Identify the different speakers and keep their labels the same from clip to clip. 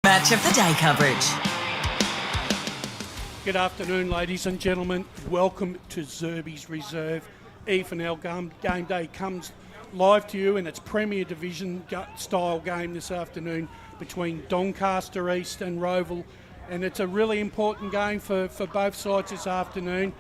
Speaker 1: Match of the day coverage.
Speaker 2: Good afternoon, ladies and gentlemen. Welcome to Zerbes Reserve. EFNL game day comes live to you in its Premier Division style game this afternoon between Doncaster East and Rowville. And it's a really important game for both sides this afternoon.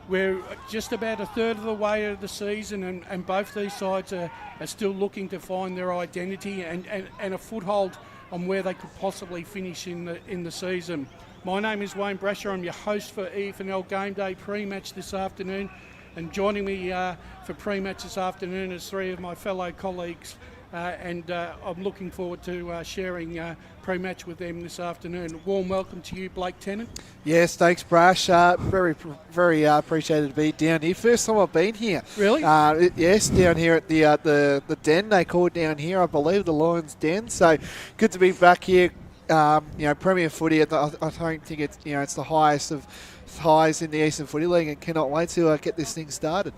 Speaker 2: We're just about a third of the way of the season, and both these sides are still looking to find their identity and a foothold on where they could possibly finish in the season. My name is Wayne Brasher. I'm your host for EFNL Game Day pre-match this afternoon, and joining me for pre-match this afternoon is three of my fellow colleagues, and I'm looking forward to sharing pre-match with them this afternoon. Warm welcome to you, Blake Tennant.
Speaker 3: Yes, thanks, Brash. Very appreciated to be down here. First time I've been here.
Speaker 2: Really?
Speaker 3: Yes, down here at the den they call it down here, I believe, the Lions Den. So good to be back here. Premier footy. I don't think it's the highest of highs in the Eastern Footy League, and cannot wait to get this thing started.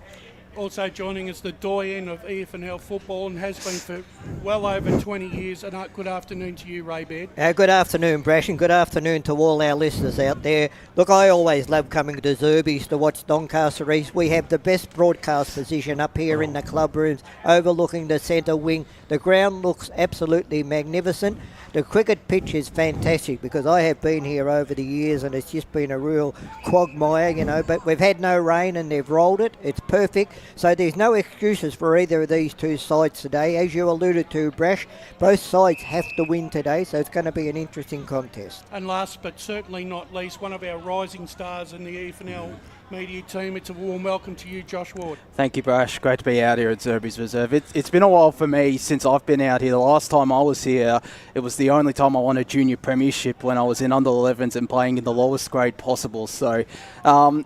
Speaker 2: Also joining us, the doyen of EFNL football, and has been for well over 20 years. And good afternoon to you, Ray Baird.
Speaker 4: Good afternoon, Brash, and good afternoon to all our listeners out there. Look, I always love coming to Zerbes to watch Doncaster East. We have the best broadcast position up here in the club rooms, overlooking the centre wing. The ground looks absolutely magnificent. The cricket pitch is fantastic because I have been here over the years and it's just been a real quagmire, but we've had no rain and they've rolled it. It's perfect. So there's no excuses for either of these two sides today. As you alluded to, Brash, both sides have to win today, so it's going to be an interesting contest.
Speaker 2: And last but certainly not least, one of our rising stars in the EFNL media team. It's a warm welcome to you, Josh Ward.
Speaker 5: Thank you, Brash. Great to be out here at Zerbes Reserve. It's been a while for me since I've been out here. The last time I was here, it was the only time I won a junior premiership when I was in under 11s and playing in the lowest grade possible. So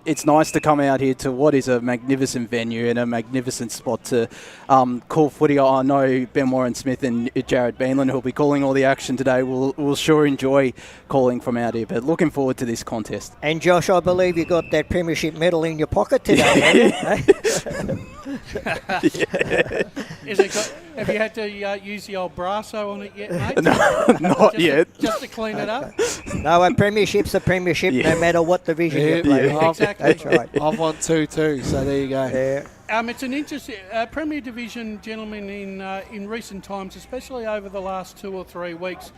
Speaker 5: it's nice to come out here to what is a magnificent venue and a magnificent spot to call footy. I know Ben Warren-Smith and Jared Beanland, who'll be calling all the action today, will sure enjoy calling from out here. But looking forward to this contest.
Speaker 4: And Josh, I believe you got that premiership medal in your pocket today.
Speaker 2: Have you had to use the old brasso on it yet, mate?
Speaker 5: No, not yet.
Speaker 2: Just to clean it up?
Speaker 4: No, a premiership's a premiership, no matter what division you play.
Speaker 3: Yeah.
Speaker 2: Exactly.
Speaker 4: That's right.
Speaker 3: I've won two too, so there you go.
Speaker 4: Yeah.
Speaker 2: It's an interesting Premier Division, gentlemen, in recent times, especially over the last 2 or 3 weeks.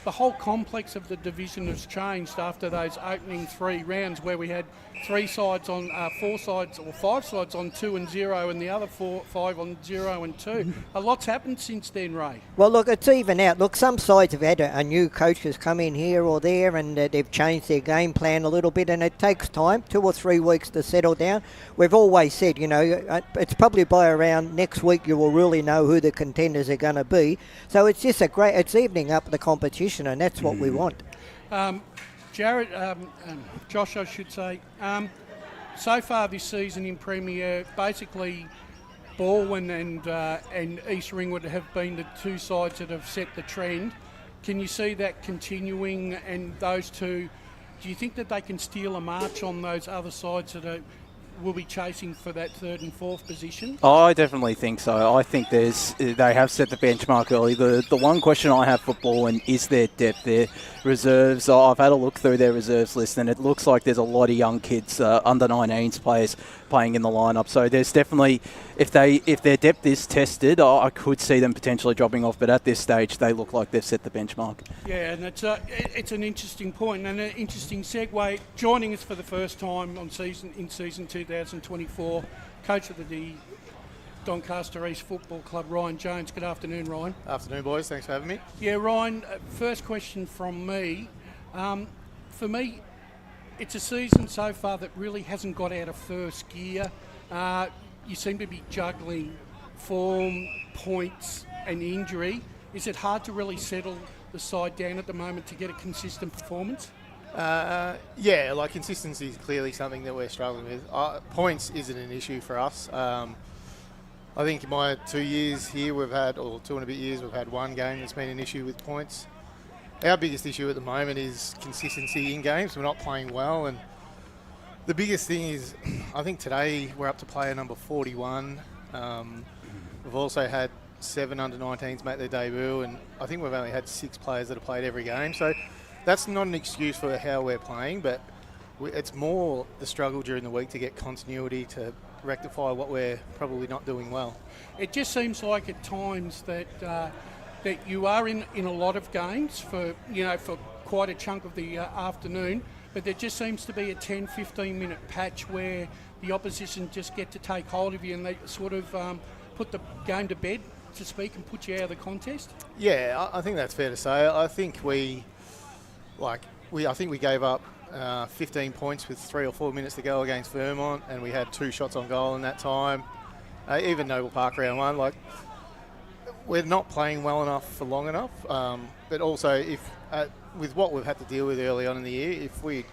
Speaker 2: The whole complex of the division has changed after those opening 3 rounds where we had 4 sides on 5 sides on 2 and 0 and the other 5 on 0 and 2. A lot's happened since then, Ray.
Speaker 4: Well, look, it's even out. Look, some sides have had a new coach has come in here or there and they've changed their game plan a little bit, and it takes time, 2 or 3 weeks to settle down. We've always said, it's probably by around next week you will really know who the contenders are going to be. So it's just it's evening up the competition, and that's what we want.
Speaker 2: Jared, Josh, I should say, so far this season in Premier, basically Baldwin and East Ringwood have been the 2 sides that have set the trend. Can you see that continuing, and those two, do you think that they can steal a march on those other sides that will be chasing for that 3rd and 4th position?
Speaker 5: I definitely think so. I think they have set the benchmark early. The one question I have for Baldwin is their depth, their reserves. I've had a look through their reserves list, and it looks like there's a lot of young kids, under 19s players playing in the lineup. So there's definitely, if their depth is tested, I could see them potentially dropping off. But at this stage, they look like they've set the benchmark. Yeah,
Speaker 2: and it's an interesting point and an interesting segue. Joining us for the first time in season 2024, coach of the Doncaster East Football Club, Ryan Jones. Good afternoon, Ryan.
Speaker 6: Afternoon, boys. Thanks for having me.
Speaker 2: Yeah, Ryan, first question from me. For me, it's a season so far that really hasn't got out of first gear. You seem to be juggling form, points and injury. Is it hard to really settle the side down at the moment to get a consistent performance?
Speaker 6: Consistency is clearly something that we're struggling with. Points isn't an issue for us. I think in my 2 years here, or 2 and a bit years, we've had one game that's been an issue with points. Our biggest issue at the moment is consistency in games. We're not playing well, and the biggest thing is, I think today we're up to player number 41. We've also had 7 under-19s make their debut, and I think we've only had 6 players that have played every game. So that's not an excuse for how we're playing, but it's more the struggle during the week to get continuity to rectify what we're probably not doing well.
Speaker 2: It just seems like at times that that you are in a lot of games for quite a chunk of the afternoon, but there just seems to be a 10-15 minute patch where the opposition just get to take hold of you and they sort of put the game to bed, to speak, and put you out of the contest.
Speaker 6: Yeah, I think that's fair to say. I think we gave up 15 points with 3 or 4 minutes to go against Vermont, and we had 2 shots on goal in that time. Even Noble Park round 1, we're not playing well enough for long enough. But also, with what we've had to deal with early on in the year, if we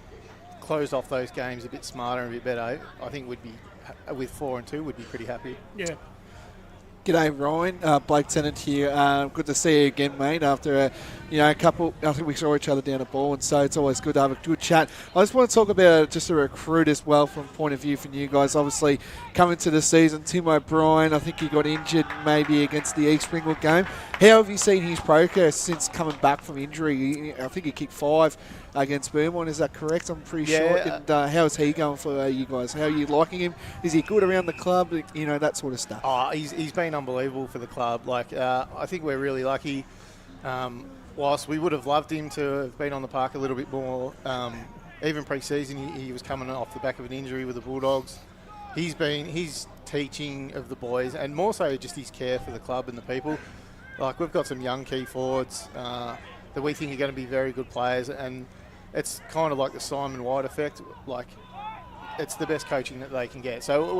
Speaker 6: closed off those games a bit smarter and a bit better, I think we'd be with 4-2, we'd be pretty happy.
Speaker 2: Yeah.
Speaker 3: G'day, Ryan. Blake Tennant here. Good to see you again, mate. After a couple, I think we saw each other down at ball, and so it's always good to have a good chat. I just want to talk about just a recruit as well from point of view for you guys. Obviously, coming to the season, Tim O'Brien, I think he got injured maybe against the East Springwood game. How have you seen his progress since coming back from injury? I think he kicked 5 against Vermont, is that correct? I'm pretty sure. And how's he going for you guys? How are you liking him? Is he good around the club? That sort of stuff.
Speaker 6: Oh, he's been unbelievable for the club. I think we're really lucky. Whilst we would have loved him to have been on the park a little bit more, even pre-season he was coming off the back of an injury with the Bulldogs. His teaching of the boys, and more so just his care for the club and the people. We've got some young key forwards that we think are going to be very good players, and it's kind of like the Simon White effect. It's the best coaching that they can get. So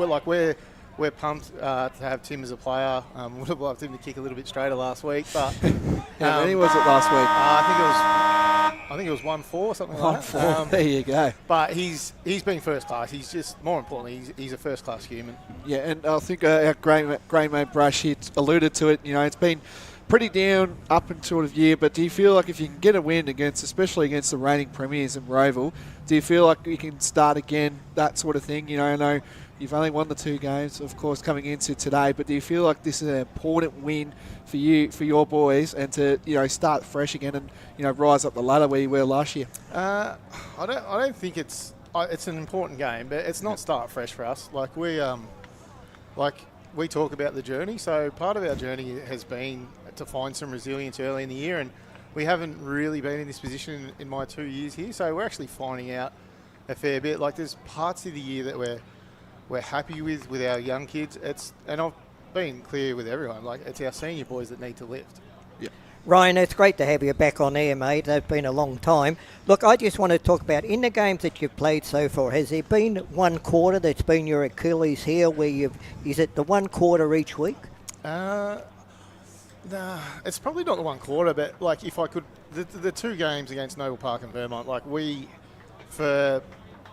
Speaker 6: we're pumped to have Tim as a player. Would have loved him to kick a little bit straighter last week, but
Speaker 3: how many was it last week?
Speaker 6: I think it was 1-4, something like that.
Speaker 3: 1-4. There you go.
Speaker 6: But he's been first class. He's just, more importantly, he's a first class human. Yeah,
Speaker 3: and I think our great mate Brush here alluded to it. It's been pretty down up and sort of year, but do you feel like if you can get a win especially against the reigning premiers in Rowville, do you feel like you can start again, that sort of thing? I know you've only won the 2 games, of course, coming into today, but do you feel like this is an important win for you, for your boys, and to start fresh again and rise up the ladder where you were last year?
Speaker 6: I don't think it's an important game, but it's not start fresh for us. We talk about the journey, so part of our journey has been to find some resilience early in the year, and we haven't really been in this position in my 2 years here, so we're actually finding out a fair bit. There's parts of the year that we're happy with our young kids. And I've been clear with everyone, it's our senior boys that need to lift.
Speaker 4: Ryan, it's great to have you back on air, mate. It's been a long time. Look, I just want to talk about, in the games that you've played so far, has there been one quarter that's been your Achilles heel where is it the one quarter each week?
Speaker 6: Nah, it's probably not the one quarter, but if I could, the 2 games against Noble Park and Vermont,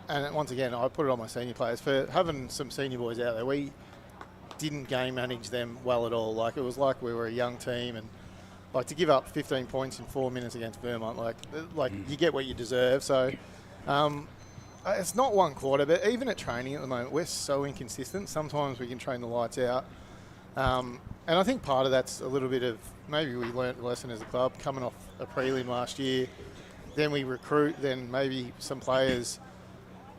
Speaker 6: and once again, I put it on my senior players, for having some senior boys out there, we didn't game manage them well at all. It was like we were a young team, and to give up 15 points in 4 minutes against Vermont, you get what you deserve. So it's not one quarter, but even at training at the moment, we're so inconsistent. Sometimes we can train the lights out. And I think part of that's a little bit of, maybe we learnt a lesson as a club, coming off a prelim last year, then we recruit, then maybe some players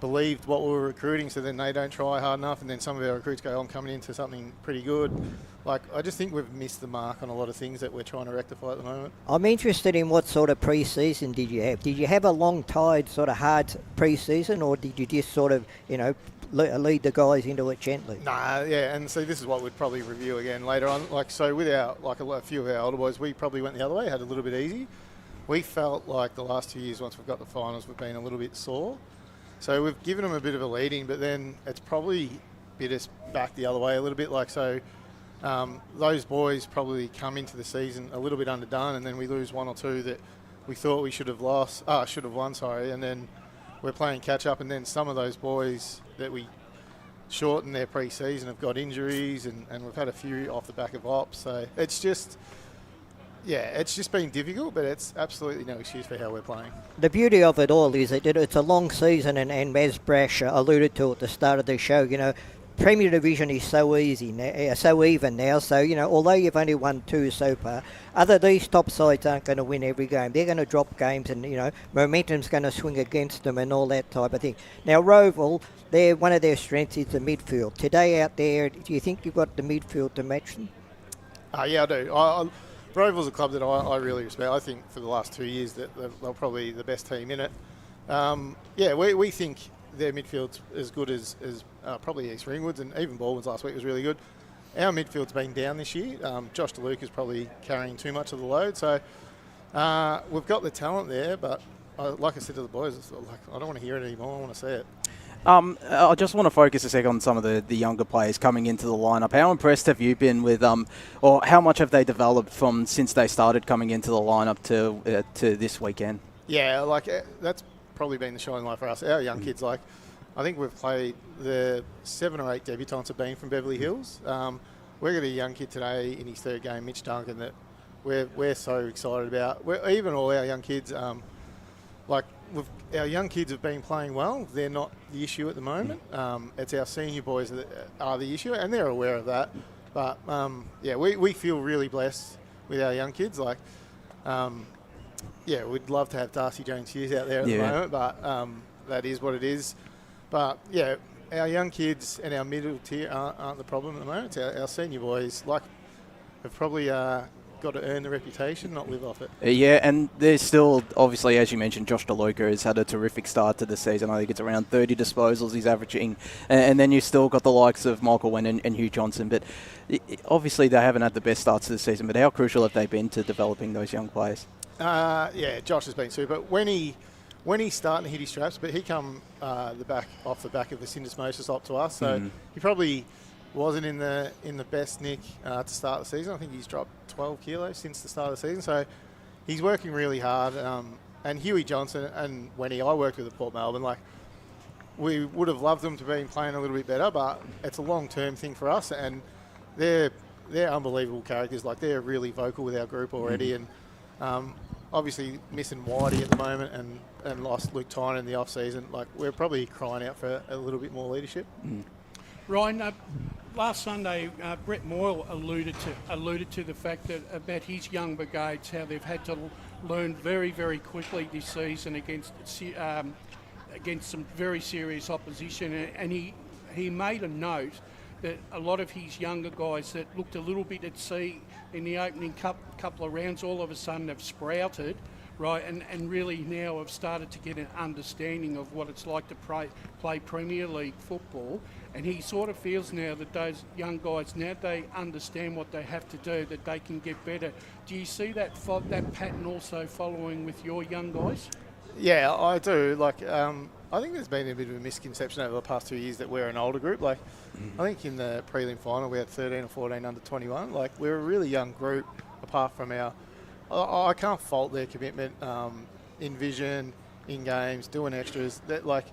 Speaker 6: believed what we were recruiting, so then they don't try hard enough, and then some of our recruits go, I'm coming into something pretty good. I just think we've missed the mark on a lot of things that we're trying to rectify at the moment.
Speaker 4: I'm interested in what sort of pre-season did you have? Did you have a long, tired, sort of hard pre-season, or did you just sort of, lead the guys into it gently?
Speaker 6: Nah, yeah, and so this is what we'd probably review again later on. So with a few of our older boys, we probably went the other way, had a little bit easy. We felt like the last 2 years, once we've got the finals, we've been a little bit sore. So we've given them a bit of a leading, but then it's probably bit us back the other way a little bit. Those boys probably come into the season a little bit underdone, and then we lose 1 or 2 that we thought we should have won, and then we're playing catch up, and then some of those boys that we shortened their pre-season have got injuries, and we've had a few off the back of ops. So it's just been difficult, but it's absolutely no excuse for how we're playing.
Speaker 4: The beauty of it all is that it's a long season, and as Brash alluded to at the start of the show, Premier Division is so easy now, so even now. So, although you've only won 2 so far, these top sides aren't going to win every game. They're going to drop games and, momentum's going to swing against them and all that type of thing. Now, Rowville, one of their strengths is the midfield. Today out there, do you think you've got the midfield to match them?
Speaker 6: Yeah, I do. Rowville's a club that I really respect. I think for the last 2 years that they're probably the best team in it. We think their midfield's as good as probably East Ringwood's, and even Baldwin's last week was really good. Our midfield's been down this year. Josh DeLuca is probably carrying too much of the load. So we've got the talent there, but like I said to the boys, I don't want to hear it anymore. I want to see it.
Speaker 5: I just want to focus a second on some of the younger players coming into the lineup. How impressed have you been with, or how much have they developed from since they started coming into the lineup to this weekend?
Speaker 6: Yeah, that's probably been the shining light for us. Our young kids, I think we've played the 7 or 8 debutants have been from Beverly Hills. We've got a young kid today in his 3rd game, Mitch Duncan, that we're so excited about. Even all our young kids, our young kids have been playing well. They're not the issue at the moment. It's our senior boys that are the issue, and they're aware of that. But we feel really blessed with our young kids. We'd love to have Darcy Jones-Hughes out there at the moment, but that is what it is. But our young kids and our middle tier aren't the problem at the moment. It's our senior boys have probably got to earn the reputation, not live off it.
Speaker 5: And there's still, obviously, as you mentioned, Josh DeLuca has had a terrific start to the season. I think it's around 30 disposals he's averaging. And then you've still got the likes of Michael Wen and Hugh Johnson. But obviously they haven't had the best starts to the season. But how crucial have they been to developing those young players?
Speaker 6: Josh has been super. When he's starting to hit his straps, but he come off the back of the syndesmosis up to us, so he probably wasn't in the best nick to start the season. I think he's dropped 12 kilos since the start of the season, so he's working really hard. And Huey Johnson and Wenny, I worked with at Port Melbourne. We would have loved them to be playing a little bit better, but it's a long-term thing for us, and they're unbelievable characters. They're really vocal with our group already, and obviously missing Whitey at the moment and lost Luke Tyne in the off-season. We're probably crying out for a little bit more leadership.
Speaker 2: Ryan, last Sunday, Brett Moyle alluded to the fact that about his young brigades, how they've had to learn very, very quickly this season against some very serious opposition, and he made a note that a lot of his younger guys that looked a little bit at sea in the opening couple of rounds, all of a sudden have sprouted, right, and really now have started to get an understanding of what it's like to play Premier League football. And he sort of feels now that those young guys, now they understand what they have to do, that they can get better. Do you see that pattern also following with your young guys?
Speaker 6: Yeah, I do. I think there's been a bit of a misconception over the past 2 years that we're an older group. I think in the prelim final we had 13 or 14 under 21. We're a really young group, apart from I can't fault their commitment in vision, in games, doing extras. That like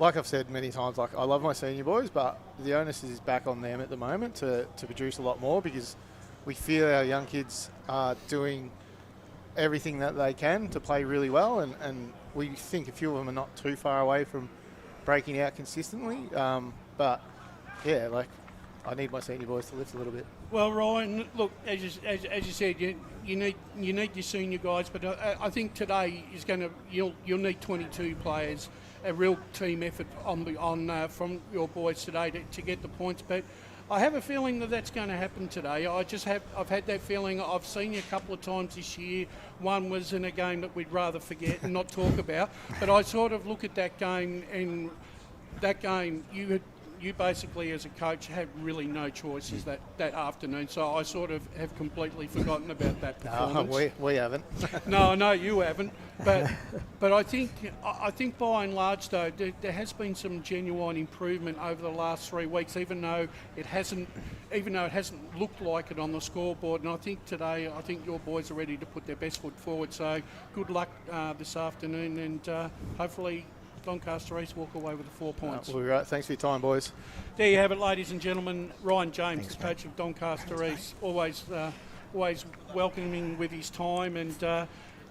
Speaker 6: I've said many times, I love my senior boys, but the onus is back on them at the moment to produce a lot more, because we feel our young kids are doing everything that they can to play really well, and we think a few of them are not too far away from breaking out consistently. But I need my senior boys to lift a little bit.
Speaker 2: Well, Ryan, look, as you said, you need your senior guys, but I think today is you'll need 22 players, a real team effort from your boys today to get the points. But I have a feeling that that's going to happen today. I've had that feeling. I've seen you a couple of times this year. One was in a game that we'd rather forget and not talk about. But I sort of look at that game, and that game you basically as a coach had really no choices that afternoon. So I sort of have completely forgotten about that performance.
Speaker 6: No, we haven't.
Speaker 2: No, I know you haven't. But I think by and large though there has been some genuine improvement over the last 3 weeks, even though it hasn't looked like it on the scoreboard. And I think today your boys are ready to put their best foot forward. So good luck this afternoon, and hopefully Doncaster East walk away with the 4 points.
Speaker 6: We'll be right. Thanks for your time, boys.
Speaker 2: There you have it, ladies and gentlemen. Ryan James, the coach of Doncaster East, always welcoming with his time, and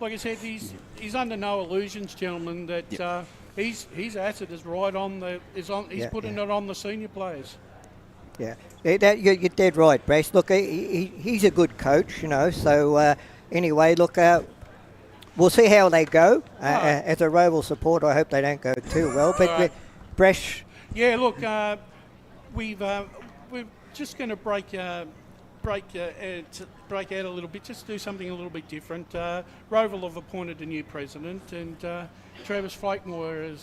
Speaker 2: like I said, he's under no illusions, gentlemen, that his asset is right on the he's putting it on the senior players.
Speaker 4: Yeah, you're dead right, Brace. Look, he's a good coach, you know. So anyway, look, we'll see how they go. As a Rowville supporter, I hope they don't go too well. But Brash.
Speaker 2: Yeah, look, we're just going to break out a little bit, just do something a little bit different. Rowville have appointed a new president, and Travis Flakemore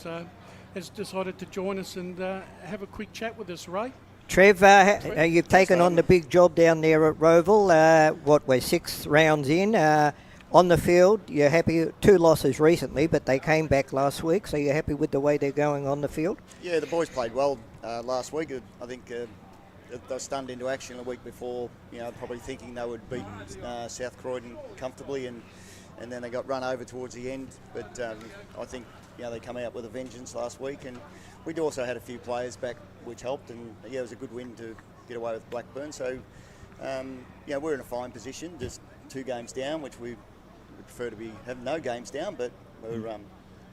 Speaker 2: has decided to join us and have a quick chat with us, Ray.
Speaker 4: Trev, you've taken on the big job down there at Rowville. We're 6 rounds in. On the field, you're happy? 2 losses recently, but they came back last week, so you're happy with the way they're going on the field?
Speaker 1: Yeah, the boys played well last week. I think they were stunned into action the week before, probably thinking they would beat South Croydon comfortably, and then they got run over towards the end. But I think they come out with a vengeance last week, and we also had a few players back, which helped, and it was a good win to get away with Blackburn. So we're in a fine position, just 2 games down, which we would prefer to have no games down, but we're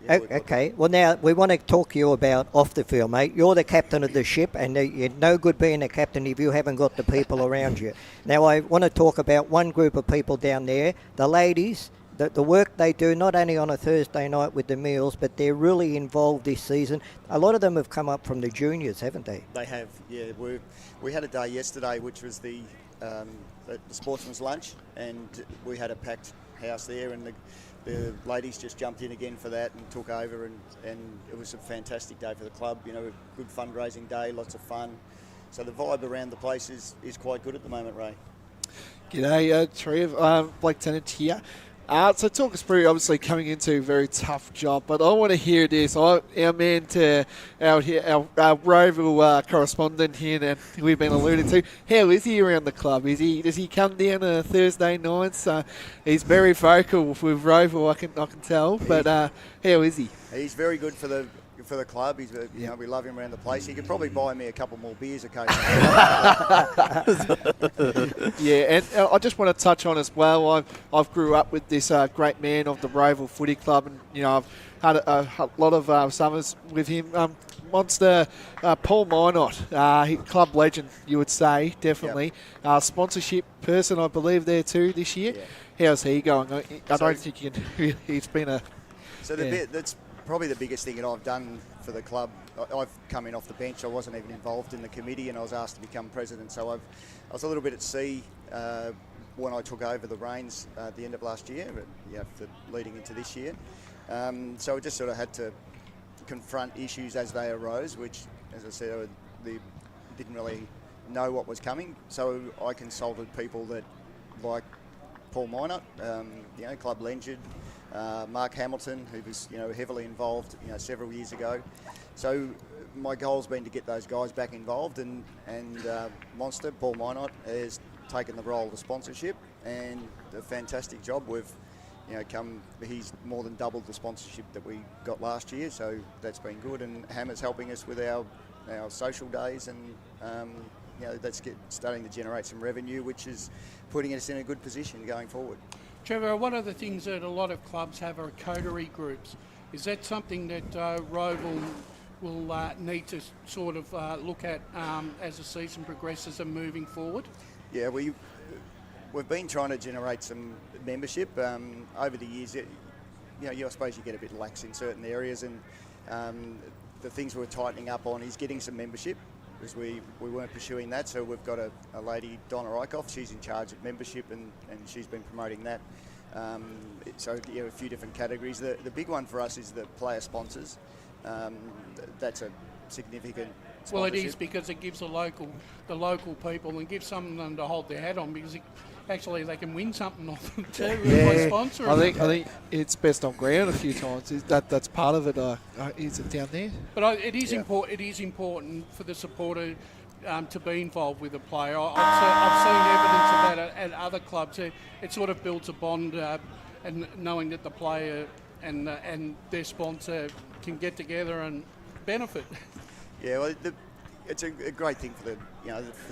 Speaker 4: okay. Well, now we want to talk to you about off the field, mate. You're the captain of the ship, and you're no good being a captain if you haven't got the people around you. Now, I want to talk about one group of people down there, the ladies. The work they do, not only on a Thursday night with the meals, but they're really involved this season. A lot of them have come up from the juniors, haven't they?
Speaker 1: They have, yeah. We had a day yesterday, which was the sportsman's lunch, and we had a packed house there, and the ladies just jumped in again for that and took over, and it was a fantastic day for the club. A good fundraising day, lots of fun. So the vibe around the place is quite good at the moment, Ray.
Speaker 3: G'day, Trev. Blake Tennant here. So talk us through, obviously coming into a very tough job, but I want to hear this. Our man, our Rowville correspondent here that we've been alluding to, how is he around the club? Does he come down on Thursday nights? He's very vocal with Rowville, I can tell. But how is he?
Speaker 1: He's very good for the club. He's we love him around the place. He could probably buy me a couple more beers occasionally.
Speaker 3: Yeah, and I just want to touch on as well. I've grew up with this great man of the Rowville Footy Club, and I've had a lot of summers with him. Monster Paul Minot, club legend, you would say, definitely. Yep. Sponsorship person, I believe, there too this year. Yeah. How's he going? I don't think you can. It's been a.
Speaker 1: So that's probably the biggest thing that I've done for the club. I've come in off the bench. I wasn't even involved in the committee, and I was asked to become president. So I was a little bit at sea when I took over the reins at the end of last year, but leading into this year. So I just sort of had to confront issues as they arose, which, as I said, they didn't really know what was coming. So I consulted people like Paul Minot, club legend, Mark Hamilton, who was heavily involved several years ago. So my goal's been to get those guys back involved, and Monster Paul Minot has taken the role of the sponsorship, and a fantastic job. We've he's more than doubled the sponsorship that we got last year, so that's been good. And Hammer's helping us with our social days, and that's starting to generate some revenue, which is putting us in a good position going forward.
Speaker 2: Trevor, one of the things that a lot of clubs have are coterie groups. Is that something that Rowville will need to sort of look at as the season progresses and moving forward?
Speaker 1: Yeah, we've been trying to generate some membership over the years. I suppose you get a bit lax in certain areas, and the things we're tightening up on is getting some membership, because we weren't pursuing that. So we've got a lady, Donna Eichhoff, she's in charge of membership, and she's been promoting that. So a few different categories. The big one for us is the player sponsors. That's a significant sponsorship.
Speaker 2: Well, it is, because it gives the local people, and gives some of them to hold their hat on, because actually they can win something off them too by sponsoring.
Speaker 3: I think it's best on ground a few times. That's part of it. Is it down there?
Speaker 2: But it is important. It is important for the supporter to be involved with a player. I've seen evidence of that at other clubs. It sort of builds a bond, and knowing that the player and their sponsor can get together and benefit.
Speaker 1: Yeah, well, it's a great thing for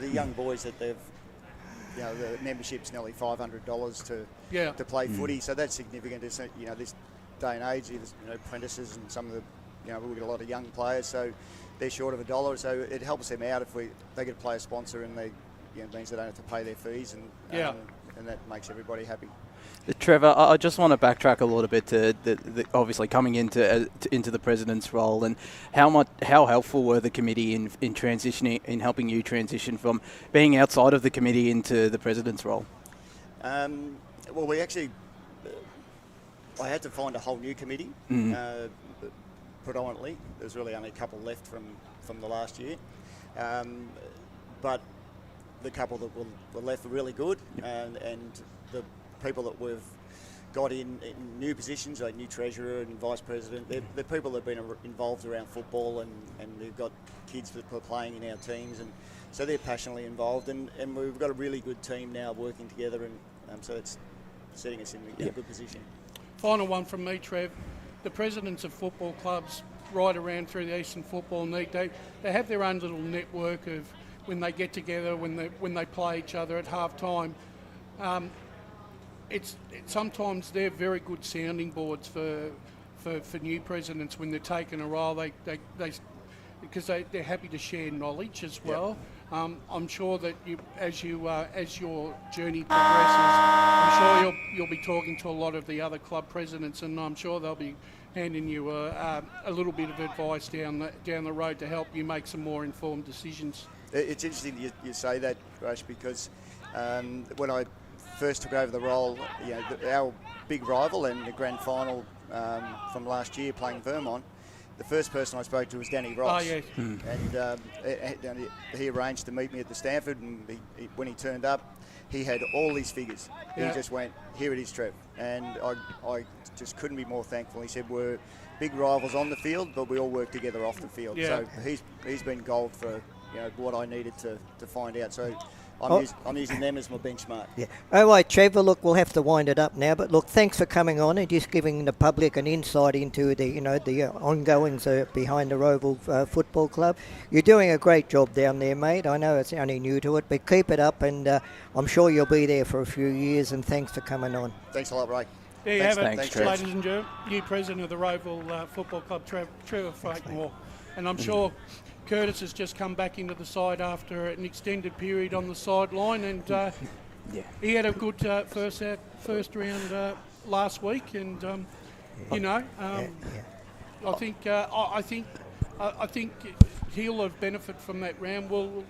Speaker 1: the young boys that they've. The membership's nearly $500 to play footy, so that's significant. It's, this day and age, there's apprentices and some of the we've got a lot of young players, so they're short of $1, so it helps them out if they get a player sponsor, and they means they don't have to pay their fees, and that makes everybody happy.
Speaker 5: Trevor, I just want to backtrack a little bit to the obviously coming into the president's role, and how helpful were the committee in transitioning, in helping you transition from being outside of the committee into the president's role?
Speaker 1: Well, we actually, I had to find a whole new committee. Predominantly, there's really only a couple left from the last year, but the couple that were left were really good, and the people that we've got in new positions, like new treasurer and vice president, they're people that have been involved around football, and they've got kids that are playing in our teams, and so they're passionately involved, and we've got a really good team now working together, and so it's setting us in a good position.
Speaker 2: Final one from me, Trev. The presidents of football clubs right around through the Eastern Football League, they have their own little network of when they get together, when they play each other at half time. Sometimes they're very good sounding boards for new presidents when they're taking a role. Because they're happy to share knowledge as well. Yep. I'm sure that as your journey progresses, I'm sure you'll be talking to a lot of the other club presidents, and I'm sure they'll be handing you a little bit of advice down the road to help you make some more informed decisions. It's
Speaker 1: interesting you say that, Rash, because when I first took over the role, our big rival and the grand final from last year playing Vermont, the first person I spoke to was Danny Ross.
Speaker 2: Oh, yes.
Speaker 1: And he arranged to meet me at the Stanford, and when he turned up, he had all these figures. Yeah. He just went, "Here it is, Trev." And I just couldn't be more thankful. He said, we're big rivals on the field, but we all work together off the field. Yeah. So he's been gold for what I needed to find out. So I'm using them as my benchmark.
Speaker 4: Yeah. All right, Trevor, look, we'll have to wind it up now, but look, thanks for coming on and just giving the public an insight into the ongoings behind the Rowville Football Club. You're doing a great job down there, mate. I know it's only new to it, but keep it up, and I'm sure you'll be there for a few years, and thanks for coming on.
Speaker 1: Thanks a lot, Ray.
Speaker 2: There you have it, ladies and gentlemen, new president of the Rowville Football Club, Trevor Frankmore. And I'm sure Curtis has just come back into the side after an extended period on the sideline, and he had a good first round last week, and I think he'll have benefit from that round. We'll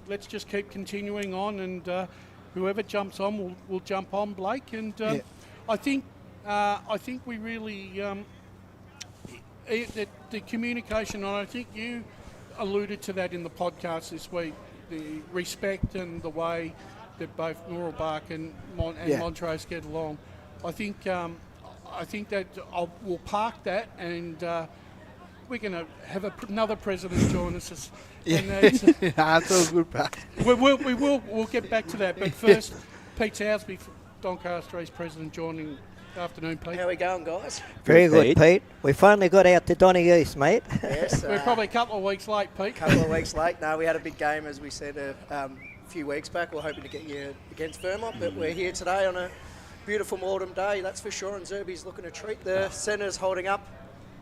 Speaker 2: let's just keep continuing on, and whoever jumps on, will jump on, Blake. And I think we really the communication, and I think you alluded to that in the podcast this week, the respect and the way that both Norrelbach and Montrose get along. I think that we'll park that, and we're going to have another president join us. And
Speaker 3: that's all good, Pat.
Speaker 2: We'll get back to that, but first, Pete Sowsby, Doncaster East president, joining. Afternoon, Pete.
Speaker 7: How are we going, guys?
Speaker 4: Very good, Pete. We finally got out to Donny East, mate.
Speaker 7: Yes.
Speaker 2: We're probably a couple of weeks late, Pete.
Speaker 7: Couple of weeks late. No, we had a big game, as we said a few weeks back. We're hoping to get you against Vermont, but we're here today on a beautiful autumn day, that's for sure, and Zerbes looking to treat. The centre's holding up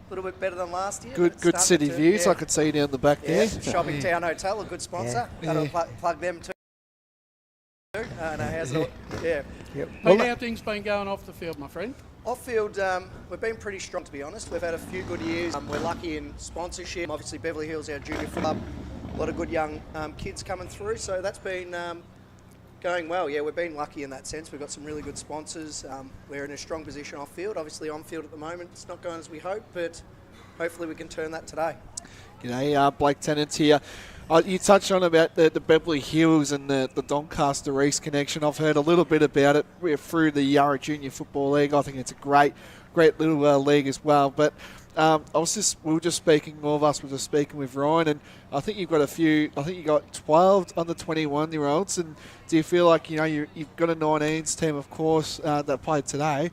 Speaker 7: a little bit better than last year.
Speaker 3: Good city views, I could see down the back there.
Speaker 7: Shopping Town Hotel, a good sponsor. That'll plug them too. How's it? Yeah.
Speaker 2: Yep. Well, how things been going off the field, my friend?
Speaker 7: Off field, we've been pretty strong, to be honest. We've had a few good years. We're lucky in sponsorship. Obviously, Beverly Hills, our junior club, a lot of good young kids coming through. So that's been going well. Yeah, we've been lucky in that sense. We've got some really good sponsors. We're in a strong position off field. Obviously, on field at the moment, it's not going as we hope, but hopefully we can turn that today.
Speaker 3: G'day, Blake Tennant here. You touched on about the Beverly Hills and the Doncaster East connection. I've heard a little bit about it through the Yarra Junior Football League. I think it's a great little league as well. But all of us were just speaking with Ryan, and I think you've got you got 12 under 21-year-olds. And do you feel like you've got a 19s team, of course, that played today?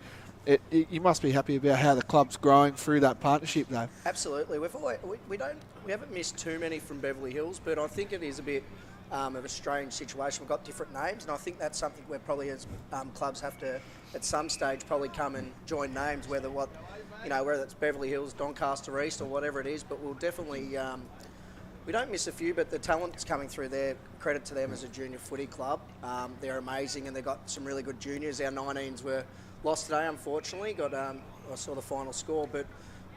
Speaker 3: You must be happy about how the club's growing through that partnership, though.
Speaker 7: Absolutely. We haven't missed too many from Beverly Hills, but I think it is a bit of a strange situation. We've got different names, and I think that's something where probably as clubs have to, at some stage, probably come and join names, whether it's Beverly Hills, Doncaster East, or whatever it is. But we'll definitely, we don't miss a few, but the talent's coming through there. Credit to them as a junior footy club. They're amazing, and they've got some really good juniors. Our 19s were lost today, unfortunately. I saw the final score, but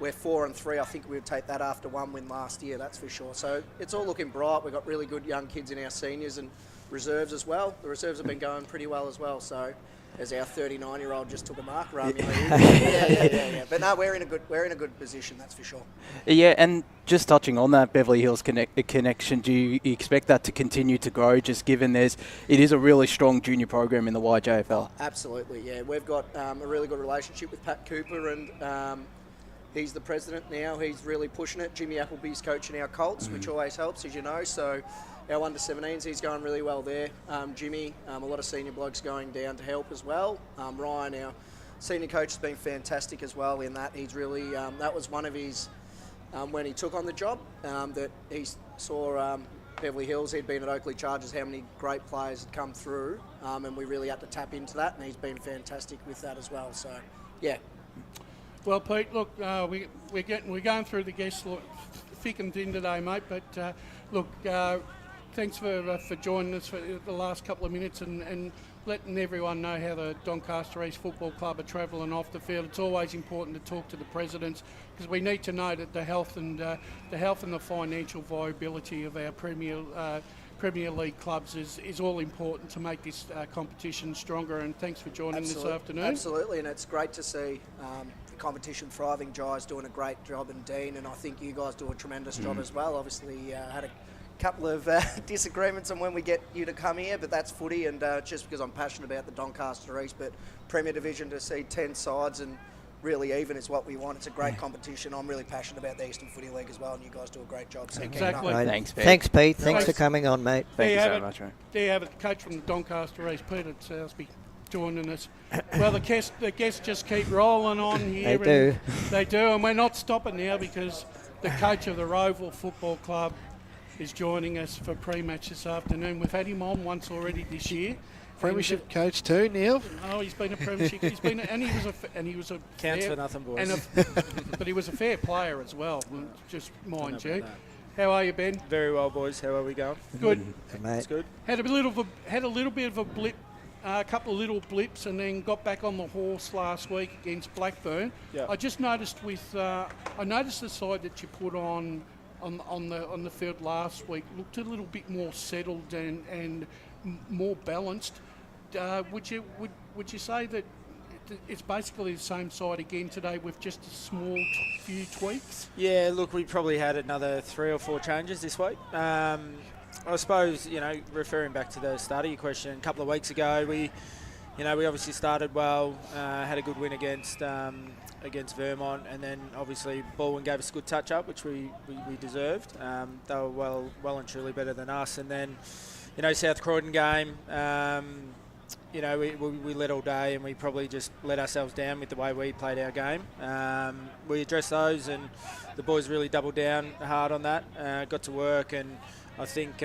Speaker 7: we're 4-3. I think we would take that after one win last year, that's for sure. So it's all looking bright. We've got really good young kids in our seniors and reserves as well. The reserves have been going pretty well as well. So as our 39-year-old just took a marker on me. Yeah. But no, we're in a good position, that's for sure.
Speaker 5: Yeah, and just touching on that Beverly Hills connection, do you expect that to continue to grow, just given it is a really strong junior program in the YJFL?
Speaker 7: Absolutely, yeah. We've got a really good relationship with Pat Cooper, and he's the president now. He's really pushing it. Jimmy Appleby's coaching our Colts, which always helps, as you know. So our under-17s, he's going really well there. Jimmy, a lot of senior blokes going down to help as well. Ryan, our senior coach, has been fantastic as well in that. He's really, that was one of his, when he took on the job, that he saw Beverly Hills. He'd been at Oakley Chargers, how many great players had come through, and we really had to tap into that, and he's been fantastic with that as well. So, yeah.
Speaker 2: Well, Pete, look, we're going through the guests thick and thin today, mate. But look, thanks for joining us for the last couple of minutes and letting everyone know how the Doncaster East Football Club are travelling off the field. It's always important to talk to the presidents because we need to know that the health and the financial viability of our Premier League clubs is all important to make this competition stronger. And thanks for joining this afternoon.
Speaker 7: Absolutely, and it's great to see the competition thriving. Jai's doing a great job, and Dean, and I think you guys do a tremendous job as well. Obviously, had a couple of disagreements on when we get you to come here, but that's footy, and just because I'm passionate about the Doncaster East, but Premier Division, to see 10 sides and really even is what we want. It's a great competition. I'm really passionate about the Eastern Footy League as well, and you guys do a great job. So
Speaker 2: exactly.
Speaker 4: Right.
Speaker 5: Thanks, Pete.
Speaker 4: Thanks, Pete. Thanks for coming on, mate.
Speaker 5: Thank you so much, mate.
Speaker 2: There you have it, coach from the Doncaster East, Peter Sousby, joining us. Well, the guests just keep rolling on here. They do, and we're not stopping now because the coach of the Rowville Football Club is joining us for pre-match this afternoon. We've had him on once already this year.
Speaker 3: Premiership coach too, Neil.
Speaker 2: Oh, he's been a premiership. He was a
Speaker 8: counts for nothing, boys.
Speaker 2: But he was a fair player as well. Just mind you. How are you, Ben?
Speaker 8: Very well, boys. How are we going?
Speaker 2: Good.
Speaker 4: Mate.
Speaker 8: It's good.
Speaker 2: Had a little bit of a blip, a couple of little blips, and then got back on the horse last week against Blackburn.
Speaker 8: Yeah.
Speaker 2: I just noticed I noticed the side that you put on the field last week looked a little bit more settled and more balanced. Would you say that it's basically the same side again today with just a small few tweaks?
Speaker 8: Yeah, look, we probably had another 3 or 4 changes this week. I suppose, referring back to the start of your question, a couple of weeks ago, we obviously started well, had a good win against Vermont, and then obviously Baldwin gave us a good touch-up, which we deserved. They were well and truly better than us. And then, South Croydon game, we led all day, and we probably just let ourselves down with the way we played our game. We addressed those, and the boys really doubled down hard on that, got to work, and I think,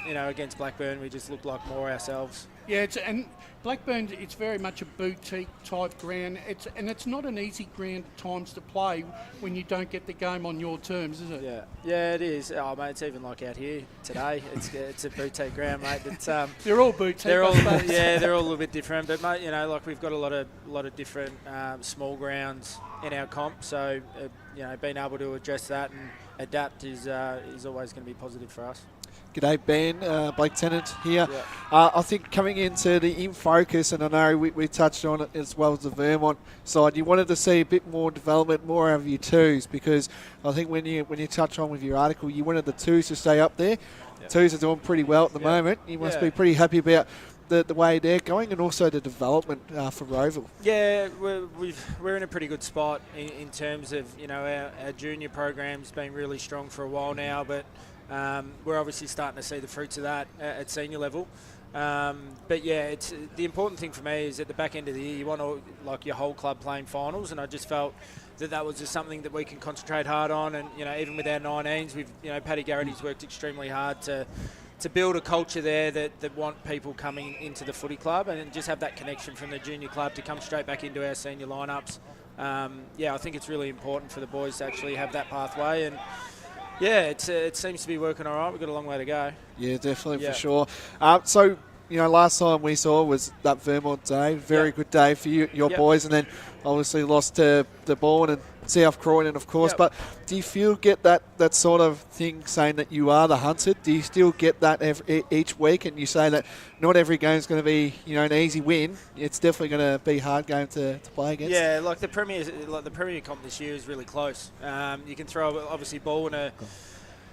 Speaker 8: against Blackburn, we just looked like more ourselves.
Speaker 2: Yeah, and Blackburn, it's very much a boutique type ground. It's not an easy ground at times to play when you don't get the game on your terms, is it?
Speaker 8: Yeah, it is. Oh, mate, it's even like out here today. It's a boutique ground, mate. It's,
Speaker 2: they're all boutique.
Speaker 8: They're all a little bit different. But mate, we've got a lot of different small grounds in our comp. So being able to address that and adapt is always going to be positive for us.
Speaker 3: G'day, Ben. Blake Tennant here.
Speaker 8: Yeah.
Speaker 3: I think coming into the in focus, and I know we touched on it as well as the Vermont side, you wanted to see a bit more development, more out of your twos, because I think when you touch on with your article, you wanted the twos to stay up there. Yeah. Twos are doing pretty well at the moment. You must be pretty happy about the way they're going, and also the development for Rowville.
Speaker 8: Yeah, we're in a pretty good spot in terms of our junior program's been really strong for a while now, but we're obviously starting to see the fruits of that at senior level. But yeah, it's the important thing for me is at the back end of the year you want your whole club playing finals, and I just felt that was just something that we can concentrate hard on. And even with our 19s, Paddy Garrity's worked extremely hard to to build a culture there that want people coming into the footy club and just have that connection from the junior club to come straight back into our senior lineups. I think it's really important for the boys to actually have that pathway, and it seems to be working all right. We've got a long way to go.
Speaker 3: Yeah, definitely, for sure. So, last time we saw was that Vermont day. Very good day for your boys, and then obviously lost to the Bourne and South Croydon, of course. But do you feel get that sort of thing saying that you are the hunted? Do you still get that each week, and you say that not every game is going to be an easy win? It's definitely going to be a hard game to play against.
Speaker 8: Yeah, like the Premier Comp this year is really close. You can throw obviously Bourne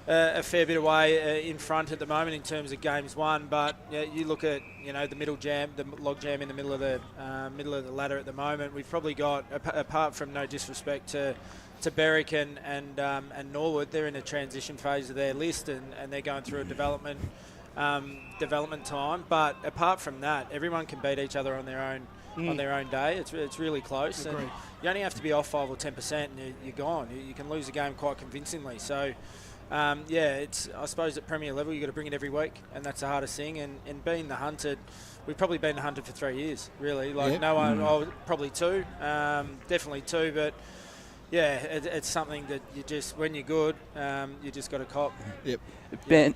Speaker 8: a fair bit away in front at the moment in terms of games won, but you look at the middle jam, the log jam in the middle of the ladder at the moment. We've probably got, apart from no disrespect to Berwick and Norwood, they're in a transition phase of their list and they're going through a development time. But apart from that, everyone can beat each other on their own day. It's really close, and you only have to be off 5 or 10% and you're gone. You can lose a game quite convincingly. So. It's, I suppose, at Premier level you've got to bring it every week, and that's the hardest thing. And being the hunted, we've probably been the hunted for 3 years, really. No one, probably 2, definitely 2. But it's something that you just, when you're good, you just got to cop.
Speaker 3: Yep.
Speaker 5: Ben,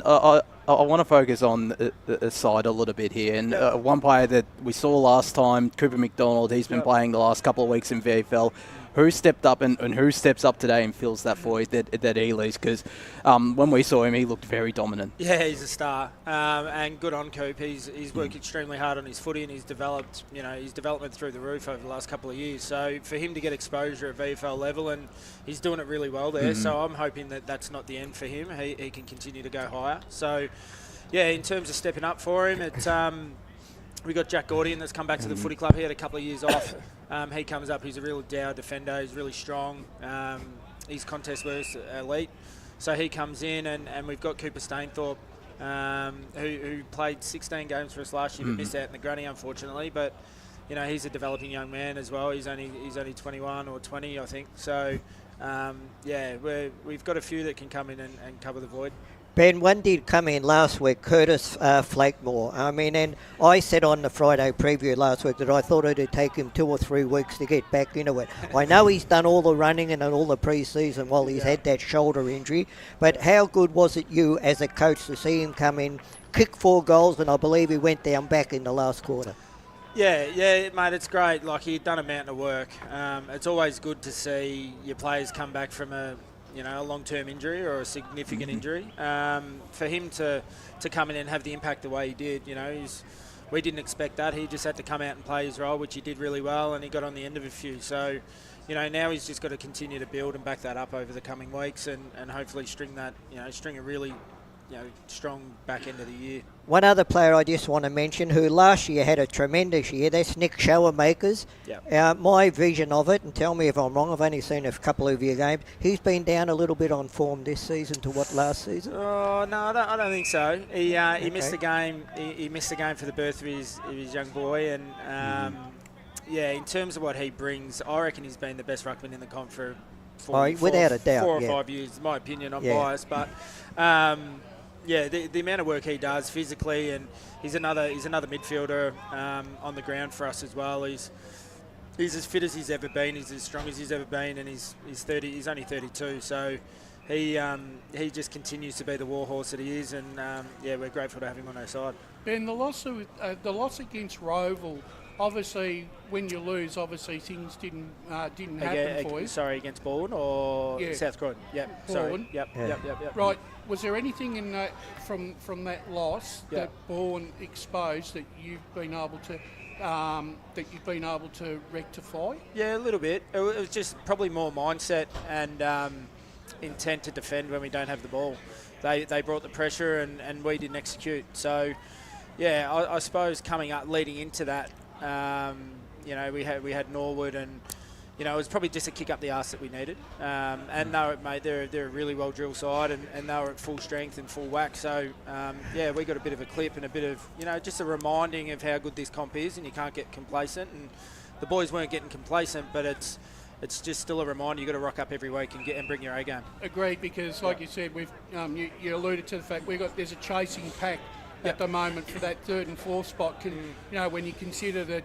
Speaker 5: I want to focus on the side a little bit here. And one player that we saw last time, Cooper McDonald, he's been playing the last couple of weeks in VFL. Who stepped up and who steps up today and fills that void that he leaves? Because when we saw him, he looked very dominant.
Speaker 8: Yeah, he's a star, and good on Coop. He's worked extremely hard on his footy, and he's developed, his development through the roof over the last couple of years. So for him to get exposure at VFL level, and he's doing it really well there. So I'm hoping that that's not the end for him. He can continue to go higher. So in terms of stepping up for him, it's we got Jack Gordian that's come back to the footy club. He had a couple of years off. He comes up, he's a real dour defender, he's really strong, he's contest versus elite, so he comes in, and we've got Cooper Stainthorpe, who played 16 games for us last year but missed out in the granny unfortunately, but he's a developing young man as well. He's only 21 or 20 I think, so we've got a few that can come in and cover the void.
Speaker 4: Ben, one did come in last week, Curtis Flakemore. And I said on the Friday preview last week that I thought it would take him 2 or 3 weeks to get back into it. I know he's done all the running and all the pre-season while he's had that shoulder injury, but how good was it you as a coach to see him come in, kick 4 goals, and I believe he went down back in the last quarter?
Speaker 8: Yeah, mate, it's great. Like, he'd done a mountain of work. It's always good to see your players come back from a long-term injury or a significant injury. For him to come in and have the impact the way he did, we didn't expect that. He just had to come out and play his role, which he did really well, and he got on the end of a few. So, now he's just got to continue to build and back that up over the coming weeks, and hopefully string a really strong back end of the year.
Speaker 4: One other player I just want to mention who last year had a tremendous year, that's Nick Showermakers. My vision of it, and tell me if I'm wrong, I've only seen a couple of your games, he's been down a little bit on form this season to what last season?
Speaker 8: Oh, no, I don't think so. He missed the game. He missed the game for the birth of his young boy, and in terms of what he brings, I reckon he's been the best ruckman in the comp for
Speaker 4: without a doubt,
Speaker 8: 4 or 5 years. In my opinion, I'm biased, but the amount of work he does physically, and he's another midfielder on the ground for us as well. He's as fit as he's ever been. He's as strong as he's ever been, and he's only 32. So he just continues to be the warhorse that he is, and we're grateful to have him on our side.
Speaker 2: Ben, the loss against Rowville. Obviously, when you lose, obviously things didn't happen for you.
Speaker 8: Sorry, against Bourne or South Croydon? Yep.
Speaker 2: Bourne.
Speaker 8: Sorry. Yep.
Speaker 2: Right. Was there anything in that from that loss that Bourne exposed that you've been able to rectify?
Speaker 8: Yeah, a little bit. It was just probably more mindset and intent to defend when we don't have the ball. They brought the pressure and we didn't execute. So, I suppose leading into that. We had Norwood, and it was probably just a kick up the arse that we needed. And they're a really well drilled side, and they were at full strength and full whack. So we got a bit of a clip and a bit of just a reminding of how good this comp is, and you can't get complacent. And the boys weren't getting complacent, but it's just still a reminder you've got to rock up every week and bring your A game.
Speaker 2: Agreed, because like you said, we've you alluded to the fact there's a chasing pack at the moment for that third and fourth spot. When you consider that,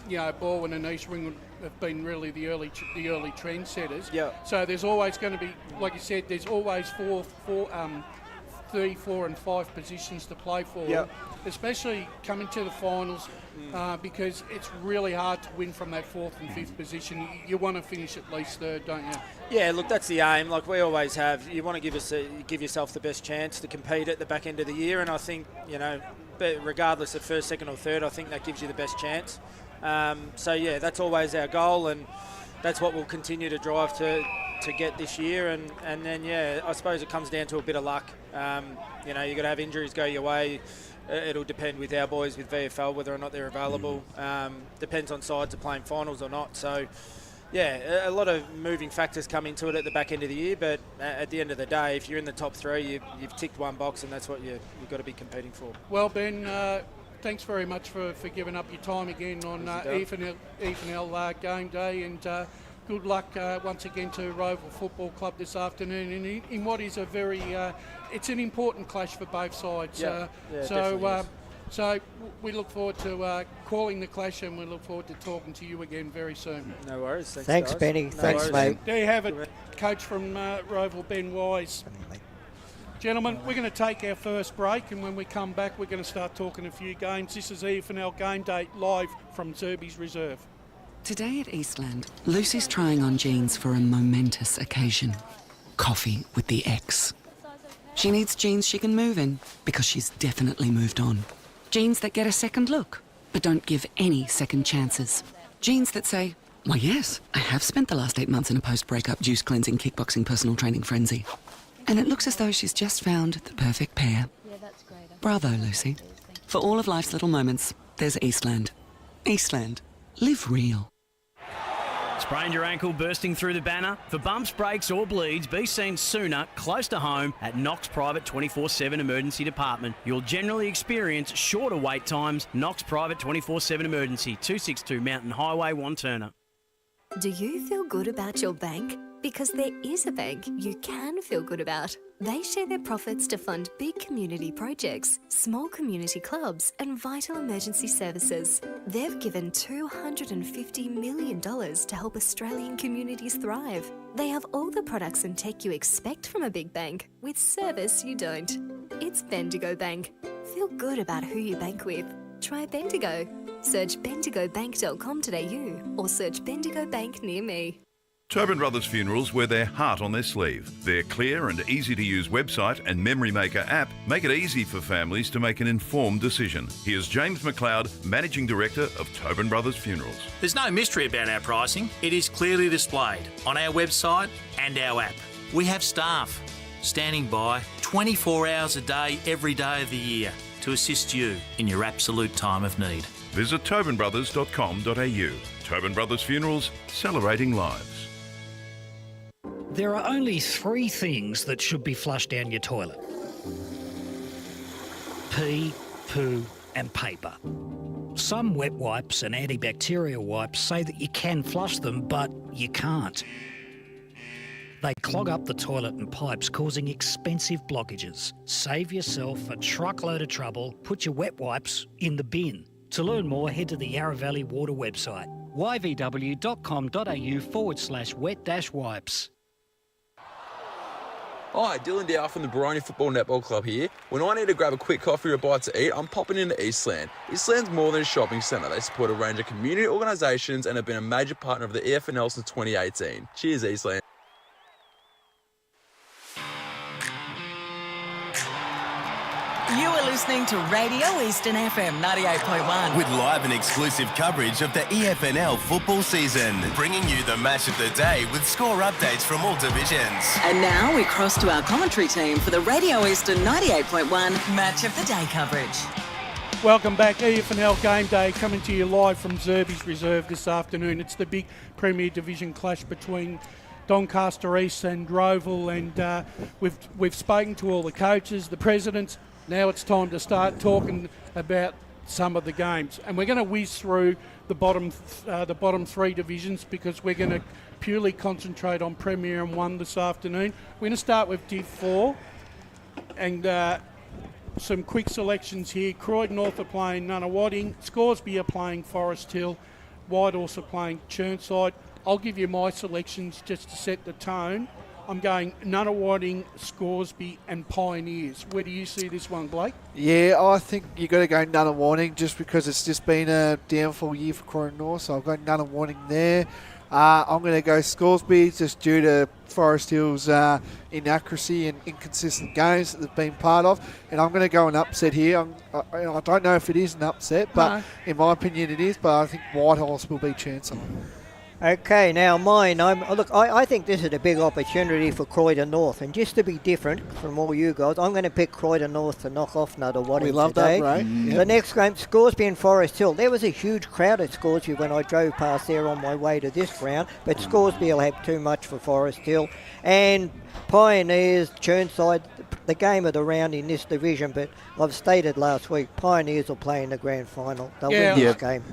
Speaker 2: Balwyn and East Ringwood have been really the early trendsetters.
Speaker 8: Yeah.
Speaker 2: So there's always going to be, like you said, there's always 3, 4 and 5 positions to play for, especially coming to the finals, because it's really hard to win from that 4th and 5th position. You want to finish at least third, don't you?
Speaker 8: Yeah, look, that's the aim. Like we always have, you want to give yourself the best chance to compete at the back end of the year, and I think, regardless of first, second or third, I think that gives you the best chance. That's always our goal, and that's what we'll continue to drive to get this year, and then I suppose it comes down to a bit of luck. You've got to have injuries go your way. It'll depend with our boys with VFL whether or not they're available. Depends on sides are playing finals or not. So a lot of moving factors come into it at the back end of the year, but at the end of the day, if you're in the top 3, you've ticked one box, and that's what you've got to be competing for.
Speaker 2: Well, Ben, thanks very much for giving up your time again on Eastland game day, and good luck once again to Rowville Football Club this afternoon in what is a very it's an important clash for both sides. So we look forward to calling the clash, and we look forward to talking to you again very soon.
Speaker 8: No worries.
Speaker 4: Thanks
Speaker 8: guys.
Speaker 4: Benny. Thanks, mate.
Speaker 2: There you have it, coach from Rowville, Ben Wise. Gentlemen, we're going to take our first break, and when we come back, we're going to start talking a few games. This is EFNL Game Day live from Zerbes Reserve.
Speaker 9: Today at Eastland, Lucy's trying on jeans for a momentous occasion. Coffee with the ex. She needs jeans she can move in, because she's definitely moved on. Jeans that get a second look, but don't give any second chances. Jeans that say, why yes, I have spent the last 8 months in a post-breakup juice cleansing, kickboxing, personal training frenzy. And it looks as though she's just found the perfect pair.
Speaker 10: Yeah, that's great.
Speaker 9: Bravo, Lucy. For all of life's little moments, there's Eastland. Eastland. Live real.
Speaker 11: Sprained your ankle bursting through the banner? For bumps, breaks or bleeds, be seen sooner, close to home, at Knox Private 24/7 Emergency Department. You'll generally experience shorter wait times. Knox Private 24/7 Emergency, 262 Mountain Highway, Wanturna.
Speaker 10: Do you feel good about your bank? Because there is a bank you can feel good about. They share their profits to fund big community projects, small community clubs, and vital emergency services. They've given $250 million to help Australian communities thrive. They have all the products and tech you expect from a big bank, with service you don't. It's Bendigo Bank. Feel good about who you bank with. Try Bendigo. Search bendigobank.com.au or search Bendigo Bank near me.
Speaker 12: Tobin Brothers Funerals wear their heart on their sleeve. Their clear and easy-to-use website and Memory Maker app make it easy for families to make an informed decision. Here's James McLeod, Managing Director of Tobin Brothers Funerals.
Speaker 13: There's no mystery about our pricing. It is clearly displayed on our website and our app. We have staff standing by 24 hours a day, every day of the year to assist you in your absolute time of need.
Speaker 12: Visit tobinbrothers.com.au. Tobin Brothers Funerals, celebrating lives.
Speaker 14: There are only 3 things that should be flushed down your toilet: pee, poo and paper. Some wet wipes and antibacterial wipes say that you can flush them, but you can't. They clog up the toilet and pipes, causing expensive blockages. Save yourself a truckload of trouble. Put your wet wipes in the bin. To learn more, head to the Yarra Valley Water website, yvw.com.au/wet-wipes.
Speaker 15: Hi, Dylan Dow from the Baroni Football Netball Club here. When I need to grab a quick coffee or a bite to eat, I'm popping into Eastland. Eastland's more than a shopping centre. They support a range of community organisations and have been a major partner of the EFNL since 2018. Cheers, Eastland.
Speaker 16: You are listening to Radio Eastern FM 98.1.
Speaker 17: With live and exclusive coverage of the EFNL football season. Bringing you the match of the day with score updates from all divisions.
Speaker 16: And now we cross to our commentary team for the Radio Eastern 98.1 Match of the Day coverage.
Speaker 2: Welcome back, EFNL Game Day, coming to you live from Zerbes Reserve this afternoon. It's the big Premier Division clash between Doncaster East and Rowville, and we've spoken to all the coaches, the presidents. Now it's time to start talking about some of the games. And we're going to whiz through the bottom three divisions because we're going to purely concentrate on Premier and 1 this afternoon. We're going to start with Div 4 and some quick selections here. Croydon North are playing Nunawading, Scoresby are playing Forest Hill, Whitehorse are playing Chirnside. I'll give you my selections just to set the tone. I'm going Nunawading, Scoresby and Pioneers. Where do you see this one, Blake?
Speaker 3: Yeah, I think you've got to go Nunawading just because it's just been a downfall year for Croydon North, so I've got Nunawading there. I'm going to go Scoresby just due to Forest Hill's inaccuracy and inconsistent games that they've been part of. And I'm going to go an upset here. I don't know if it is an upset, but in my opinion it is. But I think Whitehorse will be Chancellor.
Speaker 4: Okay, now mine. I think this is a big opportunity for Croydon North, and just to be different from all you guys, I'm going to pick Croydon North to knock off Nunawading
Speaker 3: We love
Speaker 4: today.
Speaker 3: that, right?
Speaker 4: The next game, Scoresby and Forest Hill. There was a huge crowd at Scoresby when I drove past there on my way to this round, but Scoresby will have too much for Forest Hill. And Pioneers, Chirnside, the game of the round in this division, but I've stated last week, Pioneers will play in the grand final. They'll win this game.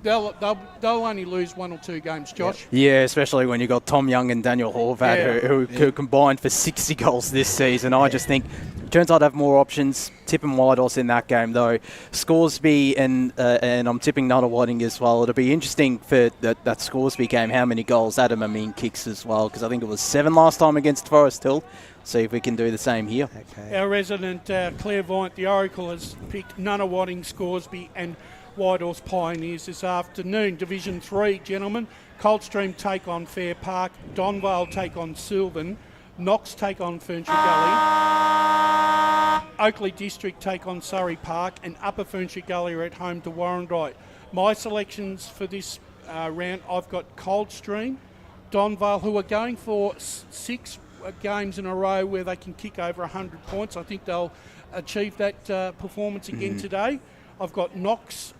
Speaker 2: They'll only lose 1 or 2 games, Josh.
Speaker 5: Yeah, especially when you got Tom Young and Daniel Horvat who combined for 60 goals this season. I just think Chirnside have more options. Tipping Whitehorse in that game though. Scoresby and I'm tipping Nunawading as well. It'll be interesting for that Scoresby game how many goals Adam Amin kicks as well, because I think it was 7 last time against Forest Hill. See if we can do the same here.
Speaker 4: Okay.
Speaker 2: Our resident clairvoyant, the Oracle, has picked Nunawading, Scoresby and Whitehorse Pioneers this afternoon. Division 3, gentlemen. Coldstream take on Fair Park. Donvale take on Sylvan. Knox take on Ferntree Gully. Oakley District take on Surrey Park. And Upper Ferntree Gully are at home to Warrandyte. My selections for this round, I've got Coldstream, Donvale, who are going for 6 games in a row where they can kick over 100 points. I think they'll achieve that performance again today. I've got Knox,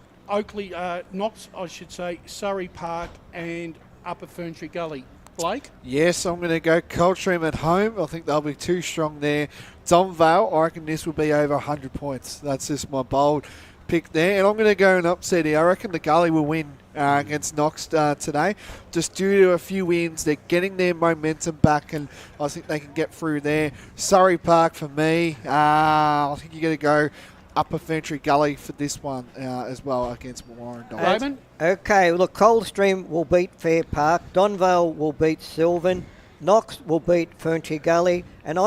Speaker 2: Surrey Park and Upper Ferntree Gully. Blake?
Speaker 3: Yes, I'm going to go Coldstream at home. I think they'll be too strong there. Donvale, I reckon this will be over 100 points. That's just my bold pick there. And I'm going to go an upset here. I reckon the Gully will win against Knox today. Just due to a few wins, they're getting their momentum back and I think they can get through there. Surrey Park for me. I think you're going to go Upper Ferntree Gully for this one as well against Warrandyte.
Speaker 4: Okay, look, Coldstream will beat Fair Park. Donvale will beat Sylvan. Knox will beat Ferntree Gully. And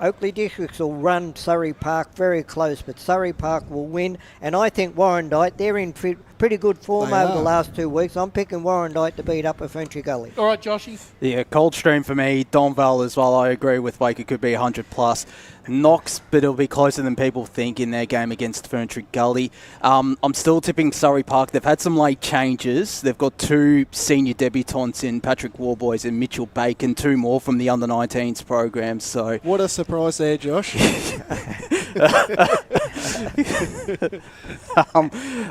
Speaker 4: Oakley Districts will run Surrey Park very close, but Surrey Park will win. And I think Warrandyte, they're in pretty good form over the last 2 weeks. I'm picking Warrandyte to beat Upper Ferntree Gully.
Speaker 2: All right, Joshy.
Speaker 5: Yeah, Coldstream for me. Donvale as well. I agree with Blake. It could be 100 plus. Knox, but it'll be closer than people think in their game against Ferntree Gully. I'm still tipping Surrey Park. They've had some late changes. They've got 2 senior debutants in Patrick Warboys and Mitchell Bacon, 2 more from the under-19s program. So
Speaker 3: what a surprise there, Josh.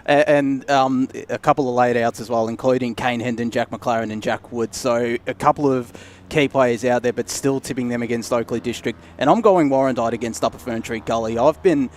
Speaker 5: and a couple of late outs as well, including Kane Hendon, Jack McLaren and Jack Wood. So a couple of key players out there, but still tipping them against Oakley District. And I'm going Warrandyte against Upper Ferntree Gully. I've been...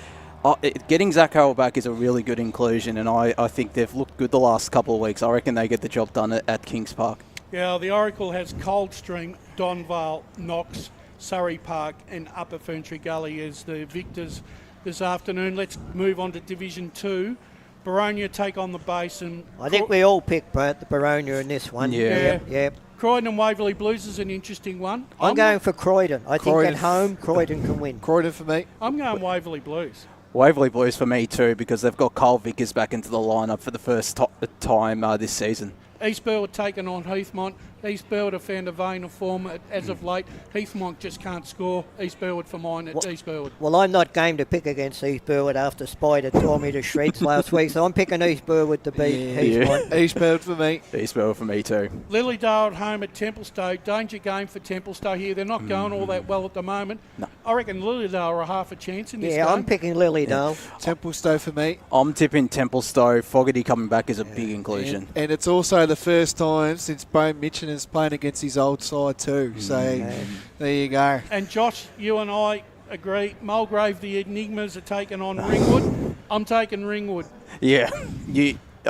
Speaker 5: getting Zach Howell back is a really good inclusion, and I think they've looked good the last couple of weeks. I reckon they get the job done at Kings Park.
Speaker 2: Yeah, the Oracle has Coldstream, Donvale, Knox, Surrey Park and Upper Ferntree Gully as the victors this afternoon. Let's move on to Division 2. Baronia take on the Basin.
Speaker 4: I think we all picked the Baronia in this one.
Speaker 5: Yeah.
Speaker 4: Yep.
Speaker 2: Croydon and Waverley Blues is an interesting one.
Speaker 4: I'm going for Croydon. I think at home, Croydon can win.
Speaker 3: Croydon for me.
Speaker 2: I'm going Waverley Blues.
Speaker 5: Waverley Blues for me too, because they've got Cole Vickers back into the lineup for the first time this season.
Speaker 2: East Burwood taken on Heathmont. East Burwood have found a vein of form as of late. Heathmont just can't score. East Burwood for mine at East Burwood.
Speaker 4: Well, I'm not game to pick against East Burwood after Spider tore me to shreds last week, so I'm picking East Burwood to beat Heathmont.
Speaker 3: East Burwood for me.
Speaker 5: East Burwood for me too.
Speaker 2: Lilydale at home at Templestowe. Danger game for Templestowe here. They're not going all that well at the moment.
Speaker 5: No.
Speaker 2: I reckon Lilydale are a half a chance in this game.
Speaker 4: Yeah, I'm picking Lilydale.
Speaker 3: Templestowe for me.
Speaker 5: I'm tipping Templestowe. Fogarty coming back is a big inclusion.
Speaker 3: And it's also the first time since Bo Mitchin is playing against his old side too. So there you go.
Speaker 2: And Josh, you and I agree. Mulgrave, the Enigmas are taking on Ringwood. I'm taking Ringwood.
Speaker 5: Yeah,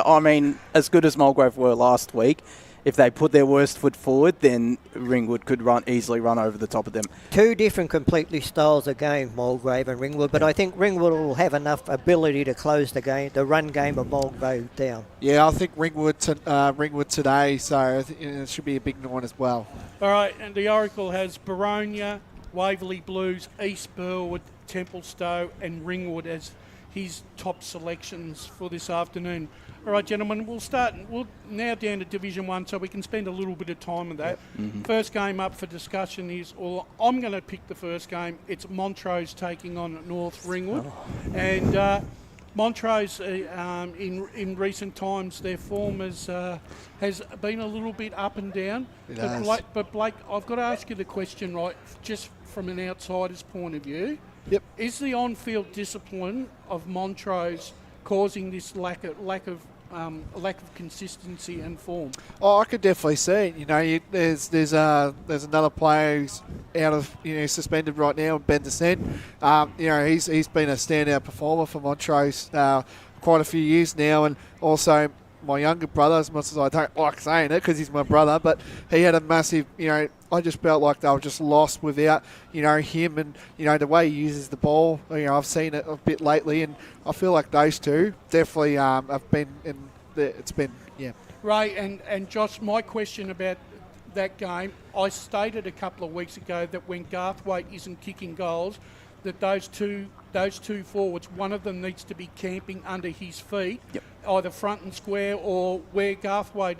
Speaker 5: I mean, as good as Mulgrave were last week, if they put their worst foot forward, then Ringwood could easily run over the top of them.
Speaker 4: Two different completely styles of game, Mulgrave and Ringwood, but I think Ringwood will have enough ability to close the game, the run game of Mulgrave down.
Speaker 3: Yeah, I think Ringwood today, so it should be a big night as well.
Speaker 2: All right, and the Oracle has Baronia, Waverley Blues, East Burwood, Templestowe and Ringwood as his top selections for this afternoon. All right, gentlemen, we'll now down to Division 1 so we can spend a little bit of time on that.
Speaker 5: Yep. Mm-hmm.
Speaker 2: First game up for discussion is, or I'm going to pick the first game. It's Montrose taking on North Ringwood. Oh. And Montrose, in recent times, their form has been a little bit up and down. But Blake, I've got to ask you the question, right, just from an outsider's point of view.
Speaker 3: Yep.
Speaker 2: Is the on-field discipline of Montrose causing this lack of consistency and form?
Speaker 3: Oh, I could definitely see it. You know, there's another player who's out of suspended right now, Ben Descent. He's been a standout performer for Montrose quite a few years now, and also my younger brother, as much as I don't like saying it because he's my brother, but he had a massive, I just felt like they were just lost without, him and, the way he uses the ball. I've seen it a bit lately, and I feel like those two definitely have been yeah.
Speaker 2: Ray and Josh, my question about that game, I stated a couple of weeks ago that when Garthwaite isn't kicking goals, that those two forwards, one of them needs to be camping under his feet,
Speaker 5: yep,
Speaker 2: either front and square or where Garthwaite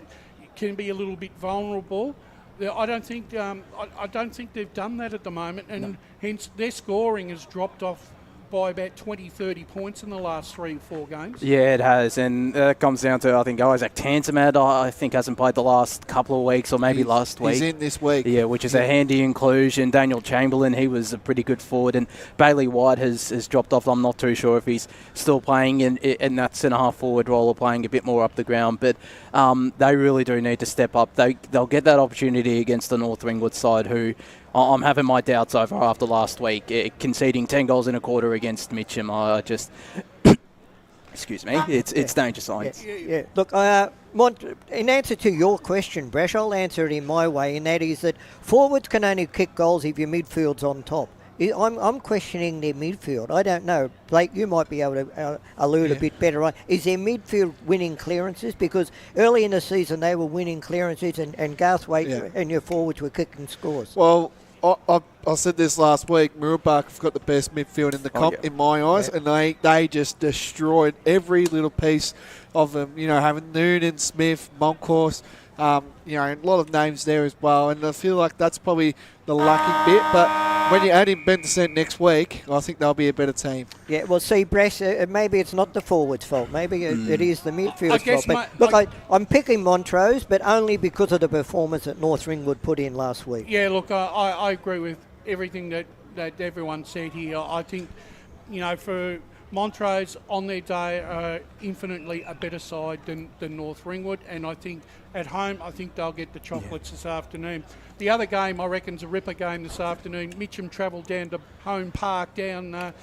Speaker 2: can be a little bit vulnerable. I don't think they've done that at the moment, and hence their scoring has dropped off by about 20-30 points in the last 3 or 4 games.
Speaker 5: Yeah, it has, and that comes down to, I think, Isaac Tantamad, I think, hasn't played the last couple of weeks, or maybe last week.
Speaker 3: He's in this week.
Speaker 5: Yeah, which is a handy inclusion. Daniel Chamberlain, he was a pretty good forward, and Bailey White has dropped off. I'm not too sure if he's still playing in that centre-half forward role or playing a bit more up the ground, but they really do need to step up. They'll get that opportunity against the North Ringwood side, who I'm having my doubts over after last week, conceding 10 goals in a quarter against Mitcham. I just, excuse me, it's danger signs.
Speaker 4: Yeah. Look, in answer to your question, Brash, I'll answer it in my way, and that is that forwards can only kick goals if your midfield's on top. I'm questioning their midfield. I don't know. Blake, you might be able to allude a bit better on. Is their midfield winning clearances? Because early in the season they were winning clearances and Garthwaite and your forwards were kicking scores.
Speaker 3: Well, I said this last week. Mirrabah have got the best midfield in the comp in my eyes, and they just destroyed every little piece of them. Having Noonan, Smith, Monkhorst, a lot of names there as well, and I feel like that's probably the lucky bit. But when you add in Ben Descent next week, I think they'll be a better team.
Speaker 4: Yeah, well, see, Brash, maybe it's not the forwards' fault. Maybe it is the midfield's fault. But I'm picking Montrose, but only because of the performance that North Ringwood put in last week.
Speaker 2: Yeah, look, I agree with everything that everyone said here. I think, for Montrose on their day are infinitely a better side than North Ringwood, and I think at home, I think they'll get the chocolates this afternoon. The other game, I reckon, is a ripper game this afternoon. Mitcham travelled down to Home Park down the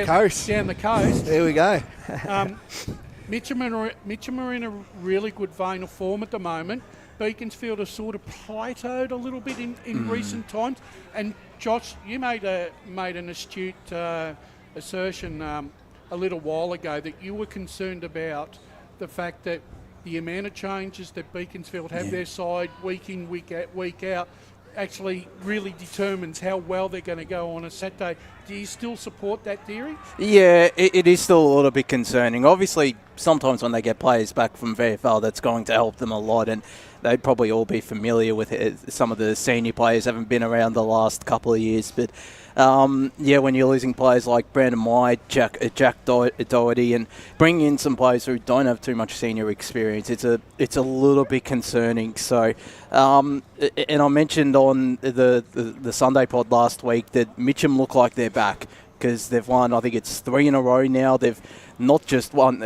Speaker 2: coast. Down the coast.
Speaker 3: There we go.
Speaker 2: Mitcham are in a really good vein of form at the moment. Beaconsfield has sort of plateaued a little bit in recent times. And Josh, you made an astute assertion a little while ago that you were concerned about the fact that the amount of changes that Beaconsfield have their side week in, week out actually really determines how well they're going to go on a Saturday. Do you still support that theory? Yeah,
Speaker 5: it is still a little bit concerning. Obviously, sometimes when they get players back from VFL, that's going to help them a lot, and they'd probably all be familiar with it. Some of the senior players haven't been around the last couple of years, but when you're losing players like Brandon White, Jack Doherty, and bringing in some players who don't have too much senior experience, it's a little bit concerning. So, and I mentioned on the Sunday pod last week that Mitcham look like they're back because they've won, I think it's 3 in a row now. They've not just won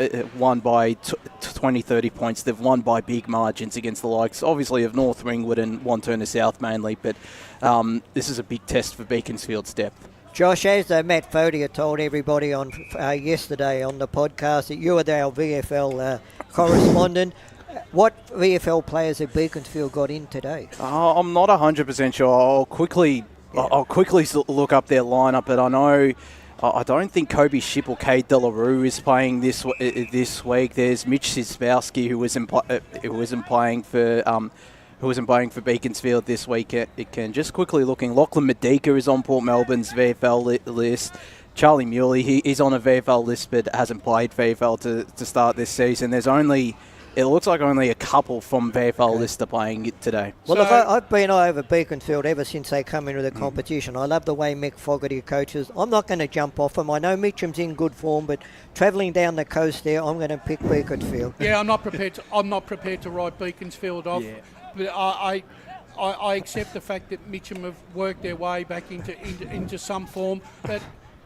Speaker 5: by 20, 30 points. They've won by big margins against the likes, obviously, of North Ringwood and Wantirna South mainly. But this is a big test for Beaconsfield's depth.
Speaker 4: Josh, as Matt Fodia told everybody on yesterday on the podcast that you are our VFL correspondent, what VFL players have Beaconsfield got in today?
Speaker 5: I'm not 100% sure. I'll quickly look up their lineup, but I know I don't think Kobe Shipp or Cade Delarue is playing this week. There's Mitch Sisbowski who wasn't playing for Beaconsfield this weekend. Just quickly looking, Lachlan Medika is on Port Melbourne's VFL list. Charlie Muley, he's on a VFL list but hasn't played VFL to start this season. It looks like only a couple from VFL list are playing it today.
Speaker 4: Well, look, I've been over Beaconsfield ever since they come into the competition. I love the way Mick Fogarty coaches. I'm not going to jump off him. I know Mitchum's in good form, but travelling down the coast there, I'm going to pick Beaconsfield.
Speaker 2: Yeah, I'm not prepared to write Beaconsfield off. Yeah. But I accept the fact that Mitchum have worked their way back into some form. But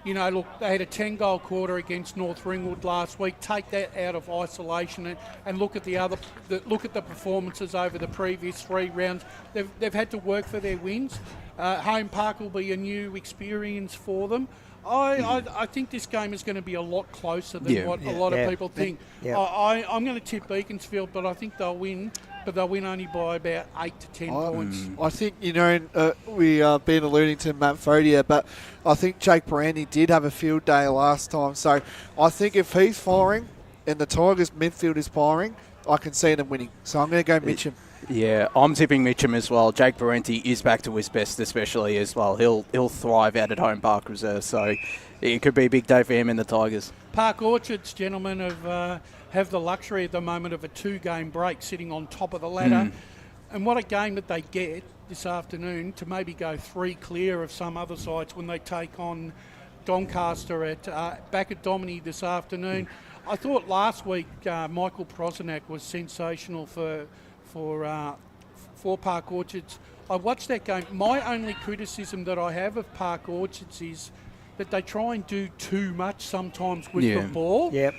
Speaker 2: look, they had a 10-goal quarter against North Ringwood last week. Take that out of isolation and look at the performances over the previous 3 rounds. They've had to work for their wins. Home Park will be a new experience for them. I think this game is going to be a lot closer than a lot of people think. Yeah. I'm going to tip Beaconsfield, but I think they'll win. But they'll win only by about 8 to 10 points.
Speaker 3: I think, we been alluding to Matt Fodia, but I think Jake Brandy did have a field day last time. So I think if he's firing and the Tigers midfield is firing, I can see them winning. So I'm going to go Mitchum.
Speaker 5: Yeah, I'm tipping Mitchum as well. Jake Parenti is back to his best, especially as well. He'll thrive out at Home Park Reserve, so it could be a big day for him and the Tigers.
Speaker 2: Park Orchards, gentlemen, have the luxury at the moment of a 2-game break, sitting on top of the ladder. And what a game that they get this afternoon to maybe go 3 clear of some other sides when they take on Doncaster back at Domini this afternoon. I thought last week Michael Prosenak was sensational for Park Orchards. I watched that game. My only criticism that I have of Park Orchards is that they try and do too much sometimes with the ball.
Speaker 4: Yep.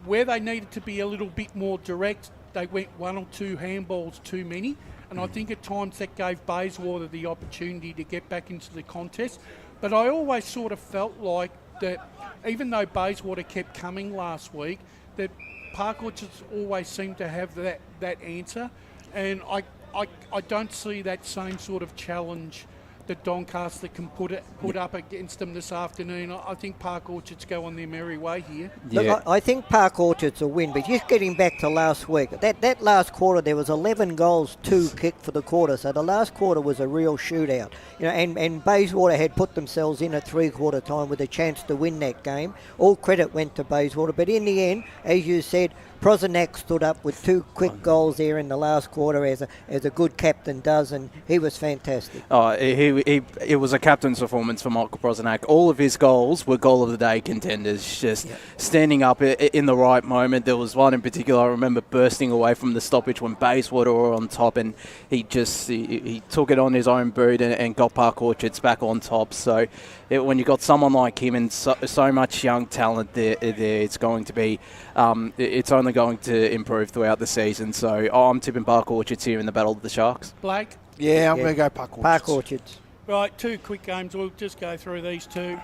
Speaker 2: Where they needed to be a little bit more direct, they went 1 or 2 handballs too many. And I think at times that gave Bayswater the opportunity to get back into the contest. But I always sort of felt like that even though Bayswater kept coming last week, that Park Orchards always seemed to have that answer. And I don't see that same sort of challenge that Doncaster can put up against them this afternoon. I think Park Orchards go on their merry way here.
Speaker 4: Yeah. Look, I think Park Orchards will win, but just getting back to last week, that last quarter there was 11 goals, 2 kicked for the quarter, so the last quarter was a real shootout. And Bayswater had put themselves in at 3/4 time with a chance to win that game. All credit went to Bayswater, but in the end, as you said, Prosenak stood up with 2 quick goals there in the last quarter as a good captain does, and he was fantastic.
Speaker 5: It was a captain's performance for Michael Prosenak. All of his goals were goal of the day contenders, just standing up in the right moment. There was one in particular I remember bursting away from the stoppage when Bayswater were on top, and he took it on his own boot and got Park Orchards back on top. So when you got someone like him and so much young talent there, it's going to be it's only going to improve throughout the season. So I'm tipping Park Orchards here in the Battle of the Sharks.
Speaker 2: Blake?
Speaker 3: Yeah, I'm going to go Park Orchards.
Speaker 4: Park Orchards.
Speaker 2: Right, 2 quick games. We'll just go through these 2.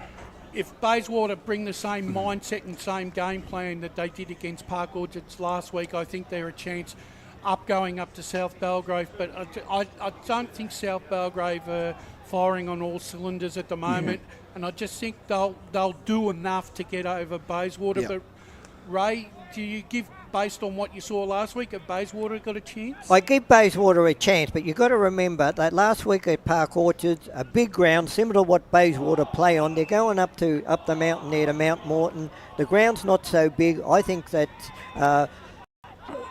Speaker 2: If Bayswater bring the same mindset and same game plan that they did against Park Orchards last week, I think they're a chance going up to South Belgrave. But I don't think South Belgrave are firing on all cylinders at the moment. And I just think they'll do enough to get over Bayswater. But Ray, do you give, based on what you saw last week, have Bayswater got a chance?
Speaker 4: I give Bayswater a chance, but you've got to remember that last week at Park Orchards, a big ground similar to what Bayswater play on. They're going up the mountain there to Mount Morton. The ground's not so big. I think that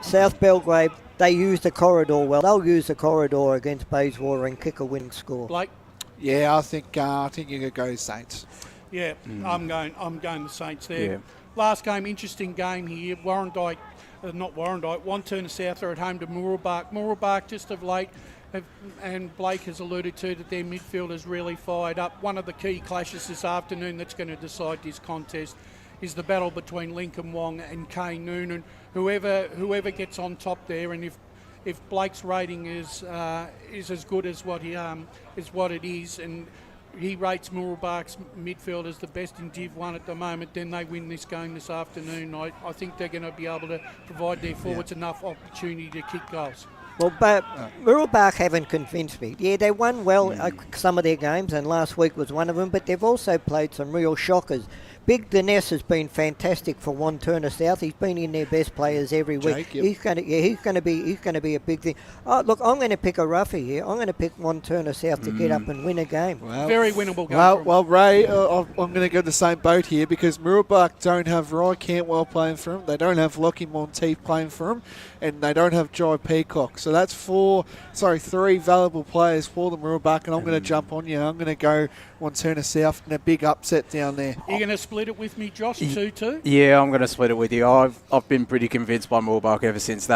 Speaker 4: South Belgrave, they use the corridor well. They'll use the corridor against Bayswater and kick a winning score.
Speaker 2: Blake?
Speaker 3: Yeah, I think you could go Saints.
Speaker 2: Yeah, I'm going the Saints there. Yeah. Last game, interesting game here. Wanturna South are at home to Mooroolbark. Mooroolbark just of late, and Blake has alluded to that their midfield is really fired up. One of the key clashes this afternoon that's going to decide this contest is the battle between Lincoln Wong and Kane Noonan. Whoever gets on top there, and if Blake's rating is as good as what it is, and he rates Mooroolbark's midfield as the best in Div 1 at the moment, then they win this game this afternoon. I think they're going to be able to provide their forwards enough opportunity to kick goals.
Speaker 4: Well, but Mooroolbark haven't convinced me. Yeah, they won well some of their games, and last week was one of them, but they've also played some real shockers. Big Dinesh has been fantastic for Juan Turner South. He's been in their best players every week.
Speaker 3: Jake, yep.
Speaker 4: He's going to be a big thing. Oh, look, I'm going to pick a roughie here. I'm going to pick Juan Turner South to get up and win a game.
Speaker 3: Well,
Speaker 2: very winnable game.
Speaker 3: Well, Ray, I'm going to go the same boat here because Mooroolbark don't have Rye Cantwell playing for him. They don't have Lockie Monteith playing for him, and they don't have Jai Peacock. So that's three valuable players for the Mooroolbark, and I'm going to jump on you. I'm going to go Juan Turner South in a big upset down there.
Speaker 2: You're going to split it with me, Josh, 2-2?
Speaker 5: Yeah, I'm going to split it with you. I've been pretty convinced by Mooroolbark ever since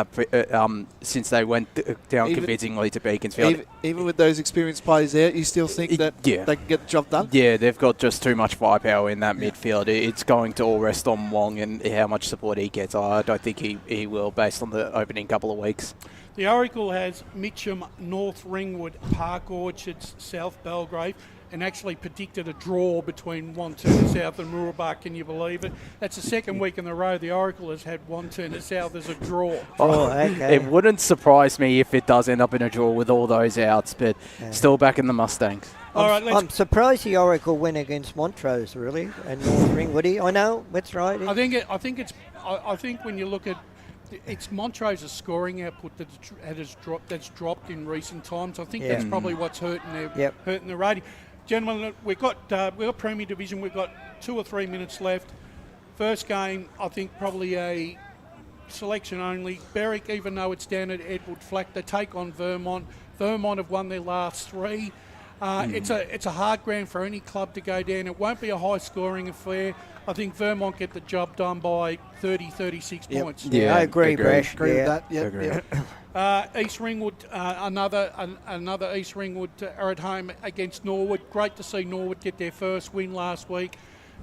Speaker 5: since they went down convincingly to Beaconsfield.
Speaker 3: Even with those experienced players out, you still think that they can get the job done?
Speaker 5: Yeah, they've got just too much firepower in that midfield. It's going to all rest on Wong and how much support he gets. I don't think he will, based on the opening couple of weeks.
Speaker 2: The Oracle has Mitcham, North Ringwood, Park Orchards, South Belgrave, and actually predicted a draw between Juan Turner South and Mooroolbark. Can you believe it? That's the second week in a row the Oracle has had Juan Turner South as a draw.
Speaker 4: Oh, okay.
Speaker 5: It wouldn't surprise me if it does end up in a draw with all those outs, but still back in the Mustangs.
Speaker 4: I'm surprised the Oracle win against Montrose, really, and North Ringwood. I know, that's right.
Speaker 2: I think when you look at it's Montrose's scoring output that's dropped in recent times. I think that's probably what's hurting the rating. Gentlemen, we've got Premier Division. We've got 2 or 3 minutes left. First game, I think probably a selection only. Berwick, even though it's down at Edward Flack, they take on Vermont. Vermont have won their last 3. It's a hard ground for any club to go down. It won't be a high-scoring affair. I think Vermont get the job done by 30, 36 points.
Speaker 4: Yeah, I agree, Brash.
Speaker 3: Agree with that. Yep.
Speaker 2: East Ringwood, another East Ringwood are at home against Norwood. Great to see Norwood get their first win last week.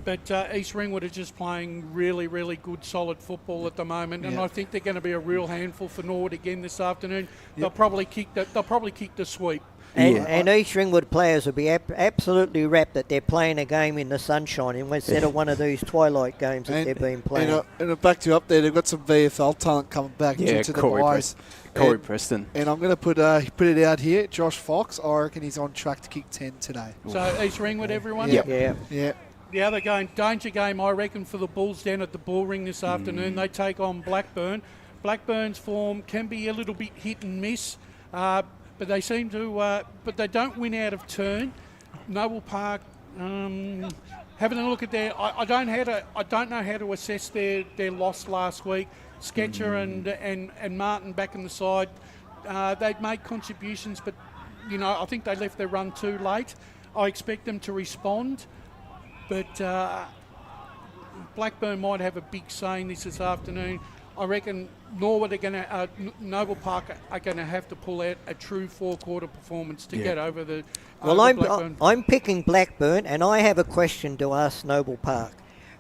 Speaker 2: But East Ringwood are just playing really, really good, solid football at the moment, and I think they're going to be a real handful for Norwood again this afternoon. They'll probably kick the sweep.
Speaker 4: And East Ringwood players will be absolutely rapt that they're playing a game in the sunshine instead of one of these twilight games that they've been playing.
Speaker 3: And to back you up there, they've got some VFL talent coming back due to the buys.
Speaker 5: Corey Preston.
Speaker 3: And I'm going to put it out here. Josh Fox, I reckon he's on track to kick 10 today.
Speaker 2: So East Ringwood, everyone?
Speaker 4: Yeah.
Speaker 2: The other game, danger game, I reckon, for the Bulls down at the Bull Ring this afternoon. They take on Blackburn. Blackburn's form can be a little bit hit and miss. But they seem to, but they don't win out of turn. Noble Park, having a look at their, I don't know how to assess their loss last week. Sketcher and Martin back in the side, they'd made contributions, but I think they left their run too late. I expect them to respond, but Blackburn might have a big say in this afternoon. I reckon Norwood are going to, Noble Park are going to have to pull out a true 4-quarter performance to get over the.
Speaker 4: Well, I'm picking Blackburn, and I have a question to ask Noble Park.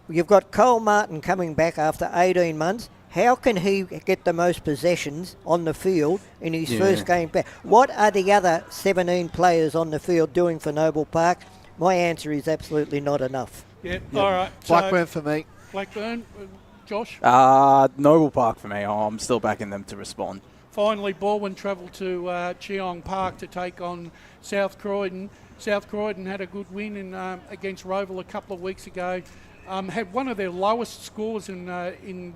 Speaker 4: You've got Cole Martin coming back after 18 months. How can he get the most possessions on the field in his first game back? What are the other 17 players on the field doing for Noble Park? My answer is absolutely not enough.
Speaker 2: All right.
Speaker 3: Blackburn for me.
Speaker 2: Blackburn. Josh?
Speaker 5: Noble Park for me. I'm still backing them to respond.
Speaker 2: Finally, Baldwin travelled to Cheong Park to take on South Croydon. South Croydon had a good win against Rowville a couple of weeks ago. Had one of their lowest scores in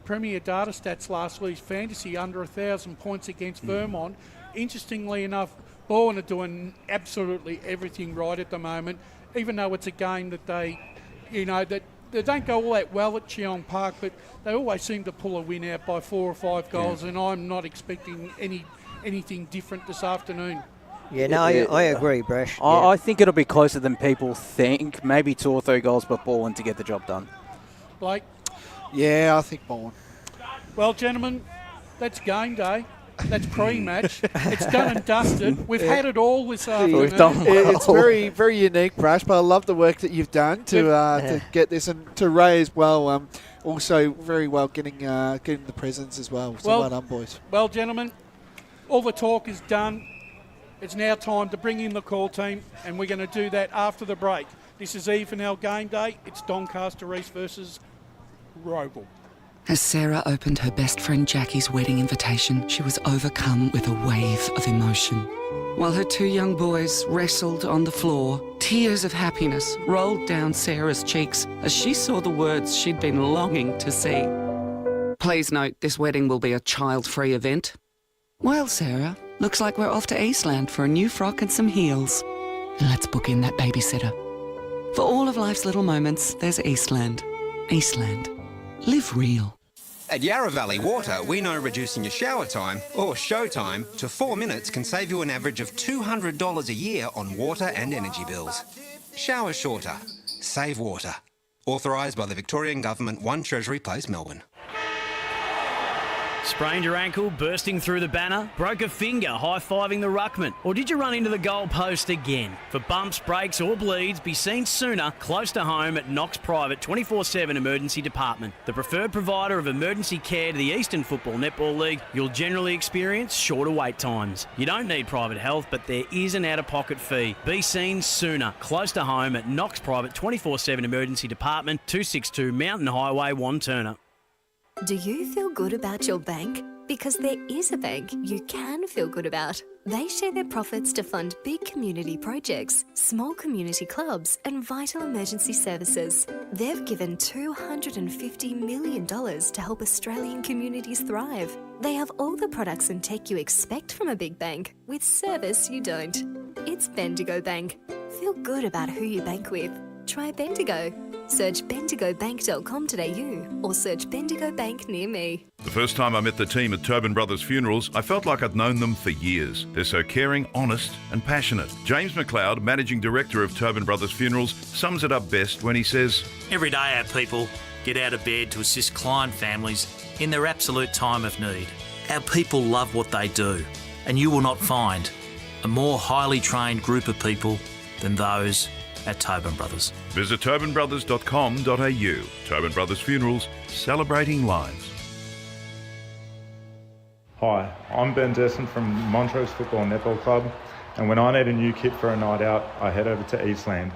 Speaker 2: Premier Data Stats last week's fantasy, under 1,000 points against Vermont. Interestingly enough, Baldwin are doing absolutely everything right at the moment, even though it's a game that they don't go all that well at Cheong Park, but they always seem to pull a win out by 4 or 5 goals, and I'm not expecting anything different this afternoon.
Speaker 4: I agree, Brash.
Speaker 5: I think it'll be closer than people think. Maybe 2 or 3 goals, but Baldwin to get the job done.
Speaker 2: Blake?
Speaker 3: Yeah, I think Baldwin.
Speaker 2: Well, gentlemen, that's game day. That's pre-match. It's done and dusted. We've had it all this afternoon.
Speaker 5: We've done well.
Speaker 3: It's very, very unique, Brash, but I love the work that you've done to get this, and to Ray as well. Also, very well getting the presents as well. So well done, boys.
Speaker 2: Well, gentlemen, all the talk is done. It's now time to bring in the call team, and we're going to do that after the break. This is EFNL Game Day. It's Doncaster East versus Rowville.
Speaker 9: As Sarah opened her best friend Jackie's wedding invitation, she was overcome with a wave of emotion. While her two young boys wrestled on the floor, tears of happiness rolled down Sarah's cheeks as she saw the words she'd been longing to see. Please note, this wedding will be a child-free event. Well, Sarah, looks like we're off to Eastland for a new frock and some heels. And let's book in that babysitter. For all of life's little moments, there's Eastland. Eastland. Live real.
Speaker 18: At Yarra Valley Water, we know reducing your shower time, or show time, to 4 minutes can save you an average of $200 a year on water and energy bills. Shower shorter. Save water. Authorised by the Victorian Government, 1 Treasury Place, Melbourne.
Speaker 11: Sprained your ankle, bursting through the banner? Broke a finger, high-fiving the ruckman? Or did you run into the goal post again? For bumps, breaks or bleeds, be seen sooner, close to home at Knox Private 24/7 Emergency Department. The preferred provider of emergency care to the Eastern Football Netball League, you'll generally experience shorter wait times. You don't need private health, but there is an out-of-pocket fee. Be seen sooner, close to home at Knox Private 24/7 Emergency Department, 262 Mountain Highway, Wantirna.
Speaker 10: Do you feel good about your bank? Because there is a bank you can feel good about. They share their profits to fund big community projects, small community clubs, and vital emergency services. They've given $250 million to help Australian communities thrive. They have all the products and tech you expect from a big bank, with service you don't. It's Bendigo Bank. Feel good about who you bank with. Try Bendigo. Search bendigobank.com.au or search Bendigo Bank near me.
Speaker 12: The first time I met the team at Tobin Brothers Funerals, I felt like I'd known them for years. They're so caring, honest and passionate. James McLeod, Managing Director of Tobin Brothers Funerals, sums it up best when he says,
Speaker 13: Every day our people get out of bed to assist client families in their absolute time of need. Our people love what they do, and you will not find a more highly trained group of people than those at Tobin Brothers.
Speaker 12: Visit tobinbrothers.com.au. Tobin Brothers Funerals, celebrating lives.
Speaker 19: Hi, I'm Ben Desson from Montrose Football Netball Club, and when I need a new kit for a night out, I head over to Eastland.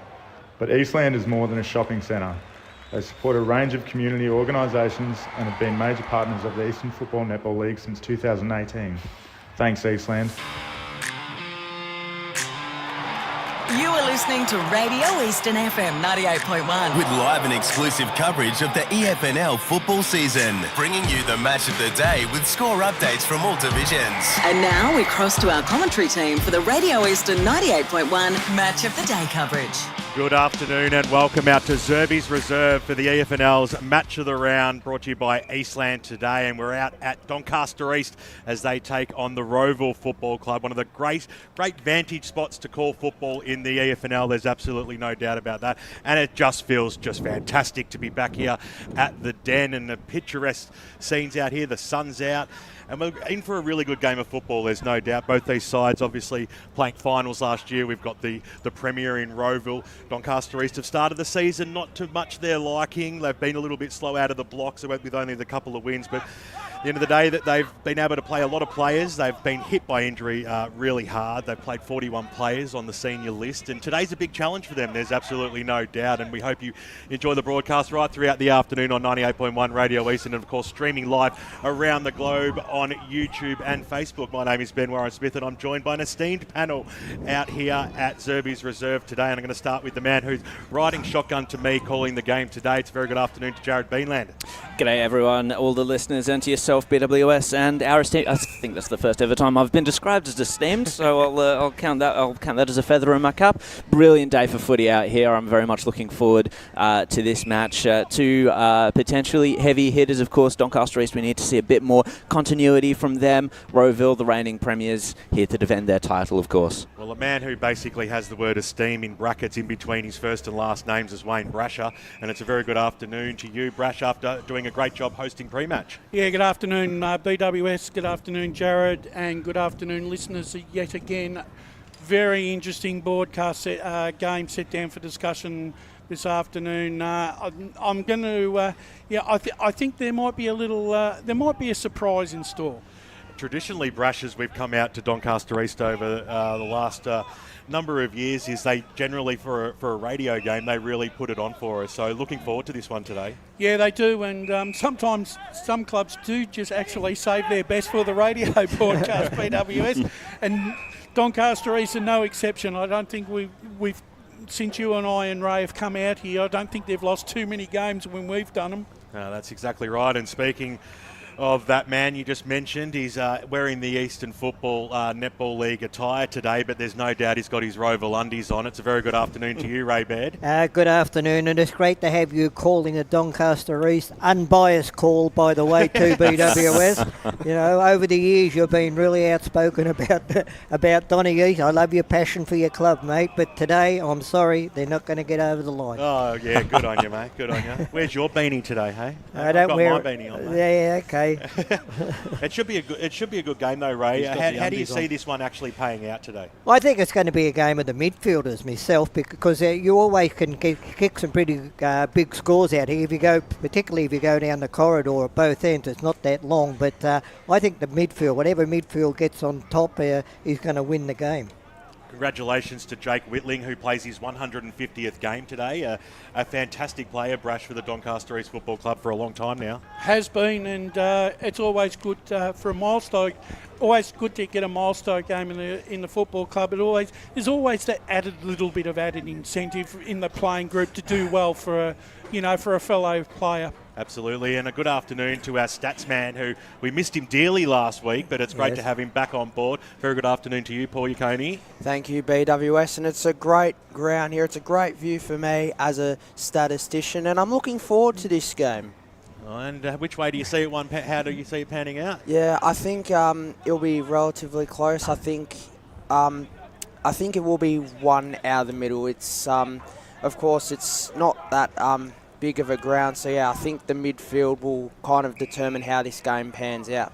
Speaker 19: But Eastland is more than a shopping centre. They support a range of community organisations and have been major partners of the Eastern Football Netball League since 2018. Thanks, Eastland.
Speaker 16: You are listening to Radio Eastern FM 98.1.
Speaker 17: With live and exclusive coverage of the EFNL football season, bringing you the match of the day with score updates from all divisions.
Speaker 16: And now we cross to our commentary team for the Radio Eastern 98.1 Match of the Day coverage.
Speaker 20: Good afternoon and welcome out to Zerbes Reserve for the EFNL's Match of the Round, brought to you by Eastland today. And we're out at Doncaster East as they take on the Rowville Football Club, one of the great vantage spots to call football in the EFNL. There's absolutely no doubt about that. And it just feels just fantastic to be back here at the Den, and the picturesque scenes out here. The sun's out. And we're in for a really good game of football, there's no doubt. Both these sides obviously playing finals last year. We've got the Premier in Rowville. Doncaster East have started the season not too much their liking. They've been a little bit slow out of the blocks with only the couple of wins. But at the end of the day, that they've been able to play a lot of players. They've been hit by injury really hard. They've played 41 players on the senior list. And today's a big challenge for them. There's absolutely no doubt. And we hope you enjoy the broadcast right throughout the afternoon on 98.1 Radio Eastern. And, of course, streaming live around the globe on YouTube and Facebook. My name is Ben Warren-Smith, and I'm joined by an esteemed panel out here at Zerbes Reserve today. And I'm going to start with the man who's riding shotgun to me, calling the game today. It's a very good afternoon to Jared Beanland.
Speaker 21: G'day everyone, all the listeners, and to yourself, BWS, and our esteemed. I think that's the first ever time I've been described as esteemed, so I'll count that as a feather in my cap. Brilliant day for footy out here. I'm very much looking forward to this match. Two potentially heavy hitters, of course. Doncaster East, we need to see a bit more continuity from them. Rowville, the reigning premiers, here to defend their title, of course.
Speaker 20: Well, a man who basically has the word esteem in brackets in between his first and last names is Wayne Brasher, and it's a very good afternoon to you, Brash, after doing a great job hosting pre-match.
Speaker 2: Yeah, good afternoon, BWS. Good afternoon, Jared, and good afternoon, listeners. Yet again, very interesting broadcast game set down for discussion this afternoon. I'm going to, I think there might be a little, there might be a surprise in store.
Speaker 20: traditionally, Brash, as we've come out to Doncaster East over the last number of years, is they generally, for a radio game, they really put it on for us. So looking forward to this one today.
Speaker 2: Yeah, they do, and sometimes some clubs do just actually save their best for the radio broadcast, BWS, and Doncaster East are no exception. I don't think we've since you and I and Ray have come out here, I don't think they've lost too many games when we've done them.
Speaker 20: That's exactly right. And speaking of that man you just mentioned, he's wearing the Eastern Football Netball League attire today, but there's no doubt he's got his Rowville undies on. It's a very good afternoon to you, Ray Baird.
Speaker 4: Good afternoon, and it's great to have you calling a Doncaster East unbiased call, by the way, to BWS. You know, over the years you've been really outspoken about Donny East. I love your passion for your club, mate, but today, I'm sorry, they're not going to get over the line.
Speaker 20: Oh, yeah, good on you, mate, good on you. Where's your beanie today, hey?
Speaker 4: I don't
Speaker 20: got
Speaker 4: wear
Speaker 20: my beanie on, mate.
Speaker 4: Yeah, okay.
Speaker 20: It should be a good game though, Ray. How do you see this one actually paying out today?
Speaker 4: I think it's going to be a game of the midfielders myself, because you always can kick some pretty big scores out here. Particularly if you go down the corridor at both ends, it's not that long. But I think the midfield, whatever midfield gets on top, is going to win the game.
Speaker 20: Congratulations to Jake Whitling, who plays his 150th game today. A fantastic player, Brash, for the Doncaster East Football Club for a long time now.
Speaker 2: Has been, and it's always good for a milestone. Always good to get a milestone game in the football club. There's always that little bit of added incentive in the playing group to do well for a fellow player.
Speaker 20: Absolutely, and a good afternoon to our stats man, who we missed him dearly last week, but it's great to have him back on board. Very good afternoon to you, Paul Yaconi.
Speaker 6: Thank you, BWS, and it's a great ground here. It's a great view for me as a statistician, and I'm looking forward to this game.
Speaker 20: And which way do you see it? How do you see it panning out?
Speaker 6: Yeah, I think it'll be relatively close. I think it will be one out of the middle. It's of course it's not that big of a ground, so yeah, I think the midfield will kind of determine how this game pans out.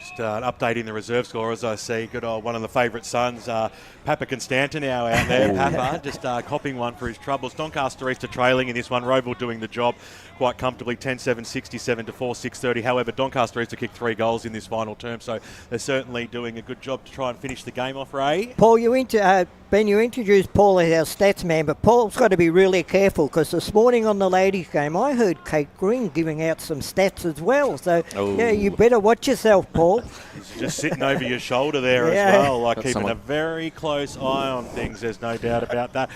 Speaker 20: Just updating the reserve score as I see. Good old one of the favourite sons, Papa Constantin now out there. Papa just copping one for his troubles. Doncaster East are trailing in this one. Rowville doing the job quite comfortably, 10-7, 67 to 4-6-30. However, Doncaster East have kicked 3 goals in this final term, so they're certainly doing a good job to try and finish the game off, Ray.
Speaker 4: Paul, Ben, you introduced Paul as our stats man, but Paul's got to be really careful, because this morning on the ladies' game, I heard Kate Green giving out some stats as well. So, yeah, you better watch yourself, Paul.
Speaker 20: He's just sitting over your shoulder there as well, keeping a very close eye on things, there's no doubt about that.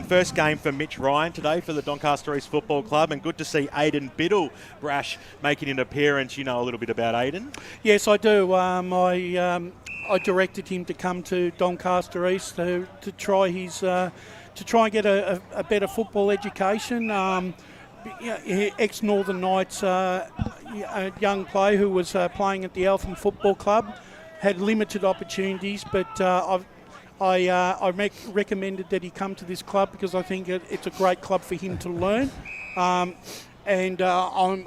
Speaker 20: First game for Mitch Ryan today for the Doncaster East Football Club, and good to see Aidan Biddle, Brash, making an appearance. You know a little bit about Aidan?
Speaker 2: Yes, I do. I directed him to come to Doncaster East to try and get a better football education. Ex-Northern Knights, a young player who was playing at the Eltham Football Club, had limited opportunities, but I recommended that he come to this club because I think it's a great club for him to learn. And I'm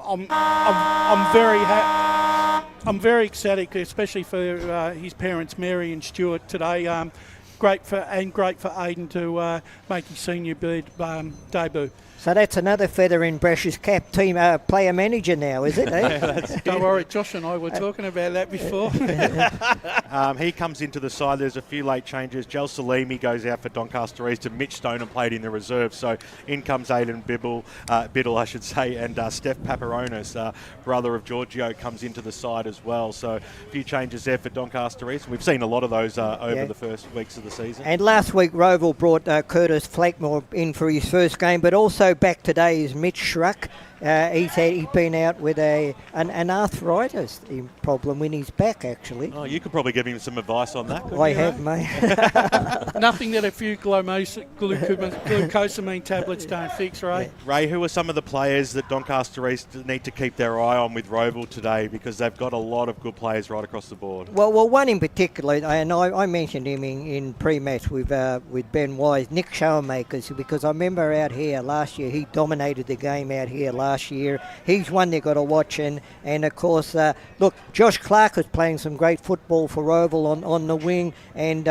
Speaker 2: very ecstatic, especially for his parents, Mary and Stuart, today. Great for Aidan to make his senior debut.
Speaker 4: So that's another feather in Brash's cap. Team player manager now, is it? Eh?
Speaker 2: Don't worry, Josh and I were talking about that before.
Speaker 20: He comes into the side. There's a few late changes. Jel Salimi goes out for Doncaster East, and Mitch Stoneham played in the reserve. So in comes Aidan Biddle, I should say, and Steph Paparonis, brother of Giorgio, comes into the side as well. So a few changes there for Doncaster East. We've seen a lot of those over the first weeks of the season.
Speaker 4: And last week, Rowville brought Curtis Flackmore in for his first game, but also back today is Mitch Schruck. He's been out with an arthritis problem when he's back, actually.
Speaker 20: Oh, you could probably give him some advice on that.
Speaker 4: I have, mate.
Speaker 2: Nothing that a few glucosamine tablets don't fix, right?
Speaker 20: Yeah. Ray, who are some of the players that Doncaster East need to keep their eye on with Rowville today, because they've got a lot of good players right across the board?
Speaker 4: Well, one in particular, and I mentioned him in pre-match with Ben Wise, Nick Showermakers, because I remember out here last year, he dominated the game out here last last year. He's one they've got to watch. And of course, look, Josh Clark is playing some great football for Rowville on the wing, and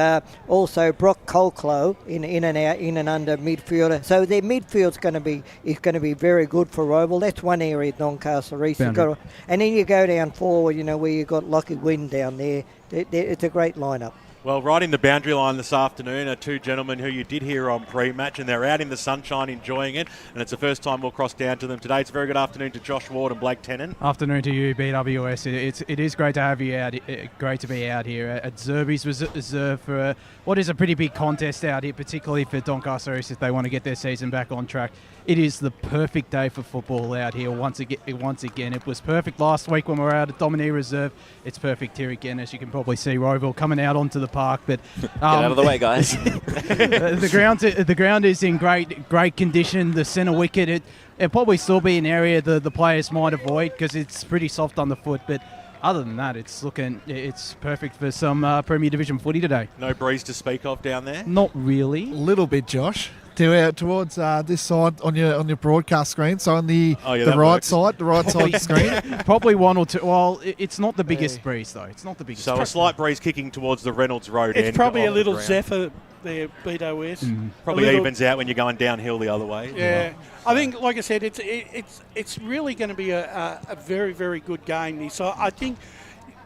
Speaker 4: also Brock Colclough in and under midfielder. So their midfield's going to be very good for Rowville. That's one area Doncaster East. And then you go down forward, where you've got Lockie Wynn down there. It's a great lineup.
Speaker 20: Well, right in the boundary line this afternoon are two gentlemen who you did hear on pre-match, and they're out in the sunshine enjoying it, and it's the first time we'll cross down to them today. It's a very good afternoon to Josh Ward and Blake Tennant.
Speaker 1: Afternoon to you, BWS. It is great to have you out. Great to be out here at Zerbes Reserve for what is a pretty big contest out here, particularly for Doncaster East if they want to get their season back on track. It is the perfect day for football out here. Once again, it was perfect last week when we were out at Zerbes Reserve. It's perfect here again, as you can probably see. Rowville coming out onto the park, but
Speaker 21: get out of the way, guys.
Speaker 1: the ground is in great condition. The centre wicket, it'll probably still be an area the players might avoid because it's pretty soft on the foot, but other than that, it's perfect for some Premier Division footy today.
Speaker 20: No breeze to speak of down there?
Speaker 1: Not really.
Speaker 22: A little bit, Josh. Towards this side on your broadcast screen, so on the right side screen.
Speaker 1: Probably one or two. Well, it's not the biggest breeze though. It's not the biggest.
Speaker 20: So a slight breeze kicking towards the Reynolds Road end.
Speaker 2: It's probably a little
Speaker 20: the
Speaker 2: zephyr there, BWS.
Speaker 20: Probably evens out when you're going downhill the other way.
Speaker 2: Yeah, I think, like I said, it's really going to be a very, very good game. So I think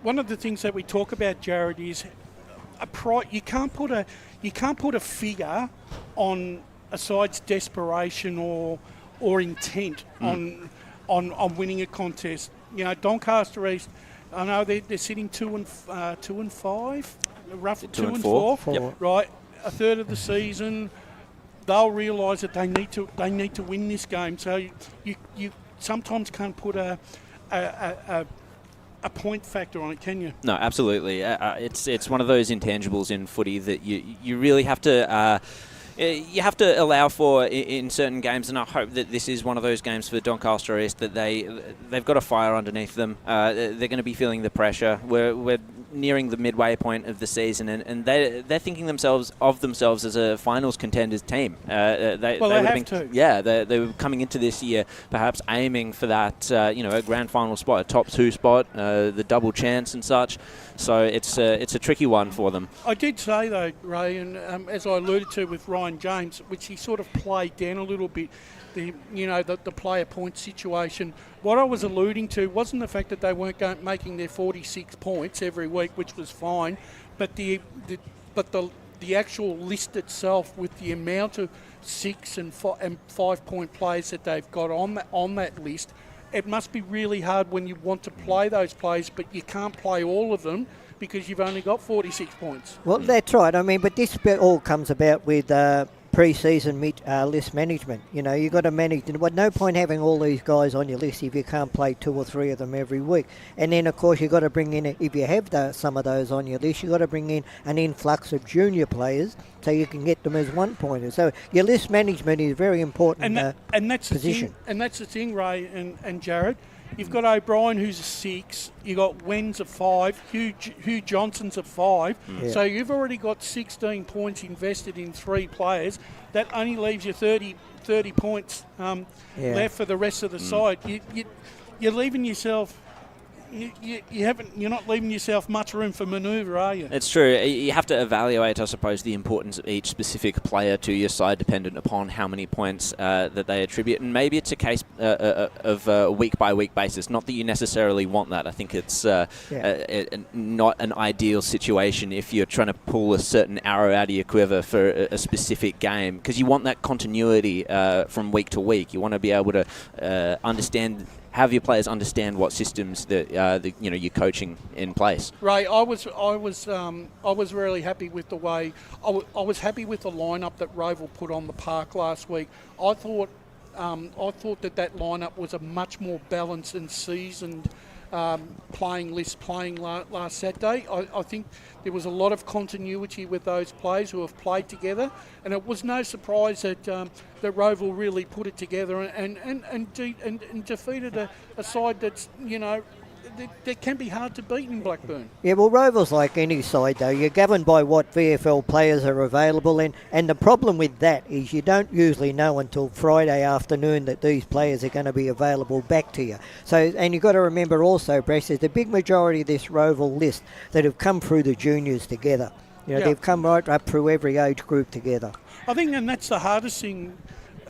Speaker 2: one of the things that we talk about, Jared, is you can't put a figure on a side's desperation or intent on winning a contest. Doncaster East, I know they're sitting 2 and 5, roughly 2 and 4.
Speaker 21: Yep.
Speaker 2: Right, a third of the season. They'll realise that they need to win this game. So you sometimes can't put a point factor on it, can you?
Speaker 21: No, absolutely. It's one of those intangibles in footy that you really have to. You have to allow for in certain games, and I hope that this is one of those games for Doncaster East that they've got a fire underneath them. They're going to be feeling the pressure. We're nearing the midway point of the season, and they're thinking of themselves as a finals contenders team. They have to. Yeah, they were coming into this year perhaps aiming for that, a grand final spot, a top 2 spot, the double chance and such. So it's a tricky one for them.
Speaker 2: I did say though, Ray, and as I alluded to with Ryan James, which he sort of played down a little bit, the player point situation. What I was alluding to wasn't the fact that they weren't making their 46 points every week, which was fine, but the actual list itself with the amount of 6 and 5 point players that they've got on that list. It must be really hard when you want to play those players, but you can't play all of them because you've only got 46 points.
Speaker 4: Well, that's right. I mean, but this all comes about with pre-season list management. You've got to manage. But no point having all these guys on your list if you can't play 2 or 3 of them every week. And then, of course, you've got to bring in, if you have some of those on your list, you've got to bring in an influx of junior players so you can get them as one-pointers. So your list management is very important
Speaker 2: and that's
Speaker 4: position.
Speaker 2: That's the thing, Ray and Jared. You've got O'Brien, who's a 6. You've got Wen's a 5. Hugh Johnson's a 5.
Speaker 4: Yeah.
Speaker 2: So you've already got 16 points invested in 3 players. That only leaves you 30 points left for the rest of the side. You're leaving yourself. You're not leaving yourself much room for manoeuvre, are you?
Speaker 21: It's true. You have to evaluate, I suppose, the importance of each specific player to your side, dependent upon how many points that they attribute. And maybe it's a case of a week-by-week basis. Not that you necessarily want that. I think it's not an ideal situation if you're trying to pull a certain arrow out of your quiver for a specific game, because you want that continuity from week to week. You want to be able to have your players understand what systems that you're coaching in place.
Speaker 2: Ray, I was really happy with the way I was happy with the lineup that Rowville put on the park last week. I thought that lineup was a much more balanced and seasoned playing last Saturday. I think there was a lot of continuity with those players who have played together, and it was no surprise that Rowville really put it together and defeated a side that's that can be hard to beat in Blackburn.
Speaker 4: Yeah, well, Rowville's like any side, though. You're governed by what VFL players are available, and the problem with that is you don't usually know until Friday afternoon that these players are going to be available back to you. So, and you've got to remember also, Bress, there's the big majority of this Rowville list that have come through the juniors together. You know, they've come right up through every age group together.
Speaker 2: I think, and that's the hardest thing.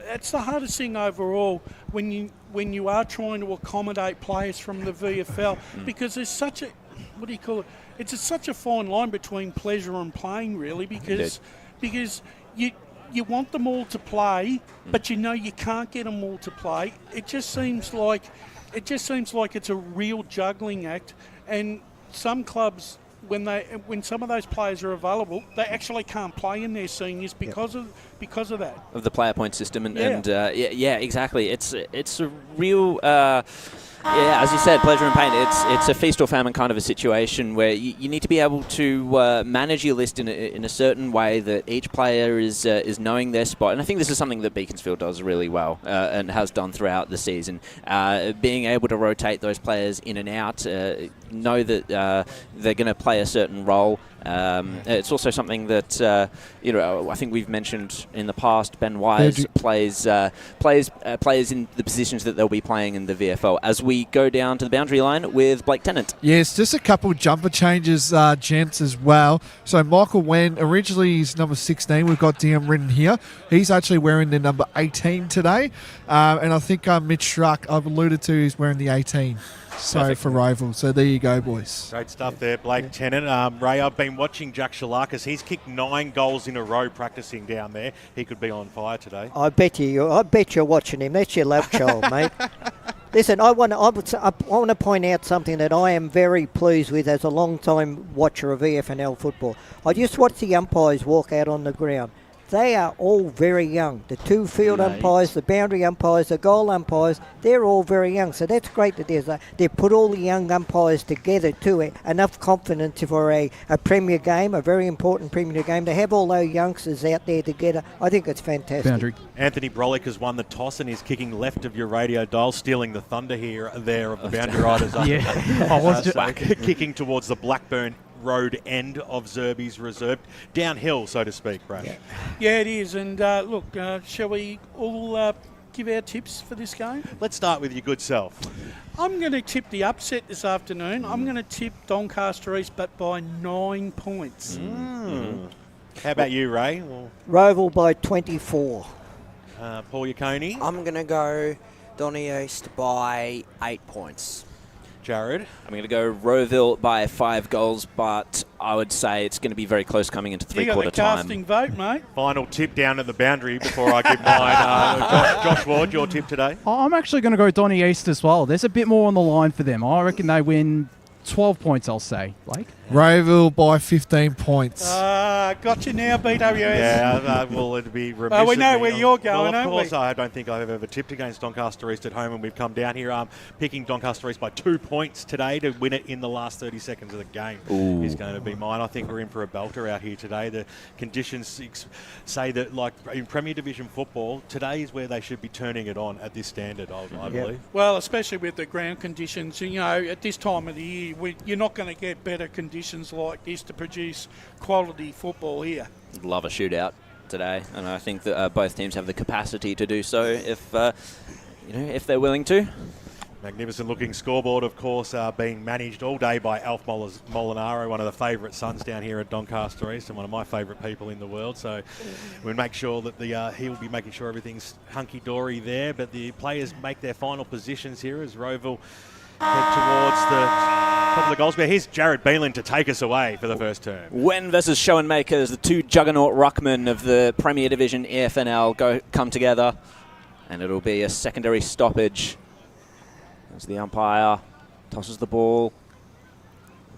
Speaker 2: That's the hardest thing overall when you are trying to accommodate players from the VFL, because there's such a, what do you call it? It's such a fine line between pleasure and playing, really, because you want them all to play, but you know you can't get them all to play. It just seems like it's a real juggling act, and some clubs, when some of those players are available, they actually can't play in their seniors because of that.
Speaker 21: Of the player point system, and exactly. It's a real. As you said, pleasure and pain. It's a feast or famine kind of a situation where you need to be able to manage your list in a certain way that each player is knowing their spot. And I think this is something that Beaconsfield does really well and has done throughout the season. Being able to rotate those players in and out, know that they're going to play a certain role. It's also something that I think we've mentioned in the past. Ben Wise plays in the positions that they'll be playing in the VFL as we go down to the boundary line with Blake Tennant.
Speaker 22: Yes, just a couple jumper changes, gents, as well. So Michael Wen, originally he's number 16. We've got DM written here. He's actually wearing the number 18 today, and I think Mitch Schruck, I've alluded to, is wearing the 18. So for Rowville. So there you go, boys.
Speaker 20: Great stuff there, Blake Tennant. Ray, I've been watching Jack Shalakis. He's kicked 9 goals in a row practicing down there. He could be on fire today.
Speaker 4: I bet you're watching him. That's your love child, mate. Listen, I want to point out something that I am very pleased with as a long-time watcher of EFNL football. I just watched the umpires walk out on the ground. They are all very young. The 2 field umpires, the boundary umpires, the goal umpires, they're all very young. So that's great that they put all the young umpires together to it. Enough confidence for a Premier game, a very important Premier game, to have all those youngsters out there together. I think it's fantastic.
Speaker 1: Boundary.
Speaker 20: Anthony Brolick has won the toss and is kicking left of your radio dial, stealing the thunder there of the boundary riders. Kicking towards the Blackburn Road end of Zerbes Reserve, downhill, so to speak, Brad.
Speaker 2: Yeah, it is. And look, shall we all give our tips for this game?
Speaker 20: Let's start with your good self.
Speaker 2: I'm going to tip the upset this afternoon. I'm going to tip Doncaster East, but by 9 points.
Speaker 20: How about you, Ray?
Speaker 4: Rowville by 24.
Speaker 20: Paul Yacconi?
Speaker 6: I'm going to go Donny East by 8 points.
Speaker 20: Jared?
Speaker 21: I'm going to go Rowville by 5 goals, but I would say it's going to be very close coming into three-quarter time.
Speaker 2: You got the casting vote, mate.
Speaker 20: Final tip down at the boundary before I give mine. Josh Ward, your tip today?
Speaker 1: I'm actually going to go Donny East as well. There's a bit more on the line for them. I reckon they win 12 points, I'll say. Blake?
Speaker 22: Rowville by 15 points.
Speaker 2: Got you now, BWS.
Speaker 20: Yeah, well, it'd be remiss.
Speaker 2: We know where you're going,
Speaker 20: of course, I don't think I've ever tipped against Doncaster East at home, and we've come down here picking Doncaster East by 2 points today to win it in the last 30 seconds of the game. Is going to be mine. I think we're in for a belter out here today. The conditions say that, like in Premier Division football, today is where they should be turning it on at this standard, I believe.
Speaker 2: Well, especially with the ground conditions. You know, at this time of the year, you're not going to get better conditions like this to produce quality football here.
Speaker 21: Love a shootout today, and I think that both teams have the capacity to do so if they're willing to.
Speaker 20: Magnificent looking scoreboard, of course, being managed all day by Alf Molinaro, one of the favourite sons down here at Doncaster East and one of my favourite people in the world. So we'll make sure that he'll be making sure everything's hunky-dory there, but the players make their final positions here as Rowville head towards the top of the goals. But here's Jared Beelan to take us away for the first term.
Speaker 21: Wen versus Schoenmakers, the 2 juggernaut ruckmen of the Premier Division EFNL come together, and it'll be a secondary stoppage as the umpire tosses the ball.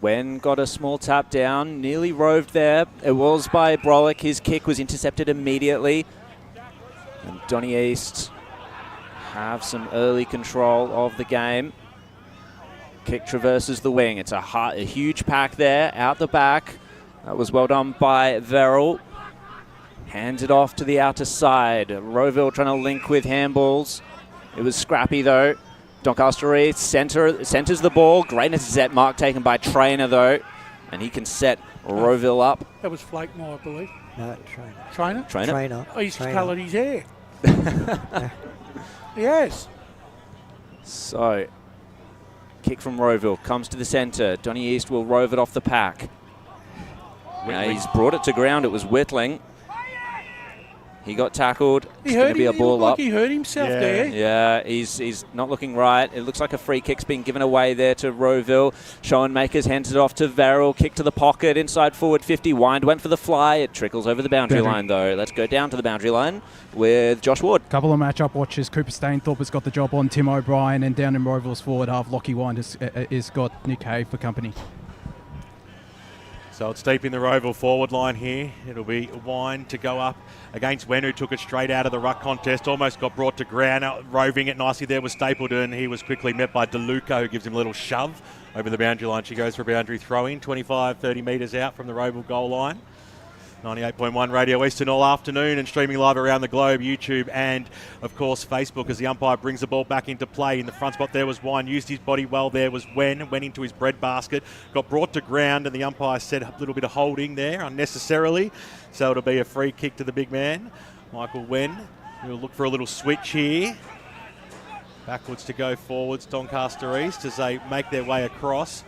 Speaker 21: Wen got a small tap down, nearly roved there. It was by Brolick. His kick was intercepted immediately. And Donny East have some early control of the game. Kick traverses the wing. It's a huge pack there out the back. That was well done by Verrill. Hands it off to the outer side. Rowville trying to link with handballs. It was scrappy though. Doncaster East centres the ball. Great intercept mark taken by Trainer, though. And he can set Rowville up.
Speaker 2: That was Flake Moore, I believe.
Speaker 4: No, Trainer.
Speaker 2: Trainer? Oh, he's
Speaker 4: Trainer.
Speaker 2: coloured his hair. Yes.
Speaker 21: So, kick from Rowville. Comes to the centre. Donny East will rove it off the pack. Now he's brought it to ground. It was Whitling. He got tackled. It's going to be a ball up.
Speaker 2: He hurt himself there.
Speaker 21: Yeah, he's not looking right. It looks like a free kick's being given away there to Rowville. Schoenmakers hands it off to Verrill. Kick to the pocket. Inside forward 50. Wind went for the fly. It trickles over the boundary line, though. Let's go down to the boundary line with Josh Ward.
Speaker 1: Couple of match-up watches. Cooper Stainthorpe has got the job on Tim O'Brien, and down in Rowville's forward half, Lockie Wind has got Nick Hay for company.
Speaker 20: So it's deep in the Rowville forward line here. It'll be Wine to go up against Wen, who took it straight out of the ruck contest. Almost got brought to ground. Roving it nicely there was Stapleton. He was quickly met by DeLuca, who gives him a little shove over the boundary line. She goes for a boundary throw-in, 25, 30 metres out from the Rowville goal line. 98.1 Radio Eastern all afternoon and streaming live around the globe, YouTube and, of course, Facebook as the umpire brings the ball back into play. In the front spot there was Wine, used his body well there was went into his bread basket, got brought to ground and the umpire said a little bit of holding there unnecessarily. So it'll be a free kick to the big man, Michael Wen. We'll look for a little switch here. Backwards to go forwards, Doncaster East as they make their way across.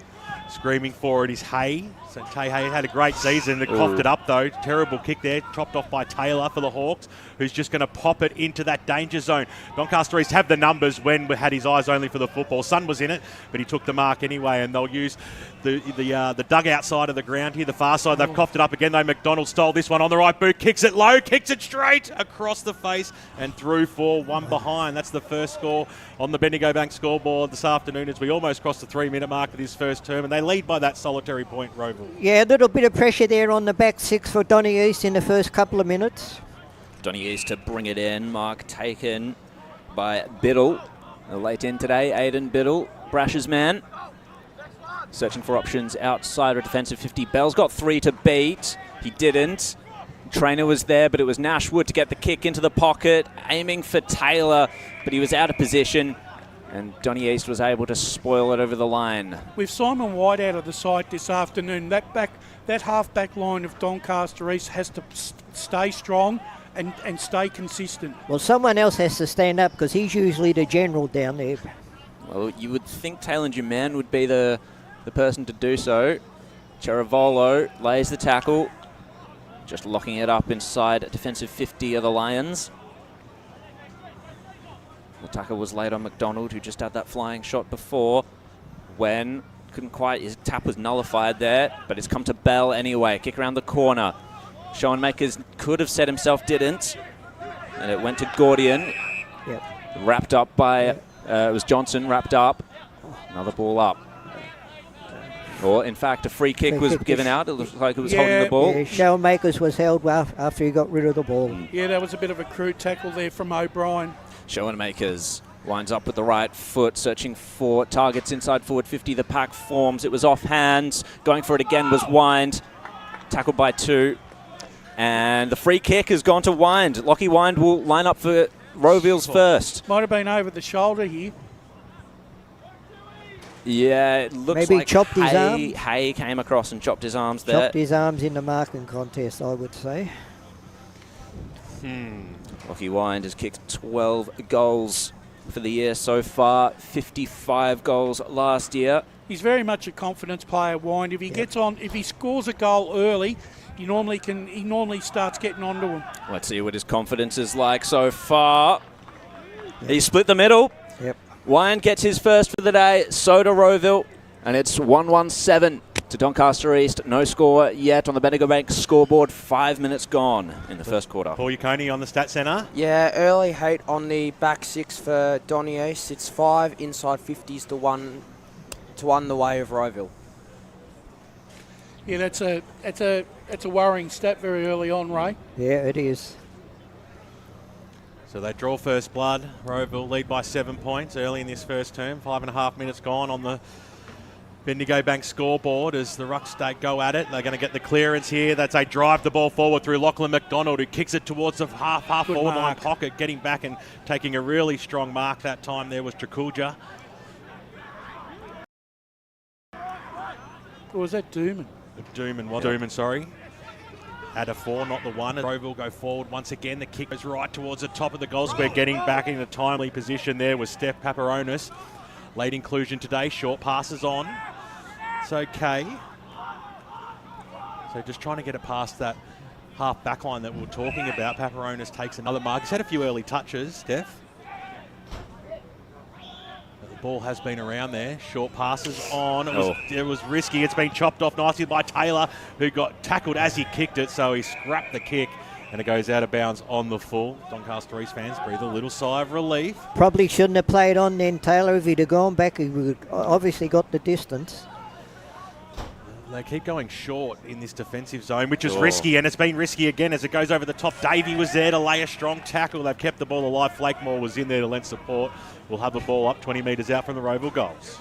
Speaker 20: Screaming for it is Hay. So Hay had a great season. They coughed it up though. Terrible kick there. Chopped off by Taylor for the Hawks, who's just going to pop it into that danger zone. Doncaster East have the numbers when we had his eyes only for the football. Sun was in it, but he took the mark anyway, and they'll use the dugout side of the ground here, the far side. They've coughed it up again though. McDonald stole this one on the right boot. Kicks it low. Kicks it straight across the face and through for one behind. That's the first score on the Bendigo Bank scoreboard this afternoon as we almost crossed the 3-minute mark of this first term, and they lead by that solitary point, Rowville.
Speaker 4: Yeah, a little bit of pressure there on the back six for Donny East in the first couple of minutes.
Speaker 21: Donny East to bring it in. Mark taken by Biddle. Late in today, Aidan Biddle, Brash's man. Searching for options outside of defensive 50. Bell's got 3 to beat. He didn't. Trainer was there, but it was Nashwood to get the kick into the pocket, aiming for Taylor, but he was out of position, and Donny East was able to spoil it over the line.
Speaker 2: With Simon White out of the side this afternoon, that half-back line of Doncaster East has to stay strong and stay consistent.
Speaker 4: Well, someone else has to stand up because he's usually the general down there.
Speaker 21: Well, you would think Taylor Juman would be the person to do so. Cheravolo lays the tackle, just locking it up inside defensive 50 of the Lions. The tackle was laid on McDonald, who just had that flying shot before. When couldn't quite, his tap was nullified there, but it's come to Bell anyway. Kick around the corner. Schoenmakers could have set himself, didn't. And it went to Gordian.
Speaker 4: Yep.
Speaker 21: Wrapped up by, it was Johnson, wrapped up. Another ball up. Or, in fact, a free kick was given out. It looked like it was holding the ball.
Speaker 4: Yeah, Schoenmakers was held well after he got rid of the ball.
Speaker 2: Yeah, that was a bit of a crude tackle there from O'Brien.
Speaker 21: Schoenmakers winds up with the right foot, searching for targets inside forward 50. The pack forms. It was off hands. Going for it again was Wind. Tackled by 2. And the free kick has gone to Wind. Lockie Wind will line up for Rowville's first.
Speaker 2: Might have been over the shoulder here.
Speaker 21: Yeah, it looks
Speaker 4: Maybe
Speaker 21: like
Speaker 4: chopped his arm.
Speaker 21: Hay came across and chopped his arms there.
Speaker 4: Chopped his arms in the marking contest, I would say.
Speaker 21: Lockie Wind has kicked 12 goals for the year so far, 55 goals last year.
Speaker 2: He's very much a confidence player, Wind. If he gets on, if he scores a goal early, he normally starts getting onto him.
Speaker 21: Let's see what his confidence is like so far. He split the middle.
Speaker 4: Yep.
Speaker 21: Wind gets his first for the day, so do Rowville, and it's 1-1-7 to Doncaster East. No score yet on the Bendigo Bank scoreboard. 5 minutes gone in the first quarter.
Speaker 20: Paul Yaconi on the stat centre.
Speaker 6: Yeah, early hate on the back six for Donny East. It's 5 inside 50s to 1 the way of Rowville.
Speaker 2: Yeah, that's a worrying stat very early on, Ray.
Speaker 4: Yeah, it is.
Speaker 20: So they draw first blood. Rowville lead by 7 points early in this first term. 5.5 minutes gone on the Bendigo Bank scoreboard as the Ruck State go at it. They're going to get the clearance here. That's a drive the ball forward through Lachlan McDonald, who kicks it towards the half forward line pocket, getting back and taking a really strong mark that time there was Trakulja.
Speaker 2: Or was that Dooman?
Speaker 20: Dooman, sorry. At a 4, not the 1. Rowville go forward once again. The kick goes right towards the top of the goal square. Getting back in a timely position there was Steph Paparonis. Late inclusion today. Short passes on. It's okay. So just trying to get it past that half back line that we were talking about. Paparonis takes another mark. He's had a few early touches, Steph. But the ball has been around there. Short passes on. It was risky. It's been chopped off nicely by Taylor, who got tackled as he kicked it, so he scrapped the kick, and it goes out of bounds on the full. Doncaster East fans breathe a little sigh of relief.
Speaker 4: Probably shouldn't have played on then, Taylor. If he'd have gone back, he would have obviously got the distance.
Speaker 20: They keep going short in this defensive zone, which is risky, and it's been risky again as it goes over the top. Davey was there to lay a strong tackle. They've kept the ball alive. Flakemore was in there to lend support. We'll have the ball up 20 metres out from the Rowville goals.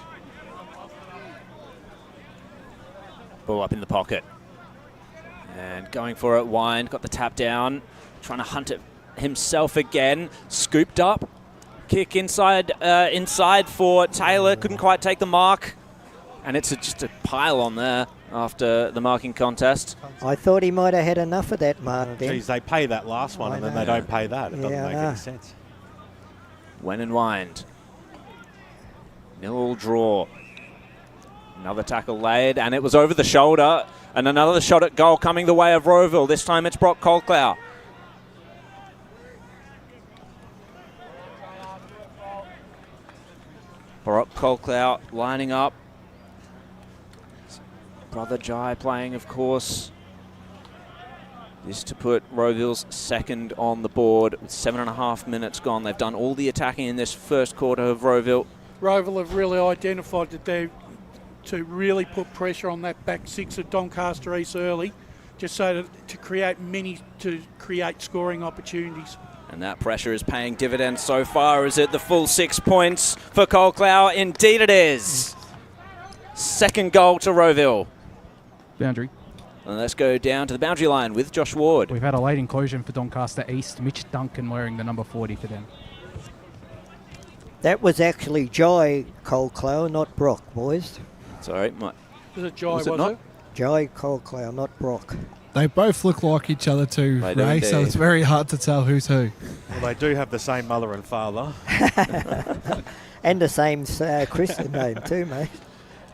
Speaker 21: Ball up in the pocket. And going for it, Wind got the tap down, trying to hunt it himself again. Scooped up. Kick inside for Taylor. Couldn't quite take the mark. And it's just a pile on there after the marking contest.
Speaker 4: I thought he might have had enough of that mark then.
Speaker 20: Geez, they pay that last one and then they don't pay that. It doesn't make any sense.
Speaker 21: Wen and Wind. 0-0 draw. Another tackle laid, and it was over the shoulder. And another shot at goal coming the way of Rowville. This time it's Brock Colclough. Brock Colclough lining up. Brother Jai playing, of course. This to put Rowville's second on the board with 7.5 minutes gone. They've done all the attacking in this first quarter of Rowville.
Speaker 2: Rowville have really identified that they're to really put pressure on that back six of Doncaster East early, just so that to create scoring opportunities.
Speaker 21: And that pressure is paying dividends so far. Is it the full 6 points for Colclough? Indeed it is. Second goal to Rowville.
Speaker 1: Boundary.
Speaker 21: And let's go down to the boundary line with Josh Ward.
Speaker 1: We've had a late inclusion for Doncaster East. Mitch Duncan wearing the number 40 for them.
Speaker 4: That was actually Jai Colclough, not Brock, boys.
Speaker 21: Sorry,
Speaker 2: Was it Jai,
Speaker 21: was it not?
Speaker 4: Jai Colclough, not Brock.
Speaker 22: They both look like each other too,
Speaker 21: They do
Speaker 22: Ray, so
Speaker 21: indeed.
Speaker 22: it's very hard to tell who's who.
Speaker 20: Well, they do have the same mother and father.
Speaker 4: And the same Christian name too, mate.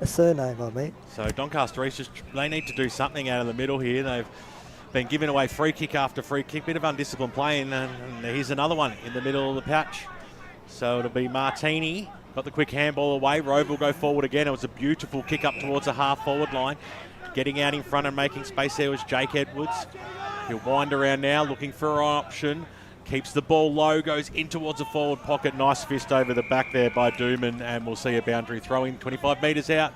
Speaker 4: A surname, I mean.
Speaker 20: So Doncaster East, they need to do something out of the middle here. They've been giving away free kick after free kick. Bit of undisciplined playing, and here's another one in the middle of the patch. So it'll be Martini. Got the quick handball away. Rowville go forward again. It was a beautiful kick up towards the half-forward line. Getting out in front and making space there was Jake Edwards. He'll wind around now, looking for an option. Keeps the ball low, goes in towards the forward pocket. Nice fist over the back there by Dooman, and we'll see a boundary throw in 25 metres out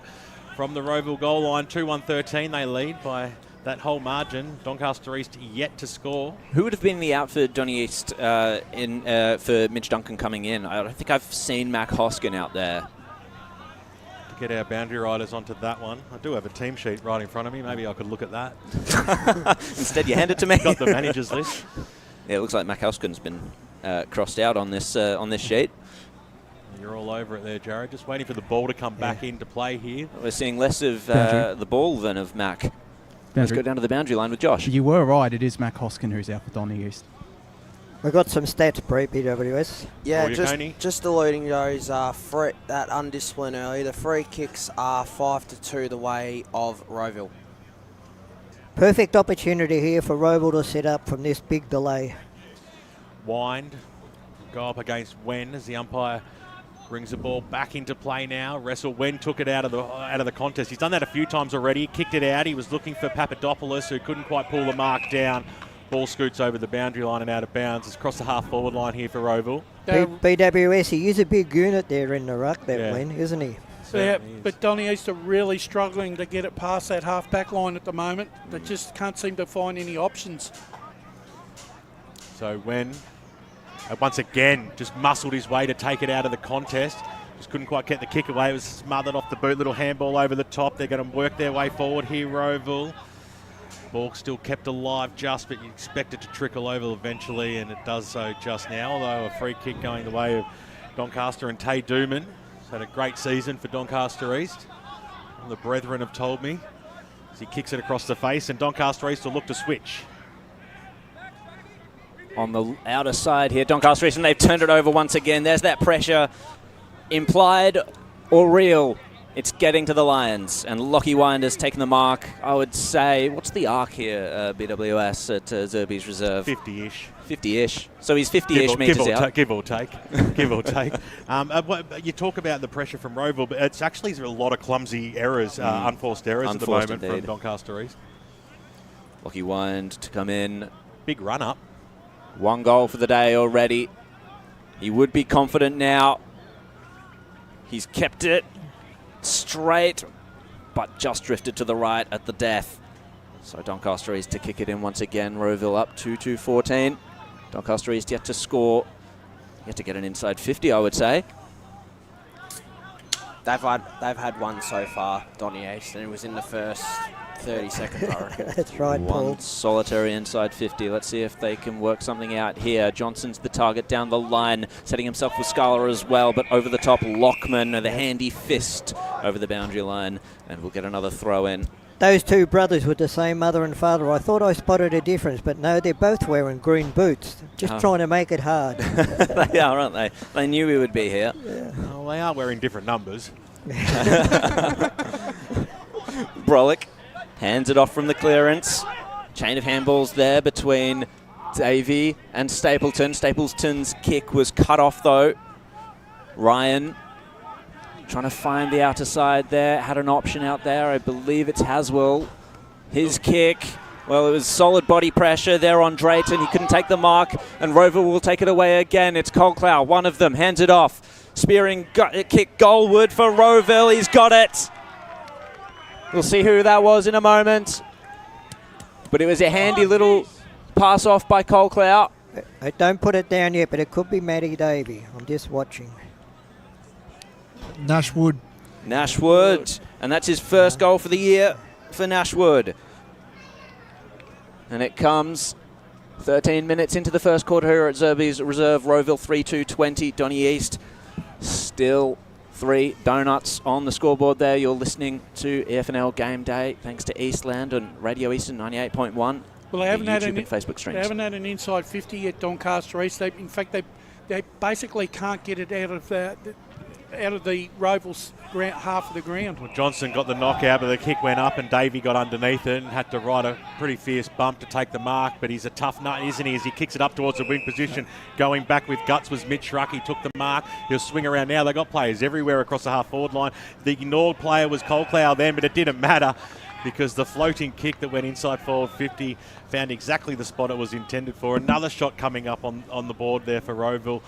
Speaker 20: from the Rowville goal line. 2-1-13, they lead by that whole margin. Doncaster East yet to score.
Speaker 21: Who would have been the out for Donny East for Mitch Duncan coming in? I don't think I've seen Mac Hoskin out there.
Speaker 20: To get our boundary riders onto that one. I do have a team sheet right in front of me. Maybe I could look at that.
Speaker 21: Instead, you hand it to me.
Speaker 20: Got the managers list.
Speaker 21: Yeah, it looks like Mac Hoskin's been crossed out on this sheet.
Speaker 20: You're all over it there, Jared. Just waiting for the ball to come back into play here.
Speaker 21: We're seeing less of the ball than of Mac. Let's go down to the boundary line with Josh.
Speaker 1: You were right. It is Mac Hoskin who's out for Donny East.
Speaker 4: We've got some stats, BWS.
Speaker 6: Yeah, just alluding those that undisciplined early. The free kicks are 5-2 the way of Rowville.
Speaker 4: Perfect opportunity here for Rowville to set up from this big delay.
Speaker 20: Wind, go up against Wen as the umpire brings the ball back into play now. Wrestle. Wen took it out of the contest. He's done that a few times already. Kicked it out. He was looking for Papadopoulos, who couldn't quite pull the mark down. Ball scoots over the boundary line and out of bounds. It's across the half-forward line here for Rowville.
Speaker 4: BWS, he is a big unit there in the ruck, Wen, isn't he?
Speaker 2: Yeah, but Donny East are really struggling to get it past that half-back line at the moment. They just can't seem to find any options.
Speaker 20: So Wen, once again, just muscled his way to take it out of the contest. Just couldn't quite get the kick away. It was smothered off the boot. Little handball over the top. They're going to work their way forward here, Rowville. Ball still kept alive just, but you expect it to trickle over eventually, and it does so just now, although a free kick going the way of Doncaster and Tay Dooman. He's had a great season for Doncaster East. the brethren have told me. As he kicks it across the face, and Doncaster East will look to switch.
Speaker 21: On the outer side here, Doncaster East, and they've turned it over once again. There's that pressure, implied or real. It's getting to the Lions, and Lockie Winder's taking the mark. I would say, what's the arc here, BWS at Zerbes Reserve?
Speaker 20: 50-ish.
Speaker 21: 50-ish. So he's 50-ish metres out.
Speaker 20: Give or take. Give or take. You talk about the pressure from Rowville, but it's actually a lot of clumsy errors, unforced errors at the moment from Doncaster East.
Speaker 21: Lockie Wind to come in.
Speaker 20: Big run up.
Speaker 21: 1 goal for the day already. He would be confident now. He's kept it straight, but just drifted to the right at the death. So Doncaster East to kick it in once again. Rowville up 2-2-14. Doncaster East yet to score. Yet to get an inside 50, I would say.
Speaker 6: They've had one so far, Donny East, and it was in the first 30 seconds, I reckon.
Speaker 4: That's right, Paul.
Speaker 21: One solitary inside 50. Let's see if they can work something out here. Johnson's the target down the line, setting himself with Scala as well, but over the top, Lockman, the handy fist over the boundary line, and we'll get another throw in.
Speaker 4: Those two brothers with the same mother and father, I thought I spotted a difference, but no, they're both wearing green boots. Just trying to make it hard.
Speaker 21: They are, aren't they? They knew we would be here.
Speaker 4: Yeah.
Speaker 20: Well, they are wearing different numbers.
Speaker 21: Brolick hands it off from the clearance. Chain of handballs there between Davey and Stapleton. Stapleton's kick was cut off though. Ryan trying to find the outer side there. Had an option out there. I believe it's Haswell. His kick. Well, it was solid body pressure there on Drayton. He couldn't take the mark, and Rowville will take it away again. It's Colclough, one of them, hands it off. Spearing kick goalward for Rowville. He's got it. We'll see who that was in a moment. But it was a handy little pass off by Colclough.
Speaker 4: Don't put it down yet, but it could be Matty Davey. I'm just watching.
Speaker 22: Nashwood.
Speaker 21: Nashwood. And that's his first goal for the year for Nashwood. And it comes 13 minutes into the first quarter here at Zerbes Reserve. Rowville 3-2-20. Donny East still 3 donuts on the scoreboard there. You're listening to EFNL Game Day thanks to Eastland and Radio Eastern 98.1.
Speaker 2: Well, they haven't had
Speaker 21: YouTube and Facebook streams.
Speaker 2: They haven't had an inside 50 yet, Doncaster East. In fact, they basically can't get it out of the Rowville's half of the ground.
Speaker 20: Well, Johnson got the knockout, but the kick went up and Davey got underneath it and had to ride a pretty fierce bump to take the mark. But he's a tough nut, isn't he, as he kicks it up towards the wing position. Going back with guts was Mitch Ruck. He took the mark. He'll swing around now. They've got players everywhere across the half-forward line. The ignored player was Colclough then, but it didn't matter because the floating kick that went inside forward 50 found exactly the spot it was intended for. Another shot coming up on the board there for Rowville.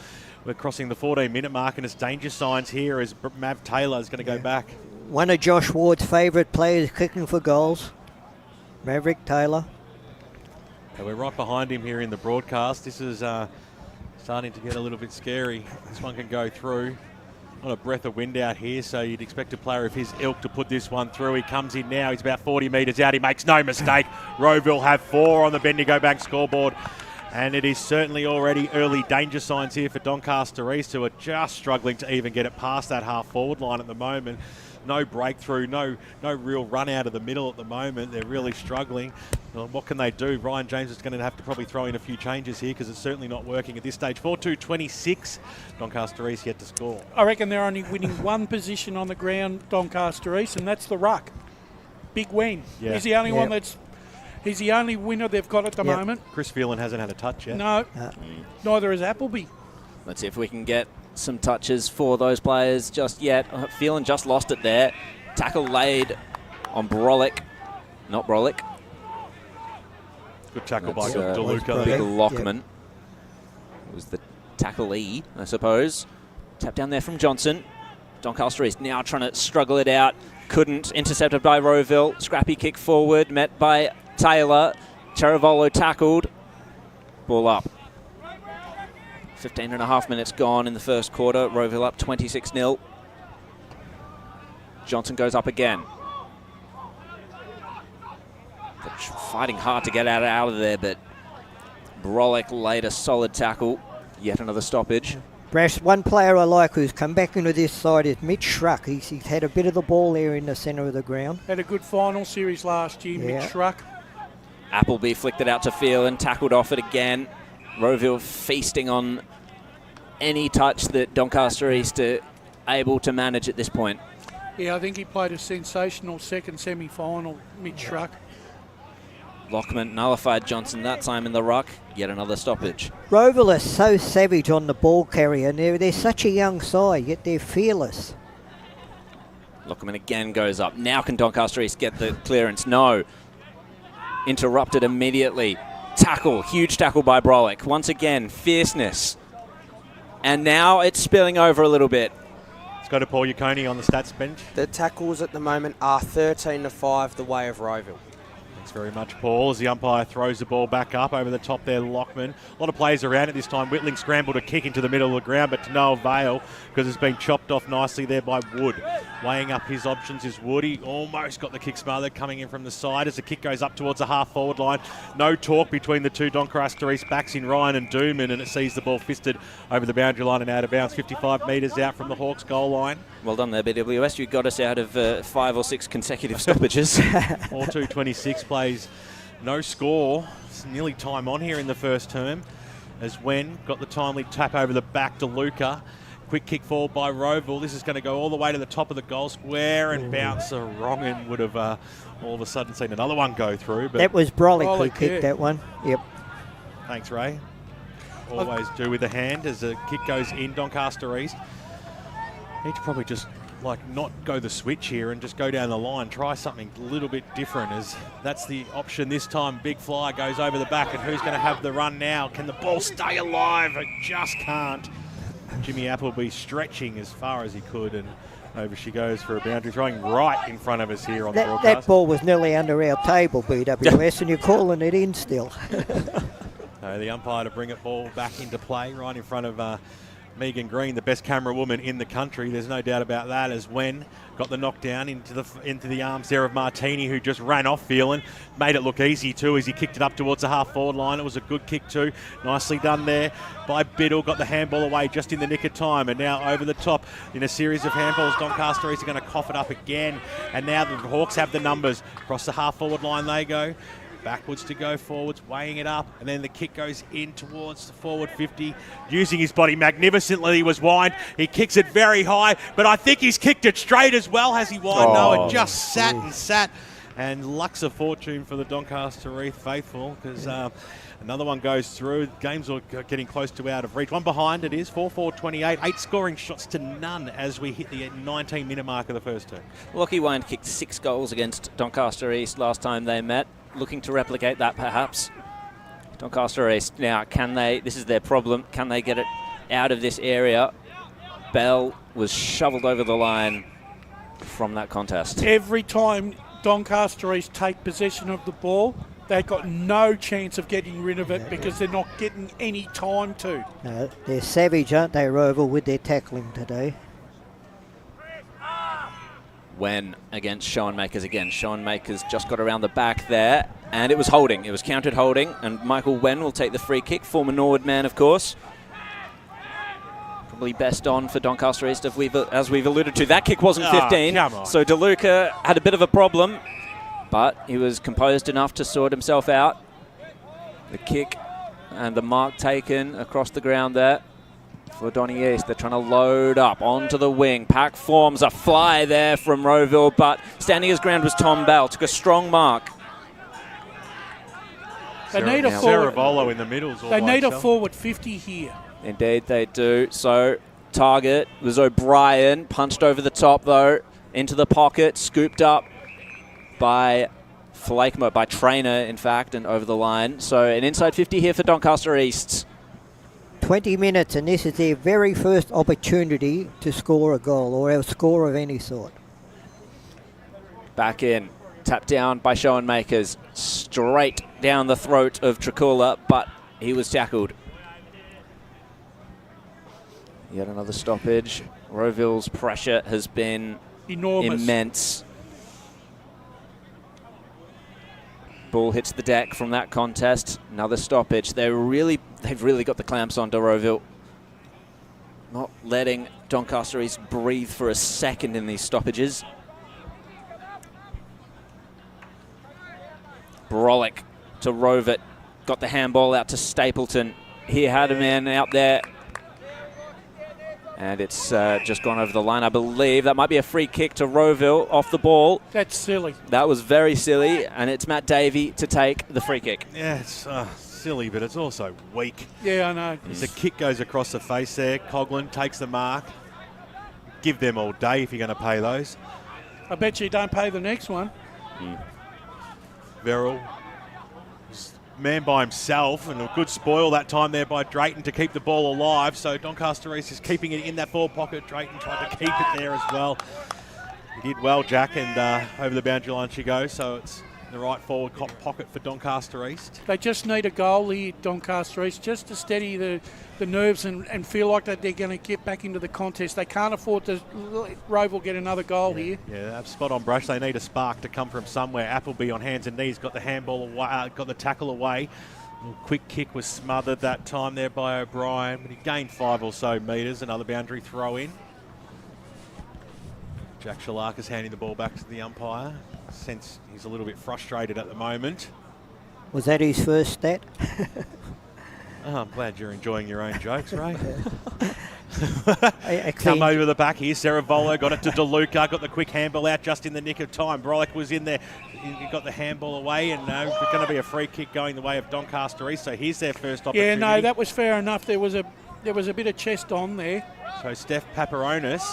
Speaker 20: We're crossing the 14-minute mark, and it's danger signs here as Mav Taylor is going to go back.
Speaker 4: One of Josh Ward's favourite players kicking for goals, Maverick Taylor.
Speaker 20: And we're right behind him here in the broadcast. This is starting to get a little bit scary. This one can go through. Not a breath of wind out here, so you'd expect a player of his ilk to put this one through. He comes in now. He's about 40 metres out. He makes no mistake. Rowville have 4 on the Bendigo Bank scoreboard. And it is certainly already early danger signs here for Doncaster East, who are just struggling to even get it past that half-forward line at the moment. No breakthrough, no real run out of the middle at the moment. They're really struggling. Well, what can they do? Ryan James is going to have to probably throw in a few changes here because it's certainly not working at this stage. 4-2-26. Doncaster East yet to score.
Speaker 2: I reckon they're only winning one position on the ground, Doncaster East, and that's the ruck. Big win.
Speaker 20: Yeah.
Speaker 2: He's the only one that's... He's the only winner they've got at the moment.
Speaker 20: Chris Phelan hasn't had a touch yet.
Speaker 2: No, neither has Appleby.
Speaker 21: Let's see if we can get some touches for those players just yet. Phelan just lost it there. Tackle laid on Brolick. Not Brolick.
Speaker 20: Good tackle by DeLuca.
Speaker 21: Big Lockman. It was the tackle-e, I suppose. Tap down there from Johnson. Doncaster East now trying to struggle it out. Couldn't. Intercepted by Rowville. Scrappy kick forward. Met by Taylor. Cheravolo tackled. Ball up. 15 and a half minutes gone in the first quarter. Rowville up 26-0. Johnson goes up again. They're fighting hard to get out of there, but Brolick laid a solid tackle. Yet another stoppage.
Speaker 4: Brash, one player I like who's come back into this side is Mitch Schruck. He's had a bit of the ball there in the centre of the ground.
Speaker 2: Had a good final series last year,
Speaker 4: Yeah.
Speaker 2: Mitch Schruck.
Speaker 21: Appleby flicked it out to Phelan, tackled off it again. Rowville feasting on any touch that Doncaster East are able to manage at this point.
Speaker 2: Yeah, I think he played a sensational second semi-final, Mitch Schruck.
Speaker 21: Lockman nullified Johnson that time in the ruck. Yet another stoppage.
Speaker 4: Rowville is so savage on the ball carrier, and they're such a young side, yet they're fearless.
Speaker 21: Lockman again goes up. Now can Doncaster East get the clearance? No. Interrupted immediately. Tackle, huge tackle by Brolick. Once again, fierceness. And now it's spilling over a little bit.
Speaker 20: Let's go to Paul Yaconi on the stats bench.
Speaker 6: The tackles at the moment are 13-5 the way of Rowville.
Speaker 20: Thanks very much, Paul. As the umpire throws the ball back up over the top there, Lockman. A lot of players around at this time. Whitling scrambled a kick into the middle of the ground, but to no avail because it's been chopped off nicely there by Wood. Weighing up his options is Wood. He almost got the kick smothered coming in from the side as the kick goes up towards the half-forward line. No talk between the two Doncaster East backs in Ryan and Dooman, and it sees the ball fisted over the boundary line and out of bounds, 55 metres out from the Hawks' goal line.
Speaker 21: Well done there, BWS. You got us out of 5 or 6 consecutive stoppages.
Speaker 20: All 2:26 plays, no score. It's nearly time on here in the first term as Wen got the timely tap over the back to Luca. Quick kick forward by Rowville. This is going to go all the way to the top of the goal square and bounce wrong, and would have all of a sudden seen another one go through. But
Speaker 4: That was Brolick who kicked that one. Yep.
Speaker 20: Thanks, Ray. Always do with the hand as the kick goes in. Doncaster East need to probably just not go the switch here and just go down the line. Try something a little bit different, as that's the option this time. Big fly goes over the back, and who's going to have the run now? Can the ball stay alive? It just can't. Jimmy Appleby stretching as far as he could, and over she goes for a boundary, throwing right in front of us here on the broadcast.
Speaker 4: That ball was nearly under our table, BWS, and you're calling it in still.
Speaker 20: The umpire to bring it ball back into play right in front of Megan Green, the best camera woman in the country. There's no doubt about that, as Wen got the knockdown into the arms there of Martini, who just ran off Phelan. Made it look easy too as he kicked it up towards the half-forward line. It was a good kick too. Nicely done there by Biddle. Got the handball away just in the nick of time. And now over the top in a series of handballs, Doncaster East are going to cough it up again. And now the Hawks have the numbers. Across the half-forward line they go. Backwards to go forwards, weighing it up, and then the kick goes in towards the forward 50. Using his body magnificently, he was Wine. He kicks it very high, but I think he's kicked it straight as well, has he, Wine? No, it just sat and sat. And luck's of fortune for the Doncaster East faithful, because another one goes through. Games are getting close to out of reach. One behind it is 4-4-28. 8 scoring shots to none as we hit the 19-minute mark of the first term.
Speaker 21: Lockie Wine kicked 6 goals against Doncaster East last time they met. Looking to replicate that, perhaps. Doncaster East now, can they? This is their problem. Can they get it out of this area? Bell was shoveled over the line from that contest.
Speaker 2: Every time Doncaster East take possession of the ball, they've got no chance of getting rid of it because they're not getting any time to.
Speaker 4: They're savage, aren't they, Rowville, with their tackling today?
Speaker 21: Wen against Schoenmakers again. Schoenmakers just got around the back there, and it was holding. It was counted holding, and Michael Wen will take the free kick. Former Norwood man, of course. Probably best on for Doncaster East, as we've alluded to. That kick wasn't 15, so DeLuca had a bit of a problem, but he was composed enough to sort himself out. The kick and the mark taken across the ground there. For Donny East, they're trying to load up onto the wing. Pack forms a fly there from Rowville, but standing his ground was Tom Bell. Took a strong mark.
Speaker 2: They need a forward.
Speaker 20: Ceravolo in the middle.
Speaker 2: They need a forward 50 here.
Speaker 21: Indeed, they do. So target was O'Brien. Punched over the top though, into the pocket, scooped up by Flakemo, by Trainer in fact, and over the line. So an inside 50 here for Doncaster East.
Speaker 4: 20 minutes, and this is their very first opportunity to score a goal or a score of any sort.
Speaker 21: Back in, tapped down by Schoenmakers, straight down the throat of Tricula, but he was tackled. Yet another stoppage. Rowville's pressure has been
Speaker 2: enormous.
Speaker 21: Immense. Ball hits the deck from that contest. Another stoppage. They've really got the clamps on Rowville. not letting Doncaster East breathe for a second in these stoppages. Brolick to Rowville, got the handball out to Stapleton. He had a man out there, and it's just gone over the line, I believe. That might be a free kick to Rowville off the ball.
Speaker 2: That's silly.
Speaker 21: That was very silly, and it's Matt Davey to take the free kick.
Speaker 20: Yeah, it's silly, but it's also weak.
Speaker 2: Yeah, I know.
Speaker 20: As the kick goes across the face there, Coughlin takes the mark. Give them all day if you're going to pay those.
Speaker 2: I bet you don't pay the next one.
Speaker 20: Verrill, man by himself, and a good spoil that time there by Drayton to keep the ball alive. So Doncaster East is keeping it in that forward pocket. Drayton tried to keep it there as well. He did well, Jack, and over the boundary line she goes. So it's the right forward pocket for Doncaster East.
Speaker 2: They just need a goal here, Doncaster East, just to steady the nerves and feel like that they're going to get back into the contest. They can't afford to Rowville get another goal here.
Speaker 20: Yeah, that's spot on, Brush. They need a spark to come from somewhere. Appleby on hands and knees got the handball away, got the tackle away. Quick kick was smothered that time there by O'Brien, but he gained 5 or so metres. Another boundary throw in. Jack Shalak is handing the ball back to the umpire. Sense he's a little bit frustrated at the moment.
Speaker 4: Was that his first stat?
Speaker 20: Oh, I'm glad you're enjoying your own jokes, Ray.
Speaker 4: I
Speaker 20: Come over the back here. Saravolo got it to DeLuca, got the quick handball out just in the nick of time. Brolick was in there. He got the handball away, and it's going to be a free kick going the way of Doncaster East. So here's their first opportunity.
Speaker 2: Yeah, no, that was fair enough. There was a bit of chest on there.
Speaker 20: So Steph Paparonis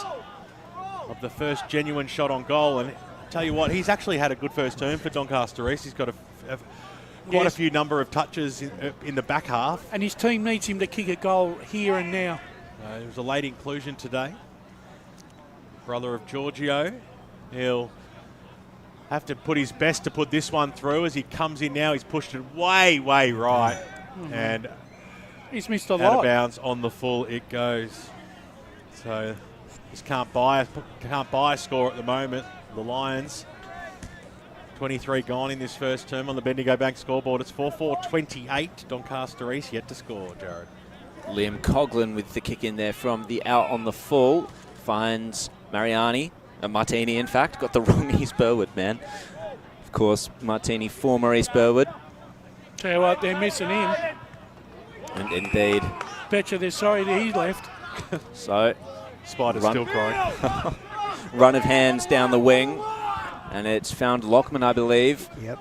Speaker 20: of the first genuine shot on goal, and tell you what, he's actually had a good first term for Doncaster East. He's got quite a few number of touches in the back half.
Speaker 2: And his team needs him to kick a goal here and now.
Speaker 20: It was a late inclusion today. Brother of Giorgio. He'll have to put his best to put this one through. As he comes in now, he's pushed it way, way right. And
Speaker 2: he's missed a
Speaker 20: out
Speaker 2: lot.
Speaker 20: of bounds on the full it goes. So just can't buy a score at the moment. The Lions, 23 gone in this first term on the Bendigo Bank scoreboard. It's 4-4-28. Doncaster East yet to score, Jared.
Speaker 21: Liam Coughlin with the kick in there from the out on the full. Finds Martini, in fact. Got the wrong East Burwood, man. Of course, Martini, former East Burwood.
Speaker 2: Tell you what, they're missing him.
Speaker 21: And indeed.
Speaker 2: Bet you they're sorry that he left.
Speaker 21: So,
Speaker 20: Spider's still crying.
Speaker 21: Run of hands down the wing. And it's found Lockman, I believe.
Speaker 4: Yep.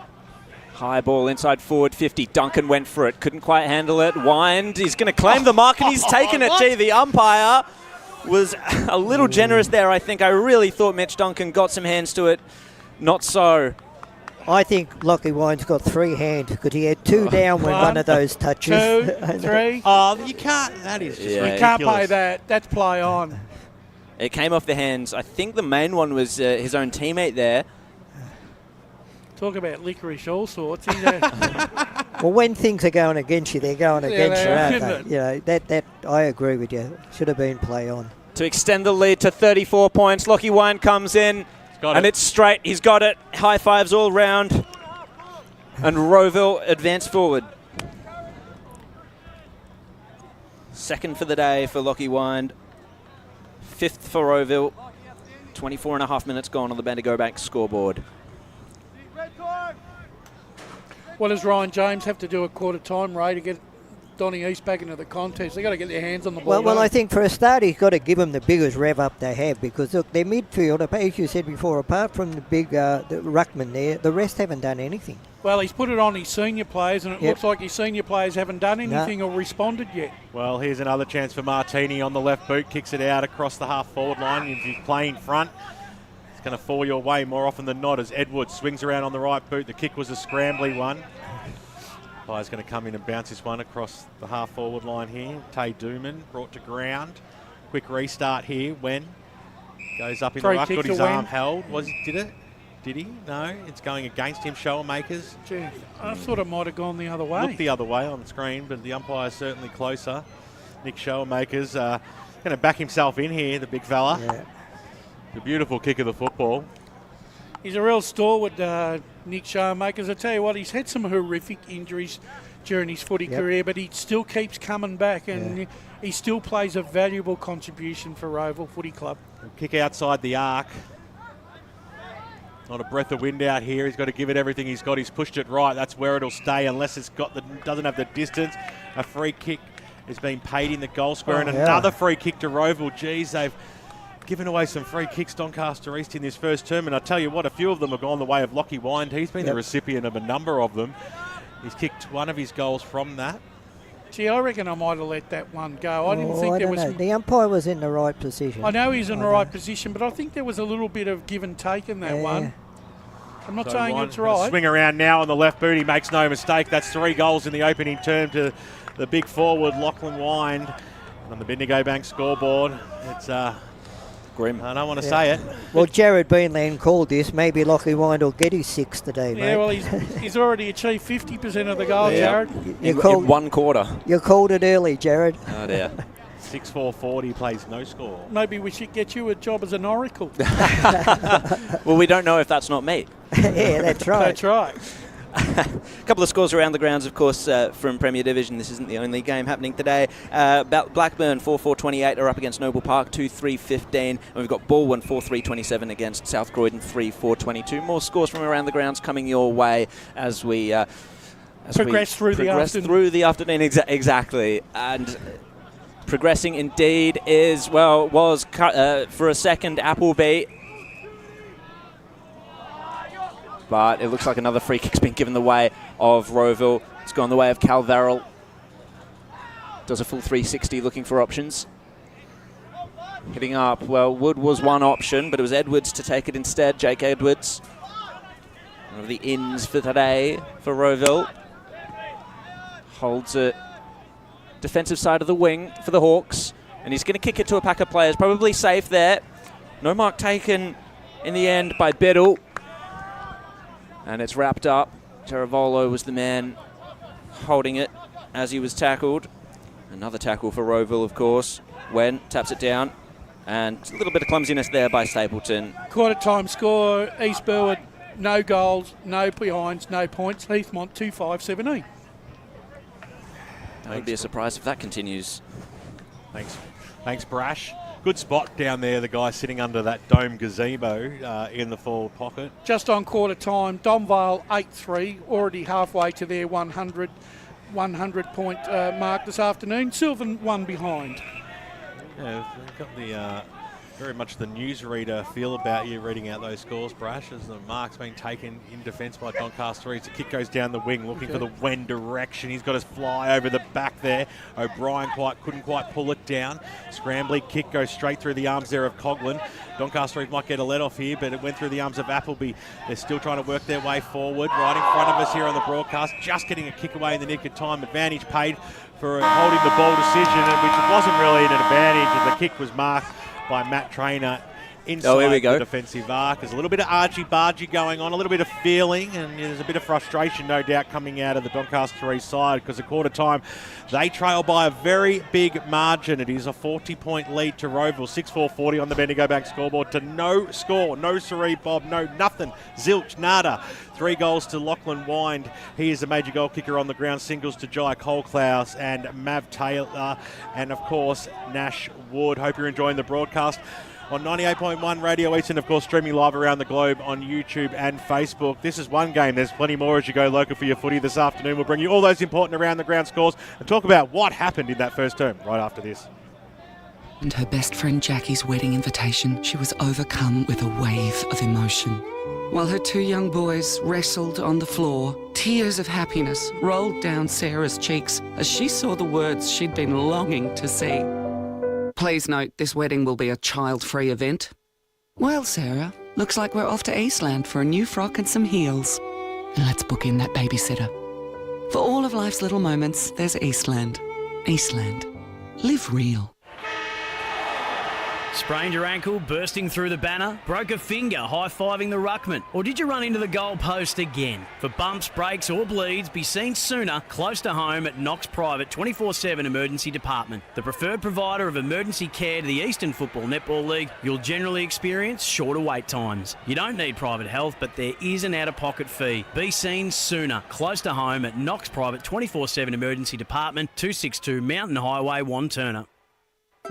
Speaker 21: High ball inside forward 50. Duncan went for it. Couldn't quite handle it. Wind. He's going to claim the mark, and he's taken it. Gee, the umpire was a little generous there, I think. I really thought Mitch Duncan got some hands to it. Not so.
Speaker 4: I think Lockie Wine's got 3 hands because he had 2 down when one of those touches.
Speaker 2: 2, 3.
Speaker 20: Oh, you can't. That is just ridiculous.
Speaker 2: You can't play that. That's play on.
Speaker 21: It came off the hands. I think the main one was his own teammate there.
Speaker 2: Talk about licorice, all sorts.
Speaker 4: Well, when things are going against you, they're going against you, aren't they? You know, that I agree with you. Should have been play on.
Speaker 21: To extend the lead to 34 points, Lockie Wine comes in, and it's straight. He's got it. High fives all round. And Rowville advanced forward. Second for the day for Lockie Wine. 5th for Rowville. 24 and a half minutes gone on the Bendigo Bank scoreboard.
Speaker 2: What does Ryan James have to do a quarter time, Ray, to get Donny East back into the contest? They've got to get their hands on the ball.
Speaker 4: Well, I think for a start, he's got to give them the biggest rev up they have because, look, their midfield, as you said before, apart from the big the ruckman there, the rest haven't done anything.
Speaker 2: Well, he's put it on his senior players, and it looks like his senior players haven't done anything or responded yet.
Speaker 20: Well, here's another chance for Martini on the left boot. Kicks it out across the half-forward line. If you play in front, it's going to fall your way more often than not as Edwards swings around on the right boot. The kick was a scrambly one. Player's going to come in and bounce this one across the half-forward line here. Tay Dooman brought to ground. Quick restart here. Wen goes up in the ruck. Got his arm held. Did he? No. It's going against him. Showermakers.
Speaker 2: Gee, I thought it might have gone the other way.
Speaker 20: Looked the other way on the screen, but the umpire's certainly closer. Nick Showermakers going to back himself in here, the big fella.
Speaker 4: Yeah.
Speaker 20: The beautiful kick of the football.
Speaker 2: He's a real stalwart, Nick Showermakers. I tell you what, he's had some horrific injuries during his footy career, but he still keeps coming back, and he still plays a valuable contribution for Rowville Footy Club.
Speaker 20: Kick outside the arc. Not a breath of wind out here. He's got to give it everything he's got. He's pushed it right. That's where it'll stay unless it's doesn't have the distance. A free kick is being paid in the goal square, and another free kick to Rowville. Geez, they've given away some free kicks, Doncaster East, in this first term, and I tell you what, a few of them have gone the way of Lockie Wind. He's been the recipient of a number of them. He's kicked one of his goals from that.
Speaker 2: Gee, I reckon I might have let that one go. I didn't think there was...
Speaker 4: The umpire was in the right position.
Speaker 2: I know he's in the right position, but I think there was a little bit of give and take in that one. I'm not saying it's right.
Speaker 20: Swing around now on the left boot. He makes no mistake. That's 3 goals in the opening term to the big forward, Lachlan Wind. And on the Bendigo Bank scoreboard, it's grim. I don't want to say it.
Speaker 4: Well, Jared Beanland called this. Maybe Lockie Wind will get his 6 today, mate.
Speaker 2: Yeah, well, he's already achieved 50% of the goal, Jared.
Speaker 21: In 1 quarter.
Speaker 4: You called it early, Jared.
Speaker 21: Oh, dear.
Speaker 20: 6-4-40 plays no score.
Speaker 2: Maybe we should get you a job as an oracle.
Speaker 21: Well, we don't know if that's not me.
Speaker 4: Yeah, that's right.
Speaker 2: That's right.
Speaker 21: A couple of scores around the grounds, of course, from Premier Division. This isn't the only game happening today. Blackburn 4-4-28 are up against Noble Park 2-3-15. And we've got Balwyn 4-3-27 against South Croydon 3-4-22. More scores from around the grounds coming your way as we
Speaker 2: progress through
Speaker 21: the afternoon. Exactly. And progressing indeed was for a second Appleby. But it looks like another free kick's been given the way of Rowville. It's gone the way of Cal Verrill. Does a full 360 looking for options. Hitting up, Wood was one option, but it was Edwards to take it instead. Jake Edwards. One of the ins for today for Rowville. Holds it. Defensive side of the wing for the Hawks. And he's going to kick it to a pack of players. Probably safe there. No mark taken in the end by Biddle. And it's wrapped up. Teravolo was the man holding it as he was tackled. Another tackle for Rowville, of course. Wen taps it down. And a little bit of clumsiness there by Stapleton.
Speaker 2: Quarter time score, East Burwood, no goals, no behinds, no points. Heathmont 2-5-17.
Speaker 21: That would be a surprise if that continues.
Speaker 20: Thanks, Brash. Good spot down there, the guy sitting under that dome gazebo in the forward pocket.
Speaker 2: Just on quarter time, Domvale 8-3, already halfway to their 100 point mark this afternoon. Sylvan one behind.
Speaker 20: Yeah, we've got the very much the newsreader feel about you reading out those scores, Brash, as the mark's being taken in defence by Doncaster East. The kick goes down the wing, looking for the Wen direction. He's got his fly over the back there. O'Brien couldn't quite pull it down. Scrambly kick goes straight through the arms there of Coughlin. Doncaster East might get a let off here, but it went through the arms of Appleby. They're still trying to work their way forward. Right in front of us here on the broadcast, just getting a kick away in the nick of time. Advantage paid for holding the ball decision, which wasn't really an advantage, as the kick was marked by Matt Traynor inside the defensive arc. There's a little bit of argy-bargy going on, a little bit of feeling, and there's a bit of frustration, no doubt, coming out of the Doncaster East side, because at quarter time, they trail by a very big margin. It is a 40-point lead to Rowville, 6-4-40 on the Bendigo Bank scoreboard, to no score, no siree, Bob, no nothing, zilch, nada. 3 goals to Lachlan Wind. He is a major goal kicker on the ground. Singles to Jai Coleklaus and Mav Taylor, and of course Nash Wood. Hope you're enjoying the broadcast on 98.1 Radio East, and of course streaming live around the globe on YouTube and Facebook. This is one game. There's plenty more as you go local for your footy this afternoon. We'll bring you all those important around the ground scores and talk about what happened in that first term right after this.
Speaker 9: And her best friend Jackie's wedding invitation, she was overcome with a wave of emotion. While her 2 young boys wrestled on the floor, tears of happiness rolled down Sarah's cheeks as she saw the words she'd been longing to see. Please note, this wedding will be a child-free event. Well, Sarah, looks like we're off to Eastland for a new frock and some heels. And let's book in that babysitter. For all of life's little moments, there's Eastland. Eastland. Live real.
Speaker 11: Sprained your ankle bursting through the banner? Broke a finger high-fiving the ruckman? Or did you run into the goal post again? For bumps, breaks or bleeds, be seen sooner close to home at Knox Private 24/7 Emergency Department. The preferred provider of emergency care to the Eastern Football Netball League, you'll generally experience shorter wait times. You don't need private health, but there is an out-of-pocket fee. Be seen sooner close to home at Knox Private 24/7 Emergency Department, 262 Mountain Highway, Wanturna.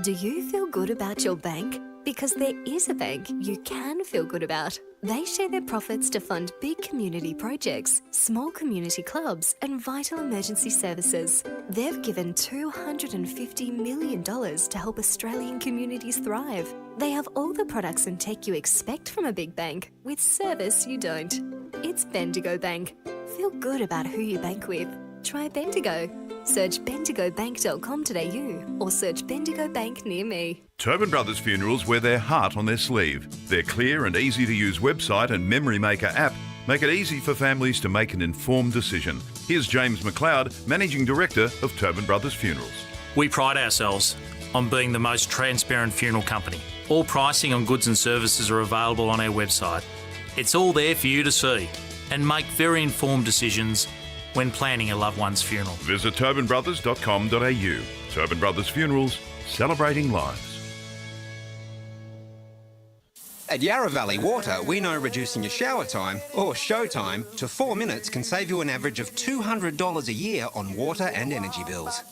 Speaker 10: Do you feel good about your bank? Because there is a bank you can feel good about. They share their profits to fund big community projects, small community clubs, and vital emergency services. They've given $250 million to help Australian communities thrive. They have all the products and tech you expect from a big bank, with service you don't. It's Bendigo Bank. Feel good about who you bank with. Try Bendigo. Search bendigobank.com.au or search Bendigo Bank near me.
Speaker 12: Tobin Brothers Funerals wear their heart on their sleeve. Their clear and easy-to-use website and Memory Maker app make it easy for families to make an informed decision. Here's James McLeod, Managing Director of Tobin Brothers Funerals.
Speaker 13: We pride ourselves on being the most transparent funeral company. All pricing on goods and services are available on our website. It's all there for you to see and make very informed decisions when planning a loved one's funeral.
Speaker 12: Visit tobinbrothers.com.au. Tobin Brothers Funerals, celebrating lives.
Speaker 18: At Yarra Valley Water, we know reducing your shower time, or show time, to 4 minutes can save you an average of $200 a year on water and energy bills.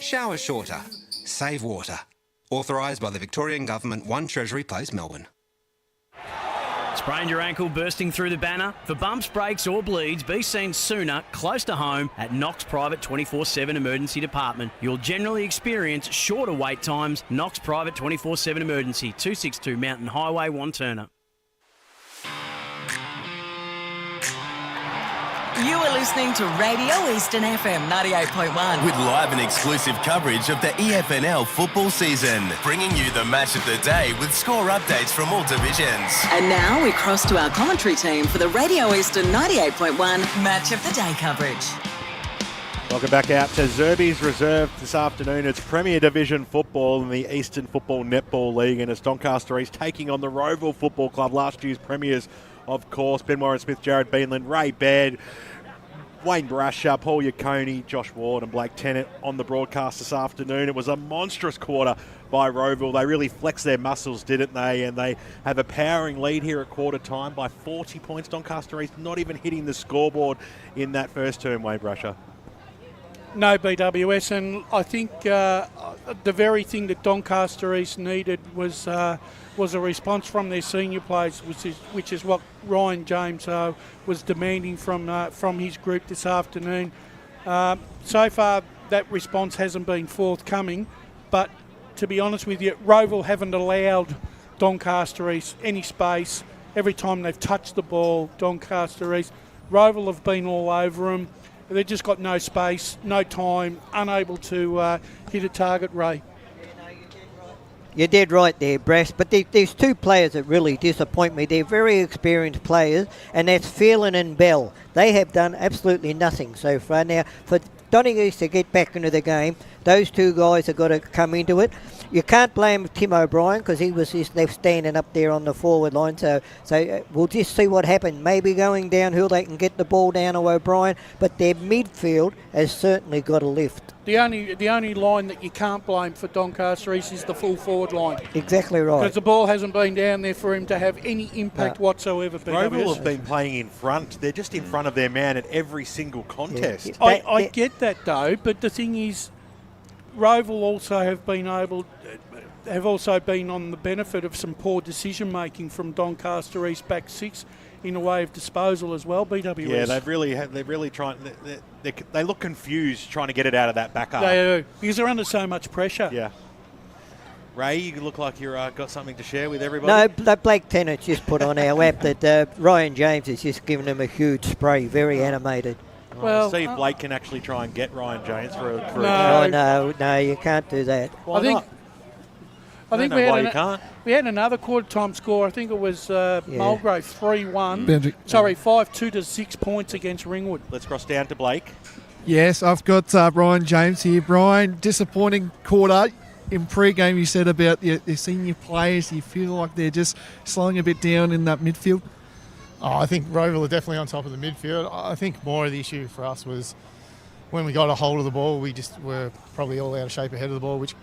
Speaker 18: Shower shorter. Save water. Authorised by the Victorian Government, 1 Treasury Place, Melbourne.
Speaker 11: Sprained your ankle bursting through the banner? For bumps, breaks or bleeds, be seen sooner close to home at Knox Private 24/7 Emergency Department. You'll generally experience shorter wait times. Knox Private 24/7 Emergency, 262 Mountain Highway, Wanturna.
Speaker 16: You are listening to Radio Eastern FM 98.1.
Speaker 17: With live and exclusive coverage of the EFNL football season, bringing you the match of the day with score updates from all divisions.
Speaker 16: And now we cross to our commentary team for the Radio Eastern 98.1 Match of the Day coverage.
Speaker 20: Welcome back out to Zerbes Reserve this afternoon. It's Premier Division football in the Eastern Football Netball League, and it's Doncaster East taking on the Rowville Football Club, last year's premiers, of course. Ben Warren-Smith, Jared Beanland, Ray Baird, Wayne Brasher, Paul Yacconi, Josh Ward and Blake Tennant on the broadcast this afternoon. It was a monstrous quarter by Rowville. They really flexed their muscles, didn't they? And they have a powering lead here at quarter time by 40 points. Doncaster East not even hitting the scoreboard in that first term, Wayne Brasher.
Speaker 2: No, BWS, and I think the very thing that Doncaster East needed was a response from their senior players, which is what Ryan James was demanding from his group this afternoon. So far, that response hasn't been forthcoming, but to be honest with you, Rowville haven't allowed Doncaster East any space. Every time they've touched the ball, Doncaster East, Rowville have been all over them. They've just got no space, no time, unable to hit a target, Ray.
Speaker 4: You're dead right there, Brass. But there's two players that really disappoint me. They're very experienced players, and that's Phelan and Bell. They have done absolutely nothing so far. Now, for Donny East to get back into the game, those two guys have got to come into it. You can't blame Tim O'Brien because he was just left standing up there on the forward line. So we'll just see what happens. Maybe going downhill they can get the ball down to O'Brien, but their midfield has certainly got a lift.
Speaker 2: The only line that you can't blame for Doncaster East is the full forward line.
Speaker 4: Exactly right.
Speaker 2: Because the ball hasn't been down there for him to have any impact whatsoever.
Speaker 20: Rowville have been playing in front. They're just in front of their man at every single contest.
Speaker 2: Yeah. I get that though, but the thing is, Rowville also have also been on the benefit of some poor decision making from Doncaster East back six in a way of disposal as well. BWS.
Speaker 20: Yeah, they're really trying. They look confused trying to get it out of that back half.
Speaker 2: They do, because they're under so much pressure.
Speaker 20: Yeah. Ray, you look like you've got something to share with everybody.
Speaker 4: No, Blake Tennant's just put on our app that Ryan James has just given him a huge spray, very animated.
Speaker 20: Well, see if Blake can actually try and get Ryan James for
Speaker 4: a No, you can't do that.
Speaker 20: Why
Speaker 2: I think we had another quarter time score. I think it was Mulgrave 3-1. Sorry, 5-2 to 6 points against Ringwood.
Speaker 20: Let's cross down to Blake.
Speaker 22: Yes, I've got Ryan James here. Brian, disappointing quarter. in pre-game you said about your senior players. You feel like they're just slowing a bit down in that midfield?
Speaker 7: Oh, I think Rowville are definitely on top of the midfield. I think more of the issue for us was when we got a hold of the ball, we just were probably all out of shape ahead of the ball, which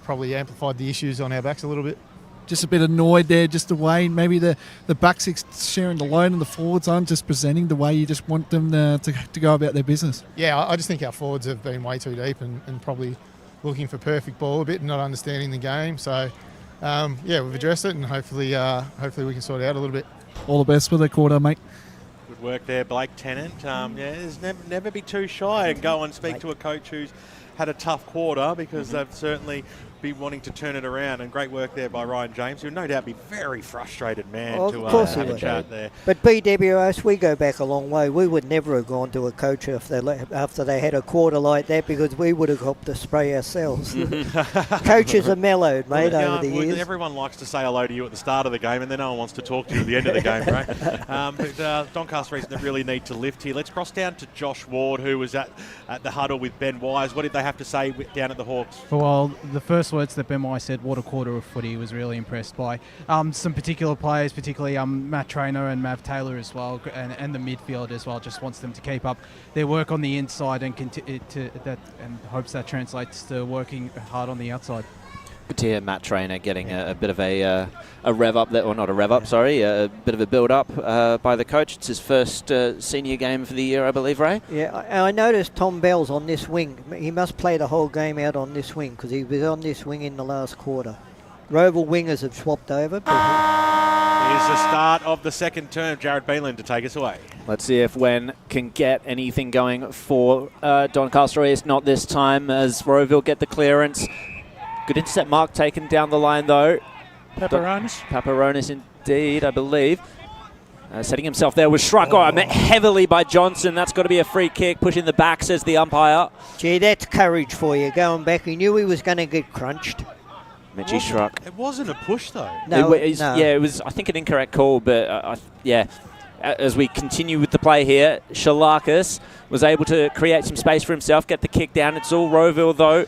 Speaker 7: probably amplified the issues on our backs a little bit.
Speaker 22: Just a bit annoyed there, just the way maybe the back six sharing the load and the forwards aren't just presenting the way you just want them to go about their business.
Speaker 7: Yeah, I just think our forwards have been way too deep and probably looking for perfect ball a bit and not understanding the game. So, we've addressed it and hopefully we can sort it out a little bit.
Speaker 22: All the best for the quarter, mate.
Speaker 20: Good work there, Blake Tennant. There's never be too shy and go and speak to a coach who's had a tough quarter, because they've certainly be wanting to turn it around. And great work there by Ryan James, who'll no doubt be very frustrated man to have a chat there.
Speaker 4: But BWS, we go back a long way. We would never have gone to a coach after they had a quarter like that, because we would have copped the spray ourselves. Coaches are mellowed, mate, over the years.
Speaker 20: Everyone likes to say hello to you at the start of the game, and then no one wants to talk to you at the end of the game, right? But Doncaster East really need to lift here. Let's cross down to Josh Ward, who was at the huddle with Ben Wise. What did they have to say down at the Hawks?
Speaker 1: Well, the first words that Ben Wise said, what a quarter of footy. He was really impressed by some particular players, particularly Matt Traynor and Mav Taylor as well, and the midfield as well. Just wants them to keep up their work on the inside and and hopes that translates to working hard on the outside.
Speaker 21: Good to hear Matt Traynor getting a bit of a rev up there, or not a rev up, sorry, a bit of a build up by the coach. It's his first senior game for the year, I believe, Ray?
Speaker 4: Yeah, I noticed Tom Bell's on this wing. He must play the whole game out on this wing, because he was on this wing in the last quarter. Rowville wingers have swapped over.
Speaker 20: Here's the start of the second term. Jared Beelan to take us away.
Speaker 21: Let's see if Wen can get anything going for Doncaster East. Not this time, as Rowville get the clearance. Good intercept mark taken down the line, though. Paparonis, indeed, I believe. Setting himself there was struck heavily by Johnson. That's got to be a free kick. Pushing the back, says the umpire.
Speaker 4: Gee, that's courage for you, going back. He knew he was going to get crunched.
Speaker 21: Mitchie struck.
Speaker 20: It wasn't a push, though.
Speaker 4: No.
Speaker 21: Yeah, it was, I think, an incorrect call, but as we continue with the play here, Shalakis was able to create some space for himself, get the kick down. It's all Rowville, though.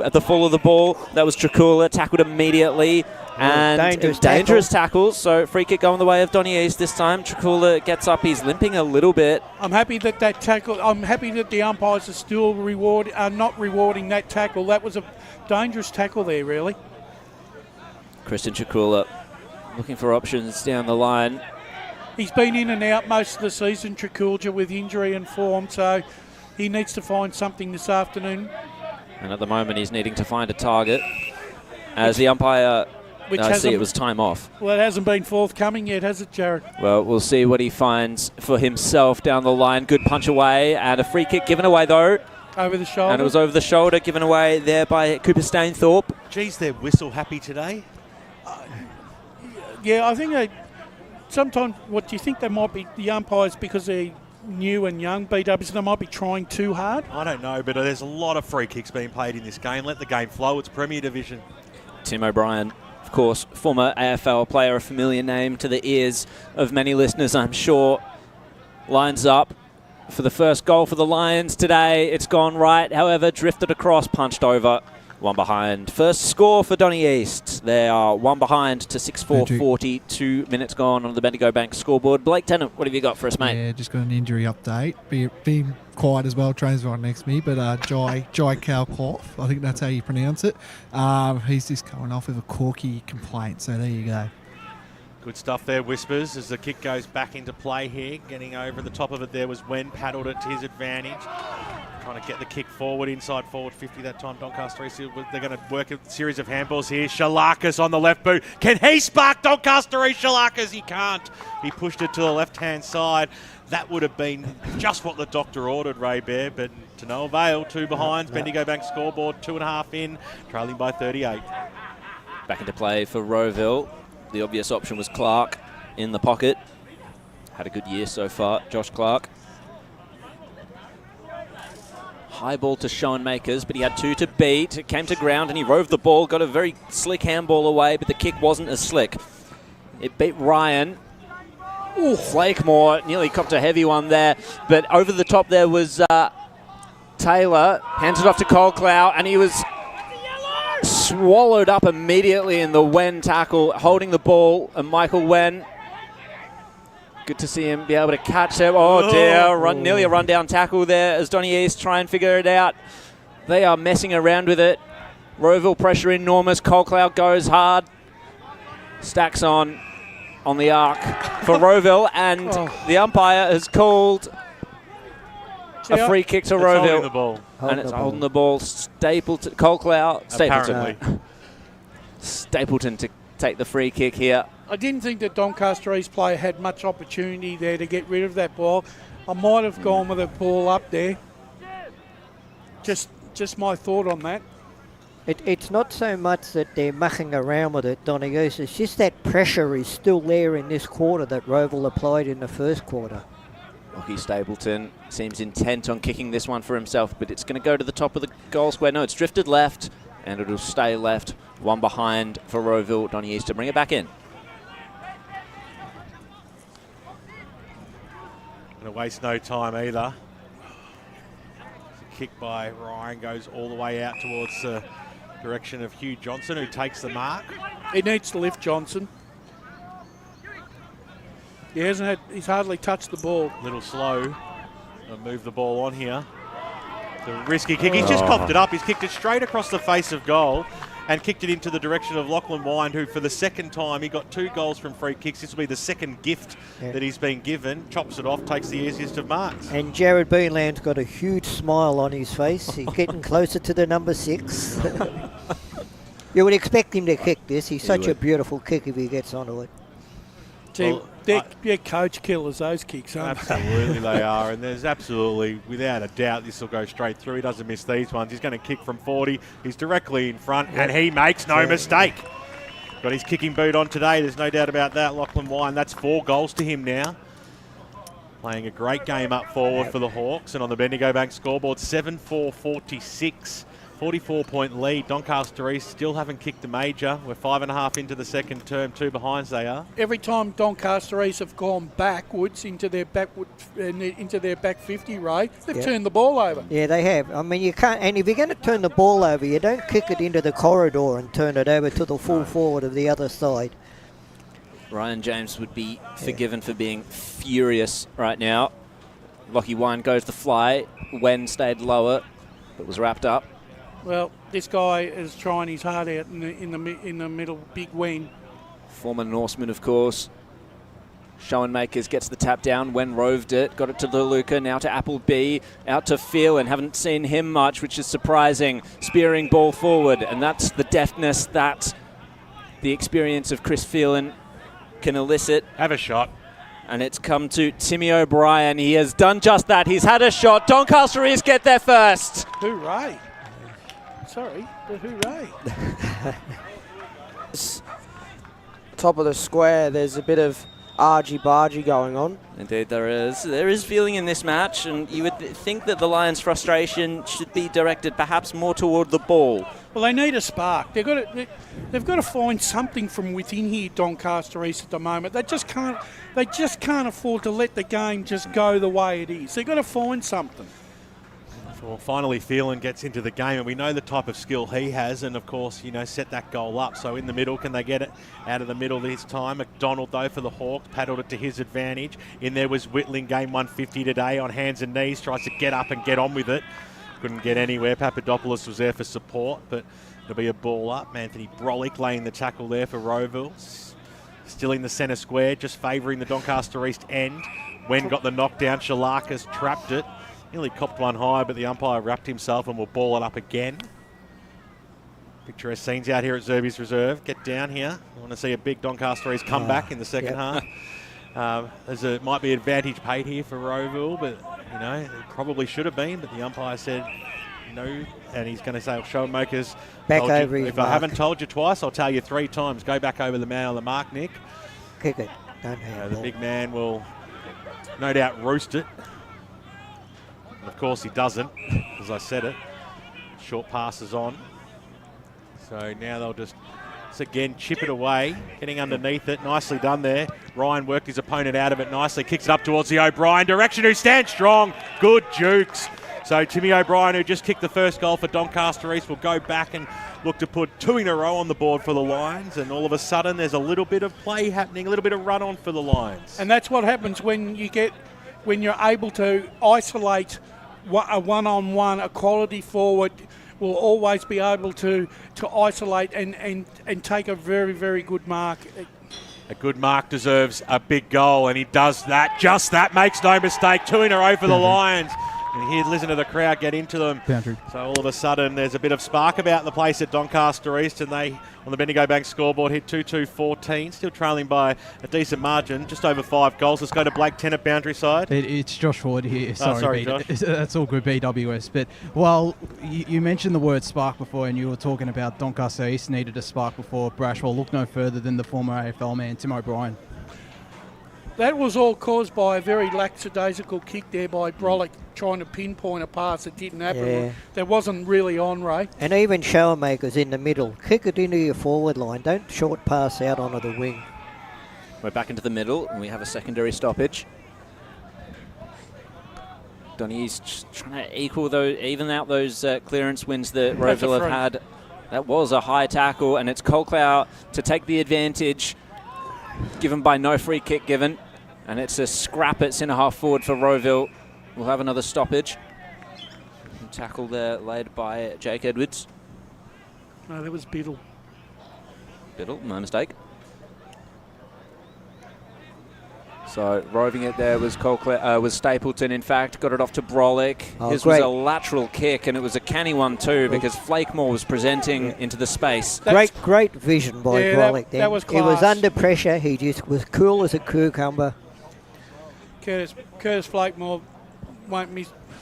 Speaker 21: At the fall of the ball, that was Tricula, tackled immediately, and dangerous tackles. So free kick going the way of Donny East this time. Tricula gets up, he's limping a little bit.
Speaker 2: I'm happy that tackle. I'm happy that the umpires are still not rewarding that tackle. That was a dangerous tackle there, really.
Speaker 21: Christian Tricula looking for options down the line.
Speaker 2: He's been in and out most of the season, Tricula, with injury and form, so he needs to find something this afternoon.
Speaker 21: And at the moment, he's needing to find a target. As the umpire, it was time off.
Speaker 2: Well, it hasn't been forthcoming yet, has it, Jared?
Speaker 21: Well, we'll see what he finds for himself down the line. Good punch away, and a free kick given away, though.
Speaker 2: Over the shoulder.
Speaker 21: And it was over the shoulder, given away there by Cooper Stainthorpe.
Speaker 20: Geez, they're whistle happy today.
Speaker 2: Yeah, I think sometimes, what do you think they might be, the umpires, because they're new and young, BWs, they might be trying too hard?
Speaker 20: I don't know, but there's a lot of free kicks being played in this game. Let the game flow. It's Premier Division.
Speaker 21: Tim O'Brien, of course, former AFL player, a familiar name to the ears of many listeners, I'm sure, lines up for the first goal for the Lions today. It's gone right, however, drifted across, punched over. One behind. First score for Donny East. They are one behind to 6-4, 42 minutes gone on the Bendigo Bank scoreboard. Blake Tennant, what have you got for us, mate?
Speaker 22: Yeah, just got an injury update. Being quiet as well, trains right next to me, but Jai Kalkoff, I think that's how you pronounce it. He's just coming off with a corky complaint, so there you go.
Speaker 20: Good stuff there, Whispers, as the kick goes back into play here. Getting over the top of it there was Wen, paddled it to his advantage. Trying to get the kick forward, inside forward 50 that time. Doncaster East, they're going to work a series of handballs here. Shalakis on the left boot. Can he spark Doncaster East? Shalakis, he can't. He pushed it to the left-hand side. That would have been just what the doctor ordered, Ray Bear, but to no avail. Two behind. Bendigo Bank scoreboard, 2.5 in, trailing by 38.
Speaker 21: Back into play for Rowville. The obvious option was Clark in the pocket. Had a good year so far, Josh Clark. High ball to Sean Makers, but he had two to beat. It came to ground and he roved the ball, got a very slick handball away, but the kick wasn't as slick. It beat Ryan. Flakemore nearly copped a heavy one there, but over the top there was Taylor. Hands it off to Cole Clow, and he was swallowed up immediately in the Wen tackle, holding the ball, and Michael Wen. Good to see him be able to catch it. Oh dear, nearly a run-down tackle there as Donny East try and figure it out. They are messing around with it. Rowville pressure enormous. Colcloud goes hard. Stacks on the arc for Rowville, and the umpire has called a free kick to Rowville.
Speaker 20: Holding the ball.
Speaker 21: It's holding the ball. Stapleton, Stapleton to take the free kick here.
Speaker 2: I didn't think that Doncaster East player had much opportunity there to get rid of that ball. I might have gone with a ball up there. Just my thought on that.
Speaker 4: It's not so much that they're mucking around with it, Donny East. It's just that pressure is still there in this quarter that Rowville applied in the first quarter.
Speaker 21: Lockie Stapleton seems intent on kicking this one for himself, but it's going to go to the top of the goal square. No, it's drifted left, and it'll stay left. One behind for Rowville. Donny East to bring it back in.
Speaker 20: Going to waste no time either. Kick by Ryan goes all the way out towards the direction of Hugh Johnson, who takes the mark.
Speaker 2: He needs to lift Johnson. He's hardly touched the ball.
Speaker 20: Little slow. I'll move the ball on here. The risky kick. He's just coughed it up. He's kicked it straight across the face of goal and kicked it into the direction of Lachlan Wine, who for the second time, he got 2 goals from free kicks. This will be the second gift that he's been given. Chops it off, takes the easiest of marks.
Speaker 4: And Jared Beeland's got a huge smile on his face. He's getting closer to the number 6. You would expect him to kick this. He's such a beautiful kick if he gets onto it.
Speaker 2: Gee, they're coach killers, those kicks, aren't they?
Speaker 20: Absolutely they are, and there's absolutely, without a doubt, this will go straight through. He doesn't miss these ones. He's going to kick from 40. He's directly in front, and he makes no mistake. Got his kicking boot on today, there's no doubt about that. Lachlan Wine, that's 4 goals to him now. Playing a great game up forward for the Hawks, and on the Bendigo Bank scoreboard, 7-4-46. 44-point lead. Doncaster East still haven't kicked a major. We're 5.5 into the second term, 2 behinds they are.
Speaker 2: Every time Doncaster East have gone backwards into their back 50, Ray, they've turned the ball over.
Speaker 4: Yeah, they have. I mean, you can't. And if you're going to turn the ball over, you don't kick it into the corridor and turn it over to the full forward of the other side.
Speaker 21: Ryan James would be forgiven for being furious right now. Lockie Wine goes the fly. Wen stayed lower, but was wrapped up.
Speaker 2: Well, this guy is trying his heart out in the middle, big win.
Speaker 21: Former Norseman, of course. Schoenmakers gets the tap down. Wen roved it, got it to DeLuca, now to Appleby, out to Phelan. Haven't seen him much, which is surprising. Spearing ball forward, and that's the deftness that the experience of Chris Phelan can elicit.
Speaker 20: Have a shot.
Speaker 21: And it's come to Timmy O'Brien. He has done just that. He's had a shot. Doncaster East get there first.
Speaker 2: Hooray. Sorry, but hooray.
Speaker 6: Top of the square, there's a bit of argy-bargy going on.
Speaker 21: Indeed there is. There is feeling in this match, and you would think that the Lions' frustration should be directed perhaps more toward the ball.
Speaker 2: Well, they need a spark. They've got to find something from within here, Doncaster East, at the moment. They just can't afford to let the game just go the way it is. They've got to find something.
Speaker 20: Well, finally Phelan gets into the game, and we know the type of skill he has, and of course, set that goal up. So in the middle, can they get it out of the middle this time? McDonald, though, for the Hawks, paddled it to his advantage. In there was Whitling, game 150 today, on hands and knees, tries to get up and get on with it. Couldn't get anywhere. Papadopoulos was there for support, but it'll be a ball up. Anthony Brolick laying the tackle there for Rowville. Still in the centre square, just favouring the Doncaster East end. Wen got the knockdown, Shalakas trapped it. Nearly copped one high, but the umpire wrapped himself and will ball it up again. Picturesque scenes out here at Zerbes Reserve. Get down here. I want to see a big Doncaster East comeback in the second half. Might be advantage paid here for Rowville, but it probably should have been. But the umpire said no, and he's going to say, "Showmakers,
Speaker 4: back over
Speaker 20: if I haven't told you twice, I'll tell you 3 times. Go back over the man on the mark, Nick."
Speaker 4: Kick it. Don't have
Speaker 20: the big man will no doubt roost it. Of course he doesn't, as I said it. Short passes on. So now they'll just again chip it away, getting underneath it. Nicely done there. Ryan worked his opponent out of it nicely. Kicks it up towards the O'Brien direction, who stands strong. Good jukes. So Timmy O'Brien, who just kicked the first goal for Doncaster East, will go back and look to put 2 in a row on the board for the Lions, and all of a sudden there's a little bit of play happening, a little bit of run on for the Lions.
Speaker 2: And that's what happens when you're able to isolate a one-on-one. A quality forward will always be able to isolate and take a very, very good mark.
Speaker 20: A good mark deserves a big goal, and he does that. Just that, makes no mistake. 2 in a row for the Lions. And here, listen to the crowd get into them.
Speaker 1: Boundary.
Speaker 20: So all of a sudden, there's a bit of spark about the place at Doncaster East, and they, on the Bendigo Bank scoreboard, hit 2-2-14, still trailing by a decent margin, just over 5 goals. Let's go to Blake 10 at boundary side.
Speaker 1: It's Josh Ford here.
Speaker 20: Sorry, Josh.
Speaker 1: That's all good, BWS. But, well, you mentioned the word spark before, and you were talking about Doncaster East needed a spark before Brashwell. Look no further than the former AFL man, Tim O'Brien.
Speaker 2: That was all caused by a very lackadaisical kick there by Brolick, trying to pinpoint a pass that didn't happen.
Speaker 4: Yeah.
Speaker 2: That wasn't really on, Ray.
Speaker 4: And even Showermakers in the middle. Kick it into your forward line. Don't short pass out onto the wing.
Speaker 21: We're back into the middle, and we have a secondary stoppage. Donny's just trying to even out those clearance wins that Rowville have had. That was a high tackle, and it's Colclough to take the advantage, given by no free kick given. And it's a scrap at centre half forward for Rowville. We'll have another stoppage. Tackle there laid by Jake Edwards.
Speaker 2: No, that was Biddle.
Speaker 21: Biddle, no mistake. So roving it there was Stapleton, in fact. Got it off to Brolick. His was a lateral kick, and it was a canny one too, because Flakemore was presenting into the space.
Speaker 4: Great vision by Brolick.
Speaker 2: That was class.
Speaker 4: He was under pressure. He just was cool as a cucumber.
Speaker 2: Curtis Flakemore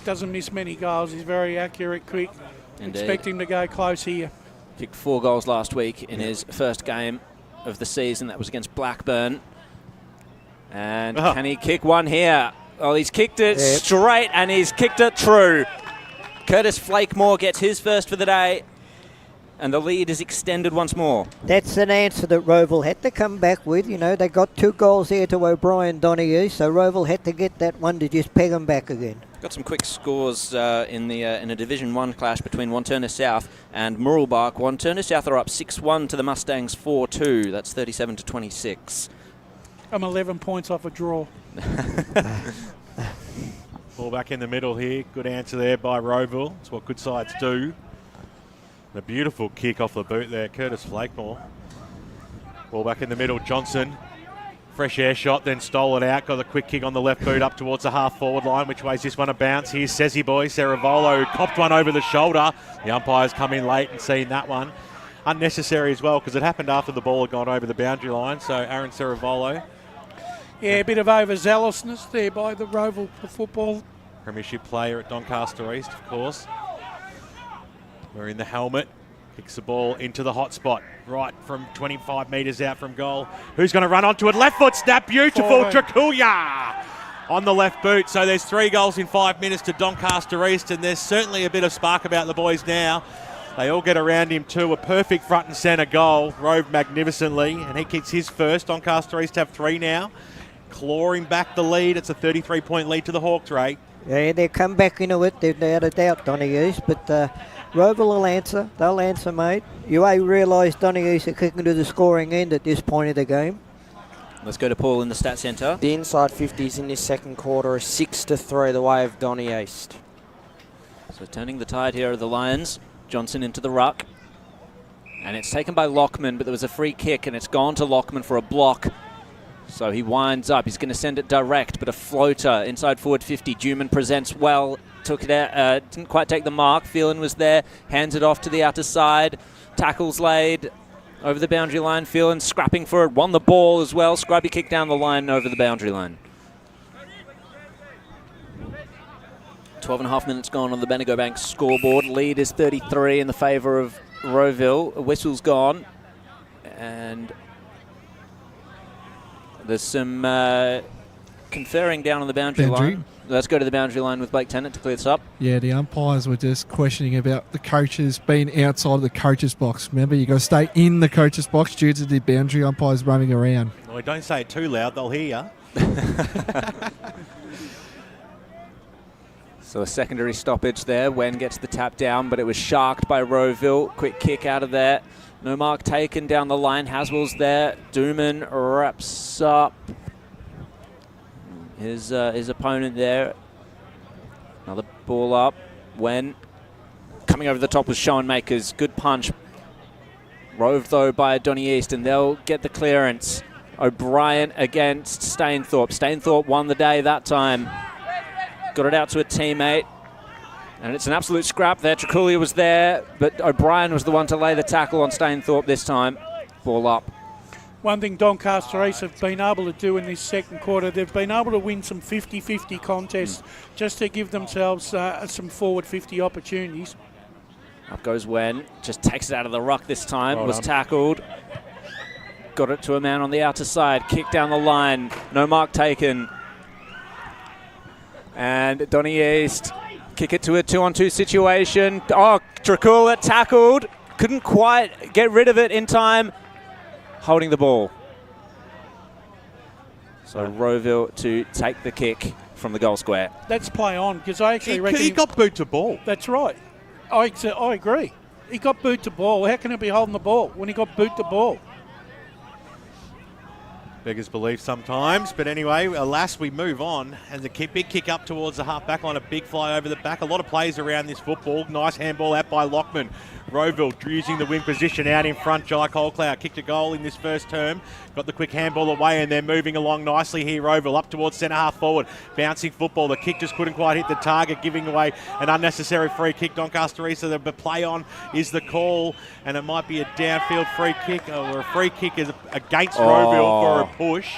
Speaker 2: doesn't miss many goals. He's very accurate, quick.
Speaker 21: Indeed.
Speaker 2: Expect him to go close here.
Speaker 21: Kicked 4 goals last week in his first game of the season. That was against Blackburn. And can he kick one here? Oh, he's kicked it straight, and he's kicked it true. Curtis Flakemore gets his first for the day, and the lead is extended once more.
Speaker 4: That's an answer that Rowville had to come back with. You know, they got 2 goals here to O'Brien Donahue, so Rowville had to get that one to just peg them back again.
Speaker 21: Got some quick scores in a Division 1 clash between Wanturna South and Murrelbach. Wanturna South are up 6-1 to the Mustangs 4-2. That's 37-26.
Speaker 2: I'm 11 points off a draw.
Speaker 20: Ball back in the middle here. Good answer there by Rowville. That's what good sides do. A beautiful kick off the boot there, Curtis Flakemore. Ball back in the middle, Johnson. Fresh air shot, then stole it out. Got a quick kick on the left boot up towards the half-forward line. Which way's this one a bounce? Here's Sezzy boy. Ceravolo copped one over the shoulder. The umpires come in late and seen that one. Unnecessary as well, because it happened after the ball had gone over the boundary line. So Aaron Ceravolo.
Speaker 2: Yeah, a bit of overzealousness there by the Rowville football.
Speaker 20: Premiership player at Doncaster East, of course. Wearing the helmet. Kicks the ball into the hot spot, right from 25 metres out from goal. Who's going to run onto it? Left foot snap, beautiful. Trakulia on the left boot. So there's 3 goals in 5 minutes to Doncaster East, and there's certainly a bit of spark about the boys now. They all get around him too. A perfect front and centre goal. Rove magnificently, and he kicks his first. Doncaster East have 3 now. Clawing back the lead. It's a 33-point lead to the Hawks, Ray.
Speaker 4: Yeah, they'll come back into it, without a doubt, Donahue's, but Rowville will answer. They'll answer, mate. You realise Donahue's are kicking to the scoring end at this point of the game.
Speaker 21: Let's go to Paul in the stat centre.
Speaker 6: The inside 50s in this second quarter are 6-3 the way of Donny East.
Speaker 21: So turning the tide here are the Lions. Johnson into the ruck. And it's taken by Lockman, but there was a free kick, and it's gone to Lockman for a block. So he winds up. He's going to send it direct, but a floater inside forward 50. Duman presents well. Took it out. Didn't quite take the mark. Phelan was there. Hands it off to the outer side. Tackles laid over the boundary line. Phelan scrapping for it. Won the ball as well. Scrubby kick down the line over the boundary line. 12.5 minutes gone on the Bendigo Bank scoreboard. Lead is 33 in the favour of Rowville. A whistle's gone. And there's some conferring down on the boundary line. Let's go to the boundary line with Blake Tennant to clear this up.
Speaker 22: Yeah, the umpires were just questioning about the coaches being outside of the coaches box. Remember, you got to stay in the coaches box due to the boundary umpires roaming around.
Speaker 20: Well, don't say it too loud, they'll hear you.
Speaker 21: So a secondary stoppage there. Wen gets the tap down, but it was sharked by Rowville. Quick kick out of there. No mark taken down the line. Haswell's there. Dooman wraps up his opponent there. Another ball up. Wen coming over the top with Schoenmakers. Good punch. Roved though by Donny East, and they'll get the clearance. O'Brien against Stainthorpe. Stainthorpe won the day that time. Got it out to a teammate. And it's an absolute scrap there. Traculia was there, but O'Brien was the one to lay the tackle on Stainthorpe this time. Ball up.
Speaker 2: One thing Doncaster East have been able to do in this second quarter, they've been able to win some 50-50 contests just to give themselves some forward 50 opportunities.
Speaker 21: Up goes Wen. Just takes it out of the ruck this time.
Speaker 20: Well
Speaker 21: was
Speaker 20: done.
Speaker 21: tackled. Got it to a man on the outer side. Kick down the line. No mark taken. And Donny East kick it to a 2-on-2 situation. Oh, Tracula tackled. Couldn't quite get rid of it in time. Holding the ball. So Rowville to take the kick from the goal square.
Speaker 2: Let's play on, because I actually reckon...
Speaker 20: He got boot to ball.
Speaker 2: That's right. I agree. He got boot to ball. How can he be holding the ball when he got boot to ball?
Speaker 20: Beggars belief sometimes, but anyway, alas, we move on. And the big kick up towards the half back line, a big fly over the back. A lot of players around this football. Nice handball out by Lockman. Rowville using the wing position out in front. Jai Colcloud kicked a goal in this first term. Got the quick handball away, and they're moving along nicely here. Rowville up towards centre half forward. Bouncing football. The kick just couldn't quite hit the target, giving away an unnecessary free kick. Doncaster East, so the play on is the call, and it might be a downfield free kick, or a free kick is against Rowville for a push.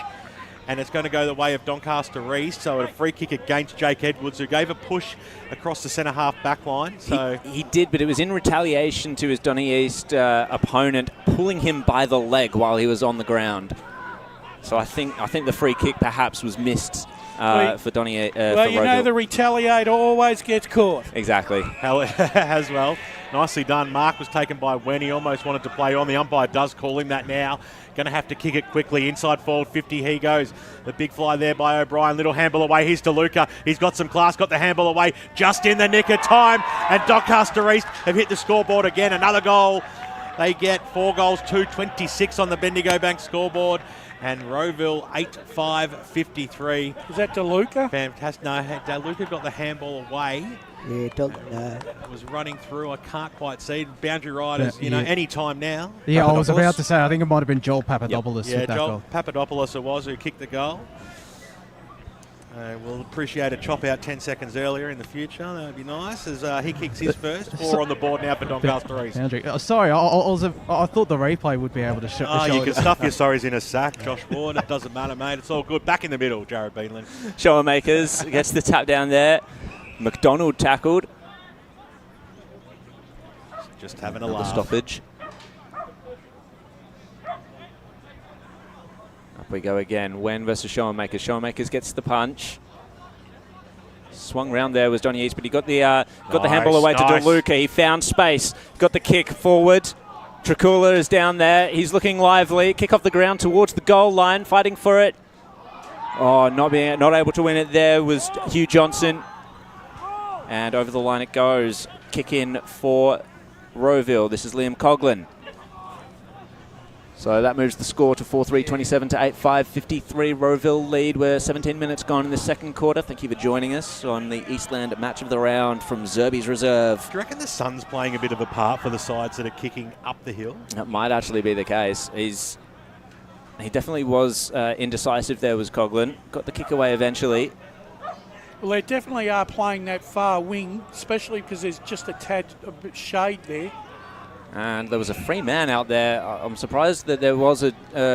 Speaker 20: And it's going to go the way of Doncaster East, so a free kick against Jake Edwards, who gave a push across the centre half back line. So
Speaker 21: he did, but it was in retaliation to his Donny East opponent pulling him by the leg while he was on the ground. So I think the free kick perhaps was missed for Donny.
Speaker 2: Well, you know the retaliator always gets caught.
Speaker 21: Exactly.
Speaker 20: As well. Nicely done. Mark was taken by Wen. He almost wanted to play on. The umpire does call him that now. Going to have to kick it quickly. Inside forward 50 he goes. The big fly there by O'Brien. Little handball away. Here's DeLuca. He's got some class. Got the handball away just in the nick of time. And Doncaster East have hit the scoreboard again. Another goal. They get 4 goals, 2-26 on the Bendigo Bank scoreboard. And Rowville 8-5-53.
Speaker 2: Is that DeLuca?
Speaker 20: Fantastic. No, DeLuca got the handball away.
Speaker 4: Yeah,
Speaker 20: was running through. I can't quite see. Boundary riders, any time now.
Speaker 1: Yeah, I was about to say, I think it might have been Joel Papadopoulos.
Speaker 20: Yeah,
Speaker 1: with that
Speaker 20: Joel
Speaker 1: goal.
Speaker 20: Papadopoulos it was who kicked the goal. We'll appreciate a chop out 10 seconds earlier in the future. That would be nice as he kicks his first. 4 on the board now for Doncaster East.
Speaker 1: Sorry, I thought the replay would be able to show.
Speaker 20: You can stuff your sorries in a sack, Josh Ward. It doesn't matter, mate. It's all good. Back in the middle, Jared Beanland.
Speaker 21: Schoenmakers gets the tap down there. McDonald tackled.
Speaker 20: Just having a
Speaker 21: Another
Speaker 20: laugh.
Speaker 21: stoppage. Up we go again. Wen versus Schoenmakers. Schoenmakers gets the punch. Swung round there was Donny East, but he got the handball away to DeLuca. He found space. Got the kick forward. Tracula is down there. He's looking lively. Kick off the ground towards the goal line, fighting for it. Oh, not able to win it there was Hugh Johnson. And over the line it goes. Kick in for Rowville. This is Liam Coughlin. So that moves the score to 4-3, 27 to 8-5, 53 Rowville lead. We're 17 minutes gone in the second quarter. Thank you for joining us on the Eastland match of the round from Zerbes Reserve.
Speaker 20: Do you reckon the sun's playing a bit of a part for the sides that are kicking up the hill?
Speaker 21: That might actually be the case. He definitely was indecisive there, was Coughlin. Got the kick away eventually.
Speaker 2: Well, they definitely are playing that far wing, especially because there's just a bit shade there.
Speaker 21: And there was a free man out there. I'm surprised that there was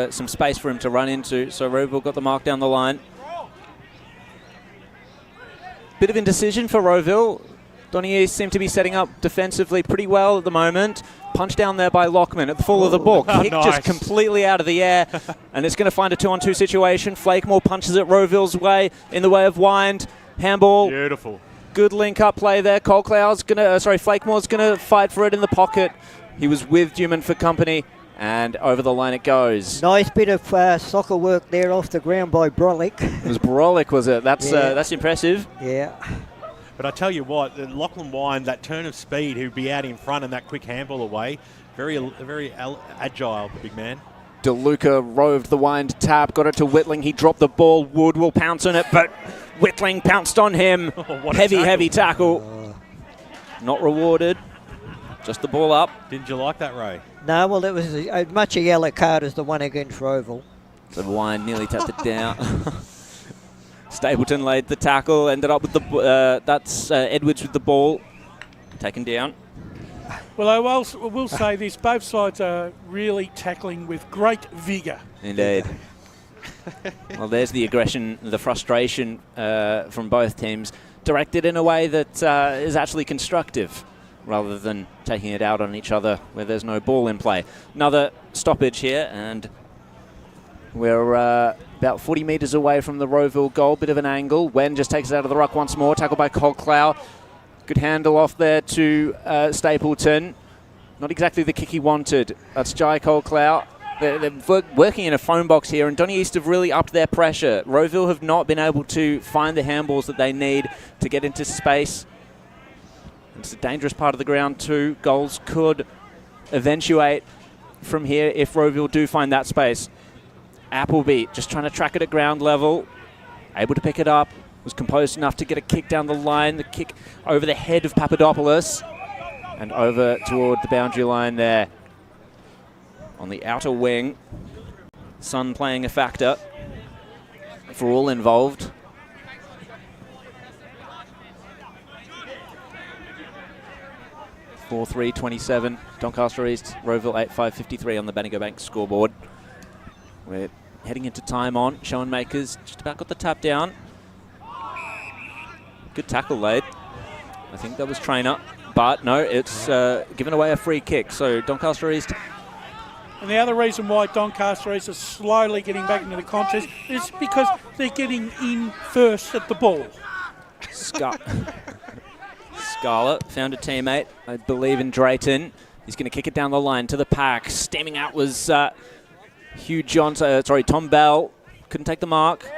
Speaker 21: some space for him to run into. So Rowville got the mark down the line. Bit of indecision for Rowville. Donny East seemed to be setting up defensively pretty well at the moment. Punch down there by Lockman at the full of the ball. Kick
Speaker 20: Nice.
Speaker 21: just completely out of the air. And it's going to find a 2-on-2 situation. Flakemore punches it Rowville's way in the way of wind. Handball.
Speaker 20: Beautiful.
Speaker 21: Good link-up play there. Flakemore's going to fight for it in the pocket. He was with Duman for company, and over the line it goes.
Speaker 4: Nice bit of soccer work there off the ground by Brolick.
Speaker 21: It was Brolick, was it? That's impressive.
Speaker 4: Yeah.
Speaker 20: But I tell you what, Lachlan Wine, that turn of speed, he'd be out in front and that quick handball away. Very agile, the big man.
Speaker 21: DeLuca roved the wind tap, got it to Whitling. He dropped the ball. Wood will pounce on it, but Whitling pounced on him. Heavy tackle. Not rewarded. Just the ball up.
Speaker 20: Didn't you like that, Ray?
Speaker 4: No, well, it was as much a yellow card as the one against Rowville.
Speaker 21: So Wine nearly tapped it down. Stapleton laid the tackle, ended up with that's Edwards with the ball. Taken down.
Speaker 2: Well, I will say this, both sides are really tackling with great vigour.
Speaker 21: Indeed. Well, there's the aggression, the frustration from both teams, directed in a way that is actually constructive, rather than taking it out on each other where there's no ball in play. Another stoppage here, and we're about 40 metres away from the Rowville goal. Bit of an angle. Wen just takes it out of the ruck once more. Tackled by Colclough. Good handle off there to Stapleton. Not exactly the kick he wanted. That's Jai Colclough. They're working in a phone box here, and Donny East have really upped their pressure. Rowville have not been able to find the handballs that they need to get into space. It's a dangerous part of the ground too. Goals could eventuate from here if Rowville do find that space. Appleby just trying to track it at ground level. Able to pick it up. Was composed enough to get a kick down the line. The kick over the head of Papadopoulos. And over toward the boundary line there. On the outer wing. Sun playing a factor for all involved. (4-3-27). Doncaster East, Rowville 8-5-53 on the Bendigo Bank scoreboard. We're heading into time on. Schoenmakers just about got the tap down. Good tackle laid. I think that was Trainer. But no, it's given away a free kick. So Doncaster East.
Speaker 2: And the other reason why Doncaster East is slowly getting back into the contest is because they're getting in first at the ball.
Speaker 21: Scarlett found a teammate, I believe in Drayton. He's going to kick it down the line to the pack. Stemming out was Tom Bell. Couldn't take the mark.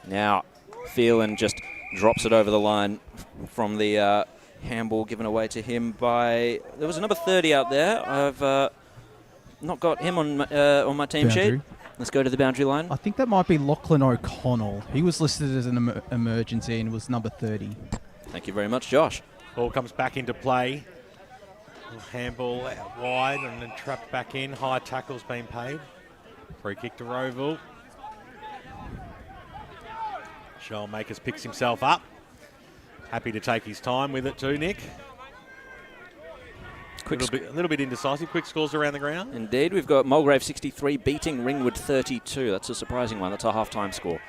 Speaker 21: Now Phelan just drops it over the line from the handball given away to him by... There was a number 30 out there. I've not got him on my team sheet. Let's go to the boundary line.
Speaker 1: I think that might be Lachlan O'Connell. He was listed as an emergency and was number 30.
Speaker 21: Thank you very much, Josh.
Speaker 20: Ball comes back into play. Handball out wide and then trapped back in. High tackle's been paid. Free kick to Rowville. Schoenmakers picks himself up. Happy to take his time with it too, Nick. A little bit indecisive. Quick scores around the ground.
Speaker 21: Indeed. We've got Mulgrave 63 beating Ringwood 32. That's a surprising one. That's our half-time score.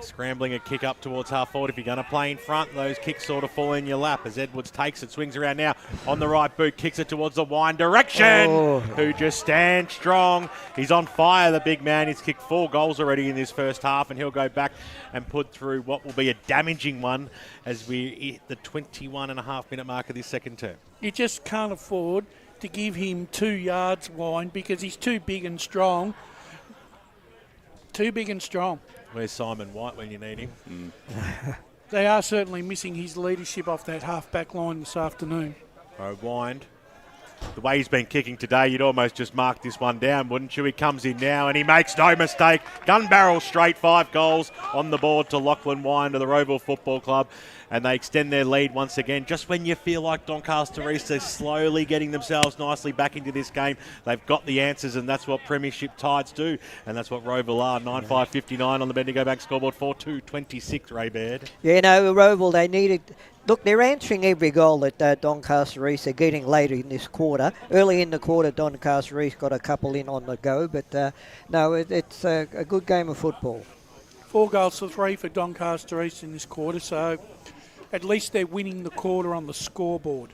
Speaker 20: Scrambling a kick up towards half forward. If you're going to play in front, those kicks sort of fall in your lap as Edwards takes it, swings around now on the right boot, kicks it towards the Wine direction. Who just stands strong. He's on fire, the big man. He's kicked 4 goals already in this first half, and he'll go back and put through what will be a damaging one as we hit the 21.5-minute mark of this second term.
Speaker 2: You just can't afford to give him 2 yards, Wine, because he's too big and strong. Too big and strong.
Speaker 20: Where's Simon White when you need him?
Speaker 2: They are certainly missing his leadership off that half-back line this afternoon.
Speaker 20: Wind. The way he's been kicking today, you'd almost just mark this one down, wouldn't you? He comes in now and he makes no mistake. Gun barrel straight, 5 goals on the board to Lachlan Wine to the Rowville Football Club. And they extend their lead once again. Just when you feel like Doncaster East are slowly getting themselves nicely back into this game, they've got the answers, and that's what Premiership Tides do. And that's what Rowville are. 9-5-59 on the Bendigo Bank scoreboard. 4-2-26, Ray Baird.
Speaker 4: Yeah, no, Rowville, they needed... Look, they're answering every goal that Doncaster East are getting later in this quarter. Early in the quarter, Doncaster East got a couple in on the go, but no, it's a good game of football.
Speaker 2: 4 goals to 3 for Doncaster East in this quarter, so at least they're winning the quarter on the scoreboard.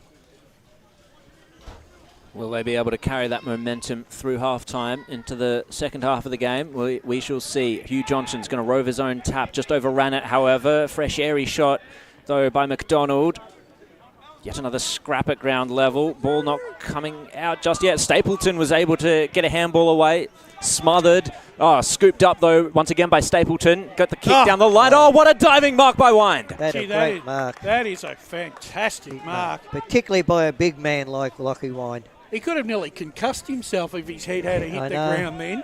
Speaker 21: Will they be able to carry that momentum through half-time into the second half of the game? We shall see. Hugh Johnson's going to rove his own tap, just overran it, however. Fresh airy shot, though, by McDonald. Yet another scrap at ground level. Ball not coming out just yet. Stapleton was able to get a handball away. Smothered. Oh, scooped up, though, once again by Stapleton. Got the kick down the line. Oh, what a diving mark by Wind.
Speaker 4: That's a great mark.
Speaker 2: That is a fantastic mark.
Speaker 4: Particularly by a big man like Lockie Wind.
Speaker 2: He could have nearly concussed himself if his head had hit the ground then.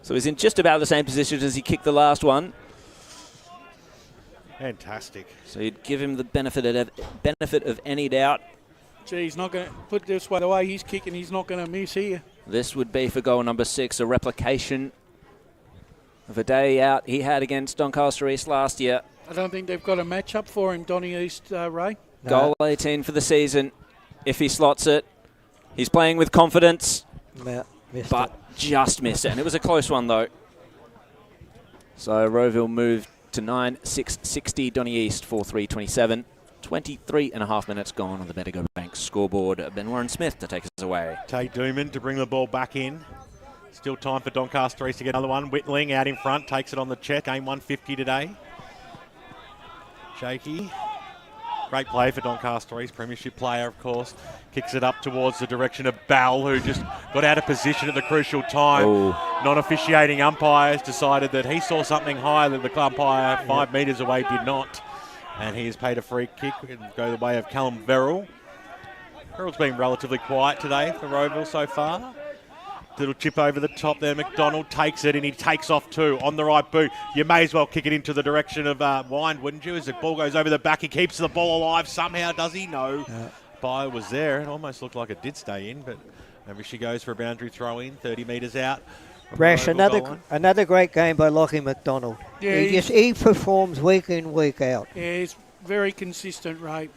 Speaker 21: So he's in just about the same position as he kicked the last one.
Speaker 20: Fantastic.
Speaker 21: So you'd give him the benefit of any doubt.
Speaker 2: Gee, he's not going to put it this way. The way he's kicking, he's not going to miss here.
Speaker 21: This would be for goal number 6, a replication of a day out he had against Doncaster East last year.
Speaker 2: I don't think they've got a match-up for him, Donny East, Ray.
Speaker 21: No. Goal 18 for the season. If he slots it, he's playing with confidence. Just missed it. And it was a close one, though. So Rowville moved to 9-6-60. Donny East 4-3-27. 23 and a half minutes gone on the Bendigo Bank scoreboard. Ben Warren Smith to take us away.
Speaker 20: Tate Dooman to bring the ball back in. Still time for Doncaster East to get another one. Whitling out in front, takes it on the check. Game 150 today. Shaky. Great play for Doncaster East, premiership player, of course. Kicks it up towards the direction of Bell, who just got out of position at the crucial time.
Speaker 21: Ooh.
Speaker 20: Non-officiating umpires decided that he saw something higher than the umpire 5 metres away did not. And he has paid a free kick. We can go the way of Callum Verrill. Verrill's been relatively quiet today for Rowville so far. Little chip over the top there. McDonald takes it and he takes off too on the right boot. You may as well kick it into the direction of Wind, wouldn't you? As the ball goes over the back, he keeps the ball alive somehow, does he? No. Bio was there. It almost looked like it did stay in, but maybe she goes for a boundary throw in, 30 metres out.
Speaker 4: Brash, another great game by Lockie McDonald.
Speaker 2: Yeah,
Speaker 4: he performs week in, week out.
Speaker 2: Yeah, he's very consistent, Ray.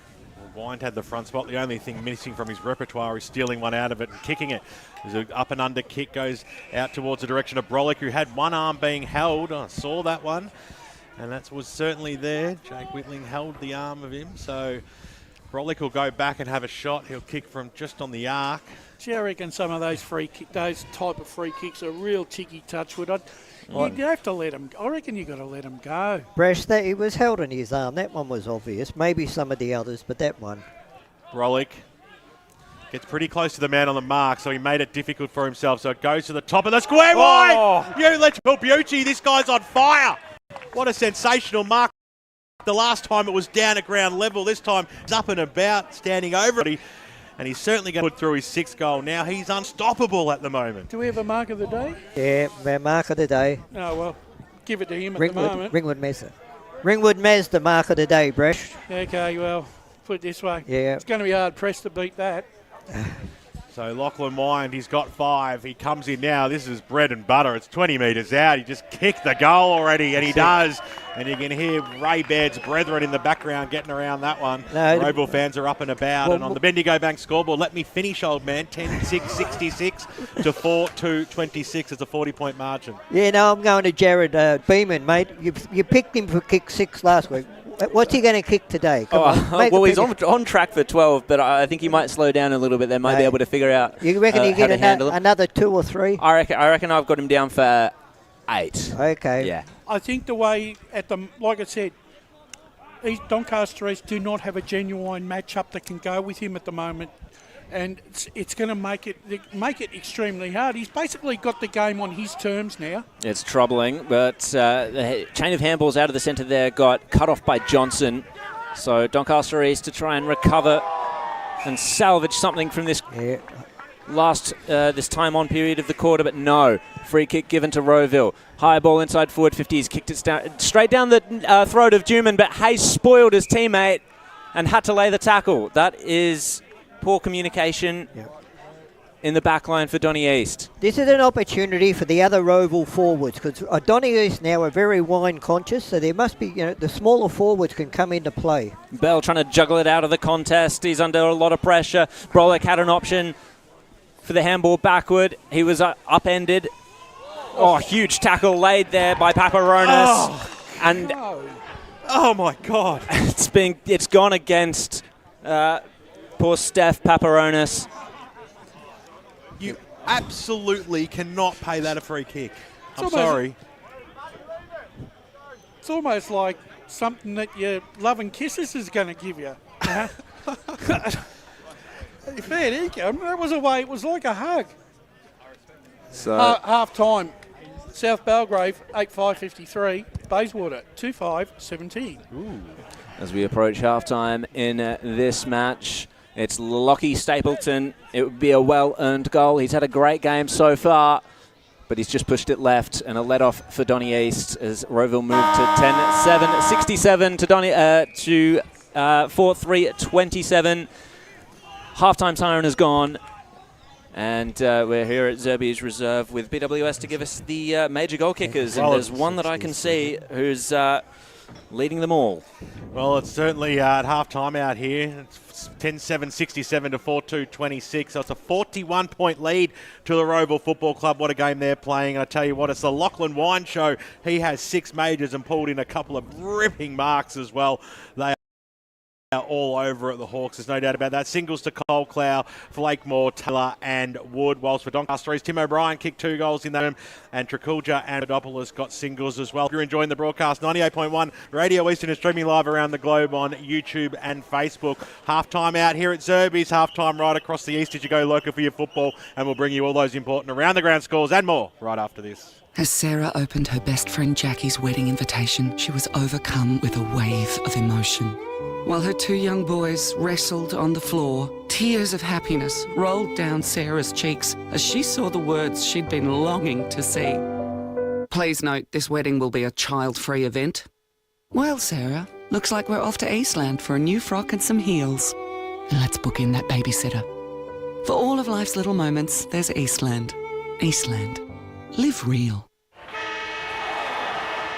Speaker 20: Wind had the front spot. The only thing missing from his repertoire is stealing one out of it and kicking it. There's an up and under kick, goes out towards the direction of Brolick, who had one arm being held. I saw that one, and that was certainly there. Jake Whitling held the arm of him, so Brolick will go back and have a shot. He'll kick from just on the arc.
Speaker 2: See, I reckon some of those those type of free kicks are real ticky touchwood. You'd have to let them. I reckon you got to let them go.
Speaker 4: Brash, that he was held on his arm. That one was obvious. Maybe some of the others, but that one.
Speaker 20: Brolick gets pretty close to the man on the mark, so he made it difficult for himself. So it goes to the top of the square. Wide. You let Beauty. This guy's on fire. What a sensational mark. The last time it was down at ground level. This time it's up and about, standing over it. And he's certainly going to put through his 6th goal. Now he's unstoppable at the moment.
Speaker 2: Do we have a mark of the day?
Speaker 4: Yeah, mark of the day.
Speaker 2: Oh, well, give it to him at the moment.
Speaker 4: Ringwood Mez. Ringwood Mez, the mark of the day, Bresh.
Speaker 2: Okay, well, put it this way.
Speaker 4: Yeah.
Speaker 2: It's going to be hard pressed to beat that.
Speaker 20: So Lachlan Wind, he's got 5. He comes in now. This is bread and butter. It's 20 metres out. He just kicked the goal already, and he does. And you can hear Ray Baird's brethren in the background getting around that one. No, Rowville fans are up and about. And on the Bendigo Bank scoreboard, let me finish, old man. 10-6-66 to 4-2-26. It's a 40-point margin.
Speaker 4: Yeah, no, I'm going to Jared Beeman, mate. You picked him for kick 6 last week. What's he going to kick today?
Speaker 21: Well, he's on track for 12, but I think he might slow down a little bit. They might be able to figure out.
Speaker 4: You reckon you get another 2 or 3?
Speaker 21: I reckon I've got him down for 8.
Speaker 4: Okay.
Speaker 21: Yeah.
Speaker 2: I think the way like I said, Doncaster East do not have a genuine match-up that can go with him at the moment. And it's going to make it extremely hard. He's basically got the game on his terms now.
Speaker 21: It's troubling, but the chain of handballs out of the centre there got cut off by Johnson. So Doncaster East to try and recover and salvage something from this this time on period of the quarter, but no. Free kick given to Rowville. High ball inside forward 50. He's kicked it straight down the throat of Duman, but Hayes spoiled his teammate and had to lay the tackle. That is poor communication in the back line for Donny East.
Speaker 4: This is an opportunity for the other Rowville forwards because Donny East now are very wine conscious, so there must be, the smaller forwards can come into play.
Speaker 21: Bell trying to juggle it out of the contest. He's under a lot of pressure. Brolick had an option for the handball backward. He was upended. Oh, huge tackle laid there by Paparonis.
Speaker 20: Oh my God.
Speaker 21: It's gone against poor Steph Paparonis.
Speaker 20: You absolutely cannot pay that a free kick. I'm sorry.
Speaker 2: It's almost like something that your love and kisses is going to give you. Fair dinkum. That was a way. It was like a hug.
Speaker 8: So
Speaker 2: Half time. South Belgrave 8-5-53. Bayswater 2-5-17.
Speaker 21: As we approach halftime in this match, it's Lockie Stapleton. It would be a well-earned goal. He's had a great game so far, but he's just pushed it left, and a let-off for Donny East as Rowville moved to 10-7, 67 to 4-3-27. Halftime siren has gone, and we're here at Zerbes Reserve with BWS to give us the major goal kickers, and there's one that I can see who's leading them all.
Speaker 20: Well, it's certainly at half-time out here. It's 10-7, 67 to 4-2-26. So it's a 41-point lead to the Rowville Football Club. What a game they're playing. I tell you what, it's the Lachlan Wine Show. He has 6 majors and pulled in a couple of ripping marks as well. They all over at the Hawks, there's no doubt about that. Singles to Colclough, Flakemore, Taylor and Wood, whilst for Doncaster East, Tim O'Brien kicked 2 goals in that room, and Trikulja and Papadopoulos got singles as well. If you're enjoying the broadcast, 98.1 Radio Eastern is streaming live around the globe on YouTube and Facebook. Half-time out here at Zerbes, half-time right across the east as you go local for your football, and we'll bring you all those important around-the-ground scores and more right after this.
Speaker 9: As Sarah opened her best friend Jackie's wedding invitation, she was overcome with a wave of emotion. While her 2 young boys wrestled on the floor, tears of happiness rolled down Sarah's cheeks as she saw the words she'd been longing to see. Please note, this wedding will be a child-free event. Well, Sarah, looks like we're off to Eastland for a new frock and some heels. And let's book in that babysitter. For all of life's little moments, there's Eastland. Eastland. Live real.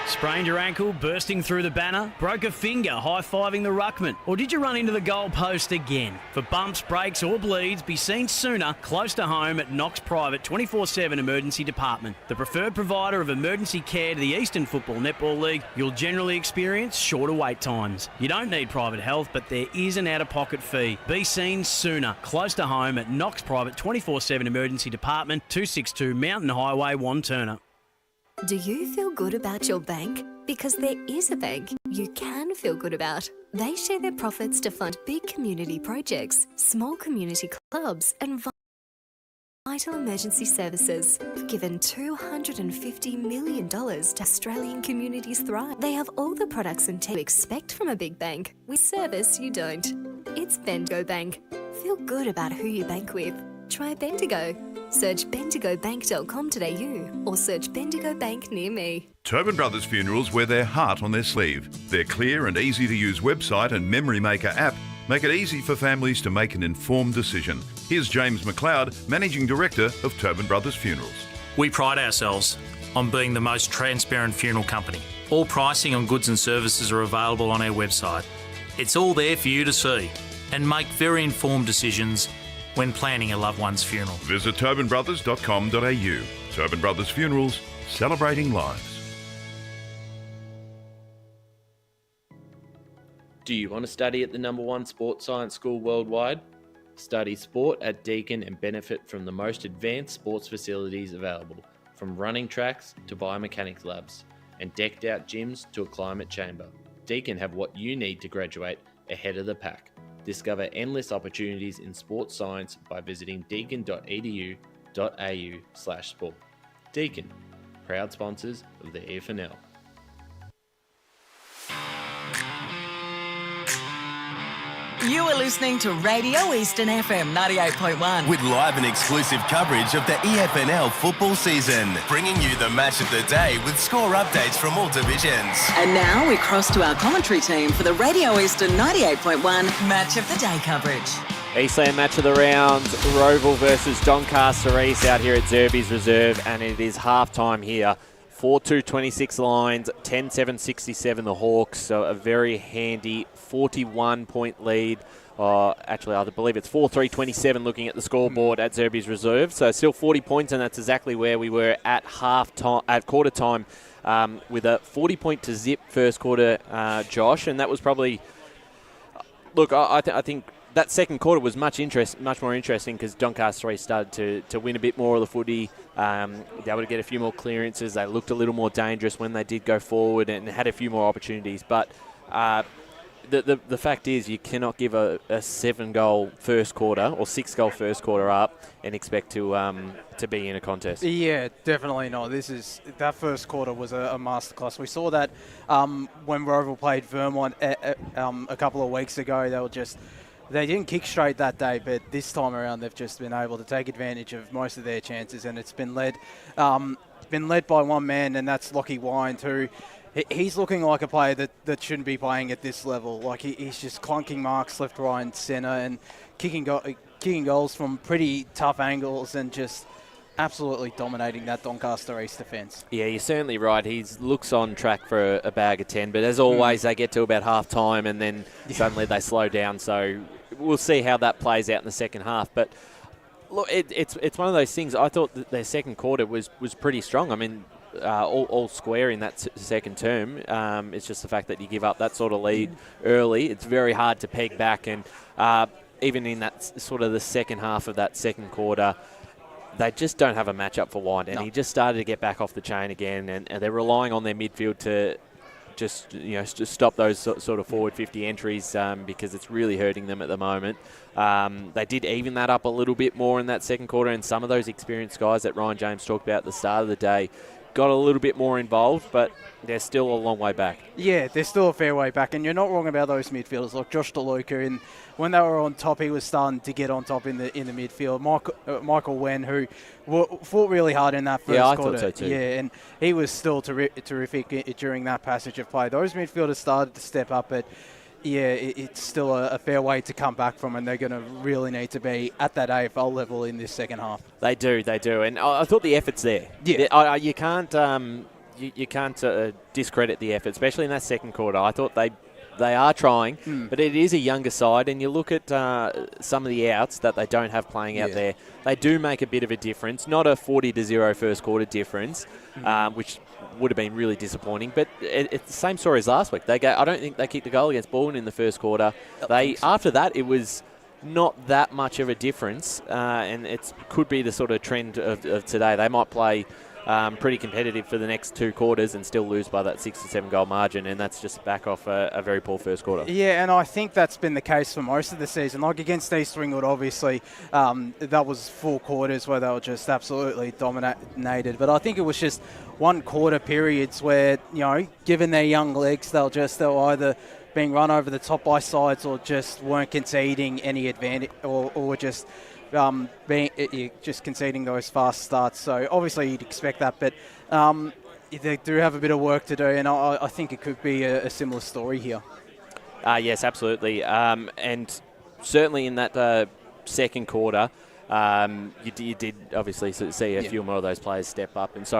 Speaker 11: Sprained your ankle, bursting through the banner? Broke a finger, high-fiving the ruckman? Or did you run into the goal post again? For bumps, breaks or bleeds, be seen sooner, close to home at Knox Private 24/7 Emergency Department. The preferred provider of emergency care to the Eastern Football Netball League, you'll generally experience shorter wait times. You don't need private health, but there is an out-of-pocket fee. Be seen sooner, close to home at Knox Private 24/7 Emergency Department, 262 Mountain Highway, Wanturna.
Speaker 10: Do you feel good about your bank? Because there is a bank you can feel good about. They share their profits to fund big community projects, small community clubs, and vital emergency services. They've given $250 million to Australian communities thrive. They have all the products and tech you expect from a big bank. With service you don't. It's Bendigo Bank. Feel good about who you bank with. Try Bendigo. Search bendigobank.com.au or search Bendigo Bank near me.
Speaker 12: Tobin Brothers Funerals wear their heart on their sleeve. Their clear and easy-to-use website and Memory Maker app make it easy for families to make an informed decision. Here's James McLeod, Managing Director of Tobin Brothers Funerals.
Speaker 13: We pride ourselves on being the most transparent funeral company. All pricing on goods and services are available on our website. It's all there for you to see and make very informed decisions when planning a loved one's funeral.
Speaker 12: Visit tobinbrothers.com.au. Tobin Brothers Funerals, celebrating lives.
Speaker 14: Do you want to study at the #1 sports science school worldwide? Study sport at Deakin and benefit from the most advanced sports facilities available, from running tracks to biomechanics labs, and decked out gyms to a climate chamber. Deakin have what you need to graduate ahead of the pack. Discover endless opportunities in sports science by visiting deakin.edu.au/sport. Deakin, proud sponsors of the EFNL.
Speaker 16: You are listening to Radio Eastern FM 98.1.
Speaker 17: With live and exclusive coverage of the EFNL football season, bringing you the match of the day with score updates from all divisions.
Speaker 16: And now we cross to our commentary team for the Radio Eastern 98.1 Match of the Day coverage.
Speaker 21: Eastland match of the round, Rowville versus Doncaster East out here at Zerbes Reserve, and it is half-time here. 4-2-26 lines, 10-7-67 the Hawks, so a very handy 41-point lead. Actually, I believe it's 4-3-27 looking at the scoreboard at Zerbes Reserve, so still 40 points, and that's exactly where we were at half-time, at quarter-time, with a 40-point to zip first quarter, Josh, and that was probably... Look, I think that second quarter was much more interesting because Doncaster East started to win a bit more of the footy. They were able to get a few more clearances. They looked a little more dangerous when they did go forward and had a few more opportunities. But the fact is, you cannot give a 7-goal first quarter or 6-goal first quarter up and expect to be in a contest.
Speaker 1: Yeah, definitely not. That first quarter was a masterclass. We saw that when Rowville played Vermont a couple of weeks ago. They didn't kick straight that day, but this time around they've just been able to take advantage of most of their chances, and it's been led by one man, and that's Lockie Wynd, who he's looking like a player that shouldn't be playing at this level. Like he's just clunking marks left, right, and centre, and kicking goals from pretty tough angles, and just absolutely dominating that Doncaster East defence.
Speaker 21: Yeah, you're certainly right. He looks on track for a bag of 10, but as always, they get to about half time and then suddenly they slow down. So we'll see how that plays out in the second half. But look, it's one of those things. I thought that their second quarter was pretty strong. I mean, all square in that second term. It's just the fact that you give up that sort of lead early. It's very hard to peg back, and even in that sort of the second half of that second quarter, they just don't have a matchup for Wynd, and he just started to get back off the chain again, and they're relying on their midfield to just stop those sort of forward 50 entries because it's really hurting them at the moment. They did even that up a little bit more in that second quarter, and some of those experienced guys that Ryan James talked about at the start of the day got a little bit more involved, but they're still a long way back. Yeah, they're still a fair way back, and you're not wrong about those midfielders like Josh DeLuca. And when they were on top, he was starting to get on top in the midfield. Michael Wen, who fought really hard in that first quarter. I thought so too.
Speaker 1: Yeah, and he was still terrific during that passage of play. Those midfielders started to step up, but yeah, it's still a fair way to come back from, and they're going to really need to be at that AFL level in this second half. They do, and I thought the effort's there. Yeah, you can't discredit the effort, especially in that second quarter. I thought they are trying, but it is a younger side, and you look at some of the outs that they don't have playing out there. They do make a bit of a difference, not a 40-0 first quarter difference, which would have been really disappointing, but it's the same story as last week. I don't think they kicked a goal against Bourne in the first quarter. After that, it was not that much of a difference, and it could be the sort of trend of today. They might play pretty competitive for the next 2 quarters and still lose by that 6 to 7 goal margin, and that's just back off a very poor first quarter. Yeah, and I think that's been the case for most of the season. Like against East Ringwood, obviously, that was 4 quarters where they were just absolutely dominated. But I think it was just 1 quarter periods where, given their young legs, they'll either being run over the top by sides or just weren't conceding any advantage or just just conceding those fast starts. So obviously you'd expect that, but they do have a bit of work to do, and I think it could be a similar story here. Yes, absolutely. And certainly in that second quarter, you did obviously see a few more of those players step up, and so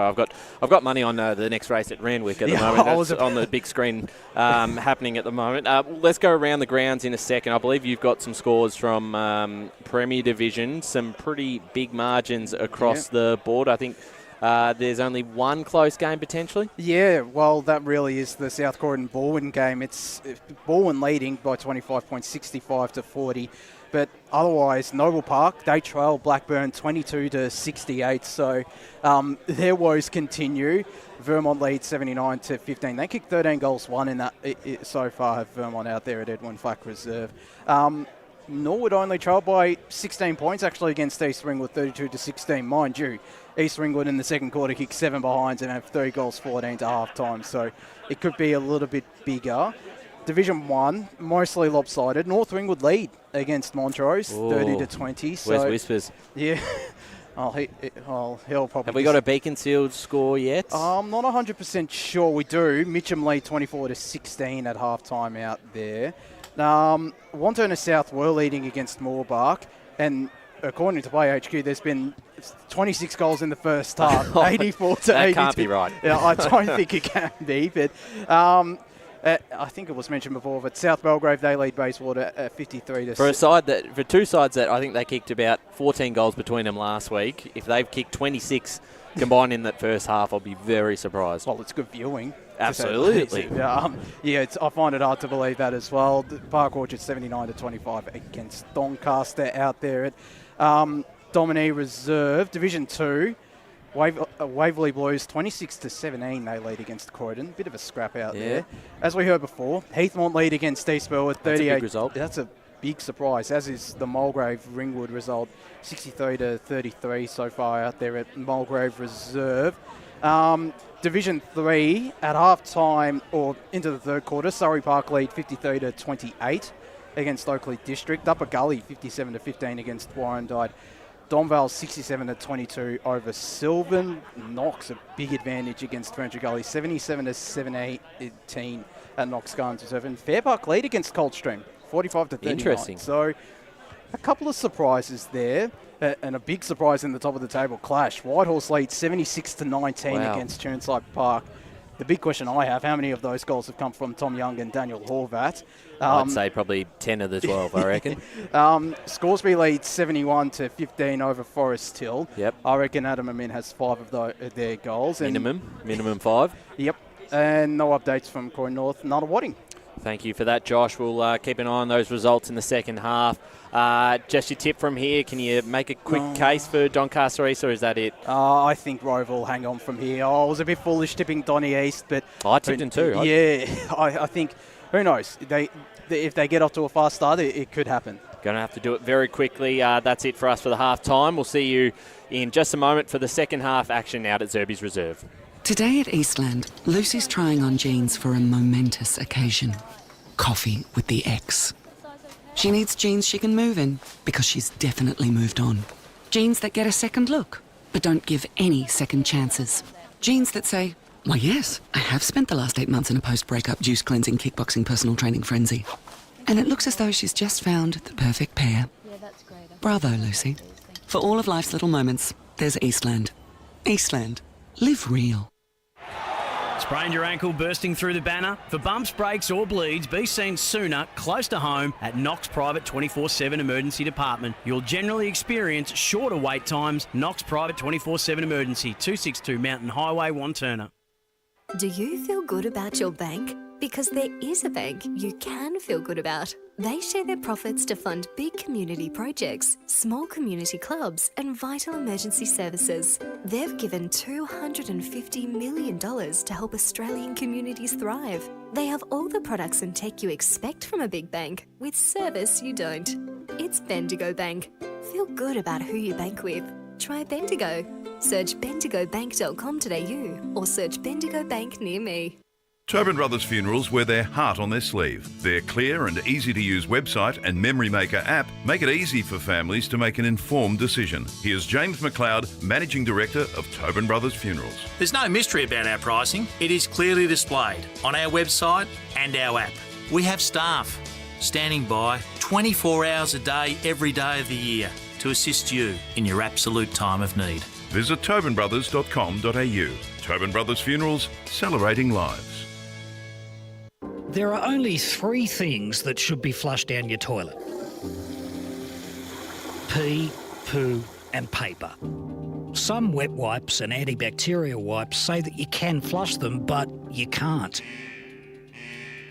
Speaker 1: I've got money on the next race at Randwick at the moment. That's on the big screen happening at the moment. Let's go around the grounds in a second. I believe you've got some scores from Premier Division, some pretty big margins across the board. I think there's only 1 close game potentially. Yeah, well, that really is the South Croydon-Balwyn game. It's Balwyn leading by 25 points, 65 to 40. But otherwise, Noble Park, they trail Blackburn 22 to 68. So their woes continue. Vermont leads 79 to 15. They kicked 13 goals, 1 in that so far. Have Vermont out there at Edwin Flack Reserve. Norwood only trailed by 16 points actually against East Ringwood, 32 to 16. Mind you, East Ringwood in the second quarter kicked 7 behinds and have 3 goals, 14 to half time. So it could be a little bit bigger. Division 1, mostly lopsided. North Ringwood lead against Montrose, 30 to 20. So,
Speaker 21: where's Whispers?
Speaker 1: Yeah. He'll probably...
Speaker 21: Have we got a Beaconsfield score yet?
Speaker 1: I'm not 100% sure we do. Mitcham lead 24 to 16 at half-time out there. Wantirna South were leading against Moorbark, and according to Play HQ, there's been 26 goals in the first half, 84 to 82.
Speaker 21: That can't be right.
Speaker 1: Yeah, I don't think it can be, but... I think it was mentioned before, but South Belgrave, they lead Bayswater at 53 to 6.
Speaker 21: For 2 sides that I think they kicked about 14 goals between them last week, if they've kicked 26 combined in that first half, I'll be very surprised.
Speaker 1: Well, it's good viewing.
Speaker 21: Absolutely.
Speaker 1: I find it hard to believe that as well. Park Orchard 79-25 against Doncaster out there at Dominie Reserve, Division 2. Waverley Blues 26-17 they lead against Croydon. Bit of a scrap out there. As we heard before, Heathmont lead against Eastwell at 38.
Speaker 21: That's a big result.
Speaker 1: That's a big surprise, as is the Mulgrave Ringwood result, 63-33 so far out there at Mulgrave Reserve. Division 3 at half-time or into the third quarter, Surrey Park lead 53-28 against Oakley District. Upper Gully 57-15 against Warrandyte. Donvale 67-22 over Sylvan. Knox a big advantage against Furniture Gully, 77-17 at Knox Gardens Reserve. And Fair Park lead against Coldstream, 45-39.
Speaker 21: Interesting.
Speaker 1: So a couple of surprises there, and a big surprise in the top of the table clash. Whitehorse lead 76-19 against Chirnside Park. The big question I have, how many of those goals have come from Tom Young and Daniel Horvat?
Speaker 21: I'd say probably 10 of the 12, I reckon.
Speaker 1: Scoresby leads 71-15 over Forest Hill.
Speaker 21: Yep.
Speaker 1: I reckon Adam Amin has 5 of their goals.
Speaker 21: Minimum 5.
Speaker 1: Yep. And no updates from Croydon North, Nutter Wadding.
Speaker 21: Thank you for that, Josh. We'll keep an eye on those results in the second half. Just your tip from here, can you make a quick case for Doncaster East, or is that it?
Speaker 1: I think Rowville hang on from here. I was a bit foolish tipping Donny East, but...
Speaker 21: I tipped him too.
Speaker 1: I think, who knows? If they get off to a fast start, it could happen.
Speaker 21: Going to have to do it very quickly. That's it for us for the half-time. We'll see you in just a moment for the second half action out at Zerbes Reserve.
Speaker 9: Today at Eastland, Lucy's trying on jeans for a momentous occasion. Coffee with the ex. She needs jeans she can move in because she's definitely moved on. Jeans that get a second look, but don't give any second chances. Jeans that say, why yes, I have spent the last 8 months in a post-breakup juice cleansing, kickboxing, personal training frenzy. And it looks as though she's just found the perfect pair. Bravo, Lucy. For all of life's little moments, there's Eastland. Eastland. Live real.
Speaker 11: Sprained your ankle bursting through the banner? For bumps, breaks or bleeds, be seen sooner, close to home, at Knox Private 24/7 Emergency Department. You'll generally experience shorter wait times. Knox Private 24/7 Emergency, 262 Mountain Highway, Wanturna.
Speaker 10: Do you feel good about your bank? Because there is a bank you can feel good about. They share their profits to fund big community projects, small community clubs, and vital emergency services. They've given $250 million to help Australian communities thrive. They have all the products and tech you expect from a big bank, with service you don't. It's Bendigo Bank. Feel good about who you bank with. Try Bendigo. Search bendigobank.com.au or search Bendigo Bank near me.
Speaker 12: Tobin Brothers Funerals wear their heart on their sleeve. Their clear and easy-to-use website and Memory Maker app make it easy for families to make an informed decision. Here's James McLeod, Managing Director of Tobin Brothers Funerals.
Speaker 13: There's no mystery about our pricing. It is clearly displayed on our website and our app. We have staff standing by 24 hours a day, every day of the year to assist you in your absolute time of need.
Speaker 12: Visit tobinbrothers.com.au. Tobin Brothers Funerals, celebrating lives.
Speaker 5: There are only 3 things that should be flushed down your toilet: pee, poo and paper. Some wet wipes and antibacterial wipes say that you can flush them, but you can't.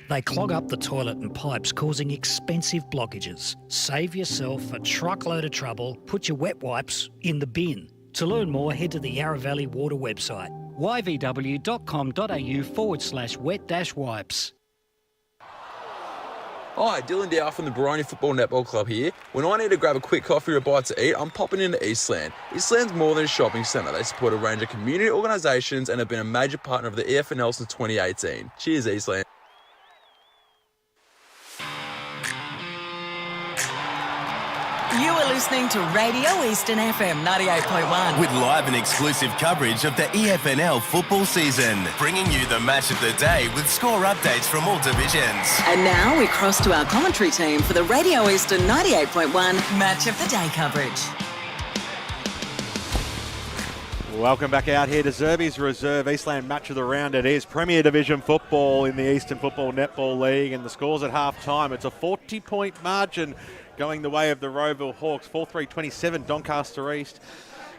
Speaker 5: They clog up the toilet and pipes, causing expensive blockages. Save yourself a truckload of trouble. Put your wet wipes in the bin. To learn more, head to the Yarra Valley Water website, yvw.com.au/wet-wipes.
Speaker 8: Hi, Dylan Dow from the Baroni Football Netball Club here. When I need to grab a quick coffee or a bite to eat, I'm popping into Eastland. Eastland's more than a shopping centre. They support a range of community organisations and have been a major partner of the EFNL since 2018. Cheers, Eastland.
Speaker 16: You are listening to Radio Eastern FM 98.1.
Speaker 17: With live and exclusive coverage of the EFNL football season, bringing you the match of the day with score updates from all divisions.
Speaker 16: And now we cross to our commentary team for the Radio Eastern 98.1 Match of the Day coverage.
Speaker 20: Welcome back out here to Zerbes Reserve, Eastland match of the round. It is Premier Division football in the Eastern Football Netball League, and the scores at half-time. It's a 40-point margin going the way of the Rowville Hawks, 4-3-27, Doncaster East.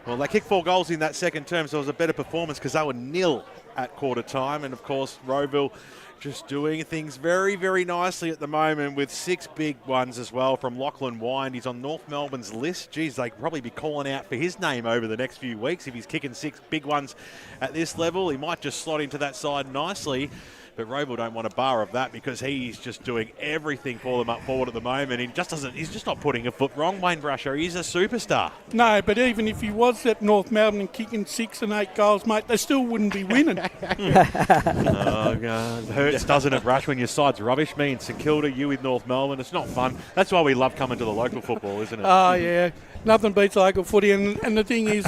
Speaker 20: Well, they kicked 4 goals in that second term, so it was a better performance because they were nil at quarter time. And, of course, Rowville just doing things very, very nicely at the moment with 6 big ones as well from Lachlan Wind. He's on North Melbourne's list. Geez, they could probably be calling out for his name over the next few weeks if he's kicking 6 big ones at this level. He might just slot into that side nicely. But Rowville don't want a bar of that because he's just doing everything for them up forward at the moment. He's just not putting a foot wrong, Wayne Brasher. He's a superstar.
Speaker 2: No, but even if he was at North Melbourne and kicking 6 and 8 goals, mate, they still wouldn't be winning.
Speaker 20: Oh, God. It hurts, doesn't it, Brash, when your side's rubbish? Me in St Kilda, you with North Melbourne. It's not fun. That's why we love coming to the local football, isn't it?
Speaker 2: Oh, yeah. Nothing beats local footy. And the thing is,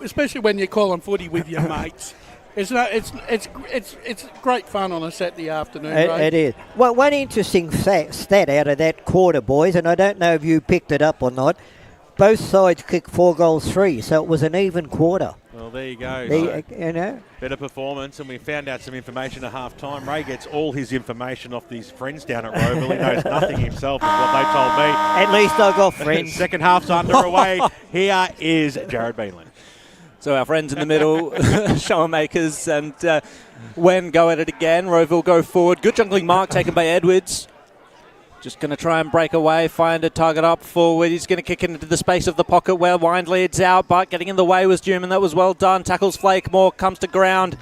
Speaker 2: especially when you're calling footy with your mates, it's great fun on a Saturday afternoon.
Speaker 4: It is. Well, one interesting stat out of that quarter, boys, and I don't know if you picked it up or not. Both sides kicked 4 goals 3, so it was an even quarter.
Speaker 20: Well, there you go.
Speaker 4: You know,
Speaker 20: better performance, and we found out some information at half-time. Ray gets all his information off these friends down at Rowville. He knows nothing himself, is what they told me.
Speaker 4: At least I got friends.
Speaker 20: Second half's underway. Here is Jared Beanland.
Speaker 21: So our friends in the middle, Showermakers and Wen go at it again. Rowville go forward. Good juggling mark taken by Edwards. Just going to try and break away, find a target up forward. He's going to kick it into the space of the pocket where Wind leads out, but getting in the way was Duman. That was well done. Tackles Flakemore, comes to ground.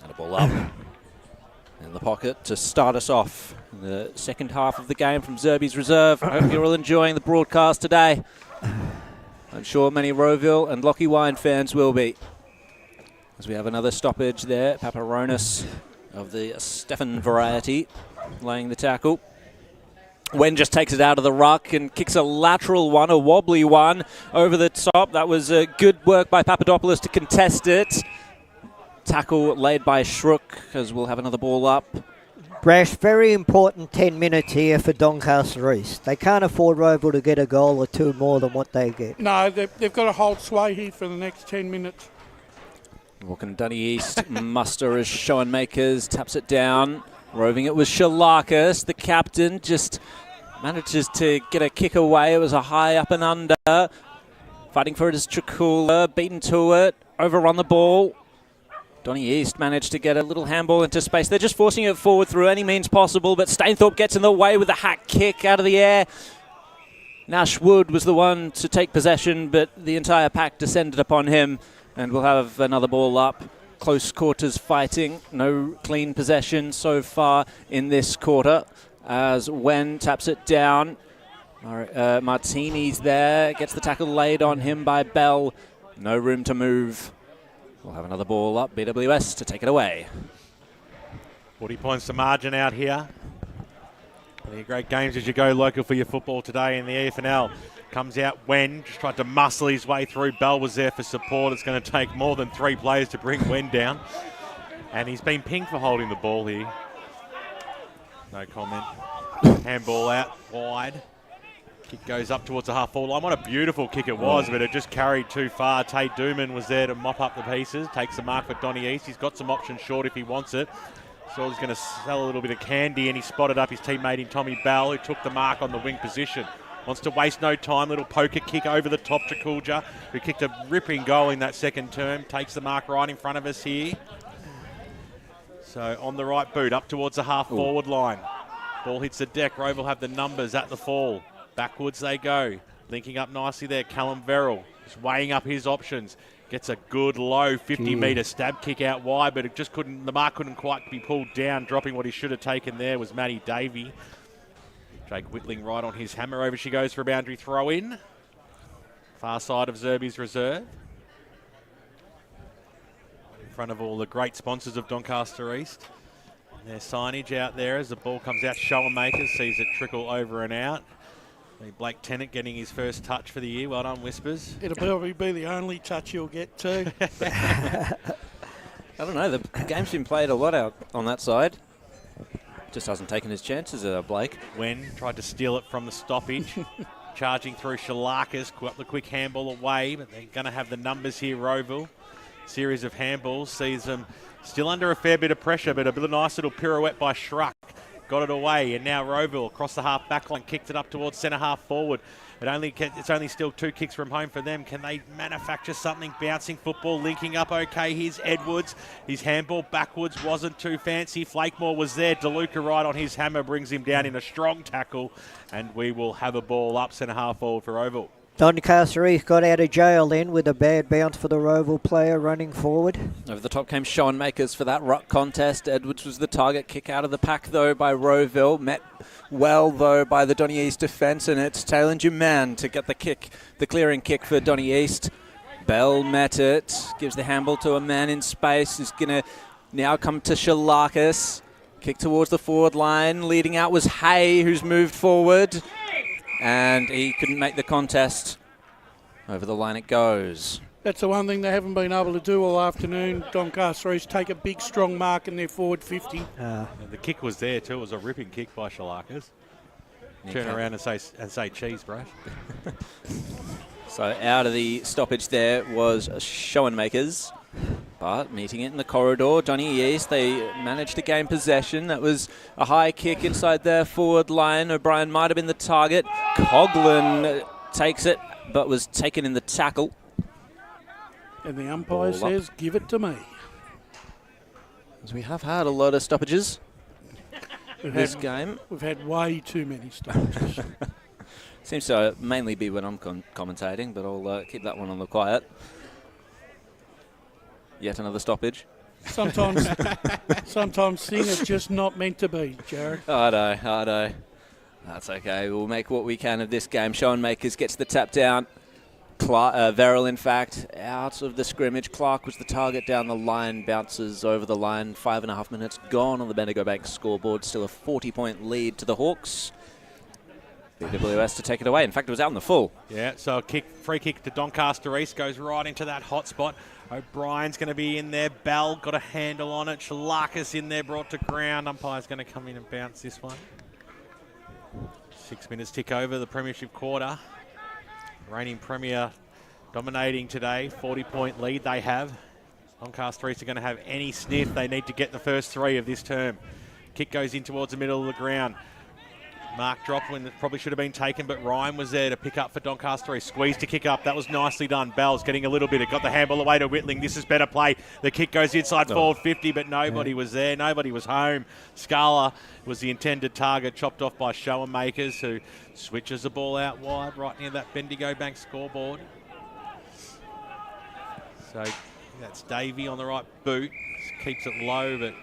Speaker 21: And a ball up in the pocket to start us off in the second half of the game from Zerbes Reserve. I hope you're all enjoying the broadcast today. I'm sure many Rowville and Lockie Wine fans will be. As we have another stoppage there. Paparonis of the Stefan variety laying the tackle. Wen just takes it out of the ruck and kicks a lateral one, a wobbly one, over the top. That was good work by Papadopoulos to contest it. Tackle laid by Shrook as we'll have another ball up.
Speaker 4: Brash, very important 10 minutes here for Doncaster East. They can't afford Rowville to get a goal or 2 more than what they get.
Speaker 2: No, they've got to hold sway here for the next 10 minutes.
Speaker 21: Walking Dunny East, muster as Showenmakers, taps it down. Roving it was Shalakis. The captain just manages to get a kick away. It was a high up and under. Fighting for it is Chakula, beaten to it, overrun the ball. Donny East managed to get a little handball into space. They're just forcing it forward through any means possible, but Stainthorpe gets in the way with a hack kick out of the air. Nash Wood was the one to take possession, but the entire pack descended upon him, and we'll have another ball up. Close quarters fighting, no clean possession so far in this quarter, as Wen taps it down. Martini's there, gets the tackle laid on him by Bell. No room to move. We'll have another ball up, BWS to take it away.
Speaker 20: 40 points to margin out here. Any great games as you go local for your football today in the EFNL. Comes out Wen, just tried to muscle his way through. Bell was there for support. It's going to take more than 3 players to bring Wen down. And he's been pinged for holding the ball here. No comment. Handball out wide. Kick goes up towards the half-forward line. What a beautiful kick it was, but it just carried too far. Tate Dooman was there to mop up the pieces. Takes the mark for Donny East. He's got some options short if he wants it. So he's going to sell a little bit of candy, and he spotted up his teammate in Tommy Bell, who took the mark on the wing position. Wants to waste no time. Little poker kick over the top to Kulja, who kicked a ripping goal in that second term. Takes the mark right in front of us here. So on the right boot, up towards the half-forward line. Ball hits the deck. Rowville have the numbers at the fall. Backwards they go. Linking up nicely there. Callum Verrill just weighing up his options. Gets a good low 50-metre stab kick out wide, but it just couldn't. The mark couldn't quite be pulled down. Dropping what he should have taken there was Matty Davey. Jake Whitling right on his hammer. Over she goes for a boundary throw in. Far side of Zerbes Reserve. In front of all the great sponsors of Doncaster East. And their signage out there as the ball comes out. Showermakers sees it trickle over and out. Blake Tennant getting his first touch for the year. Well done, Whispers.
Speaker 2: It'll probably be the only touch you'll get too.
Speaker 21: I don't know. The game's been played a lot out on that side. Just hasn't taken his chances, Blake.
Speaker 20: Wen tried to steal it from the stoppage. Charging through Shalakis. Got the quick handball away, but they're going to have the numbers here, Rowville. Series of handballs. Sees them still under a fair bit of pressure, but a nice little pirouette by Shruck. got it away, and now Rowville across the half back line, kicked it up towards centre half forward. It's only still 2 kicks from home for them. Can they manufacture something? Bouncing football, linking up okay. Here's Edwards. His handball backwards wasn't too fancy. Flakemore was there. DeLuca right on his hammer brings him down in a strong tackle, and we will have a ball up centre half forward for Rowville.
Speaker 4: Doncaster East got out of jail then with a bad bounce for the Rowville player running forward.
Speaker 21: Over the top came Sean Makers for that ruck contest. Edwards was the target. Kick out of the pack, though, by Rowville. Met well, though, by the Donny East defence, and it's Taylor Juman to get the kick, the clearing kick for Donny East. Bell met it. Gives the handball to a man in space. Is going to now come to Shalakis. Kick towards the forward line. Leading out was Hay, who's moved forward. And he couldn't make the contest. Over the line it goes.
Speaker 2: That's the one thing they haven't been able to do all afternoon. Doncaster East take a big, strong mark in their forward 50.
Speaker 20: The kick was there too. It was a ripping kick by Shalakis. Turn around and say cheese, Brash.
Speaker 21: So out of the stoppage there was Schoenmakers. But meeting it in the corridor, Donny East, they managed to gain possession. That was a high kick inside their forward line. O'Brien might have been the target. Coughlin takes it, but was taken in the tackle.
Speaker 2: And the umpire says, give it to me.
Speaker 21: As we have had a lot of stoppages in this game.
Speaker 2: We've had way too many stoppages.
Speaker 21: Seems to mainly be when I'm commentating, but I'll keep that one on the quiet. Yet another stoppage.
Speaker 2: Sometimes things are just not meant to be, Jared.
Speaker 21: I know. That's okay. We'll make what we can of this game. Sean Makers gets the tap down. Verrill, in fact, out of the scrimmage. Clark was the target down the line. Bounces over the line. 5.5 minutes gone on the Bendigo Bank scoreboard. Still a 40-point lead to the Hawks. BWS to take it away. In fact, it was out in the full.
Speaker 20: Yeah, so free kick to Doncaster East goes right into that hot spot. O'Brien's going to be in there. Bell got a handle on it. Shalakis in there, brought to ground. Umpire's going to come in and bounce this one. 6 minutes tick over the premiership quarter. Reigning premier dominating today. 40-point lead they have. Doncaster East are going to have any sniff. They need to get the first 3 of this term. Kick goes in towards the middle of the ground. Mark dropped when it probably should have been taken, but Ryan was there to pick up for Doncaster. He squeezed to kick up. That was nicely done. Bell's getting a little bit. It got the handball away to Whitling. This is better play. The kick goes inside forward 50, but nobody was there. Nobody was home. Scala was the intended target, chopped off by Schoenmakers, who switches the ball out wide right near that Bendigo Bank scoreboard. So that's Davey on the right boot. Keeps it low, but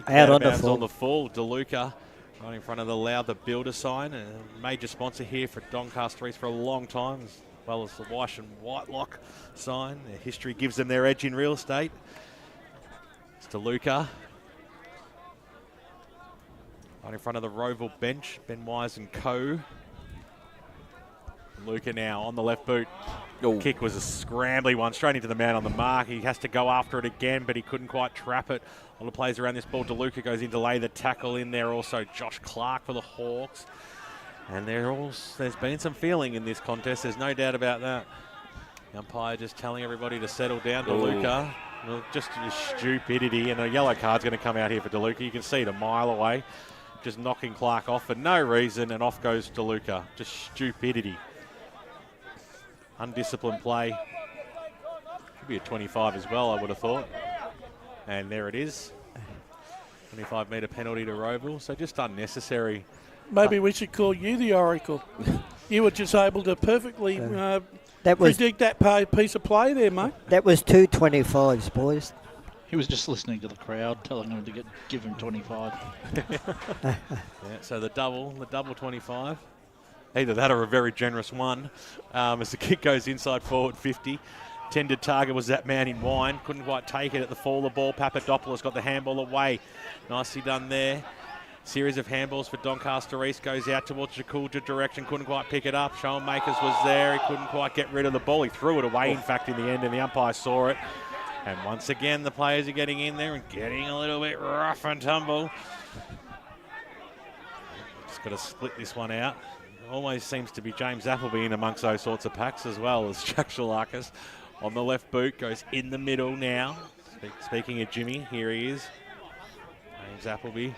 Speaker 4: out on
Speaker 20: the full. DeLuca. Right in front of the Lowther Builder sign, a major sponsor here for Doncaster East for a long time, as well as the Wash and Whitelock sign. Their history gives them their edge in real estate. It's DeLuca. Right in front of the Rowville bench, Ben Wise and co. DeLuca now on the left boot. Kick was a scrambly one, straight into the man on the mark. He has to go after it again, but he couldn't quite trap it. All the players around this ball. DeLuca goes in to lay the tackle in there. Also Josh Clark for the Hawks. And there's been some feeling in this contest. There's no doubt about that. The umpire just telling everybody to settle down. DeLuca. Well, just stupidity. And a yellow card's going to come out here for DeLuca. You can see it a mile away. Just knocking Clark off for no reason. And off goes DeLuca. Just stupidity. Undisciplined play. Could be a 25 as well, I would have thought. And there it is. 25-metre penalty to Rowville. So just unnecessary.
Speaker 2: Maybe we should call you the Oracle. You were just able to perfectly predict that piece of play there, mate.
Speaker 4: That was 2 25s, boys.
Speaker 3: He was just listening to the crowd, telling him to give him 25.
Speaker 20: Yeah, so the double 25. Either that or a very generous one. As the kick goes inside forward 50. Tended target was that man in wine. Couldn't quite take it at the fall of the ball. Papadopoulos got the handball away. Nicely done there. Series of handballs for Doncaster East. Goes out towards Jakulja direction. Couldn't quite pick it up. Schoenmakers was there. He couldn't quite get rid of the ball. He threw it away, in fact, in the end, and the umpire saw it. And once again, the players are getting in there and getting a little bit rough and tumble. Just got to split this one out. Always seems to be James Appleby in amongst those sorts of packs, as well as Jack Shalakis. On the left boot, goes in the middle now. Speaking of Jimmy, here he is. James Appleby.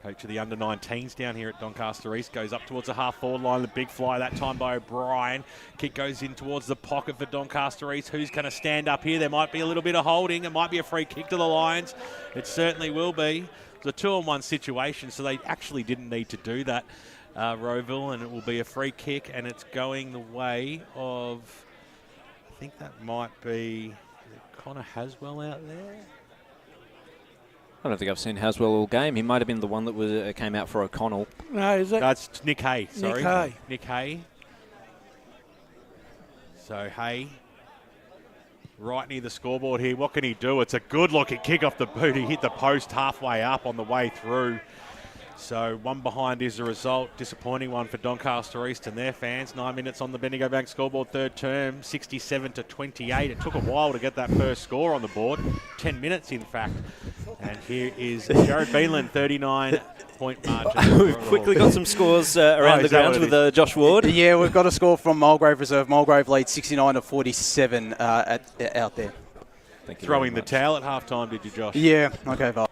Speaker 20: Coach of the under-19s down here at Doncaster East goes up towards the half-forward line. The big fly that time by O'Brien. Kick goes in towards the pocket for Doncaster East. Who's going to stand up here? There might be a little bit of holding. It might be a free kick to the Lions. It certainly will be. It's a 2-on-1 situation, so they actually didn't need to do that, Rowville, and it will be a free kick, and it's going the way of, I think that might be Connor Haswell out there.
Speaker 21: I don't think I've seen Haswell all game. He might have been the one that came out for O'Connell.
Speaker 2: No, is it?
Speaker 20: That's Nick Hay, sorry.
Speaker 2: Nick Hay.
Speaker 20: Nick Hay. So Hay, right near the scoreboard here. What can he do? It's a good-looking kick off the boot. He hit the post halfway up on the way through. So one behind is the result. Disappointing one for Doncaster East and their fans. 9 minutes on the Bendigo Bank scoreboard, third term, 67-28. It took a while to get that first score on the board. 10 minutes, in fact. And here is Jared Beelan, 39-point margin.
Speaker 21: We've quickly got some scores around the grounds with Josh Ward.
Speaker 1: Yeah, we've got a score from Mulgrave Reserve. Mulgrave leads 69-47 out there.
Speaker 20: Thank you. Throwing the towel at halftime, did you, Josh?
Speaker 1: Yeah, okay, Val.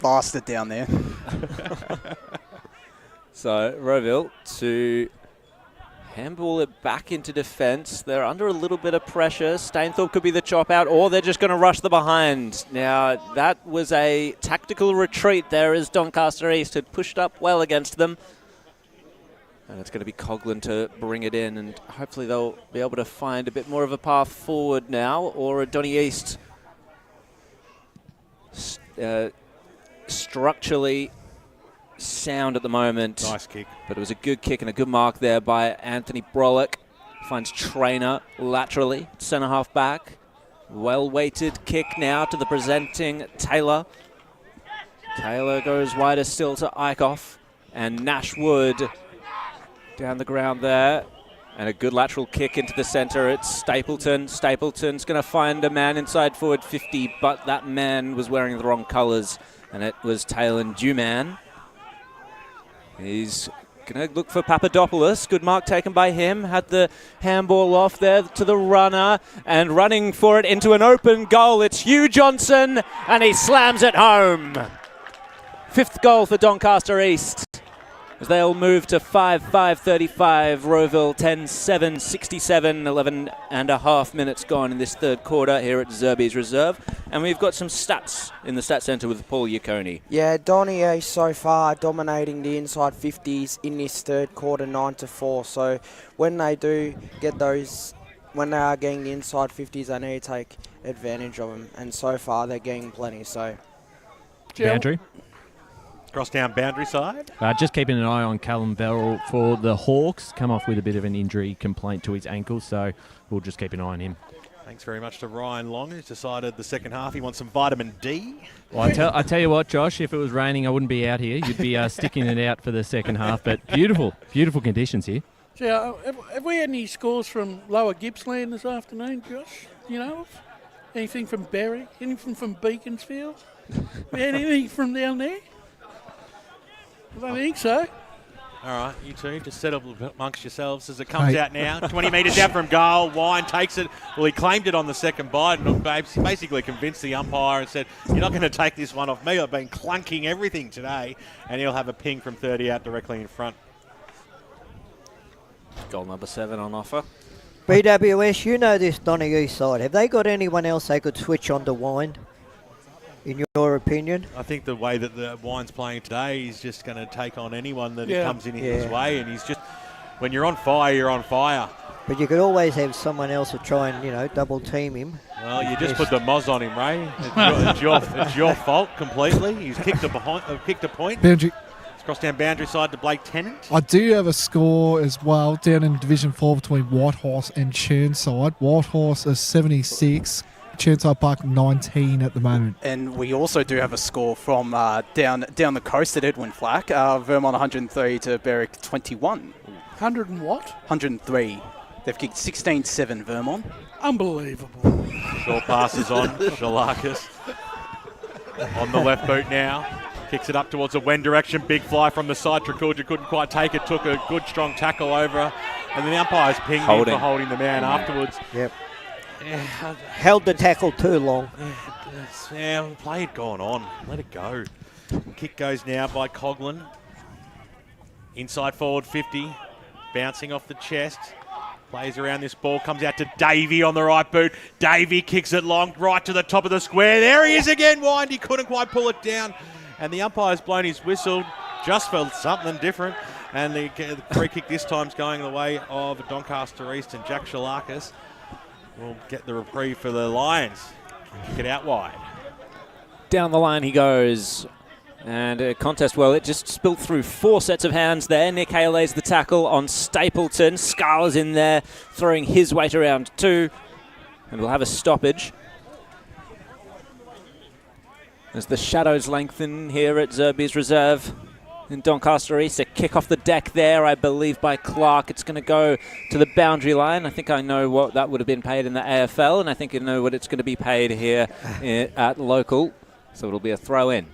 Speaker 1: Lasted down there.
Speaker 21: So Rowville to handball it back into defence. They're under a little bit of pressure. Stainthorpe could be the chop out, or they're just going to rush the behind. Now, that was a tactical retreat there as Doncaster East had pushed up well against them. And it's going to be Coughlin to bring it in, and hopefully they'll be able to find a bit more of a path forward now, or Donny East structurally sound at the moment.
Speaker 20: Nice kick.
Speaker 21: But it was a good kick and a good mark there by Anthony Brollock. Finds Trainer laterally, centre half back. Well-weighted kick now to the presenting Taylor. Taylor goes wider still to Eichhoff. And Nashwood down the ground there. And a good lateral kick into the centre. It's Stapleton. Stapleton's going to find a man inside forward 50, but that man was wearing the wrong colours, and it was Taylor Duman. He's going to look for Papadopoulos. Good mark taken by him. Had the handball off there to the runner, and running for it into an open goal. It's Hugh Johnson, and he slams it home. Fifth goal for Doncaster East, as they all move to 5-5-35. Rowville 10-7, 67, 11 and a half minutes gone in this third quarter here at Zerbes Reserve. And we've got some stats in the stats centre with Paul Iaconi.
Speaker 6: Yeah, Donny East so far dominating the inside 50s in this third quarter, 9-4. So when they do get those, when they are getting the inside 50s, they need to take advantage of them. And so far they're getting plenty. So
Speaker 15: Boundary.
Speaker 20: Cross down boundary side.
Speaker 15: Just keeping an eye on Callum Bell for the Hawks. Come off with a bit of an injury complaint to his ankle, so we'll just keep an eye on him.
Speaker 20: Thanks very much to Ryan Long, who's decided the second half he wants some vitamin D.
Speaker 15: Well, I tell you what, Josh, if it was raining, I wouldn't be out here. You'd be sticking it out for the second half, but beautiful conditions here.
Speaker 2: So, have we had any scores from Lower Gippsland this afternoon, Josh? You know of? Anything from Berry? Anything from Beaconsfield? Anything from down there? I don't think so.
Speaker 20: All right, you two, just settle amongst yourselves as it comes out now. 20 metres out from goal. Wine takes it. Well, he claimed it on the second bite and basically convinced the umpire and said, "You're not going to take this one off me. I've been clunking everything today." And he'll have a ping from 30 out directly in front.
Speaker 21: Goal number 7 on offer.
Speaker 4: BWS, you know this Donny East side. Have they got anyone else they could switch on to Wind, in your opinion?
Speaker 20: I think the way that the Wine's playing today, he's just going to take on anyone that comes in his way. And he's just, when you're on fire, you're on fire.
Speaker 4: But you could always have someone else to try and, double team him.
Speaker 20: Well, you just put the Moz on him, Ray. It's your fault completely. He's kicked a point.
Speaker 22: Boundary.
Speaker 20: It's crossed down boundary side to Blake Tennant.
Speaker 22: I do have a score as well down in Division 4 between Whitehorse and Churnside. Whitehorse is 76. Churnside Park 19 at the moment.
Speaker 1: And we also do have a score from down the coast at Edwin Flack. Vermont 103 to Berwick 21.
Speaker 2: 100 and what?
Speaker 1: 103. They've kicked 16-7 Vermont.
Speaker 2: Unbelievable.
Speaker 20: Short passes on. Shalakis on the left boot now. Kicks it up towards the Wen direction. Big fly from the side. Trakulja couldn't quite take it. Took a good strong tackle over. And then the umpire's pinged him for holding the man afterwards.
Speaker 4: Yep. Held the tackle too long.
Speaker 20: Yeah, play had gone on. Let it go. Kick goes now by Coughlin. Inside forward 50. Bouncing off the chest. Plays around this ball. Comes out to Davey on the right boot. Davey kicks it long right to the top of the square. There he is again. Wind. He couldn't quite pull it down. And the umpire's blown his whistle just for something different. And the free kick this time's going the way of Doncaster East, and Jack Shalakis will get the reprieve for the Lions. Kick it out wide.
Speaker 21: Down the line he goes. And a contest, well, it just spilled through 4 sets of hands there. Nick Hale lays the tackle on Stapleton. Scar's in there, throwing his weight around too. And we'll have a stoppage. As the shadows lengthen here at Zerbes Reserve in Doncaster East. A kick off the deck there, I believe, by Clark. It's going to go to the boundary line. I think I know what that would have been paid in the AFL, and I think I know what it's going to be paid here at local. So it'll be a throw in.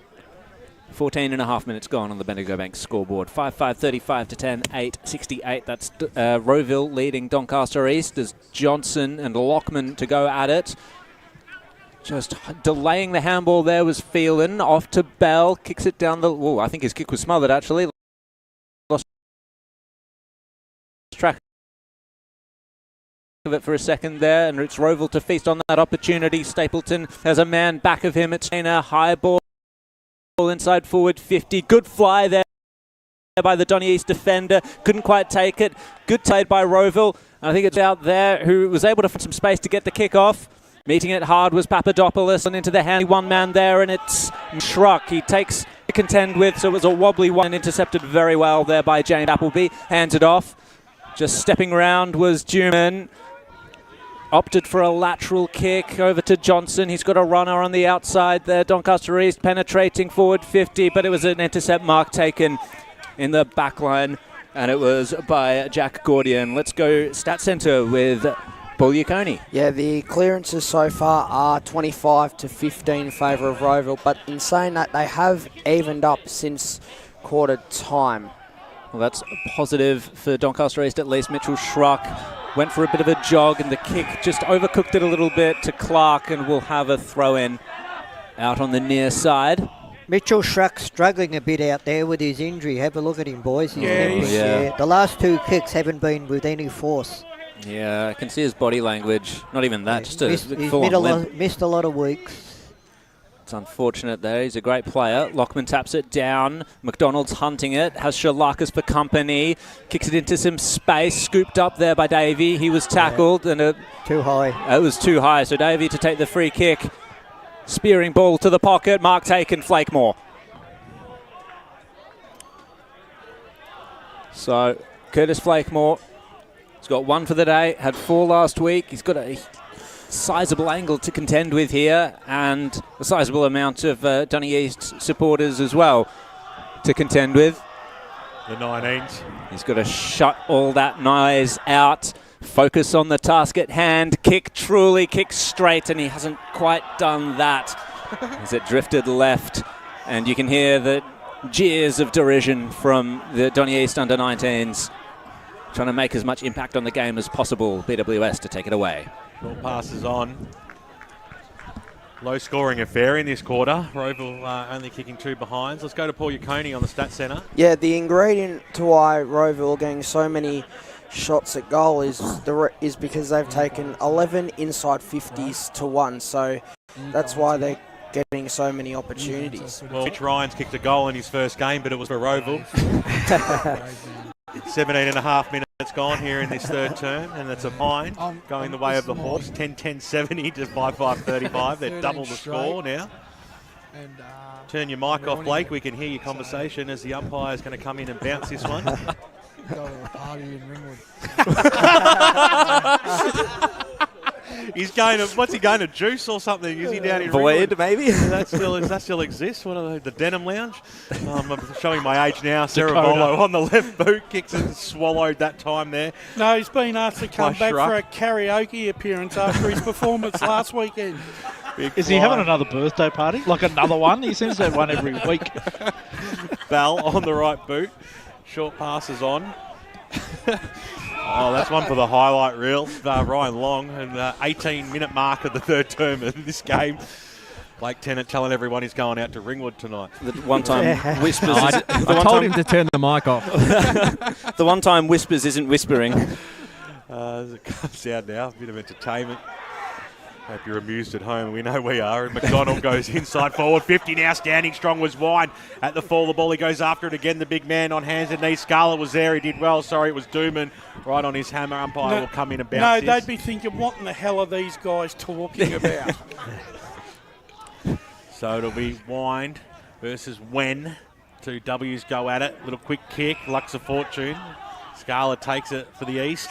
Speaker 21: 14 and a half minutes gone on the Bendigo Bank scoreboard. 5-5, 35 to 10, 8-68. That's Rowville leading Doncaster East as Johnson and Lockman to go at it. Just delaying the handball there was Phelan. Off to Bell. Kicks it down the... Oh, I think his kick was smothered, actually. Lost track of it for a second there, and it's Rowville to feast on that opportunity. Stapleton has a man back of him. It's a high ball inside forward 50. Good fly there by the Donny East defender. Couldn't quite take it. Good trade by Rowville. And I think it's out there who was able to find some space to get the kick off. Meeting it hard was Papadopoulos, and into the hand, one man there, and it's Schruck. He takes to contend with, so it was a wobbly one, intercepted very well there by James Appleby. Hands it off. Just stepping around was Duman. Opted for a lateral kick over to Johnson. He's got a runner on the outside there. Doncaster East penetrating forward 50, but it was an intercept mark taken in the back line, and it was by Jack Gordian. Let's go Stat Centre with Paul Yaconi.
Speaker 6: Yeah, the clearances so far are 25 to 15 in favour of Rowville, but in saying that, they have evened up since quarter time.
Speaker 21: Well, that's positive for Doncaster East at least. Mitchell Schruck went for a bit of a jog, and the kick just overcooked it a little bit to Clark, and we'll have a throw-in out on the near side.
Speaker 4: Mitchell Schruck struggling a bit out there with his injury. Have a look at him, boys.
Speaker 21: Yeah.
Speaker 4: The last 2 kicks haven't been with any force.
Speaker 21: Yeah, I can see his body language. Not even that, just a
Speaker 4: He's
Speaker 21: full-on limp.
Speaker 4: missed a lot of weeks.
Speaker 21: It's unfortunate there. He's a great player. Lockman taps it down. McDonald's hunting it. Has Shalakis for company. Kicks it into some space. Scooped up there by Davey. He was tackled. And
Speaker 4: too high.
Speaker 21: It was too high. So Davey to take the free kick. Spearing ball to the pocket. Mark taken. Flakemore. So Curtis Flakemore. He's got 1 for the day. Had 4 last week. He's got a sizable angle to contend with here, and a sizable amount of Donny East supporters as well to contend with.
Speaker 20: The 19s.
Speaker 21: He's got to shut all that noise out, focus on the task at hand, kick truly, kick straight, and he hasn't quite done that as it drifted left, and you can hear the jeers of derision from the Donny East under-19s, trying to make as much impact on the game as possible. BWS to take it away.
Speaker 20: Ball passes on. Low scoring affair in this quarter. Rowville only kicking 2 behinds. Let's go to Paul Yaconi on the Stat Centre.
Speaker 6: Yeah, the ingredient to why Rowville are getting so many shots at goal is because they've taken 11 inside 50s to 1. So that's why they're getting so many opportunities.
Speaker 20: Well, Mitch Ryan's kicked a goal in his first game, but it was for Rowville. 17 and a half minutes gone here in this third term, and that's a bind going the way of the horse. 10-10-70 to 5-5-35. They've doubled the score now. Turn your mic off, Blake. We can hear your conversation as the umpire is going to come in and bounce this one.
Speaker 22: Go to a party in Ringwood.
Speaker 20: He's going to, what's he going to, Juice or something? Is he down in
Speaker 21: Void,
Speaker 20: Ringwood?
Speaker 21: maybe?
Speaker 20: Does that still exist? What are they, the Denim Lounge? I'm showing my age now. Cerebolo on the left boot, kicks it, swallowed that time there.
Speaker 2: No, he's been asked to come back
Speaker 20: Schruck.
Speaker 2: for a karaoke appearance after his performance last weekend.
Speaker 3: Is he having another birthday party? Like another one? He seems to have one every week.
Speaker 20: Bell on the right boot. Short passes on. Oh, that's one for the highlight reel. Ryan Long, and 18-minute mark of the third term of this game. Blake Tennant telling everyone he's going out to Ringwood tonight.
Speaker 21: The one-time Whispers.
Speaker 15: I told him to turn the mic off.
Speaker 21: The one-time Whispers isn't whispering.
Speaker 20: As it comes out now, a bit of entertainment. Hope you're amused at home. We know we are. And McDonald goes inside forward. 50 now, standing strong was Wine. At the fall, the ball, he goes after it again. The big man on hands and knees. Scarlett was there. He did well. Sorry, it was Dooman. Right on his hammer. Umpire will come in and bounce
Speaker 2: No, they'd be thinking, what in the hell are these guys talking about?
Speaker 20: So it'll be Wind versus Wen. Two W's go at it. Little quick kick. Lux of Fortune. Scarlett takes it for the East.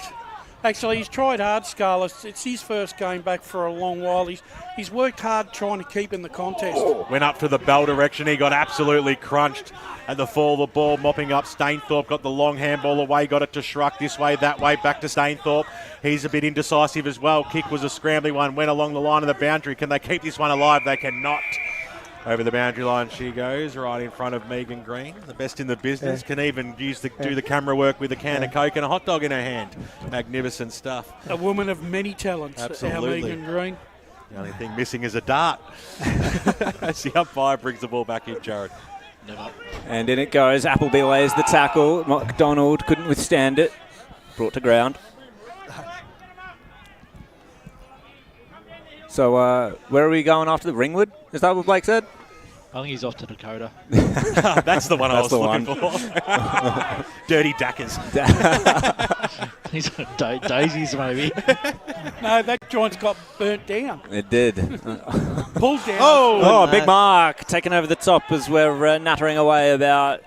Speaker 2: Actually, he's tried hard, Scarlett. It's his first game back for a long while. He's worked hard trying to keep in the contest.
Speaker 20: Went up to the bell direction. He got absolutely crunched at the fall. The ball mopping up. Stainthorpe got the long handball away. Got it to Schruck this way, that way. Back to Stainthorpe. He's a bit indecisive as well. Kick was a scrambly one. Went along the line of the boundary. Can they keep this one alive? They cannot. Over the boundary line she goes, right in front of Megan Green. The best in the business.
Speaker 4: Yeah.
Speaker 20: Can even do the camera work with a can of Coke and a hot dog in her hand. Magnificent stuff.
Speaker 2: A woman of many talents,
Speaker 20: Absolutely.
Speaker 2: our Megan Green.
Speaker 20: The only thing missing is a dart. As the umpire brings the ball back in, Jared.
Speaker 21: And in it goes. Appleby lays the tackle. McDonald couldn't withstand it. Brought to ground. So where are we going after the Ringwood? Is that what Blake said?
Speaker 3: I think he's off to Dakota.
Speaker 20: That's the one I was
Speaker 21: the
Speaker 20: looking
Speaker 21: one.
Speaker 20: for. Dirty Dackers.
Speaker 3: He's daisies, maybe.
Speaker 2: No, that joint's got burnt down.
Speaker 21: It did.
Speaker 2: Pulled down.
Speaker 21: Oh, big mark. Taken over the top as we're nattering away about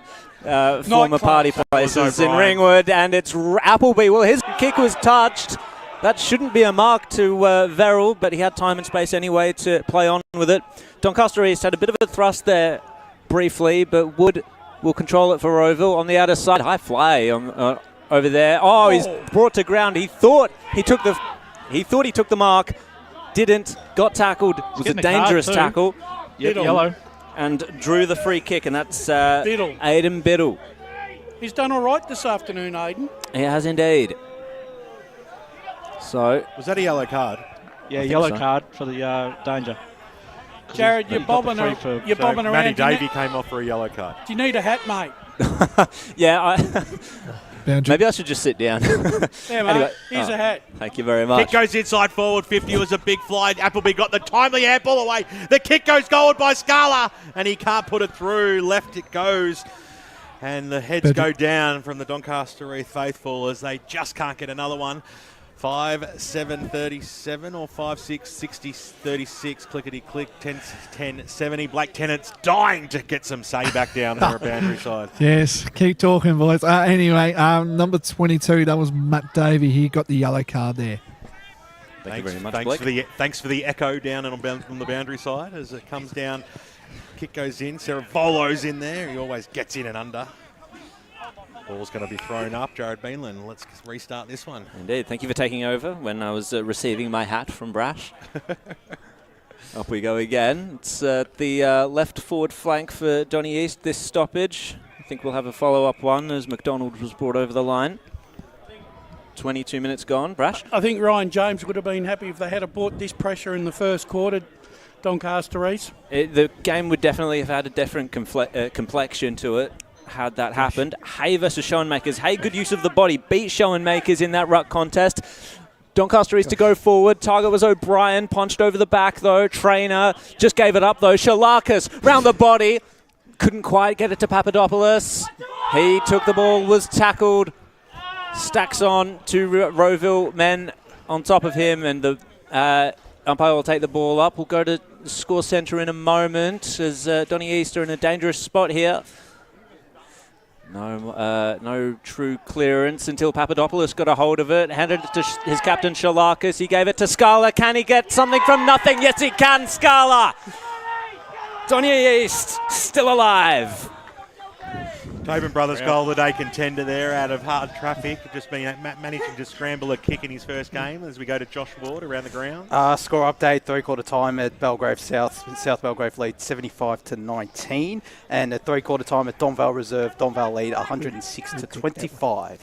Speaker 21: former party places in Ringwood. And it's Appleby. Well, his kick was touched. That shouldn't be a mark to Verrill, but he had time and space anyway to play on with it. Doncaster East had a bit of a thrust there briefly, but Wood will control it for Rowville on the outer side. High fly on, over there. Oh, he's brought to ground. He thought he took the mark, didn't. Got tackled. It was a dangerous tackle.
Speaker 3: Yep, yellow.
Speaker 21: And drew the free kick, and that's
Speaker 2: Biddle.
Speaker 21: Aidan Biddle.
Speaker 2: He's done all right this afternoon, Aidan.
Speaker 21: He has indeed. So
Speaker 20: was that a yellow card?
Speaker 3: Yeah, yellow card for the danger.
Speaker 2: Jared, you're bobbing around.
Speaker 20: Matty Davey came off for a yellow card.
Speaker 2: Do you need a hat, mate?
Speaker 21: Yeah, maybe I should just sit down.
Speaker 2: Yeah, mate.
Speaker 21: Anyway,
Speaker 2: Here's a hat.
Speaker 21: Thank you very much.
Speaker 20: Kick goes inside forward. 50 was a big fly. Appleby got the timely handball away. The kick goes goal by Scala, and he can't put it through. Left it goes. And the heads go down from the Doncaster East faithful as they just can't get another one. 5-7-37 or 5-6-60-36. Clickety click. 10-70. Blake Tennant's dying to get some say back down there at boundary side.
Speaker 22: Yes, keep talking, boys. Anyway, number 22, that was Matt Davey. He got the yellow card there.
Speaker 21: Thank you very much,
Speaker 20: thanks for the echo down and on the boundary side as it comes down. Kick goes in. Ceravolo's in there. He always gets in and under. Ball's going to be thrown up. Jared Beanland, let's restart this one.
Speaker 21: Indeed. Thank you for taking over when I was receiving my hat from Brash. Up we go again. It's the left forward flank for Donny East, this stoppage. I think we'll have a follow-up one as McDonald was brought over the line. 22 minutes gone. Brash?
Speaker 2: I think Ryan James would have been happy if they had brought this pressure in the first quarter, Doncaster East.
Speaker 21: The game would definitely have had a different complexion to it had that happened. Hay versus Schoenmakers. Hay, good use of the body, beat Schoenmakers in that ruck contest. Doncaster East to go forward. Target was O'Brien, punched over the back though. Trainer just gave it up though. Shalakis round the body. Couldn't quite get it to Papadopoulos. He took the ball, was tackled. Stacks on to Rowville men on top of him, and the umpire will take the ball up. We'll go to the score centre in a moment as Donny East are in a dangerous spot here. No true clearance until Papadopoulos got a hold of it. Handed it to his captain, Shalakis. He gave it to Scala. Can he get something from nothing? Yes, he can, Scala. Donny East still alive.
Speaker 20: Tobin Brothers goal of the day contender there out of hard traffic. Just been managing to scramble a kick in his first game as we go to Josh Ward around the ground.
Speaker 18: Score update, three-quarter time at Belgrave South. South Belgrave lead 75-19. And at three-quarter time at Donvale Reserve, Donvale lead 106-25.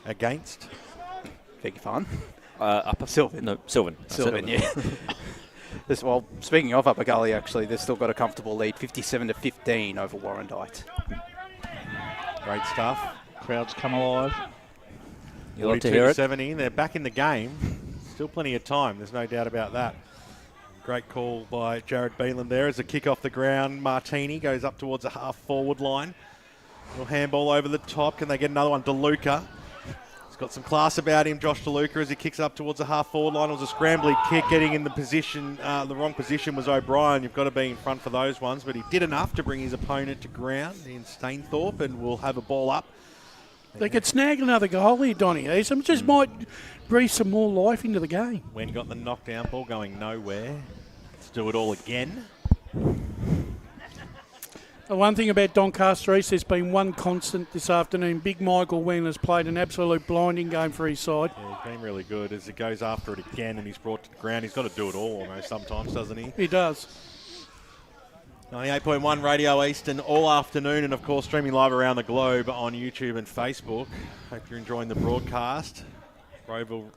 Speaker 20: Against?
Speaker 18: Beg your pardon.
Speaker 21: Upper
Speaker 18: Sylvan.
Speaker 21: No, Sylvan.
Speaker 18: Sylvan, yeah. Well, speaking of Upper Gully, actually, they've still got a comfortable lead, 57-15 over Warrandyte.
Speaker 20: Great stuff.
Speaker 3: Crowds come alive.
Speaker 21: You love to hear it.
Speaker 20: 70. They're back in the game. Still plenty of time. There's no doubt about that. Great call by Jared Beeland there as a kick off the ground. Martini goes up towards the half-forward line. Little handball over the top. Can they get another one? DeLuca. He's got some class about him, Josh DeLuca, as he kicks up towards the half-forward line. It was a scrambly kick. Getting in the position, the wrong position was O'Brien. You've got to be in front for those ones. But he did enough to bring his opponent to ground in Stainthorpe, and will have a ball up.
Speaker 2: They could snag another goal here, Donny. It just might breathe some more life into the game.
Speaker 20: When got the knockdown ball going nowhere. Let's do it all again.
Speaker 2: The one thing about Doncaster East, there's been one constant this afternoon. Big Michael Wynn has played an absolute blinding game for his side.
Speaker 20: Yeah, he's been really good as he goes after it again and he's brought to the ground. He's got to do it all almost sometimes, doesn't he?
Speaker 2: He does.
Speaker 20: 98.1 Radio Eastern all afternoon, and of course streaming live around the globe on YouTube and Facebook. Hope you're enjoying the broadcast. Rowville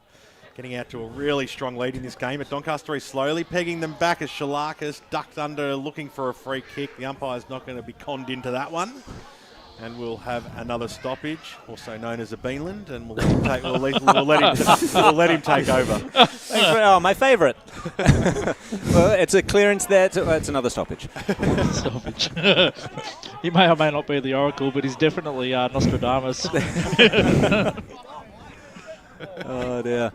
Speaker 20: getting out to a really strong lead in this game, but Doncaster is slowly pegging them back as Shalakis ducked under looking for a free kick. The umpire's not going to be conned into that one. And we'll have another stoppage, also known as a Beanland, and we'll let him take over.
Speaker 21: My favourite. Well, it's a clearance there. It's another stoppage.
Speaker 3: Stoppage. He may or may not be the Oracle, but he's definitely Nostradamus.
Speaker 21: Oh, dear.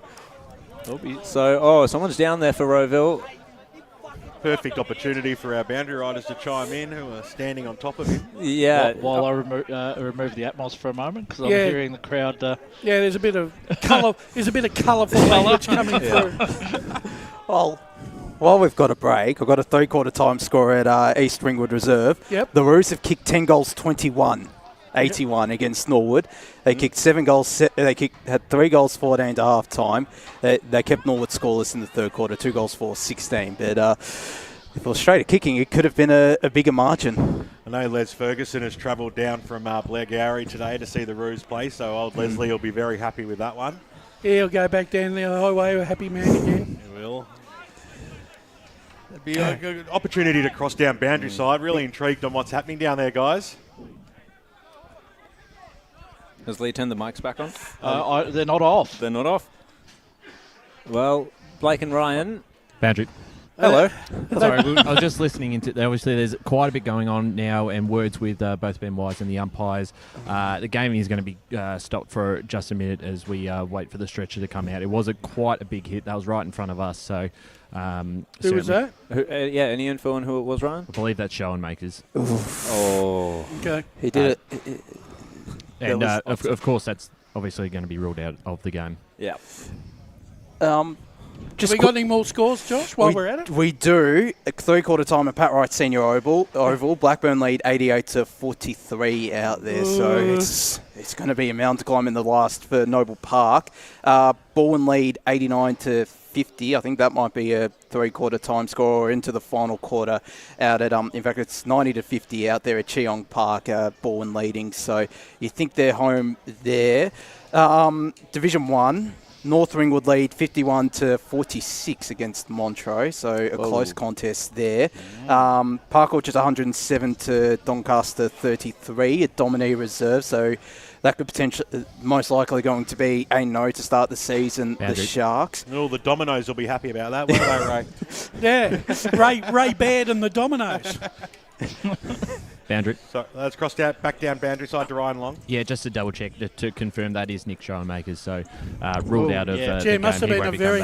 Speaker 21: So, someone's down there for Rowville.
Speaker 20: Perfect opportunity for our boundary riders to chime in, who are standing on top of him.
Speaker 21: Yeah.
Speaker 3: While I remove the Atmos for a moment, because I'm hearing the crowd.
Speaker 2: There's a bit of colour. There's a bit of colourful language coming through.
Speaker 18: Well, while we've got a break, I've got a 3/4 time score at East Ringwood Reserve.
Speaker 2: Yep.
Speaker 18: The Roos have kicked 10 goals, 81 against Norwood. They kicked 7 goals. Had 3 goals, 14 to half time. They kept Norwood scoreless in the third quarter, 2 goals for 16. But if it was straight at kicking, it could have been a bigger margin.
Speaker 20: I know Les Ferguson has travelled down from Blairgowrie today to see the Roos play, so old Leslie will be very happy with that one.
Speaker 2: Yeah, he'll go back down the highway, a happy man again.
Speaker 20: He will. It'd be a good opportunity to cross down boundary side. Really intrigued on what's happening down there, guys.
Speaker 21: Has Lee turned the mics back on?
Speaker 3: They're not off.
Speaker 21: They're not off. Well, Blake and Ryan.
Speaker 15: Boundary.
Speaker 21: Hello.
Speaker 15: Sorry, I was just listening into. Obviously, there's quite a bit going on now, and words with both Ben Wise and the umpires. The game is going to be stopped for just a minute as we wait for the stretcher to come out. It was quite a big hit. That was right in front of us. So,
Speaker 2: who was that?
Speaker 21: Any info on who it was, Ryan?
Speaker 15: I believe that's Show and Makers.
Speaker 21: Oh,
Speaker 2: okay.
Speaker 18: He did it.
Speaker 15: And of course, that's obviously going to be ruled out of the game.
Speaker 21: Yeah.
Speaker 2: Have we got any more scores, Josh, while we're at it?
Speaker 18: We do. A 3/4 time at Pat Wright Senior Oval. Blackburn lead 88-43 out there. So it's going to be a mountain to climb in the last for Noble Park. Bowen lead 89-50. I think that might be a 3/4 time score or into the final quarter out at, in fact, it's 90-50 out there at Cheong Park, Bowen leading. So you think they're home there. Division 1. North Ringwood lead 51-46 against Montrose, so a close contest there. Park Orchard 107 to Doncaster 33 at Dominee Reserve, so that could potentially, most likely going to be a no to start the season. The Sharks.
Speaker 20: Oh, the Dominoes will be happy about that, won't
Speaker 2: they, Ray? Ray Baird and the Dominoes.
Speaker 15: Boundary.
Speaker 20: So let's cross back down boundary side to Ryan Long.
Speaker 15: Yeah, just to double check to confirm that is Nick Schoenmakers, so ruled out of the game.
Speaker 2: Must have been a very.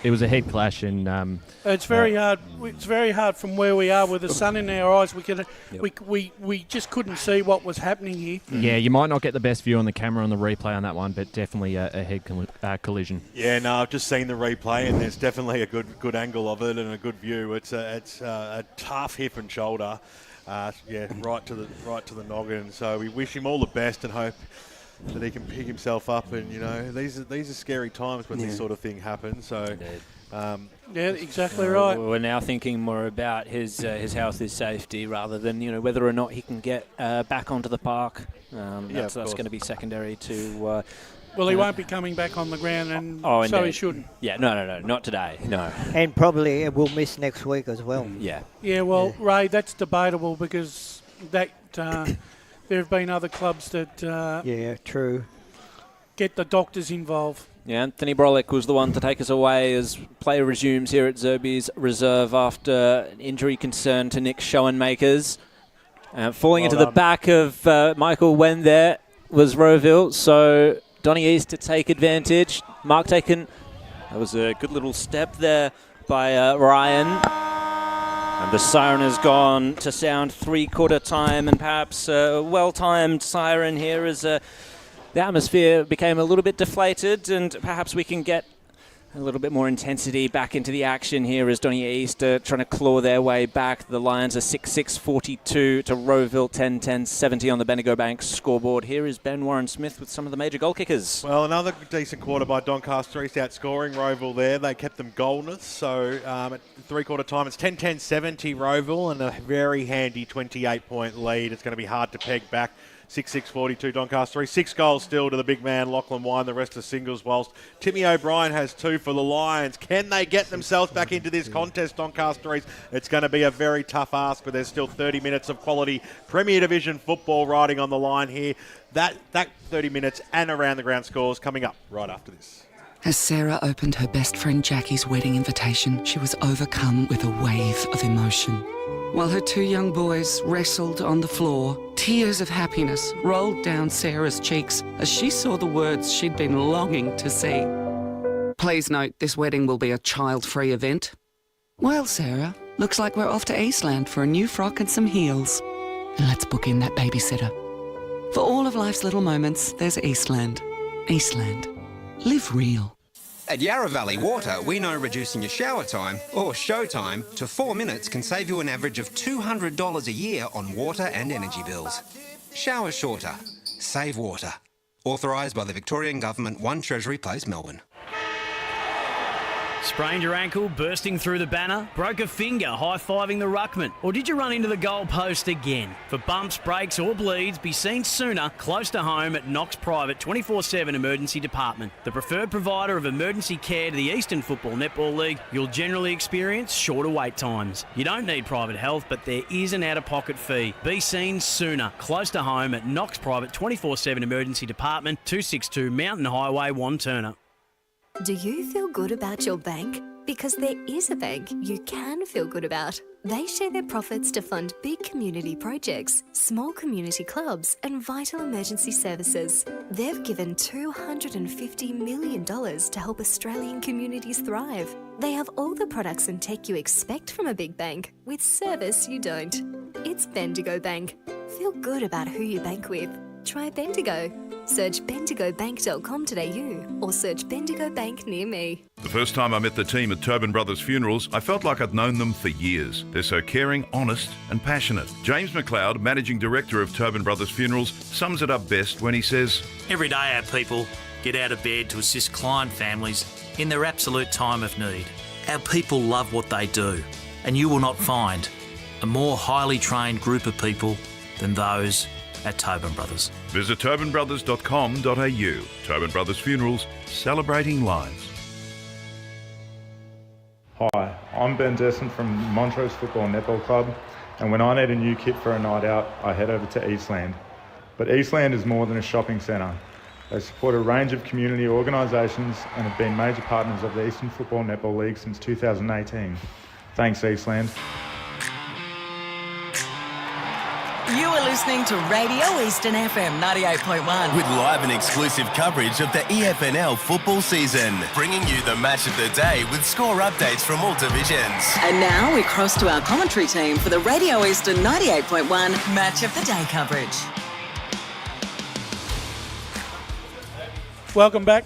Speaker 15: It was a head clash, and
Speaker 2: it's very hard. It's very hard from where we are with the sun in our eyes. We just couldn't see what was happening here.
Speaker 15: Yeah, you might not get the best view on the camera on the replay on that one, but definitely a head collision.
Speaker 20: Yeah, no, I've just seen the replay, and there's definitely a good angle of it and a good view. It's a tough hip and shoulder. Right to the noggin. So we wish him all the best and hope that he can pick himself up. And these are scary times when this sort of thing happens. So,
Speaker 2: exactly right.
Speaker 21: We're now thinking more about his health, his safety, rather than whether or not he can get back onto the park. That's going to be secondary to
Speaker 2: Well, he won't be coming back on the ground, and
Speaker 21: Oh,
Speaker 2: so he
Speaker 21: indeed.
Speaker 2: shouldn't.
Speaker 21: Yeah, no, not today. No.
Speaker 4: And probably we'll miss next week as well.
Speaker 21: Yeah.
Speaker 2: Yeah, well, Ray, that's debatable because that there have been other clubs that
Speaker 4: Yeah, true.
Speaker 2: get the doctors involved.
Speaker 21: Yeah, Anthony Brolick was the one to take us away as play resumes here at Zerbes Reserve after an injury concern to Nick Schoenmakers. Falling into the back of Michael Wen there was Rowville, so Donny East to take advantage. Mark taken. That was a good little step there by Ryan. And the siren has gone to sound three-quarter time, and perhaps a well-timed siren here as the atmosphere became a little bit deflated, and perhaps we can get a little bit more intensity back into the action here as Donny East trying to claw their way back. The Lions are 6-6-42 to Rowville 10-10-70 on the Bendigo Bank scoreboard. Here is Ben Warren-Smith with some of the major goal kickers.
Speaker 20: Well, another decent quarter by Doncaster East outscoring Rowville there. They kept them goalless. So at three-quarter time, it's 10-10-70 Rowville and a very handy 28-point lead. It's going to be hard to peg back. 6-6-42 Doncaster East. 6 goals still to the big man, Lachlan Wine. The rest are singles, whilst Timmy O'Brien has 2 for the Lions. Can they get themselves back into this contest, Doncaster East? It's going to be a very tough ask, but there's still 30 minutes of quality Premier Division football riding on the line here. That 30 minutes and around the ground scores coming up right after this.
Speaker 9: As Sarah opened her best friend Jackie's wedding invitation, she was overcome with a wave of emotion. While her 2 young boys wrestled on the floor, tears of happiness rolled down Sarah's cheeks as she saw the words she'd been longing to see. Please note, this wedding will be a child-free event. Well, Sarah, looks like we're off to Eastland for a new frock and some heels. And let's book in that babysitter. For all of life's little moments, there's Eastland. Eastland. Live real.
Speaker 7: At Yarra Valley Water, we know reducing your shower time, or show time, to 4 minutes can save you an average of $200 a year on water and energy bills. Shower shorter. Save water. Authorised by the Victorian Government, 1 Treasury Place, Melbourne.
Speaker 11: Sprained your ankle, bursting through the banner? Broke a finger, high-fiving the ruckman? Or did you run into the goal post again? For bumps, breaks or bleeds, be seen sooner, close to home at Knox Private 24/7 Emergency Department. The preferred provider of emergency care to the Eastern Football Netball League, you'll generally experience shorter wait times. You don't need private health, but there is an out-of-pocket fee. Be seen sooner, close to home at Knox Private 24/7 Emergency Department, 262 Mountain Highway, Wantirna.
Speaker 10: Do you feel good about your bank? Because there is a bank you can feel good about. They share their profits to fund big community projects, small community clubs, and vital emergency services. They've given $250 million to help Australian communities thrive. They have all the products and tech you expect from a big bank, with service you don't. It's Bendigo Bank. Feel good about who you bank with. Try Bendigo. Search bendigobank.com.au or search Bendigo Bank near me.
Speaker 12: The first time I met the team at Tobin Brothers Funerals, I felt like I'd known them for years. They're so caring, honest and passionate. James McLeod, Managing Director of Tobin Brothers Funerals, sums it up best when he says,
Speaker 13: Every day our people get out of bed to assist client families in their absolute time of need. Our people love what they do, and you will not find a more highly trained group of people than those at Tobin Brothers.
Speaker 12: Visit tobinbrothers.com.au. Tobin Brothers Funerals, celebrating lives.
Speaker 19: Hi, I'm Ben Desson from Montrose Football Netball Club, and when I need a new kit for a night out, I head over to Eastland. But Eastland is more than a shopping centre. They support a range of community organisations and have been major partners of the Eastern Football Netball League since 2018. Thanks, Eastland.
Speaker 16: You are listening to Radio Eastern FM 98.1.
Speaker 17: With live and exclusive coverage of the EFNL football season, bringing you the match of the day with score updates from all divisions.
Speaker 16: And now we cross to our commentary team for the Radio Eastern 98.1 Match of the Day coverage.
Speaker 2: Welcome back.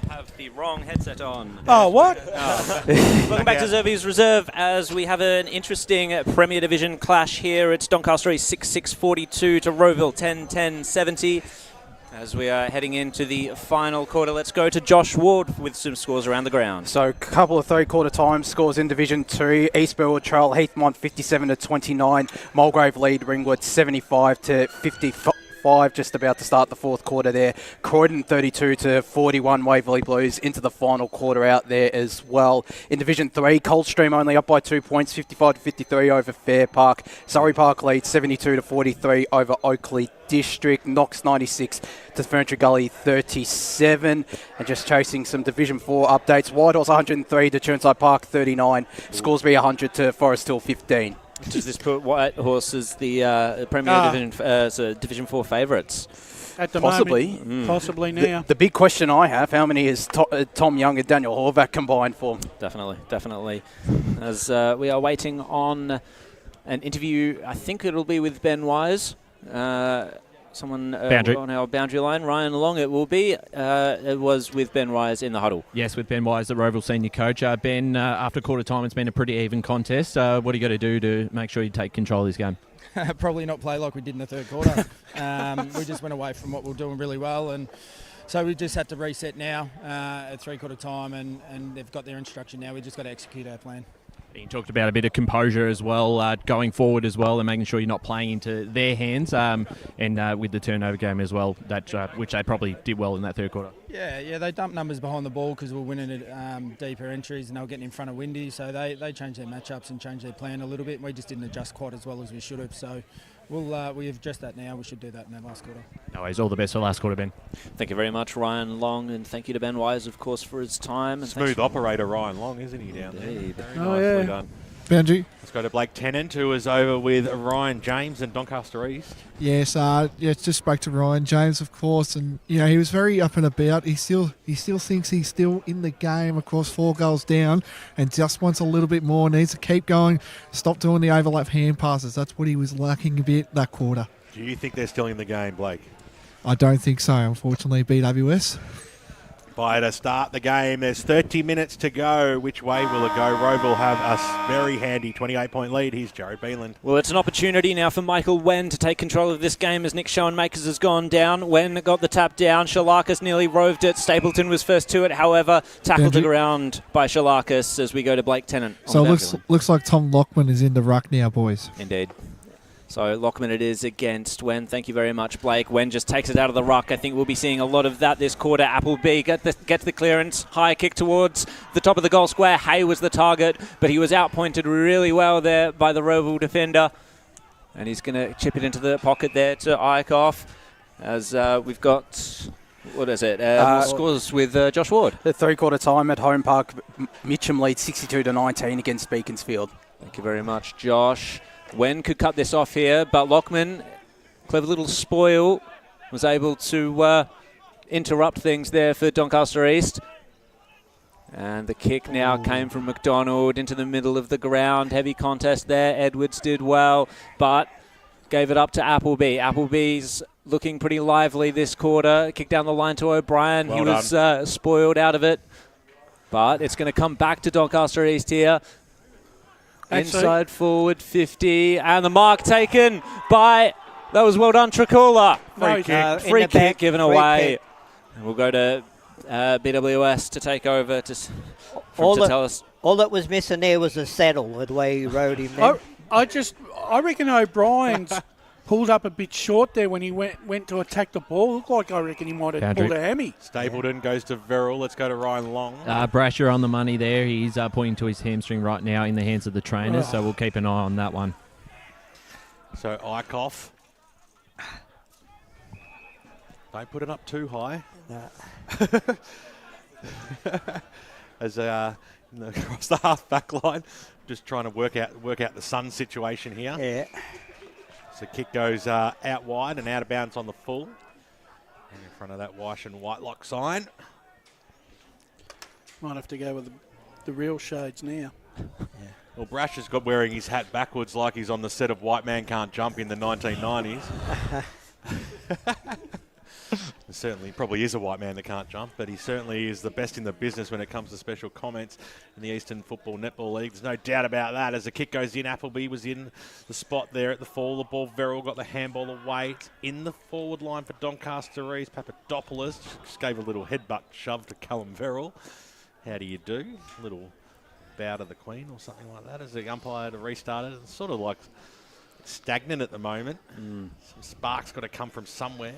Speaker 21: I have the wrong headset on.
Speaker 2: Oh, what?
Speaker 21: Welcome back to Zerbes Reserve as we have an interesting Premier Division clash here. It's Doncaster East 6-6-42 to Rowville 10-10-70. As we are heading into the final quarter, let's go to Josh Ward with some scores around the ground.
Speaker 18: So a couple of three-quarter time scores in Division 2. East Burwood trail Heathmont 57-29. Mulgrave lead Ringwood 75-55. 5 just about to start the fourth quarter there. Croydon 32-41 Waverley Blues into the final quarter out there as well. In Division 3, Coldstream only up by 2 points, 55-53 over Fair Park. Surrey Park leads 72-43 over Oakley District. Knox 96 to Furniture Gully 37. And just chasing some Division 4 updates. Whitehorse 103 to Churnside Park 39. Scoresby 100 to Forest Hill 15.
Speaker 21: Does this put Whitehorse as the Premier Division 4 favourites?
Speaker 2: At the
Speaker 18: Possibly.
Speaker 2: moment, possibly now.
Speaker 18: The big question I have, how many is Tom Young and Daniel Horvath combined for?
Speaker 21: Definitely. As we are waiting on an interview, I think it'll be with Ben Wise. Someone on our boundary line, Ryan Long, it will be. It was with Ben Wise in the huddle.
Speaker 15: Yes, with Ben Wise, the Rowville senior coach. Ben, after quarter time, it's been a pretty even contest. What do you got to do to make sure you take control of this game?
Speaker 5: Probably not play like we did in the third quarter. We just went away from what we were doing really well, and so we just had to reset now at three-quarter time, and they've got their instruction now. We just got to execute our plan.
Speaker 15: You talked about a bit of composure as well, going forward as well, and making sure you're not playing into their hands, and with the turnover game as well, that which they probably did well in that third quarter.
Speaker 5: Yeah, they dumped numbers behind the ball because we're winning at deeper entries, and they were getting in front of Windy, so they changed their matchups and changed their plan a little bit, and we just didn't adjust quite as well as we should have. So we've addressed that now. We should do that in that last quarter.
Speaker 15: No worries. All the best for last quarter, Ben.
Speaker 21: Thank you very much, Ryan Long, and thank you to Ben Wise, of course, for his time. And
Speaker 20: Smooth operator Ryan Long, isn't he, down there? Very nicely done.
Speaker 22: Benji.
Speaker 20: Let's go to Blake Tennant, who is over with Ryan James and Doncaster East.
Speaker 22: Yes, just spoke to Ryan James, of course, and he was very up and about. He still thinks he's still in the game, of course, 4 goals down, and just wants a little bit more. Needs to keep going, stop doing the overlap hand passes. That's what he was lacking a bit that quarter.
Speaker 20: Do you think they're still in the game, Blake?
Speaker 22: I don't think so, unfortunately, BWS.
Speaker 20: By to start the game, there's 30 minutes to go. Which way will it go? Rowville have a very handy 28-point lead. Here's Jared Beeland.
Speaker 21: Well, it's an opportunity now for Michael Wen to take control of this game as Nick Schoenmakers has gone down. Wen got the tap down. Shalakis nearly roved it. Stapleton was first to it, however, tackled to the ground by Shalakis as we go to Blake Tennant.
Speaker 22: So it looks like Tom Lockman is in the ruck now, boys.
Speaker 21: Indeed. So Lockman it is against Wen. Thank you very much, Blake. Wen just takes it out of the ruck. I think we'll be seeing a lot of that this quarter. Appleby gets the clearance. High kick towards the top of the goal square. Hay was the target, but he was outpointed really well there by the Rowville defender. And he's going to chip it into the pocket there to Eichhoff. As we've got... What is it? Scores with Josh Ward.
Speaker 18: The three-quarter time at home park, Mitcham leads 62-19 against Beaconsfield.
Speaker 21: Thank you very much, Josh. Wen could cut this off here, but Lockman, clever little spoil, was able to interrupt things there for Doncaster East. And the kick now came from McDonald into the middle of the ground. Heavy contest there. Edwards did well, but gave it up to Appleby. Appleby's looking pretty lively this quarter. Kick down the line to O'Brien.
Speaker 20: Well
Speaker 21: he was spoiled out of it. But it's going to come back to Doncaster East here. Inside forward 50, and the mark taken by, that was well done, Tricula. Free kick given away. And we'll go to BWS to take over to tell us.
Speaker 4: All that was missing there was a saddle, the way he rode him there.
Speaker 2: I reckon O'Brien's pulled up a bit short there when he went to attack the ball. Looked like I reckon he might have pulled a hammy.
Speaker 20: Stapleton goes to Verrill. Let's go to Ryan Long.
Speaker 15: Brasher on the money there. He's pointing to his hamstring right now in the hands of the trainers, so we'll keep an eye on that one.
Speaker 20: So Eichhoff. Don't put it up too high. As across the half-back line, just trying to work out the sun situation here.
Speaker 4: Yeah.
Speaker 20: So kick goes out wide and out of bounds on the full. And in front of that Weish and Whitelock sign.
Speaker 2: Might have to go with the real shades now.
Speaker 20: Well, Brash has got wearing his hat backwards like he's on the set of White Man Can't Jump in the 1990s. Certainly probably is a white man that can't jump, but he certainly is the best in the business when it comes to special comments in the Eastern Football Netball League. There's no doubt about that. As the kick goes in, Appleby was in the spot there at the fall. The ball, Verrill got the handball away. It's in the forward line for Doncaster East. Papadopoulos just gave a little headbutt shove to Callum Verrill. How do you do? A little bow to the Queen or something like that as the umpire to restart it. It's sort of like... stagnant at the moment. Some sparks got to come from somewhere.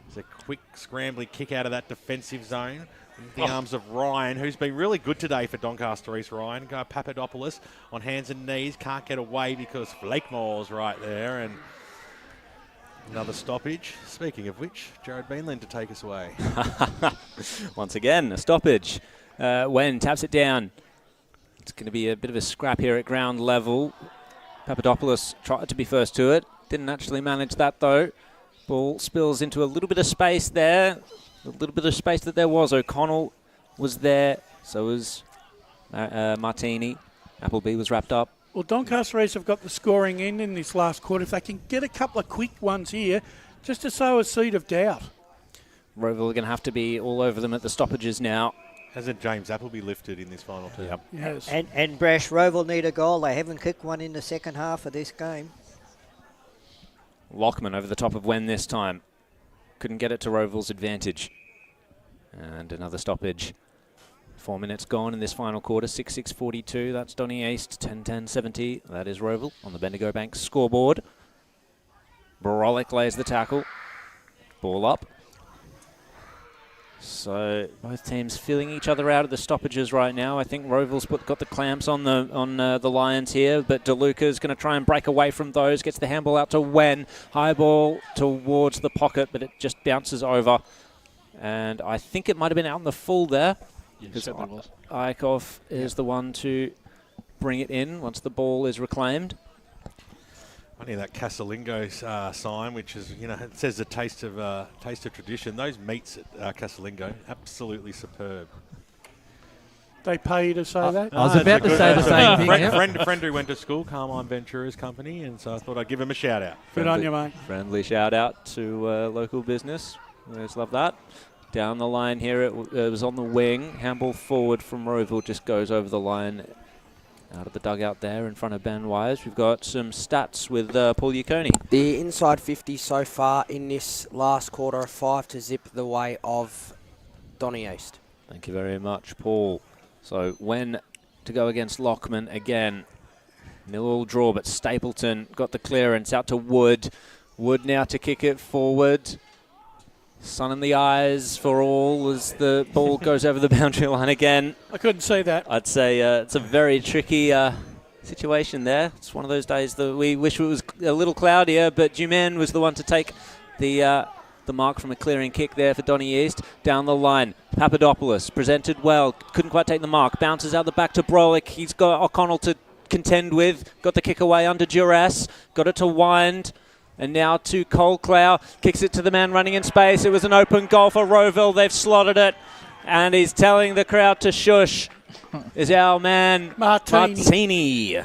Speaker 20: There's a quick scrambling kick out of that defensive zone. In the arms of Ryan, who's been really good today for Doncaster East. Ryan, Papadopoulos on hands and knees, can't get away because Blakemore's right there, and another stoppage. Speaking of which, Jared Beanland to take us away.
Speaker 21: Once again, a stoppage. Wen taps it down. It's going to be a bit of a scrap here at ground level. Papadopoulos tried to be first to it. Didn't actually manage that, though. Ball spills into a little bit of space there. A little bit of space that there was. O'Connell was there. So was Martini. Appleby was wrapped up.
Speaker 2: Well, Doncaster East have got the scoring end in this last quarter. If they can get a couple of quick ones here, just to sow a seed of doubt.
Speaker 21: Rowville are going to have to be all over them at the stoppages now.
Speaker 20: Hasn't James Appleby lifted in this final term?
Speaker 21: Yep.
Speaker 2: Yes.
Speaker 4: And Brash, Rowville need a goal. They haven't kicked one in the second half of this game.
Speaker 21: Lockman over the top of Wen this time. Couldn't get it to Rowville's advantage. And another stoppage. 4 minutes gone in this final quarter. 6-6-42. That's Donny East. 10-10-70. That is Rowville on the Bendigo Bank scoreboard. Brolick lays the tackle. Ball up. So both teams feeling each other out at the stoppages right now. I think Rowville's got the clamps on the Lions here, but DeLuca's going to try and break away from those. Gets the handball out to Wen. High ball towards the pocket, but it just bounces over. And I think it might have been out in the full there.
Speaker 3: Yes, it was.
Speaker 21: Eichhoff is the one to bring it in once the ball is reclaimed.
Speaker 20: Funny that Casalingo sign, which is, it says a taste of tradition. Those meats at Casalingo, absolutely superb.
Speaker 2: They pay you to say that?
Speaker 15: I was about to say the same thing.
Speaker 20: Friend who went to school, Carmine Ventura's company, and so I thought I'd give him a shout out.
Speaker 2: Good on you, mate.
Speaker 21: Friendly shout out to local business. Let's love that. Down the line here, it was on the wing. Handball forward from Rowville just goes over the line. Out of the dugout there in front of Ben Wise. We've got some stats with Paul Iaconi.
Speaker 6: The inside 50 so far in this last quarter are 5 to zip the way of Donny East.
Speaker 21: Thank you very much, Paul. So when to go against Lockman again. Millwall draw, but Stapleton got the clearance out to Wood. Wood now to kick it forward. Sun in the eyes for all as the ball goes over the boundary line again.
Speaker 2: I couldn't see that.
Speaker 21: I'd say it's a very tricky situation there. It's one of those days that we wish it was a little cloudier, but Juman was the one to take the mark from a clearing kick there for Donny East. Down the line, Papadopoulos presented well, couldn't quite take the mark. Bounces out the back to Brolick. He's got O'Connell to contend with. Got the kick away under duress. Got it to Wind. And now to Colclough, kicks it to the man running in space. It was an open goal for Rowville. They've slotted it. And he's telling the crowd to shush. Is our man Martini.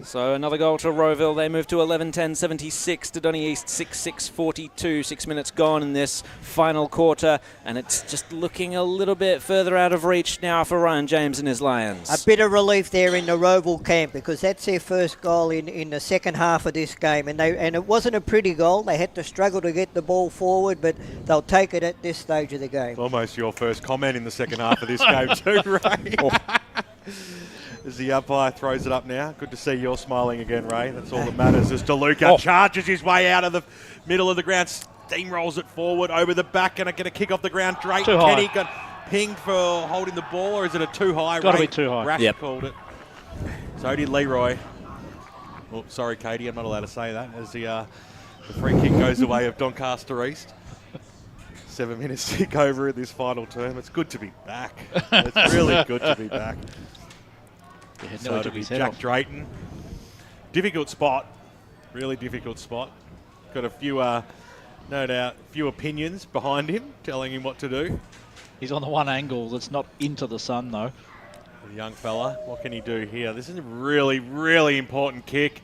Speaker 21: So another goal to Rowville. They move to 11-10-76 to Donny East, 6-6-42. 6 minutes gone in this final quarter. And it's just looking a little bit further out of reach now for Ryan James and his Lions.
Speaker 4: A bit of relief there in the Rowville camp because that's their first goal in the second half of this game. And it wasn't a pretty goal. They had to struggle to get the ball forward, but they'll take it at this stage of the game.
Speaker 20: It's almost your first comment in the second half of this game too, Ray. As the umpire throws it up now. Good to see you're smiling again, Ray. That's all that matters as DeLuca charges his way out of the middle of the ground, steamrolls it forward over the back, and going to kick off the ground. Drayton Kenny got pinged for holding the ball, or is it a too high?
Speaker 3: Got to be too high.
Speaker 20: Rash called it. So did Leroy. Oh, sorry, Katie, I'm not allowed to say that. As the free kick goes the way of Doncaster East. 7 minutes to tick over in this final term. It's good to be back. It's really good to be back. So it'll be Jack Drayton. Difficult spot. Really difficult spot. Got a few, no doubt, few opinions behind him, telling him what to do.
Speaker 3: He's on the one angle that's not into the sun, though.
Speaker 20: The young fella, what can he do here? This is a really, really important kick.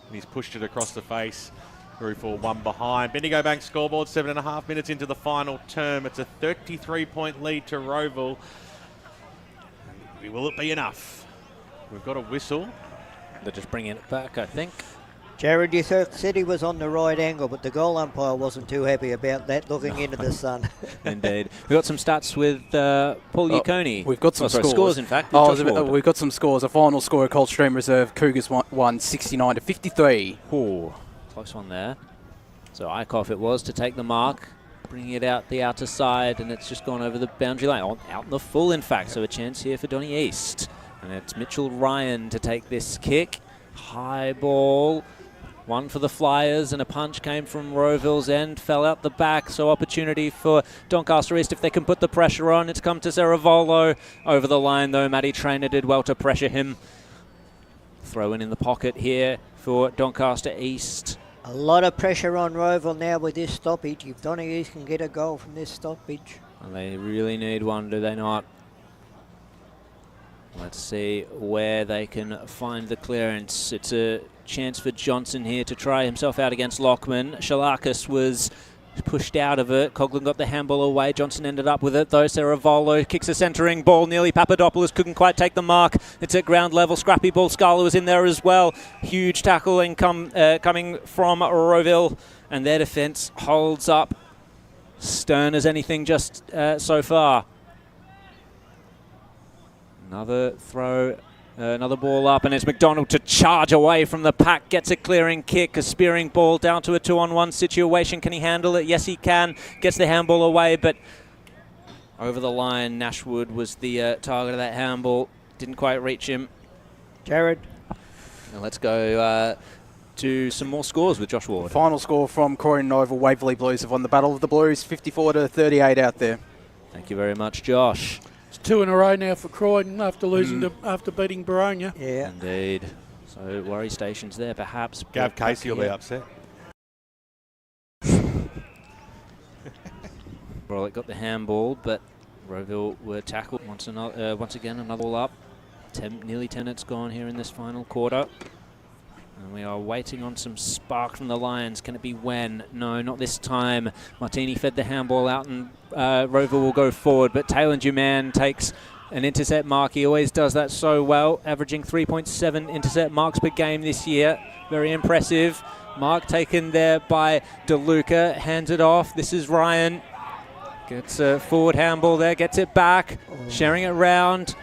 Speaker 20: And he's pushed it across the face. Through for one behind. Bendigo Bank scoreboard, 7.5 minutes into the final term. It's a 33-point lead to Rowville. Will it be enough? We've got a whistle.
Speaker 21: They're just bringing it back, I think.
Speaker 4: Jared, you said he was on the right angle, but the goal umpire wasn't too happy about that, looking into the sun.
Speaker 21: Indeed. We've got some stats with Paul Yukoni.
Speaker 18: We've got some
Speaker 21: scores, in fact.
Speaker 18: We've got some scores. A final score of Coldstream Reserve. Cougars won 69 to 53.
Speaker 21: Ooh, close one there. So Eichhoff it was to take the mark, bringing it out the outer side, and it's just gone over the boundary line. Out in the full, in fact, so a chance here for Donny East. And it's Mitchell Ryan to take this kick. High ball. One for the Flyers, and a punch came from Rowville's end, fell out the back, so opportunity for Doncaster East if they can put the pressure on. It's come to Zerbes over the line, though. Matty Traynor did well to pressure him. Throw in the pocket here for Doncaster East.
Speaker 4: A lot of pressure on Rowville now with this stoppage. If Donny East can get a goal from this stoppage.
Speaker 21: And they really need one, do they not? Let's see where they can find the clearance. It's a chance for Johnson here to try himself out against Lockman. Shalakis was pushed out of it. Coughlin got the handball away. Johnson ended up with it, though. Saravolo kicks a centering ball. Nearly Papadopoulos couldn't quite take the mark. It's at ground level. Scrappy ball. Scala was in there as well. Huge tackling coming from Rowville. And their defence holds up. Stern as anything just so far. Another throw, another ball up, and it's McDonald to charge away from the pack. Gets a clearing kick, a spearing ball down to a 2-on-1 situation. Can he handle it? Yes, he can. Gets the handball away, but over the line. Nashwood was the target of that handball. Didn't quite reach him.
Speaker 4: Jared.
Speaker 21: And let's go to some more scores with Josh Ward.
Speaker 18: Final score from Croydon Oval. Waverley Blues have won the Battle of the Blues, 54 to 38 out there.
Speaker 21: Thank you very much, Josh.
Speaker 2: 2 in a row now for Croydon after losing after beating Baronia.
Speaker 4: Yeah.
Speaker 21: Indeed. So worry stations there, perhaps.
Speaker 20: Gav Casey will be upset.
Speaker 21: Well, it got the handball, but Rowville were tackled once again. Another ball up. Nearly 10 minutes gone here in this final quarter. And we are waiting on some spark from the Lions. Can it be when? No, not this time. Martini fed the handball out, and Rowville will go forward. But Taylor Duman takes an intercept mark. He always does that so well, averaging 3.7 intercept marks per game this year. Very impressive. Mark taken there by DeLuca. Hands it off. This is Ryan. Gets a forward handball there. Gets it back. Sharing it round.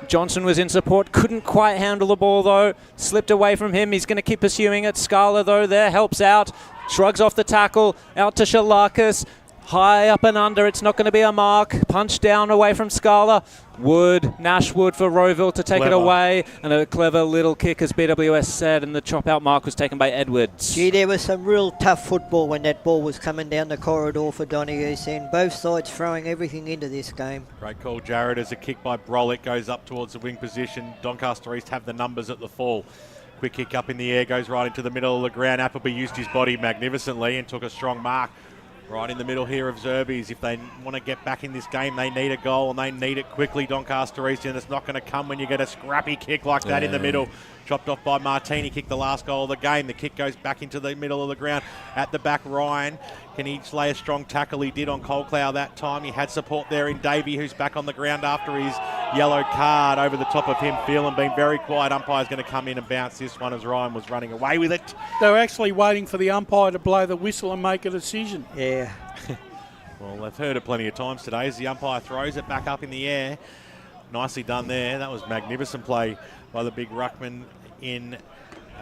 Speaker 21: Johnson was in support, couldn't quite handle the ball though, slipped away from him. He's going to keep pursuing it. Scala though there helps out, shrugs off the tackle, out to Shalakis, high up and under. It's not going to be a mark. Punch down away from Scala. Nashwood for Rowville to take it away, and a clever little kick, as BWS said, and the chop out mark was taken by Edwards.
Speaker 4: Gee, there was some real tough football when that ball was coming down the corridor for Donny East, and both sides throwing everything into this game.
Speaker 20: Great call, Jared, as a kick by Brolick goes up towards the wing position. Doncaster East have the numbers at the full. Quick kick up in the air, goes right into the middle of the ground. Appleby used his body magnificently and took a strong mark. Right in the middle here of Zerbes. If they want to get back in this game, they need a goal, and they need it quickly, Doncaster East, and it's not going to come when you get a scrappy kick like that in the middle. Chopped off by Martini, kicked the last goal of the game. The kick goes back into the middle of the ground. At the back, Ryan. Can he lay a strong tackle? He did on Coldcloud that time. He had support there in Davey, who's back on the ground after his yellow card over the top of him. Phelan being very quiet. Umpire's going to come in and bounce this one as Ryan was running away with it.
Speaker 2: They were actually waiting for the umpire to blow the whistle and make a decision.
Speaker 4: Yeah.
Speaker 20: Well, they've heard it plenty of times today as the umpire throws it back up in the air. Nicely done there. That was magnificent play by the big ruckman in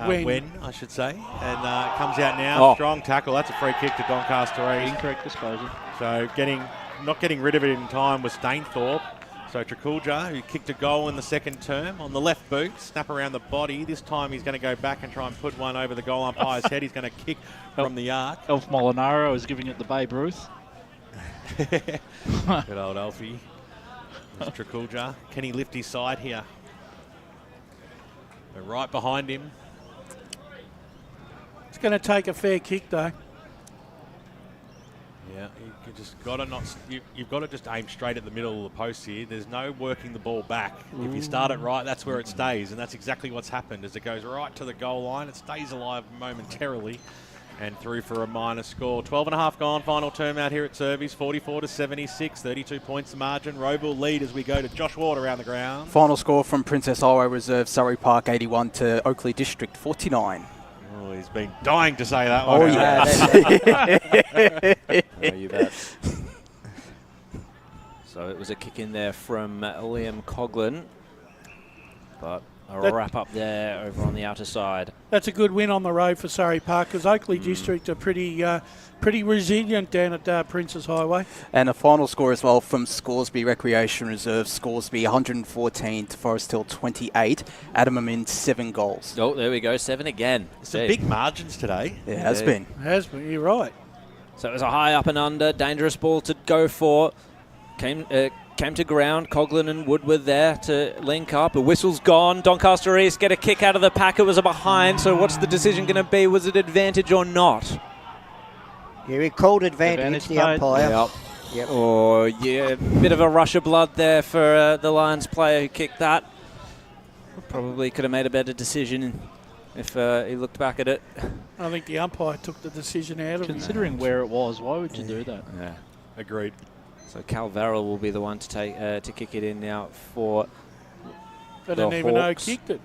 Speaker 20: Wen, I should say. And comes out now. Strong tackle. That's a free kick to Doncaster East.
Speaker 3: Incorrect disposal.
Speaker 20: So not getting rid of it in time was Stainthorpe. So Trakulja, who kicked a goal in the second term on the left boot, snap around the body. This time he's going to go back and try and put one over the goal umpire's head. He's going to kick from the arc.
Speaker 3: Elf Molinaro is giving it the Babe Ruth.
Speaker 20: Good old Alfie. There's Trakulja. Can he lift his side here? They're right behind him.
Speaker 2: It's going to take a fair kick though.
Speaker 20: Yeah, you've got to just aim straight at the middle of the post here. There's no working the ball back. If you start it right, that's where it stays, and that's exactly what's happened. As it goes right to the goal line, it stays alive momentarily and through for a minor score. 12.5 gone, final term out here at Zerbes, 44 to 76, 32 points the margin. Rowville lead as we go to Josh Ward around the ground.
Speaker 18: Final score from Princess Highway Reserve, Surrey Park, 81 to Oakley District, 49.
Speaker 20: Oh, he's been dying to say that
Speaker 4: Oh,
Speaker 20: one.
Speaker 4: yeah.
Speaker 21: Oh, you bet. So it was a kick in there from Liam Coughlin. But a wrap up there over on the outer side.
Speaker 2: That's a good win on the road for Surrey Park, because Oakley District are pretty resilient down at Princes Highway.
Speaker 18: And a final score as well from Scoresby Recreation Reserve. Scoresby 114 to Forest Hill 28. Adam Amin 7 goals.
Speaker 21: Oh, there we go, 7 again.
Speaker 20: Some big margins today.
Speaker 18: It has been.
Speaker 2: It has been, you're right.
Speaker 21: So it was a high up and under, dangerous ball to go for. Came to ground. Coughlin and Wood were there to link up. A whistle's gone. Doncaster East get a kick out of the pack. It was a behind. So what's the decision going to be? Was it advantage or not?
Speaker 4: Yeah, he called advantage the umpire.
Speaker 21: Yep. Oh, yeah. Bit of a rush of blood there for the Lions player who kicked that. Probably could have made a better decision if he looked back at it.
Speaker 2: I think the umpire took the decision out of it.
Speaker 3: Considering where it was, why would you do that?
Speaker 21: Yeah.
Speaker 20: Agreed.
Speaker 21: So Cal Varrell will be the one to take to kick it in now for
Speaker 2: I didn't even know he kicked it.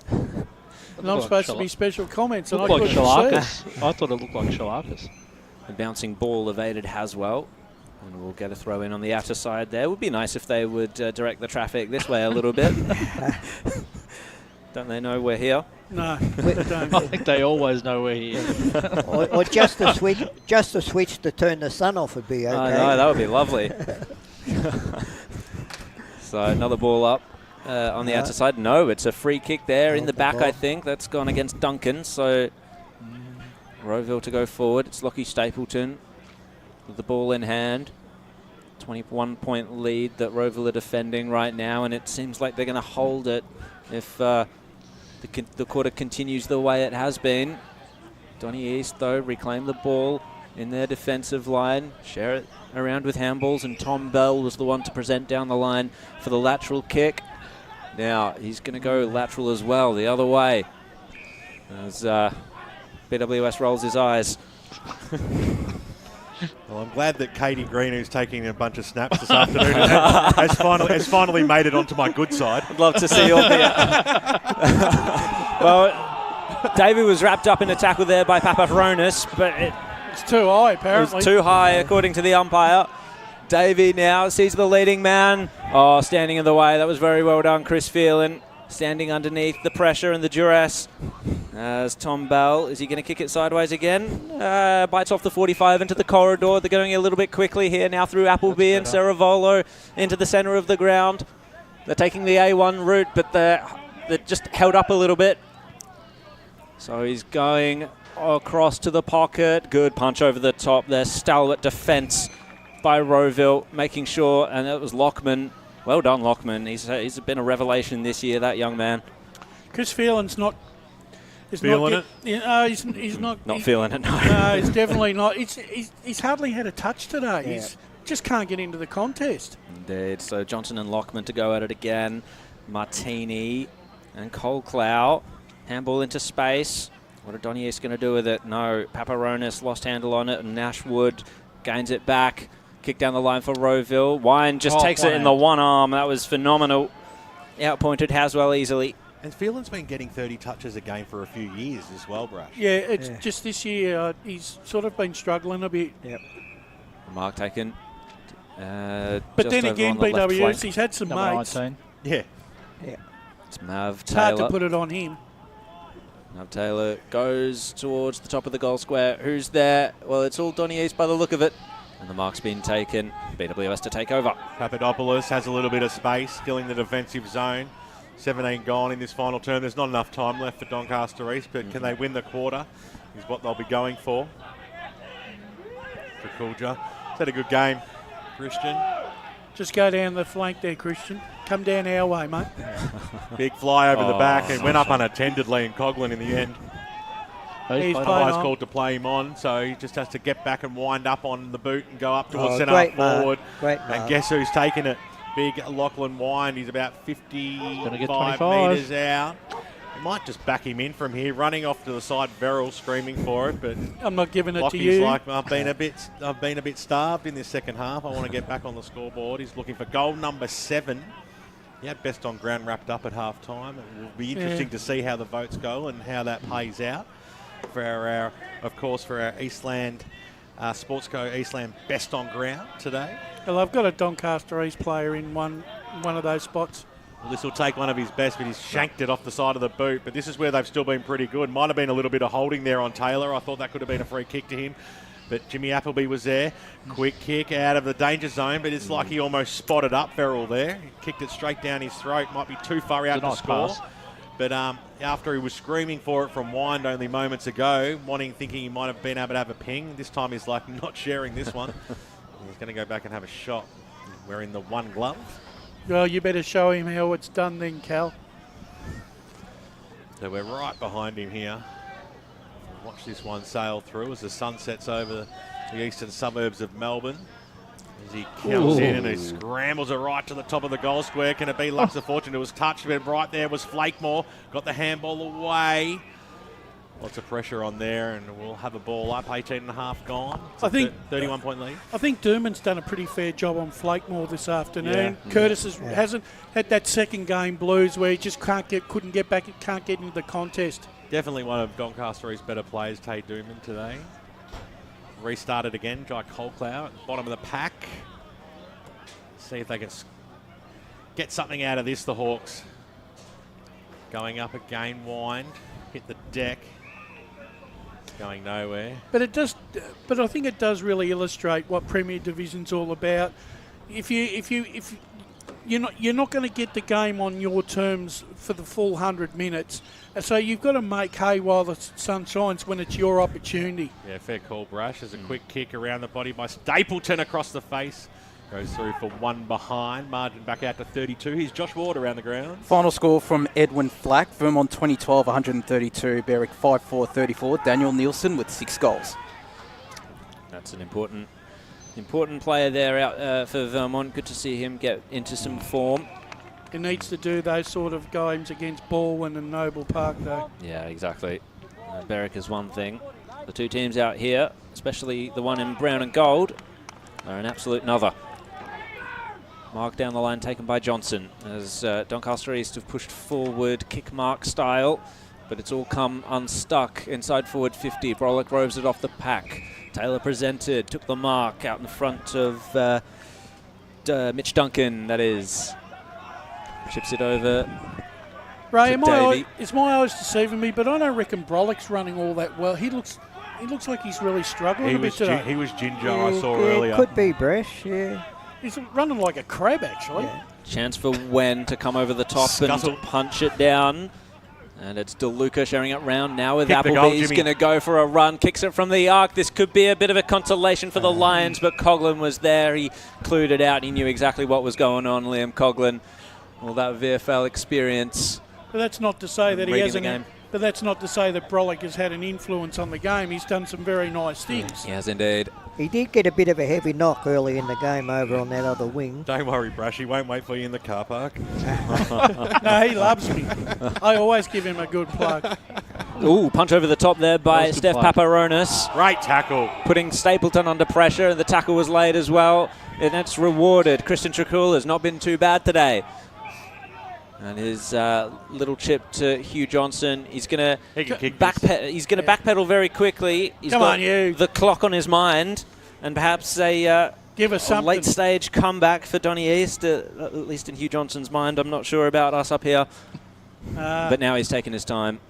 Speaker 2: And I'm supposed to be special comments. And I
Speaker 3: Looked like
Speaker 2: couldn't see.
Speaker 3: Shalakas. I thought it looked like Shalakas.
Speaker 21: The bouncing ball evaded Haswell. And we'll get a throw in on the outer side there. It would be nice if they would direct the traffic this way a little bit. Don't they know we're here?
Speaker 2: No, they don't.
Speaker 3: I think they always know we're here.
Speaker 4: or just a switch to turn the sun off would be okay.
Speaker 21: I know, that would be lovely. So another ball up on the outer side. No, it's a free kick there in the back, I think. That's gone against Duncan. So Rowville to go forward. It's Lockie Stapleton with the ball in hand. 21-point lead that Rowville are defending right now, and it seems like they're going to hold it if the quarter continues the way it has been. Donny East, though, reclaim the ball in their defensive line, share it around with handballs, and Tom Bell was the one to present down the line for the lateral kick. Now he's going to go lateral as well, the other way, as BWS rolls his eyes.
Speaker 20: Well, I'm glad that Katie Green, who's taking a bunch of snaps this afternoon, has finally made it onto my good side.
Speaker 21: I'd love to see you all here. Well, David was wrapped up in a tackle there by Paparonis, but
Speaker 2: it's too high, apparently.
Speaker 21: It was too high, according to the umpire. Davey now sees the leading man. Oh, standing in the way. That was very well done, Chris Phelan. Standing underneath the pressure and the duress. As Tom Bell, is he going to kick it sideways again? Bites off the 45 into the corridor. They're going a little bit quickly here now through Appleby and Saravolo into the centre of the ground. They're taking the A1 route, but they're just held up a little bit. So he's going across to the pocket. Good punch over the top there. Stalwart defence by Rowville, making sure, and it was Lockman. Well done, Lockman. He's been a revelation this year, that young man.
Speaker 2: Chris Phelan's not...
Speaker 20: Feeling it?
Speaker 2: He's not...
Speaker 21: Not feeling it, no.
Speaker 2: No, he's definitely not. He's hardly had a touch today. Yeah. He's just can't get into the contest.
Speaker 21: Indeed. So Johnson and Lockman to go at it again. Martini and Colclough. Handball into space. What are Donny East going to do with it? No. Paparonis lost handle on it, and Nashwood gains it back. Kick down the line for Rowville. Wine just takes it in the one arm. That was phenomenal. Outpointed Haswell easily.
Speaker 20: And Phelan's been getting 30 touches a game for a few years as well, Brash.
Speaker 2: Yeah, it's just this year he's sort of been struggling a bit.
Speaker 21: Yep. Mark taken.
Speaker 2: But then again, BWS, he's had some mates.
Speaker 3: 19.
Speaker 20: Yeah.
Speaker 21: It's Mav
Speaker 2: It's
Speaker 21: Taylor.
Speaker 2: hard to put it on him.
Speaker 21: Mav Taylor goes towards the top of the goal square. Who's there? Well, it's all Donny East by the look of it. And the mark's been taken. BWS to take over.
Speaker 20: Papadopoulos has a little bit of space, still in the defensive zone. 17 gone in this final term. There's not enough time left for Doncaster East, but can they win the quarter is what they'll be going for. Kulja. He's had a good game, Christian.
Speaker 2: Just go down the flank there, Christian. Come down our way, mate.
Speaker 20: Big fly over the back and went up unattendedly in Coughlin in the end.
Speaker 2: He's
Speaker 20: Umpire's called to play him on, so he just has to get back and wind up on the boot and go up towards centre forward. And guess who's taking it? Big Lachlan Wine. He's about 55 metres out. He might just back him in from here, running off to the side. Verrill screaming for it, but
Speaker 2: I'm not giving it
Speaker 20: Lockie's
Speaker 2: to you.
Speaker 20: Like, I've been a bit starved in this second half. I want to get back on the scoreboard. He's looking for goal number 7. He had best on ground wrapped up at half time. It will be interesting to see how the votes go and how that plays out. for our Eastland Sportsco Eastland best on ground today.
Speaker 2: Well, I've got a Doncaster East player in one of those spots.
Speaker 20: Well, this will take one of his best, but he's shanked it off the side of the boot. But this is where they've still been pretty good. Might have been a little bit of holding there on Taylor. I thought that could have been a free kick to him. But Jimmy Appleby was there. Quick kick out of the danger zone, but it's like he almost spotted up Ferrell there. He kicked it straight down his throat. Might be too far out to score.
Speaker 3: Pass.
Speaker 20: But after he was screaming for it from Wind only moments ago, thinking he might have been able to have a ping, this time he's like not sharing this one. He's going to go back and have a shot wearing the one glove.
Speaker 2: Well, you better show him how it's done then, Cal.
Speaker 20: So we're right behind him here. Watch this one sail through as the sun sets over the eastern suburbs of Melbourne. As he comes in and he scrambles it right to the top of the goal square. Can it be Lux of Fortune? It was touched, but right there was Flakemore. Got the handball away. Lots of pressure on there, and we'll have a ball up. 18.5 gone. It's
Speaker 2: I think
Speaker 20: 31-point lead.
Speaker 2: I think Durman's done a pretty fair job on Flakemore this afternoon.
Speaker 20: Yeah.
Speaker 2: Curtis hasn't had that second game blues where he just couldn't get back, can't get into the contest.
Speaker 20: Definitely one of Doncaster's better players, Tay Durman, today. Restarted again, Jai Colclough at the bottom of the pack. See if they can get something out of this, the Hawks. Going up again, Wind, hit the deck. Going nowhere.
Speaker 2: But I think it does really illustrate what Premier Division's all about. If you're not going to get the game on your terms for the full 100 minutes, so you've got to make hay while the sun shines when it's your opportunity.
Speaker 20: Yeah, fair call, Brash. There's a quick kick around the body by Stapleton across the face. Goes through for one behind. Margin back out to 32. Here's Josh Ward around the ground.
Speaker 18: Final score from Edwin Flack. Vermont 2012, 132. Berwick 5-4, 34. Daniel Nielsen with 6 goals.
Speaker 21: That's an important player there out for Vermont. Good to see him get into some form.
Speaker 2: He needs to do those sort of games against Baldwin and Noble Park, though.
Speaker 21: Yeah, exactly. Berwick is one thing. The two teams out here, especially the one in brown and gold, are an absolute another. Mark down the line taken by Johnson as Doncaster East have pushed forward kick mark style, but it's all come unstuck inside forward 50. Brolick roves it off the pack. Taylor presented, took the mark out in front of Mitch Duncan, that is. Chips it over.
Speaker 2: Ray,
Speaker 21: to
Speaker 2: is my eyes deceiving me? But I don't reckon Brolick's running all that well. He looks like he's really struggling a bit today.
Speaker 20: He was ginger, I saw earlier.
Speaker 4: Could be Bresh, yeah.
Speaker 2: He's running like a crab, actually. Yeah.
Speaker 21: Chance for Wen to come over the top and punch it down. And it's DeLuca sharing it round now with Appleby. He's going to go for a run, kicks it from the arc. This could be a bit of a consolation for the Lions, but Coughlin was there. He clued it out. He knew exactly what was going on, Liam Coughlin. All that VFL experience.
Speaker 2: But that's not to say that he hasn't.
Speaker 21: Game.
Speaker 2: But that's not to say that Brolick has had an influence on the game. He's done some very nice things.
Speaker 21: He has indeed.
Speaker 4: He did get a bit of a heavy knock early in the game over on that other wing.
Speaker 20: Don't worry, Brash. He won't wait for you in the car park.
Speaker 2: No, he loves me. I always give him a good plug.
Speaker 21: Ooh, punch over the top there by Steph Paparonis.
Speaker 20: Great tackle.
Speaker 21: Putting Stapleton under pressure, and the tackle was laid as well. And that's rewarded. Christian Tricul has not been too bad today. And his little chip to Hugh Johnson. He's going to backpedal very quickly. He's got the clock on his mind, and perhaps a late stage comeback for Donny East, at least in Hugh Johnson's mind. I'm not sure about us up here, but now he's taken his time.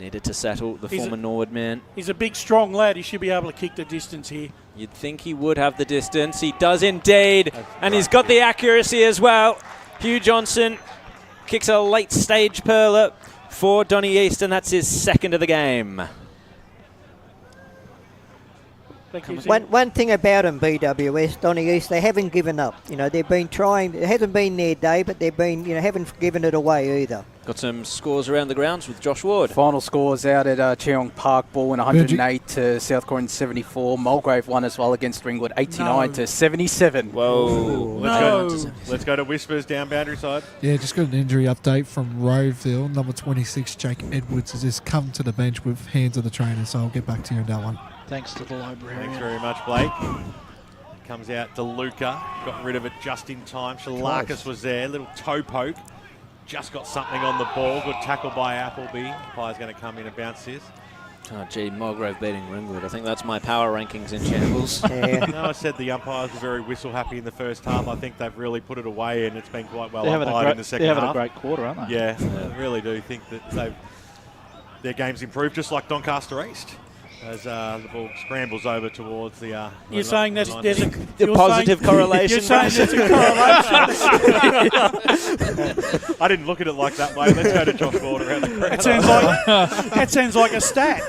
Speaker 21: Needed to settle the former Norwood man.
Speaker 2: He's a big, strong lad. He should be able to kick the distance here.
Speaker 21: You'd think he would have the distance. He does indeed, and he's got the accuracy as well. Hugh Johnson kicks a late stage pearler for Donny East, and that's his second of the game.
Speaker 4: One thing about them, BWS, Donny East, they haven't given up. They've been trying. It hasn't been their day, but they've been, haven't given it away either.
Speaker 21: Got some scores around the grounds with Josh Ward.
Speaker 18: Final scores out at Cheong Park, Baldwin 108 to South Croydon 74. Mulgrave won as well against Ringwood 89 to 77.
Speaker 21: Whoa.
Speaker 20: Let's go to Whispers down boundary side.
Speaker 22: Yeah, just got an injury update from Rowville. Number 26, Jake Edwards, has just come to the bench with hands of the trainer, so I'll get back to you on that one.
Speaker 3: Thanks to the librarian.
Speaker 20: Thanks very much, Blake. Comes out DeLuca. Got rid of it just in time. Shalarkis was there. Little toe poke. just got something on the ball. Good tackle by Appleby. Umpire's going to come in and bounce this.
Speaker 21: Oh, gee, Mulgrave beating Ringwood. I think that's my power rankings in shambles.
Speaker 20: No, I said the umpires were very whistle happy in the first half. I think they've really put it away, and it's been quite well umpired in the second half.
Speaker 3: They're having a great quarter, aren't they?
Speaker 20: Yeah, I really do think that their game's improved, just like Doncaster East, as the ball scrambles over towards the...
Speaker 2: You're saying there's a
Speaker 21: positive correlation.
Speaker 2: You're saying there's a correlation.
Speaker 20: I didn't look at it like that way. Let's go to Josh Ward around the crowd.
Speaker 2: That sounds like a stat.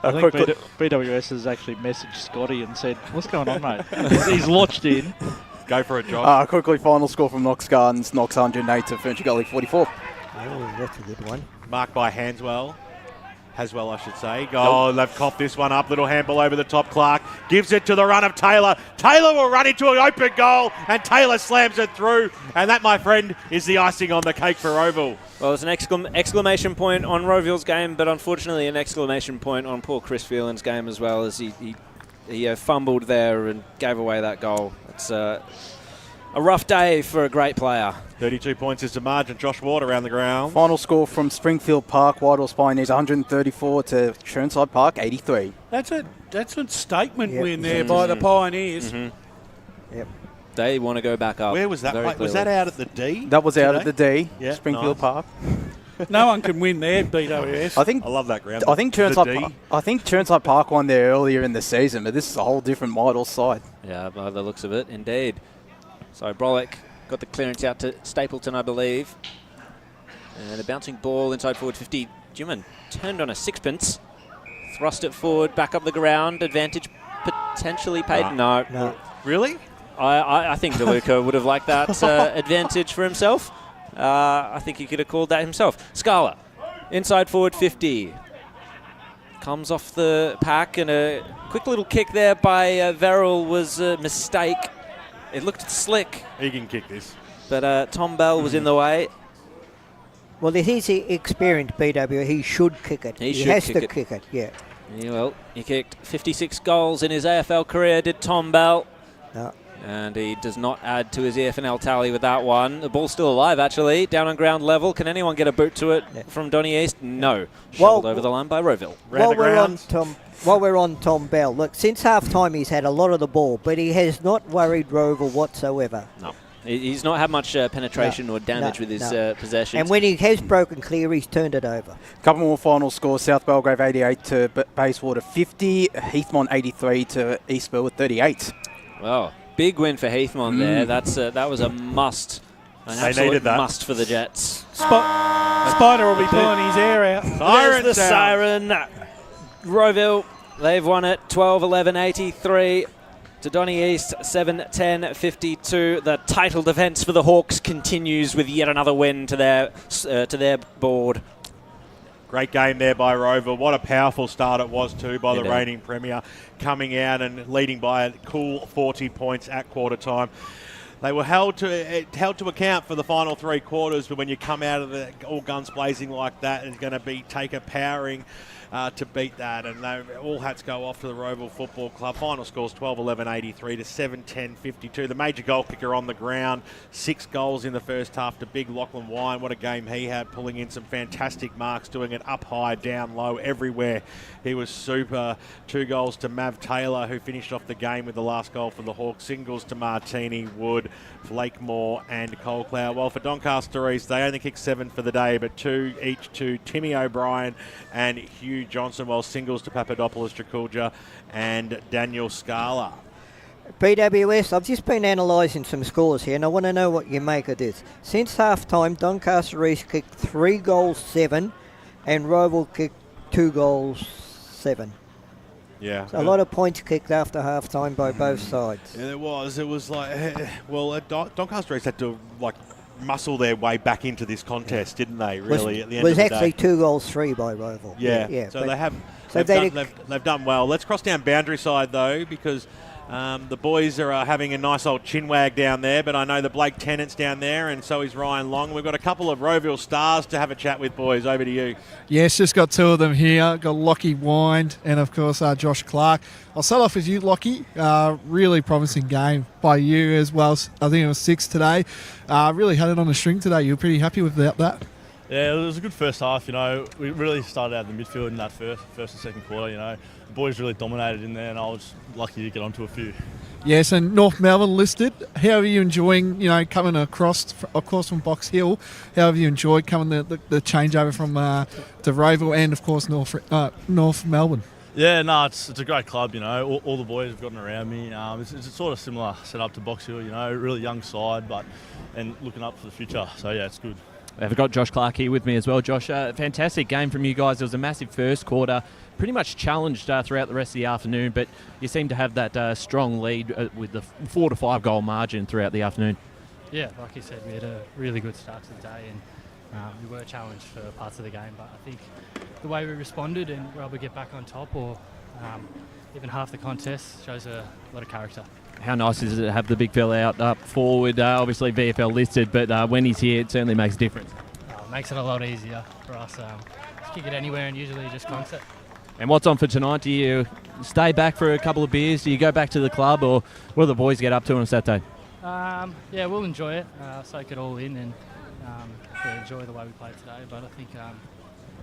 Speaker 3: I think BWS has actually messaged Scotty and said, "What's going on, mate?" He's lodged in.
Speaker 20: Go for it, Josh.
Speaker 18: Quickly, final score from Knox Gardens. Knox 108 to Furniture Gully 44.
Speaker 4: Oh, that's a good one.
Speaker 20: Marked by Haswell, I should say. Oh, they've coughed this one up. Little handball over the top. Clark gives it to the run of Taylor. Taylor will run into an open goal, and Taylor slams it through. And that, my friend, is the icing on the cake for Rowville.
Speaker 21: Well, it's an exclamation point on Rowville's game, but unfortunately an exclamation point on poor Chris Phelan's game as well, as he fumbled there and gave away that goal. It's a rough day for a great player.
Speaker 20: 32 points is the margin. Josh Ward around the ground.
Speaker 18: Final score from Springfield Park. Whitehorse Pioneers 134 to Chirnside Park 83.
Speaker 2: That's a statement win there
Speaker 21: Mm-hmm.
Speaker 2: by the Pioneers.
Speaker 21: Mm-hmm. Yep. They want to go back up.
Speaker 20: Where was that? Was that out at the D?
Speaker 18: That was out at the D,
Speaker 20: Yeah,
Speaker 18: Springfield
Speaker 20: nice.
Speaker 18: Park.
Speaker 2: No one can win there, BWS.
Speaker 20: I love that ground.
Speaker 18: I think Chirnside Park won there earlier in the season, but this is a whole different Whitehorse side.
Speaker 21: Yeah, by the looks of it, indeed. So Brolick got the clearance out to Stapleton, I believe. And a bouncing ball inside forward 50. Juman turned on a sixpence, thrust it forward, back up the ground. Advantage potentially paid. No.
Speaker 20: Really?
Speaker 21: I think DeLuca would have liked that advantage for himself. I think he could have called that himself. Scala, inside forward 50. Comes off the pack, and a quick little kick there by Verrill was a mistake. It looked slick.
Speaker 20: He can kick this.
Speaker 21: But Tom Bell was in the way.
Speaker 4: Well, if he's experienced BW, he should kick it. He has to kick it, yeah.
Speaker 21: Well, he kicked 56 goals in his AFL career, did Tom Bell.
Speaker 4: No.
Speaker 21: And he does not add to his EFNL tally with that one. The ball's still alive, actually. Down on ground level. Can anyone get a boot to it from Donny East? No. Shovelled over the line by Rowville.
Speaker 4: While we're on Tom Bell, look, since half-time he's had a lot of the ball, but he has not worried Rowville whatsoever.
Speaker 21: No. He's not had much penetration or damage with his possessions.
Speaker 4: And when he has broken clear, he's turned it over.
Speaker 18: Couple more final scores. South Belgrave 88 to Bayswater 50. Heathmont 83 to East Burwood 38.
Speaker 21: Well, big win for Heathmont there. That was a must. An absolute must for the Jets.
Speaker 2: Spider will be pulling his hair out.
Speaker 21: There's the siren. Rowville, they've won it 12-11-83 to Donny East 7-10-52. The title defence for the Hawks continues with yet another win to their board.
Speaker 20: Great game there by Rowville. What a powerful start it was too by the reigning premier, coming out and leading by a cool 40 points at quarter time. They were held to account for the final three quarters, but when you come out of the all guns blazing like that, it's going to take a powering to beat that, and all hats go off to the Rowville Football Club. Final scores 12-11-83 to 7-10-52. The major goal kicker on the ground, 6 goals in the first half to Big Lachlan Wine. What a game he had, pulling in some fantastic marks, doing it up high, down low, everywhere. He was super. 2 goals to Mav Taylor, who finished off the game with the last goal for the Hawks. Singles to Martini, Wood, Blakemore and Colecloud. Well, for Doncaster East, they only kicked 7 for the day, but 2 each to Timmy O'Brien and Hugh Johnson, while singles to Papadopoulos, Drakulja and Daniel Scala.
Speaker 4: BWS, I've just been analysing some scores here, and I want to know what you make of this. Since half-time, Doncaster East kicked 3 goals, 7, and Rowville kicked 2 goals, 7.
Speaker 20: Yeah.
Speaker 4: So a lot of points kicked after half-time by both sides.
Speaker 20: Yeah, there was. It was like, well, Doncaster East had to muscle their way back into this contest, didn't they? Really, at the end of the day.
Speaker 4: It was actually 2 goals, 3 by Rowville.
Speaker 20: Yeah. So they have. They've done well. Let's cross down boundary side though, because The boys are having a nice old chinwag down there, but I know the Blake Tennant's down there, and so is Ryan Long. We've got a couple of Rowville stars to have a chat with, boys. Over to you.
Speaker 22: Yes, just got two of them here. Got Lockie Wind and, of course, Josh Clark. I'll start off with you, Lockie. Really promising game by you as well. I think it was 6 today. Really had it on the string today. You were pretty happy with that?
Speaker 8: Yeah, it was a good first half. We really started out in the midfield in that first and second quarter. The boys really dominated in there, and I was lucky to get onto a few.
Speaker 22: Yes, and North Melbourne listed. How are you enjoying, coming across, of course, from Box Hill? How have you enjoyed coming the changeover from to Rowville and, of course, North Melbourne?
Speaker 8: Yeah, no, it's a great club. All the boys have gotten around me. It's a sort of similar setup to Box Hill. Really young side, and looking up for the future. So yeah, it's good.
Speaker 15: I've got Josh Clark here with me as well. Josh, fantastic game from you guys. It was a massive first quarter, pretty much challenged throughout the rest of the afternoon, but you seem to have that strong lead with the 4 to 5 goal margin throughout the afternoon.
Speaker 14: Yeah, like you said, we had a really good start to the day, and we were challenged for parts of the game, but I think the way we responded and were able to get back on top, or even half the contest, shows a lot of character.
Speaker 15: How nice is it to have the big fella out up forward? Obviously VFL listed, but when he's here, it certainly makes a difference.
Speaker 14: It makes it a lot easier for us. Just kick it anywhere and usually just concept.
Speaker 15: And what's on for tonight? Do you stay back for a couple of beers? Do you go back to the club, or what do the boys get up to on Saturday?
Speaker 14: Yeah, we'll enjoy it, soak it all in, and enjoy the way we played today. But I think,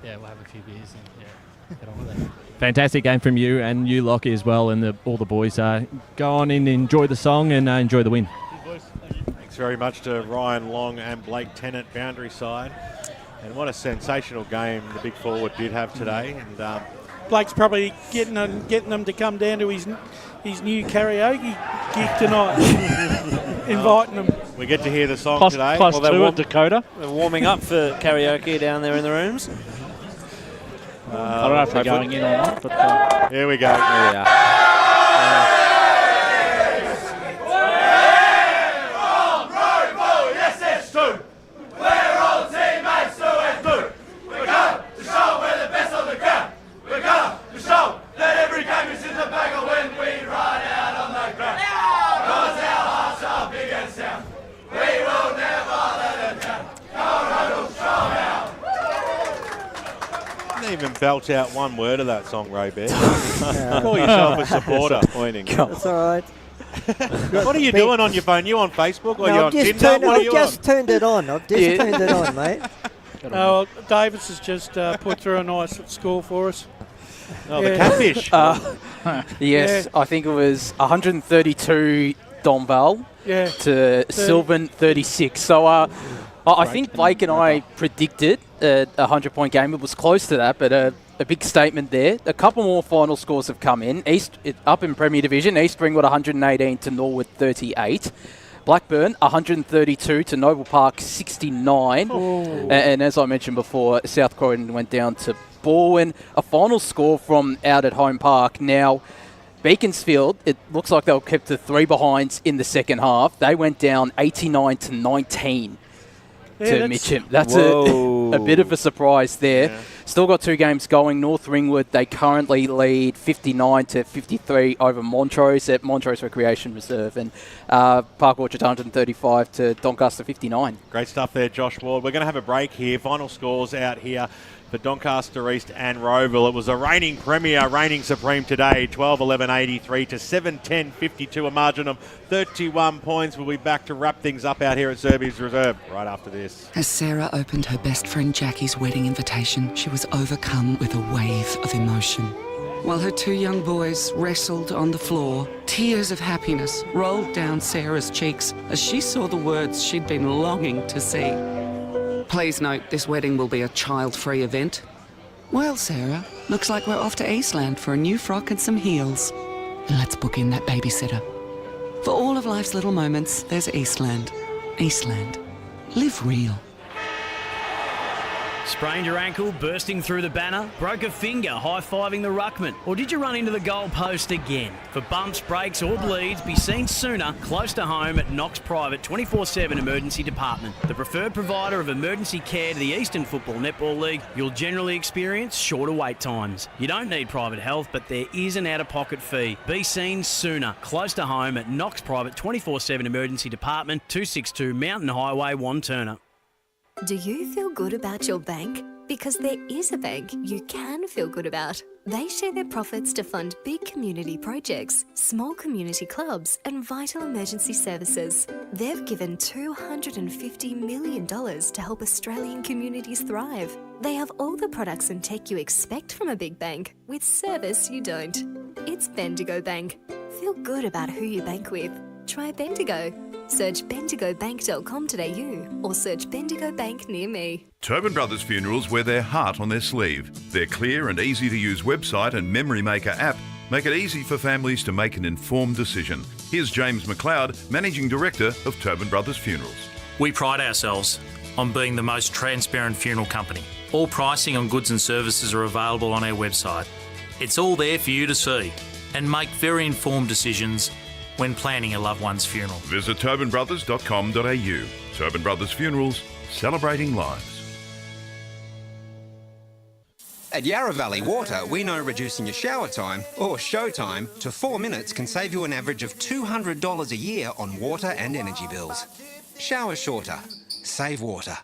Speaker 14: we'll have a few beers and get on with it.
Speaker 15: Fantastic game from you and you, Lockie, as well, and all the boys. Go on in, enjoy the song, and enjoy the win.
Speaker 20: Thanks very much to Ryan Long and Blake Tennant, boundary side. And what a sensational game the big forward did have today. And
Speaker 2: Blake's probably getting them to come down to his new karaoke gig tonight. Inviting them.
Speaker 20: We get to hear the song today.
Speaker 3: Plus two at Dakota.
Speaker 21: They're warming up for karaoke down there in the rooms.
Speaker 3: I don't know if they're going in or not, but
Speaker 20: here we go.
Speaker 21: Here we are.
Speaker 20: Even belt out one word of that song, Ray Bear. Call yourself a supporter.
Speaker 4: That's all right.
Speaker 20: What are you doing on your phone? You on Facebook or you on Tinder?
Speaker 4: I've just turned it on. I've just turned it on, mate.
Speaker 2: Davis has just put through a nice score for us.
Speaker 20: Oh, the catfish.
Speaker 18: Yes, I think it was 132 Donvale to Sylvan 36. So I think Blake and I predicted a 100-point game. It was close to that, but a big statement there. A couple more final scores have come in. Up in Premier Division, East Spring got 118 to Norwood 38. Blackburn 132 to Noble Park 69. And as I mentioned before, South Croydon went down to Balwyn. A final score from out at home park. Now, Beaconsfield, it looks like they were kept to 3 behinds in the second half. They went down 89 to 19. To Mitcham. That's a bit of a surprise there. Yeah. Still got 2 games going. North Ringwood, they currently lead 59 to 53 over Montrose at Montrose Recreation Reserve, and Park Orchard 135 to Doncaster 59.
Speaker 20: Great stuff there, Josh Ward. We're going to have a break here. Final scores out here for Doncaster East and Rowville. It was a reigning premier, reigning supreme today, 12-11-83 to 7-10-52, a margin of 31 points. We'll be back to wrap things up out here at Zerbes Reserve right after this.
Speaker 9: As Sarah opened her best friend Jackie's wedding invitation, she was overcome with a wave of emotion. While her 2 young boys wrestled on the floor, tears of happiness rolled down Sarah's cheeks as she saw the words she'd been longing to see. Please note, this wedding will be a child-free event. Well, Sarah, looks like we're off to Eastland for a new frock and some heels. And let's book in that babysitter. For all of life's little moments, there's Eastland. Eastland. Live real.
Speaker 11: Sprained your ankle, bursting through the banner? Broke a finger, high-fiving the ruckman? Or did you run into the goal post again? For bumps, breaks or bleeds, be seen sooner, close to home at Knox Private 24/7 Emergency Department. The preferred provider of emergency care to the Eastern Football Netball League, you'll generally experience shorter wait times. You don't need private health, but there is an out-of-pocket fee. Be seen sooner, close to home at Knox Private 24/7 Emergency Department, 262 Mountain Highway, Wanturna.
Speaker 10: Do you feel good about your bank? Because there is a bank you can feel good about. They share their profits to fund big community projects, small community clubs, and vital emergency services. They've given $250 million to help Australian communities thrive. They have all the products and tech you expect from a big bank, with service you don't. It's Bendigo Bank. Feel good about who you bank with. Try Bendigo. Search bendigobank.com.au or search Bendigo Bank near me.
Speaker 12: Tobin Brothers Funerals wear their heart on their sleeve. Their clear and easy-to-use website and Memory Maker app make it easy for families to make an informed decision. Here's James McLeod, Managing Director of Tobin Brothers Funerals.
Speaker 13: We pride ourselves on being the most transparent funeral company. All pricing on goods and services are available on our website. It's all there for you to see and make very informed decisions when planning a loved one's funeral.
Speaker 12: Visit tobinbrothers.com.au. Tobin Brothers Funerals, celebrating lives.
Speaker 1: At Yarra Valley Water, we know reducing your shower time, or show time, to 4 minutes can save you an average of $200 a year on water and energy bills. Shower shorter. Save water.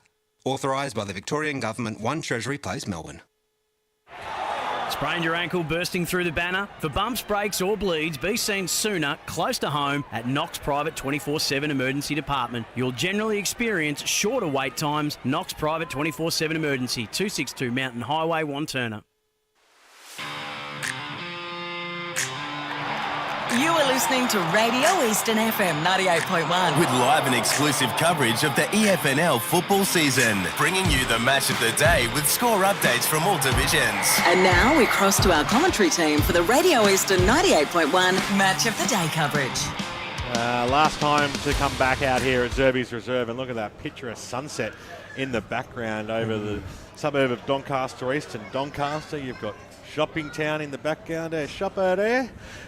Speaker 1: Authorised by the Victorian Government, 1 Treasury Place, Melbourne.
Speaker 11: Sprained your ankle, bursting through the banner? For bumps, breaks or bleeds, be seen sooner, close to home at Knox Private 24/7 Emergency Department. You'll generally experience shorter wait times. Knox Private 24/7 Emergency, 262 Mountain Highway, Wanturna.
Speaker 16: You are listening to Radio Eastern FM 98.1.
Speaker 17: With live and exclusive coverage of the EFNL football season, bringing you the match of the day with score updates from all divisions.
Speaker 16: And now we cross to our commentary team for the Radio Eastern 98.1 Match of the Day coverage.
Speaker 20: Last time to come back out here at Zerbes Reserve, and look at that picturesque sunset in the background over the suburb of Doncaster East and Doncaster. You've got shopping town in the background there, shopper there.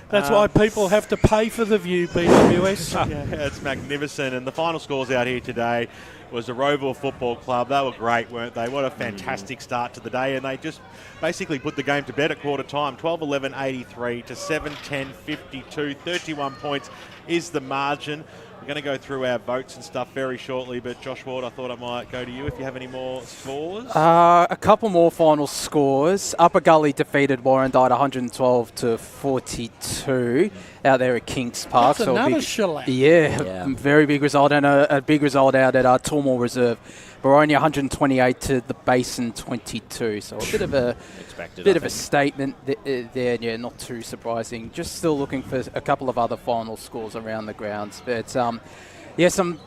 Speaker 2: That's why people have to pay for the view, BWS.
Speaker 20: Yeah, it's magnificent. And the final scores out here today was the Rowville Football Club. They were great, weren't they? What a fantastic start to the day. And they just basically put the game to bed at quarter time. 12-11-83 to 7-10-52. 31 points is the margin. We're going to go through our votes and stuff very shortly, but Josh Ward, I thought I might go to you if you have any more scores.
Speaker 18: A couple more final scores. Upper Gully defeated Warrandyte 112-42 out there at Kings Park.
Speaker 2: That's another shellac.
Speaker 18: Yeah, very big result, and a big result out at Toolmore Reserve. Baroni 128 to the Basin 22. So a bit of a statement there. Yeah, not too surprising. Just still looking for a couple of other final scores around the grounds. But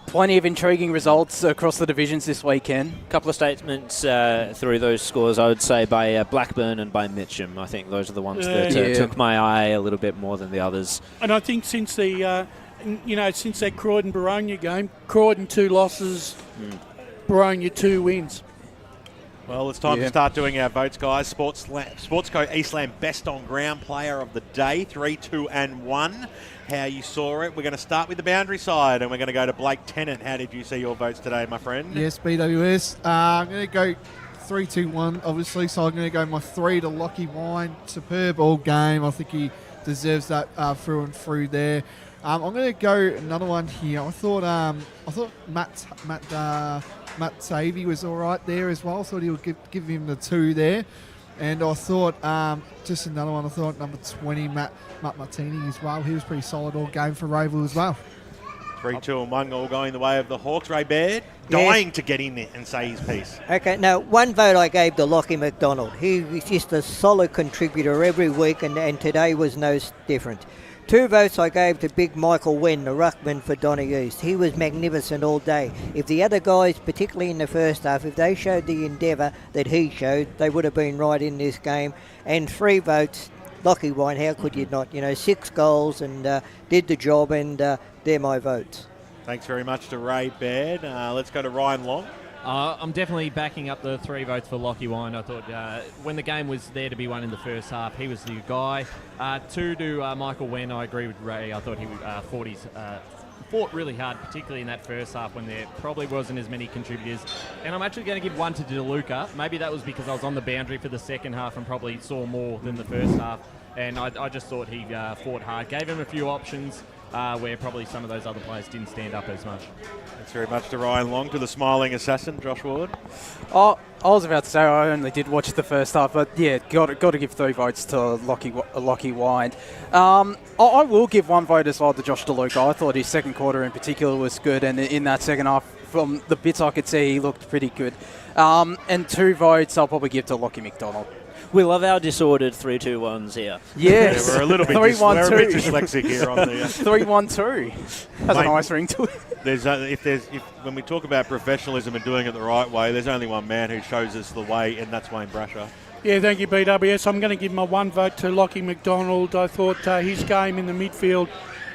Speaker 18: plenty of intriguing results across the divisions this weekend.
Speaker 21: A couple of statements through those scores, I would say, by Blackburn and by Mitcham. I think those are the ones that took my eye a little bit more than the others.
Speaker 2: And I think since the, since that Croydon-Baronia game, Croydon 2 losses, Baronia 2 wins.
Speaker 20: Well, it's time to start doing our votes, guys. Sportsco Eastland Best On Ground Player of the Day, 3, 2 and 1. How you saw it. We're going to start with the boundary side, and we're going to go to Blake Tennant. How did you see your votes today, my friend?
Speaker 22: Yes, BWS. I'm going to go 3, 2, 1, obviously. So I'm going to go my 3 to Lockie Wine. Superb all game. I think he deserves that through and through there. I'm going to go another one here. I thought Matt Savey was all right there as well. Thought he would give him the 2 there. And I thought, just another one, I thought number 20, Matt Martini as well. He was pretty solid all game for Rowville as well.
Speaker 20: 3, 2 and 1 all going the way of the Hawks. Ray Baird dying to get in there and say his piece.
Speaker 4: Okay, now one vote I gave to Lockie McDonald. He was just a solid contributor every week, and today was no different. 2 votes I gave to Big Michael Wen, the ruckman for Donny East. He was magnificent all day. If the other guys, particularly in the first half, if they showed the endeavour that he showed, they would have been right in this game. And 3 votes, Lockie Wine, how could you not? 6 goals and did the job, and they're my votes.
Speaker 20: Thanks very much to Ray Baird. Let's go to Ryan Long.
Speaker 15: I'm definitely backing up the 3 votes for Lockie Wine. I thought when the game was there to be won in the first half, he was the guy. 2 to Michael Wen. I agree with Ray. I thought he fought really hard, particularly in that first half when there probably wasn't as many contributors. And I'm actually going to give 1 to DeLuca. Maybe that was because I was on the boundary for the second half and probably saw more than the first half. And I just thought he fought hard. Gave him a few options where probably some of those other players didn't stand up as much.
Speaker 20: Thanks very much to Ryan Long, to the smiling assassin, Josh Ward.
Speaker 18: Oh, I was about to say I only did watch the first half, but yeah, got to give 3 votes to Lockie Wind. I will give 1 vote as well to Josh DeLuca. I thought his second quarter in particular was good, and in that second half, from the bits I could see, he looked pretty good. And 2 votes I'll probably give to Lockie McDonald.
Speaker 21: We love our disordered 3-2-1s here.
Speaker 18: Yes.
Speaker 20: Yeah, we're a little bit, dyslexic here on the
Speaker 18: 3-1-2. Has a nice ring to it.
Speaker 20: When we talk about professionalism and doing it the right way, there's only one man who shows us the way, and that's Wayne Brasher.
Speaker 2: Yeah, thank you, BWS. I'm going to give my 1 vote to Lockie McDonald. I thought his game in the midfield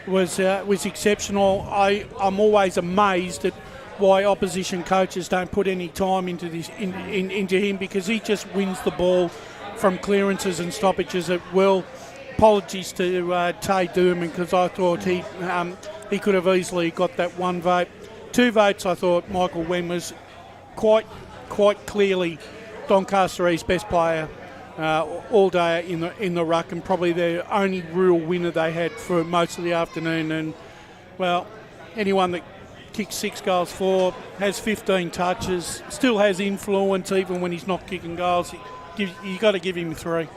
Speaker 2: was exceptional. I'm always amazed at why opposition coaches don't put any time into this into him, because he just wins the ball from clearances and stoppages at will. Apologies to Tay Durman, because I thought he could have easily got that 1 vote. 2 votes, I thought Michael Wen was quite clearly Doncaster East best player all day in the ruck, and probably the only real winner they had for most of the afternoon. And well, anyone that kicks 6 goals for, has 15 touches, still has influence even when he's not kicking goals. You got to give him 3.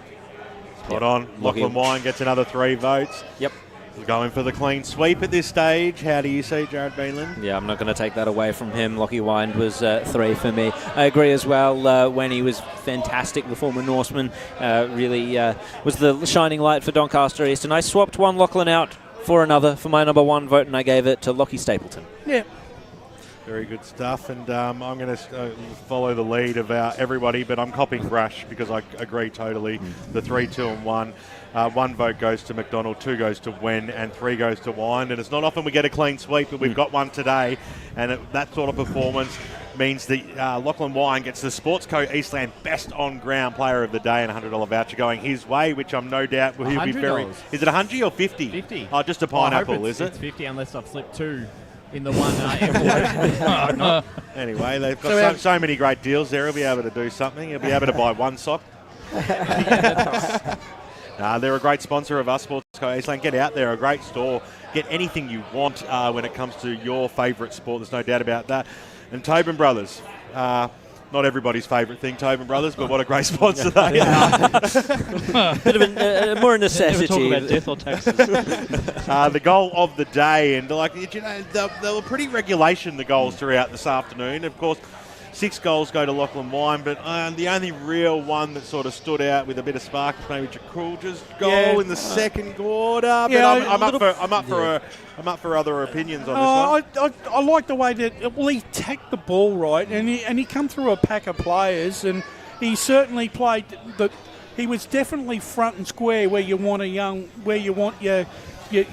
Speaker 20: Spot on. Lachlan Wine gets another 3 votes.
Speaker 21: Yep.
Speaker 20: We're going for the clean sweep at this stage. How do you see Jared Beanland?
Speaker 21: Yeah, I'm not going to take that away from him. Lockie Wind was 3 for me. I agree as well when he was fantastic. The former Norseman really was the shining light for Doncaster East. And I swapped one Lachlan out for another for my number 1 vote, and I gave it to Lockie Stapleton.
Speaker 2: Yeah.
Speaker 20: Very good stuff, and I'm going to follow the lead of everybody, but I'm copying Brash because I agree totally. The 3, 2 and 1. 1 vote goes to McDonald, 2 goes to Wen, and 3 goes to Wind. And it's not often we get a clean sweep, but we've got one today. And that sort of performance means that Lachlan Wine gets the Sportsco Eastland Best On-Ground Player of the Day and a $100 voucher going his way, which I'm no doubt he'll be very... Is it 100 or 50?
Speaker 15: 50.
Speaker 20: Oh, just a pineapple, is it?
Speaker 15: It's 50 unless I've slipped 2 in the one.
Speaker 20: Anyway, they've got so many great deals there. He'll be able to do something. He'll be able to buy 1 sock. They're a great sponsor of us, Sportsco Eastland. Get out there, a great store. Get anything you want when it comes to your favourite sport. There's no doubt about that. And Tobin Brothers. Not everybody's favourite thing, Tobin Brothers, but what a great sponsor they are.
Speaker 21: Bit of more a necessity.
Speaker 3: Never talk about death or taxes.
Speaker 20: The goal of the day, and they were pretty regulation, the goals throughout this afternoon. Of course, 6 goals go to Lachlan Wine, but the only real one that sort of stood out with a bit of spark was maybe Jakulja's goal in the second quarter. But I'm up for other opinions on this one.
Speaker 2: I like the way that he tacked the ball right, and he come through a pack of players, and he certainly played he was definitely front and square where you want your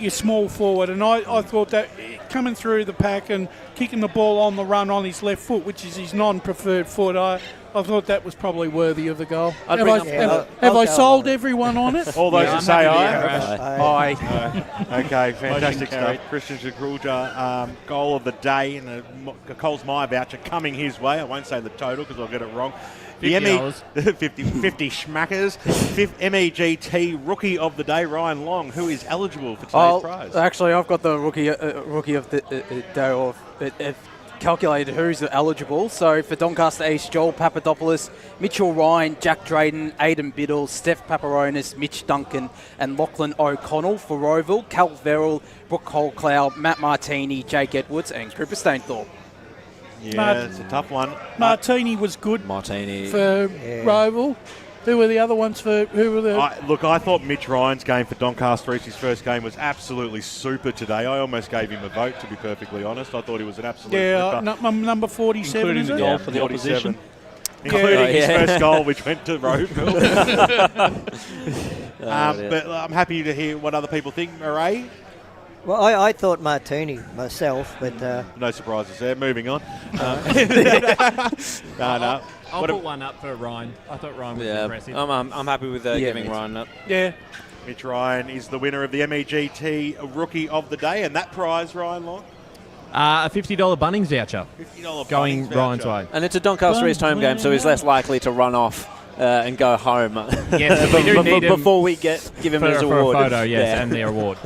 Speaker 2: small forward, and I thought that coming through the pack and kicking the ball on the run on his left foot, which is his non-preferred foot, I thought that was probably worthy of the goal. Have I sold everyone on it?
Speaker 20: All those who say aye. Okay, fantastic stuff. Christian Jakulja, goal of the day, and Coles My voucher coming his way. I won't say the total because I'll get it wrong. The 50 schmackers. 5th MEGT Rookie of the Day, Ryan Long, who is eligible for today's prize.
Speaker 18: Actually, I've got the Rookie of the Day calculated who's eligible. So for Doncaster East, Joel Papadopoulos, Mitchell Ryan, Jack Drayden, Aidan Biddle, Steph Paparonis, Mitch Duncan, and Lachlan O'Connell. For Rowville, Cal Verrill, Brooke Holcloud, Matt Martini, Jake Edwards, and Cooper Stainthorpe.
Speaker 20: Yeah, it's a tough one.
Speaker 2: Martini was good for Rowville. Who were the other ones for?
Speaker 20: I thought Mitch Ryan's game for Doncaster East, his first game, was absolutely super today. I almost gave him a vote, to be perfectly honest. I thought he was an absolute
Speaker 2: number 47,
Speaker 3: including the goal for the opposition.
Speaker 20: Including his first goal, which went to Rowville. But I'm happy to hear what other people think. Murray?
Speaker 4: Well, I thought Martini myself, but...
Speaker 20: No surprises there. Moving on. No.
Speaker 15: I'll put one up for Ryan. I thought Ryan was impressive.
Speaker 21: I'm happy with giving Ryan up.
Speaker 20: Yeah. Mitch Ryan is the winner of the MEGT Rookie of the Day, and that prize, Ryan Long?
Speaker 15: A $50 Bunnings voucher.
Speaker 20: $50
Speaker 15: going
Speaker 20: Bunnings
Speaker 15: Ryan's
Speaker 20: voucher.
Speaker 15: way.
Speaker 21: And it's a Doncaster East home game, so he's less likely to run off and go home.
Speaker 15: Yes, we do need him
Speaker 21: before we give him his
Speaker 15: for
Speaker 21: award.
Speaker 15: a photo, yes, and the award.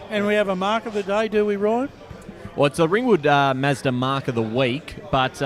Speaker 2: And we have a mark of the day, do we, Ryan?
Speaker 15: Well, it's the Ringwood Mazda Mark of the Week, but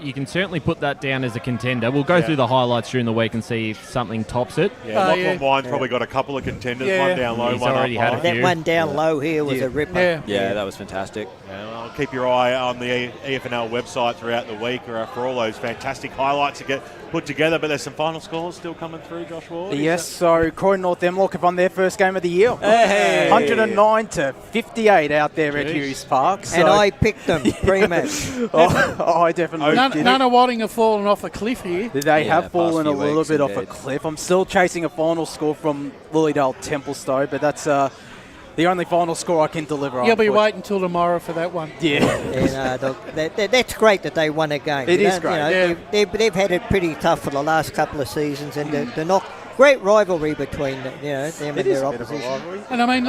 Speaker 15: you can certainly put that down as a contender. We'll go through the highlights during the week and see if something tops it.
Speaker 20: Yeah, Lachlan Wine's probably got a couple of contenders, one down low,
Speaker 15: He's
Speaker 20: one
Speaker 15: already
Speaker 20: up
Speaker 15: had a
Speaker 20: high.
Speaker 15: few.
Speaker 4: That one down low here was a ripper.
Speaker 21: Yeah, that was fantastic.
Speaker 20: Yeah, well, keep your eye on the EFNL website throughout the week for all those fantastic highlights that get put together, but there's some final scores still coming through, Josh Ward.
Speaker 18: Yes, so Croydon North Emlock have won their first game of the year.
Speaker 21: Hey.
Speaker 18: 109 to 58 out there at Hughes Park.
Speaker 4: And I picked them pre-match.
Speaker 18: I definitely did.
Speaker 2: None of Wadding have fallen off a cliff here.
Speaker 18: They have fallen a
Speaker 21: few
Speaker 18: little
Speaker 21: weeks
Speaker 18: bit off a
Speaker 21: indeed.
Speaker 18: cliff. I'm still chasing a final score from Lilydale Templestowe, but that's the only final score I can deliver.
Speaker 2: You'll be waiting until tomorrow for that one.
Speaker 18: Yeah.
Speaker 4: That's great that they won a game.
Speaker 18: It is great.
Speaker 4: They've had it pretty tough for the last couple of seasons, and they're not great rivalry between them and their opposition.
Speaker 2: And I mean,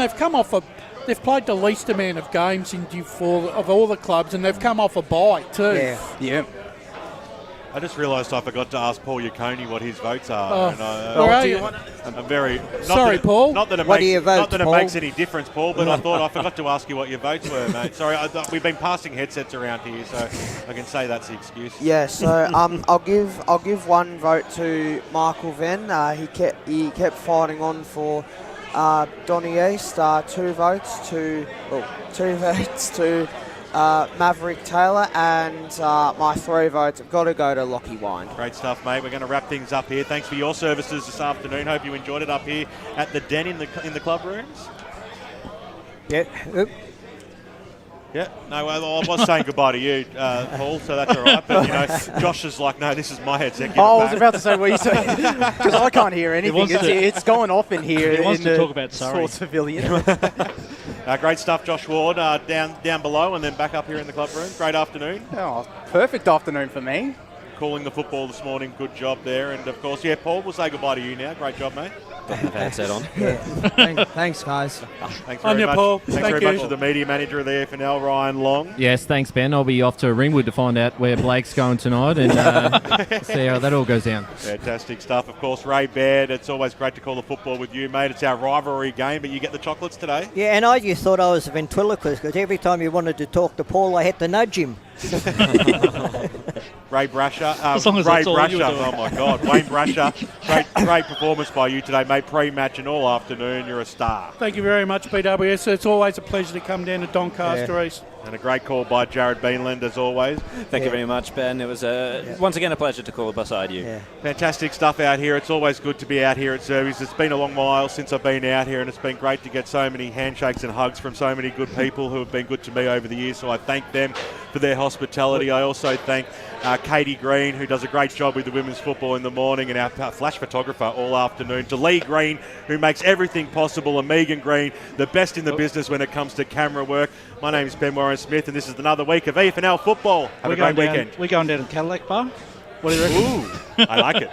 Speaker 2: they've played the least amount of games in Div 4 of all the clubs, and they've come off a bye too.
Speaker 18: Yeah.
Speaker 20: I just realised I forgot to ask Paul Yaconi what his votes are.
Speaker 2: Oh.
Speaker 20: And
Speaker 2: Where are you?
Speaker 20: I'm very
Speaker 2: Sorry, Paul.
Speaker 20: Not that it
Speaker 4: What
Speaker 20: makes,
Speaker 4: do you vote,
Speaker 20: not that it
Speaker 4: Paul?
Speaker 20: makes any difference, Paul. But I thought I forgot to ask you what your votes were, mate. Sorry, we've been passing headsets around here, so I can say that's the excuse.
Speaker 6: Yeah, so I'll give one vote to Michael Venn. He kept fighting on for Donny East. Two votes to Maverick Taylor, and my 3 votes have got to go to Lockie Wine.
Speaker 20: Great stuff, mate. We're going to wrap things up here. Thanks for your services this afternoon. Hope you enjoyed it up here at the Den in the club rooms.
Speaker 4: Yeah.
Speaker 20: Yeah, no, well, I was saying goodbye to you, Paul, so that's all right. But, Josh is like, no, this is my headset. Give it
Speaker 18: I was
Speaker 20: back.
Speaker 18: about to say what you said, because I can't hear anything. It's going off in here.
Speaker 3: He wants
Speaker 18: in
Speaker 3: to
Speaker 18: the
Speaker 3: talk about Surrey.
Speaker 18: Sports Pavilion.
Speaker 20: Great stuff, Josh Ward, down below and then back up here in the club room. Great afternoon.
Speaker 18: Oh, perfect afternoon for me.
Speaker 20: Calling the football this morning, good job there. And, of course, Paul, we'll say goodbye to you now. Great job, mate.
Speaker 21: Got the headset on.
Speaker 7: Thanks, guys.
Speaker 20: Thanks
Speaker 2: On
Speaker 20: very
Speaker 2: you,
Speaker 20: much.
Speaker 2: Paul.
Speaker 20: Thanks
Speaker 2: Thank
Speaker 20: very
Speaker 2: you.
Speaker 20: much to the media manager of the FNL, Ryan Long.
Speaker 15: Yes, thanks, Ben. I'll be off to Ringwood to find out where Blake's going tonight and see how that all goes down.
Speaker 20: Fantastic stuff. Of course, Ray Baird, it's always great to call the football with you, mate. It's our rivalry game, but you get the chocolates today.
Speaker 4: Yeah, and I just thought I was a ventriloquist because every time you wanted to talk to Paul, I had to nudge him.
Speaker 20: Ray Brasher.
Speaker 3: As long as
Speaker 20: Ray
Speaker 3: that's all you
Speaker 20: Brasher.
Speaker 3: were doing.
Speaker 20: Oh, my God. Wayne Brasher. Great performance by you today, mate. Pre-match and all afternoon. You're a star.
Speaker 2: Thank you very much, BWS. It's always a pleasure to come down to Doncaster East.
Speaker 20: And a great call by Jared Beanland, as always.
Speaker 21: Thank you very much, Ben. It was once again a pleasure to call beside you.
Speaker 4: Yeah.
Speaker 20: Fantastic stuff out here. It's always good to be out here at Zerbes. It's been a long while since I've been out here, and it's been great to get so many handshakes and hugs from so many good people who have been good to me over the years. So I thank them for their hospitality. I also thank Katie Green, who does a great job with the women's football in the morning, and our flash photographer all afternoon. To Lee Green, who makes everything possible, and Megan Green, the best in the business when it comes to camera work. My name is Ben Warren Smith, and this is another week of EFNL football. Have a great weekend.
Speaker 3: We're going down to Cadillac Bar. What do you reckon?
Speaker 20: Ooh, I like it.